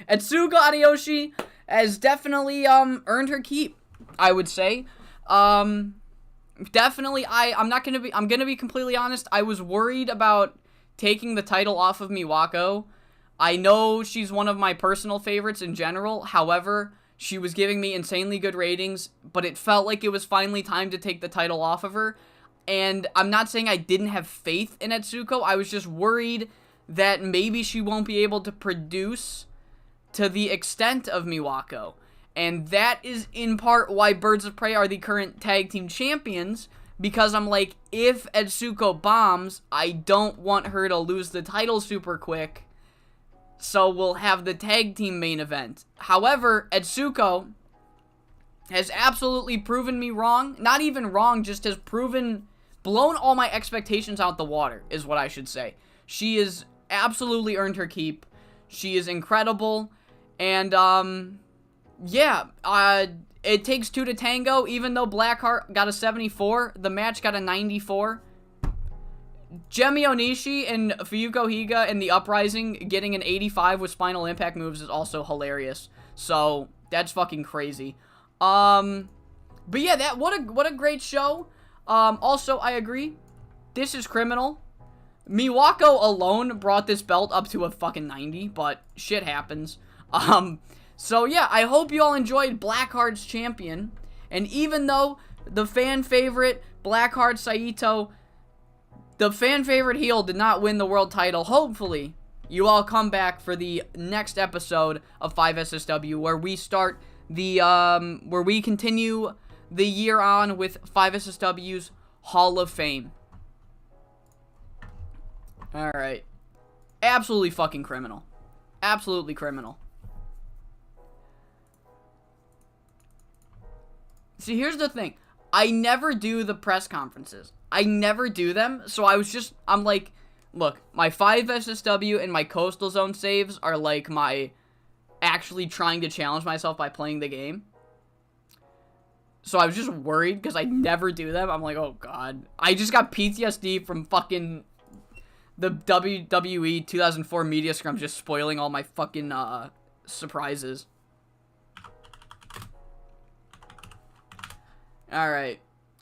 Etsuko Adiyoshi has definitely earned her keep, I would say. Definitely, I'm gonna be completely honest. I was worried about taking the title off of Miwako. I know she's one of my personal favorites in general. However, she was giving me insanely good ratings, but it felt like it was finally time to take the title off of her. And I'm not saying I didn't have faith in Etsuko. I was just worried that maybe she won't be able to produce to the extent of Miwako. And that is in part why Birds of Prey are the current tag team champions. Because I'm like, if Etsuko bombs, I don't want her to lose the title super quick. So we'll have the tag team main event. However, Etsuko has absolutely proven me wrong. Not even wrong, just has blown all my expectations out the water, is what I should say. She has absolutely earned her keep. She is incredible. And, yeah, it takes two to tango. Even though Blackheart got a 74, the match got a 94. Gemi Onishi and Fuyuko Higa in the Uprising getting an 85 with Spinal Impact moves is also hilarious. So, that's fucking crazy. But yeah, what a great show. Also, I agree. This is criminal. Miwako alone brought this belt up to a fucking 90, but shit happens. So yeah, I hope you all enjoyed Blackheart's champion. And even though the fan favorite Blackheart Saitoh, the fan favorite heel, did not win the world title, hopefully you all come back for the next episode of 5SSW where we start the where we continue the year on with 5SSW's Hall of Fame. Alright. Absolutely fucking criminal. Absolutely criminal. See, here's the thing. I never do the press conferences. I never do them, so I'm like, look, my 5SSW and my Coastal Zone saves are like my actually trying to challenge myself by playing the game. So I was just worried because I never do them. I'm like, oh god. I just got PTSD from fucking the WWE 2004 media scrum just spoiling all my fucking surprises. Alright.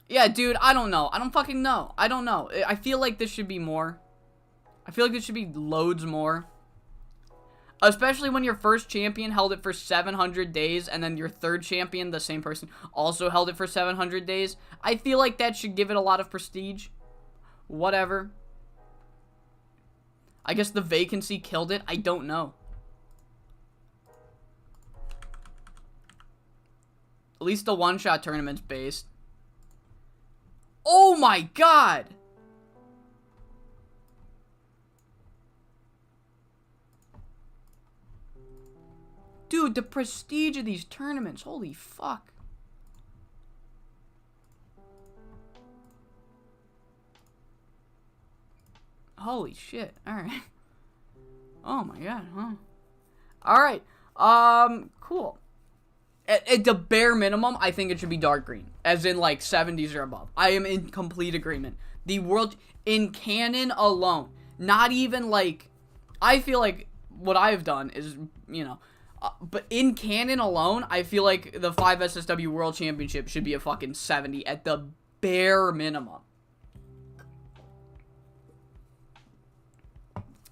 Yeah, dude, I don't know. I don't fucking know. I don't know. I feel like this should be more. I feel like this should be loads more. Especially when your first champion held it for 700 days, and then your third champion, the same person, also held it for 700 days. I feel like that should give it a lot of prestige. Whatever. I guess the vacancy killed it. I don't know. At least the one-shot tournament's based. Oh my god! Dude, the prestige of these tournaments. Holy fuck. Holy shit. Alright. Oh my god, huh? Alright. Cool. At the bare minimum, I think it should be dark green. As in, like, 70s or above. I am in complete agreement. The world, in canon alone, not even, like, I feel like what I've done is, you know, but in canon alone, I feel like the 5SSW World Championship should be a fucking 70 at the bare minimum.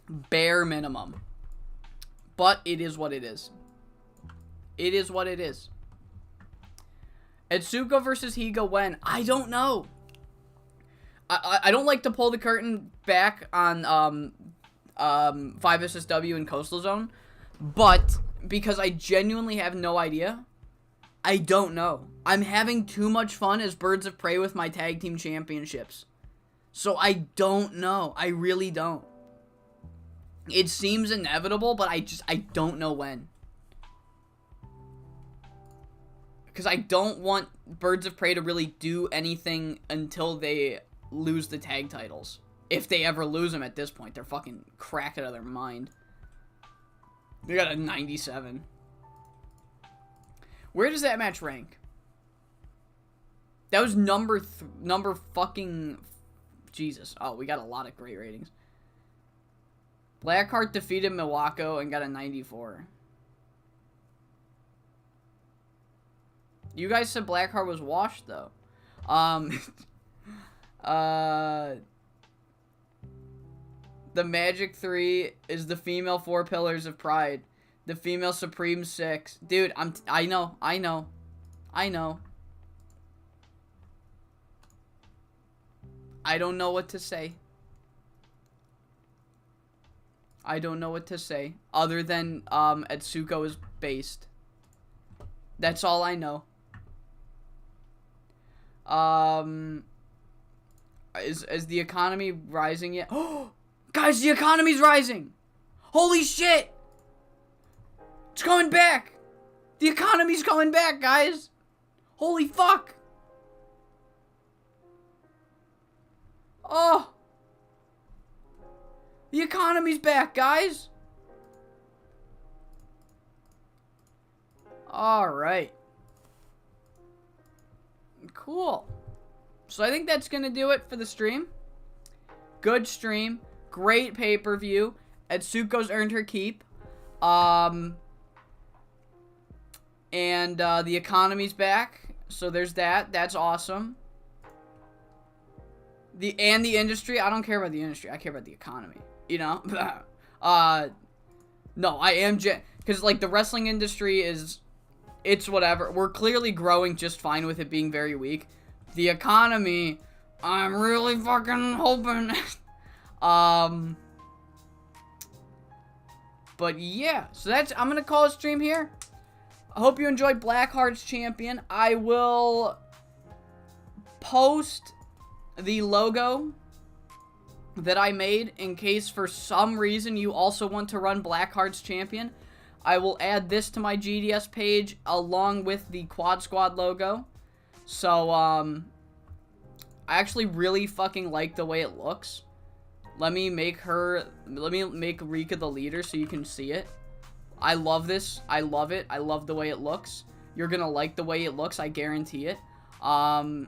Bare minimum. But it is what it is. It is what it is. Etsuko versus Higa when? I don't know. I don't like to pull the curtain back on 5SSW and Coastal Zone, but because I genuinely have no idea, I don't know. I'm having too much fun as Birds of Prey with my tag team championships. So I don't know. I really don't. It seems inevitable, but I don't know when. Because I don't want Birds of Prey to really do anything until they lose the tag titles. If they ever lose them at this point, they're fucking cracked out of their mind. They got a 97. Where does that match rank? That was number fucking... Jesus. Oh, we got a lot of great ratings. Blackheart defeated Miwako and got a 94. You guys said Blackheart was washed, though. The Magic 3 is the female 4 pillars of pride. The female Supreme 6. Dude, I know. I don't know what to say. I don't know what to say. Other than, Etsuko is based. That's all I know. Is the economy rising yet? Oh, guys, the economy's rising! Holy shit! It's coming back! The economy's coming back, guys! Holy fuck! Oh! The economy's back, guys! Alright. Cool. So I think that's gonna do it for the stream. Good stream. Great pay-per-view. Etsuko's earned her keep. And the economy's back. So there's that. That's awesome. The industry. I don't care about the industry. I care about the economy. You know? No, I am because like the wrestling industry is, it's whatever. We're clearly growing just fine with it being very weak. The economy, I'm really fucking hoping. But yeah, so I'm gonna call a stream here. I hope you enjoyed Blackheart's champion. I will post the logo that I made in case for some reason you also want to run Blackheart's champion. I will add this to my GDS page along with the Quad Squad logo. So, I actually really fucking like the way it looks. Let me make Rika the leader so you can see it. I love this. I love it. I love the way it looks. You're gonna like the way it looks, I guarantee it. But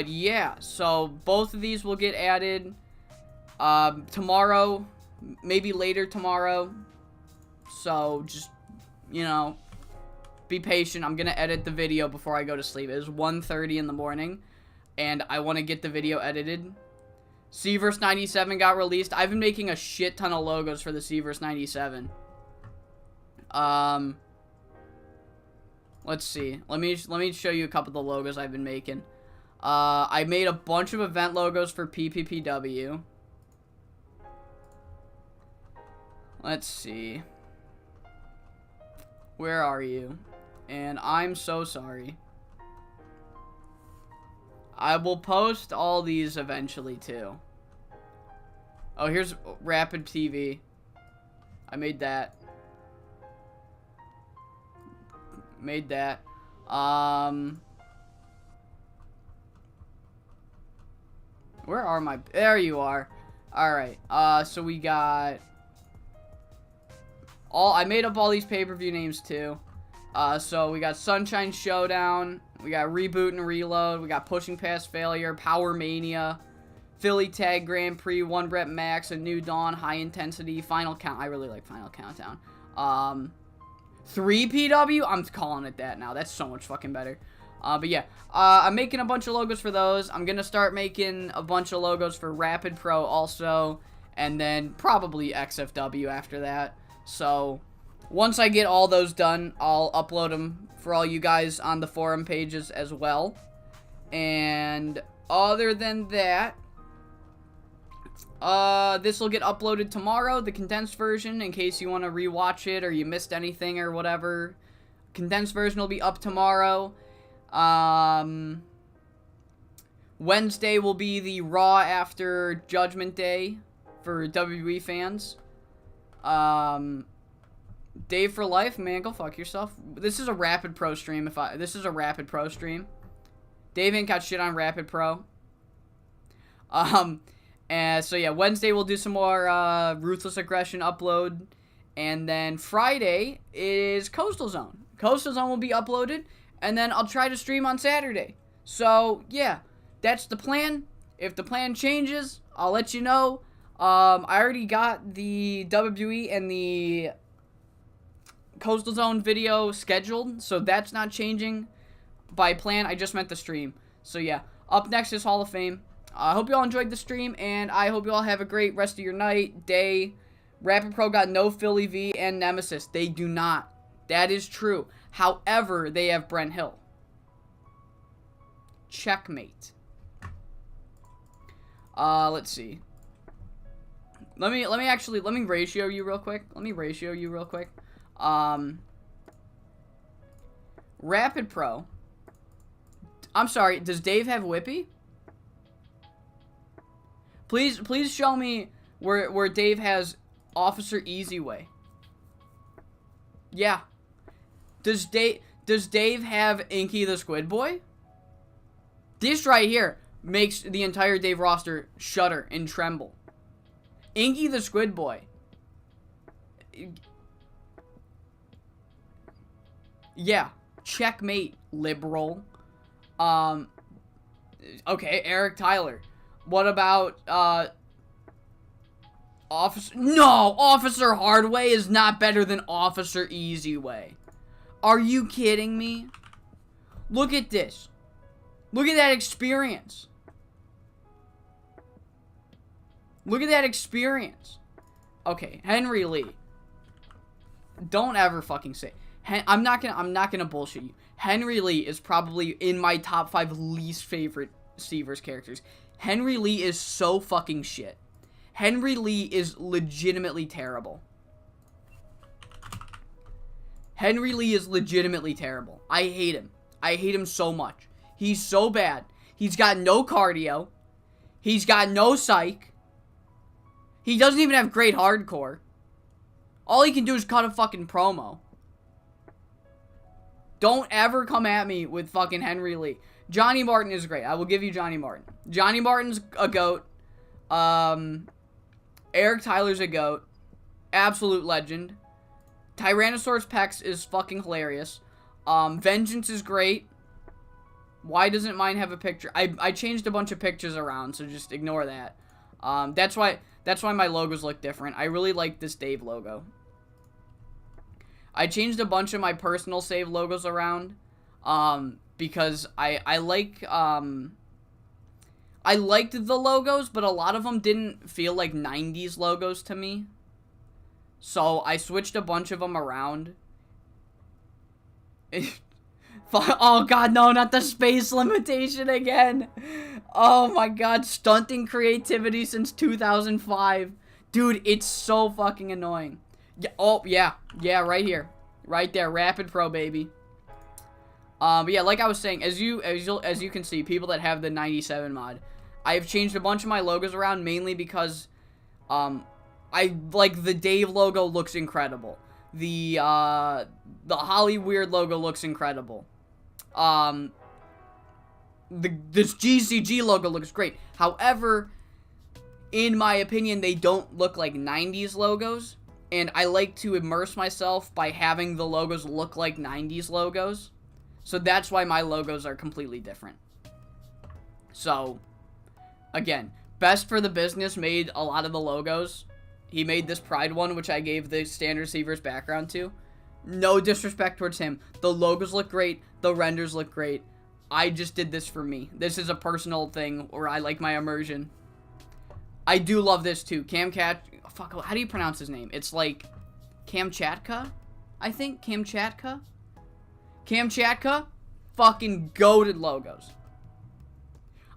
yeah, so both of these will get added tomorrow, maybe later tomorrow. So just, you know, be patient. I'm gonna edit the video before I go to sleep. It is 1:30 in the morning, and I want to get the video edited. Seaverse 97 got released. I've been making a shit ton of logos for the Seaverse 97. Let's see. Let me show you a couple of the logos I've been making. I made a bunch of event logos for PPPW. Let's see. Where are you? And I'm so sorry. I will post all these eventually too. Oh, here's Rapid TV. I made that. Made that. Where are my... There you are. Alright. So we got... I made up all these pay-per-view names too. So we got Sunshine Showdown. We got Reboot and Reload. We got Pushing Past Failure. Power Mania. Philly Tag Grand Prix. One Rep Max. A New Dawn. High Intensity. Final Count. I really like Final Countdown. 3 PW? I'm calling it that now. That's so much fucking better. But yeah, I'm making a bunch of logos for those. I'm gonna start making a bunch of logos for Rapid Pro also, and then probably XFW after that. So, once I get all those done, I'll upload them for all you guys on the forum pages as well. And other than that, this will get uploaded tomorrow, the condensed version, in case you want to rewatch it or you missed anything or whatever. Condensed version will be up tomorrow. Wednesday will be the Raw after Judgment Day for WWE fans. Dave for life, man, go fuck yourself. This is a Rapid Pro stream. This is a Rapid Pro stream. Dave ain't got shit on Rapid Pro. And so yeah, Wednesday we'll do some more Ruthless Aggression upload, and then Friday is Coastal Zone. Coastal Zone will be uploaded, and then I'll try to stream on Saturday. So yeah, that's the plan. If the plan changes, I'll let you know. I already got the WWE and the Coastal Zone video scheduled, so that's not changing by plan. I just meant the stream. So yeah, up next is Hall of Fame. I hope you all enjoyed the stream, and I hope you all have a great rest of your night, day. Rapid Pro got no Philly V and Nemesis. They do not. That is true. However, they have Brent Hill. Checkmate. Let's see. Let me ratio you real quick. Rapid Pro. I'm sorry, does Dave have Whippy? Please show me where Dave has Officer Easy Way. Yeah. Does Dave have Inky the Squid Boy? This right here makes the entire Dave roster shudder and tremble. Inky the Squid Boy. Yeah. Checkmate, liberal. Okay, Eric Tyler. What about, Officer Hardway is not better than Officer Easyway. Are you kidding me? Look at this. Look at that experience. Look at that experience. Okay, Henry Lee. Don't ever fucking say. I'm not gonna bullshit you. Henry Lee is probably in my top 5 least favorite Seavers characters. Henry Lee is so fucking shit. Henry Lee is legitimately terrible. Henry Lee is legitimately terrible. I hate him. I hate him so much. He's so bad. He's got no cardio. He's got no psych. He doesn't even have great hardcore. All he can do is cut a fucking promo. Don't ever come at me with fucking Henry Lee. Johnny Martin is great. I will give you Johnny Martin. Johnny Martin's a goat. Eric Tyler's a goat. Absolute legend. Tyrannosaurus Pex is fucking hilarious. Vengeance is great. Why doesn't mine have a picture? I changed a bunch of pictures around, so just ignore that. That's why my logos look different. I really like this Dave logo. I changed a bunch of my personal save logos around, because I liked the logos, but a lot of them didn't feel like 90s logos to me. So I switched a bunch of them around. Oh god, no, not the space limitation again. Oh my god, stunting creativity since 2005. Dude, it's so fucking annoying. Yeah, oh, yeah, right here. Right there, Rapid Pro, baby. But yeah, like I was saying, as you can see, people that have the 97 mod, I've changed a bunch of my logos around, mainly because, I like the Dave logo looks incredible. The Holly Weird logo looks incredible. This GCG logo looks great. However, in my opinion, they don't look like 90s logos. And I like to immerse myself by having the logos look like 90s logos. So that's why my logos are completely different. So, again, Best for the Business made a lot of the logos. He made this Pride one, which I gave the standard Seavers background to. No disrespect towards him. The logos look great. The renders look great. I just did this for me. This is a personal thing where I like my immersion. I do love this too. Fuck, how do you pronounce his name? It's like Kamchatka, I think. Kamchatka? Fucking goated logos.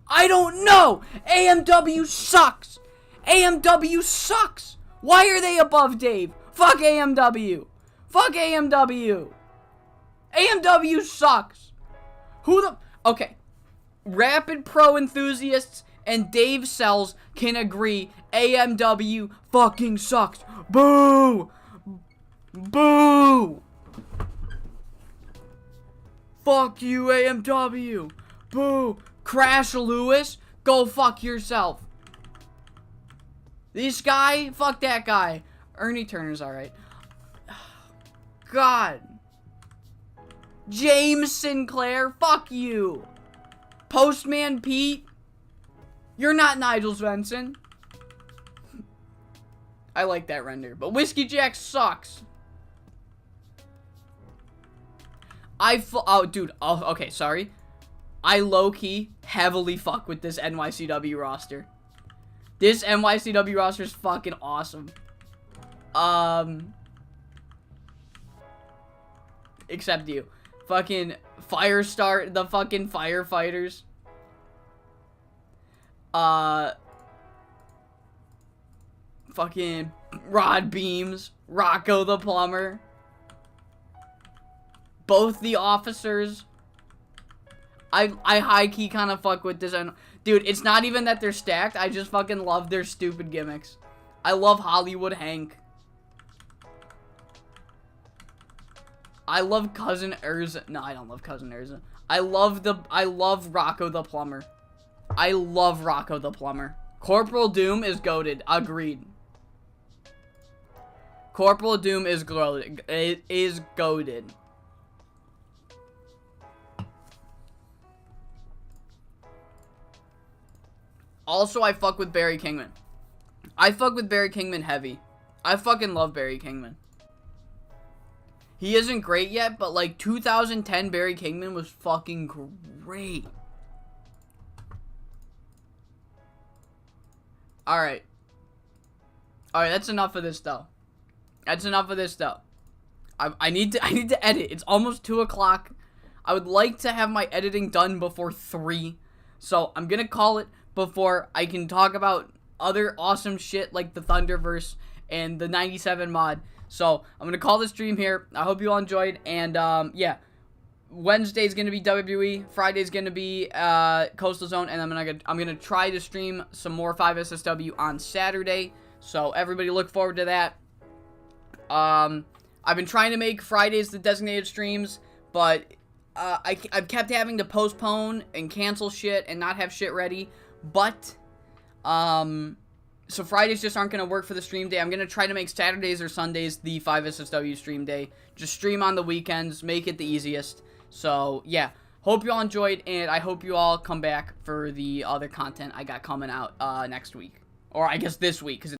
I don't know! AMW sucks! AMW sucks! Why are they above Dave? Fuck AMW! Fuck AMW! AMW sucks! Okay. Rapid Pro enthusiasts and Dave Sells can agree AMW fucking sucks. Boo! Boo! Fuck you, AMW! Boo! Crash Lewis, go fuck yourself. This guy, fuck that guy. Ernie Turner's alright. God. James Sinclair, fuck you. Postman Pete, you're not Nigel Svensson. I like that render, but Whiskey Jack sucks. Okay, sorry. I low-key heavily fuck with this NYCW roster. This NYCW roster is fucking awesome. Except you. Fucking Firestar, the fucking firefighters. Fucking Rod Beams, Rocco the plumber. Both the officers. I high-key kind of fuck with this. Dude, it's not even that they're stacked. I just fucking love their stupid gimmicks. I love Hollywood Hank. I love Cousin Urza. No, I don't love Cousin Urza. I love Rocco the Plumber. I love Rocco the Plumber. Corporal Doom is goated. Agreed. Corporal Doom is goated. It is goated. Also, I fuck with Barry Kingman. I fuck with Barry Kingman heavy. I fucking love Barry Kingman. He isn't great yet, but like 2010 Barry Kingman was fucking great. Alright. Alright, that's enough of this though. That's enough of this though. I need to edit. It's almost 2 o'clock. I would like to have my editing done before 3. So I'm gonna call it before I can talk about other awesome shit like the Thunderverse and the 97 mod. So I'm gonna call this stream here. I hope you all enjoyed, and yeah, Wednesday's gonna be WWE, Friday's gonna be Coastal Zone, and I'm gonna try to stream some more 5SSW on Saturday. So everybody look forward to that. I've been trying to make Fridays the designated streams, but I've kept having to postpone and cancel shit and not have shit ready. But so Fridays just aren't going to work for the stream day. I'm going to try to make Saturdays or Sundays the 5SSW stream day. Just stream on the weekends. Make it the easiest. So, yeah. Hope you all enjoyed, and I hope you all come back for the other content I got coming out next week. Or I guess this week, because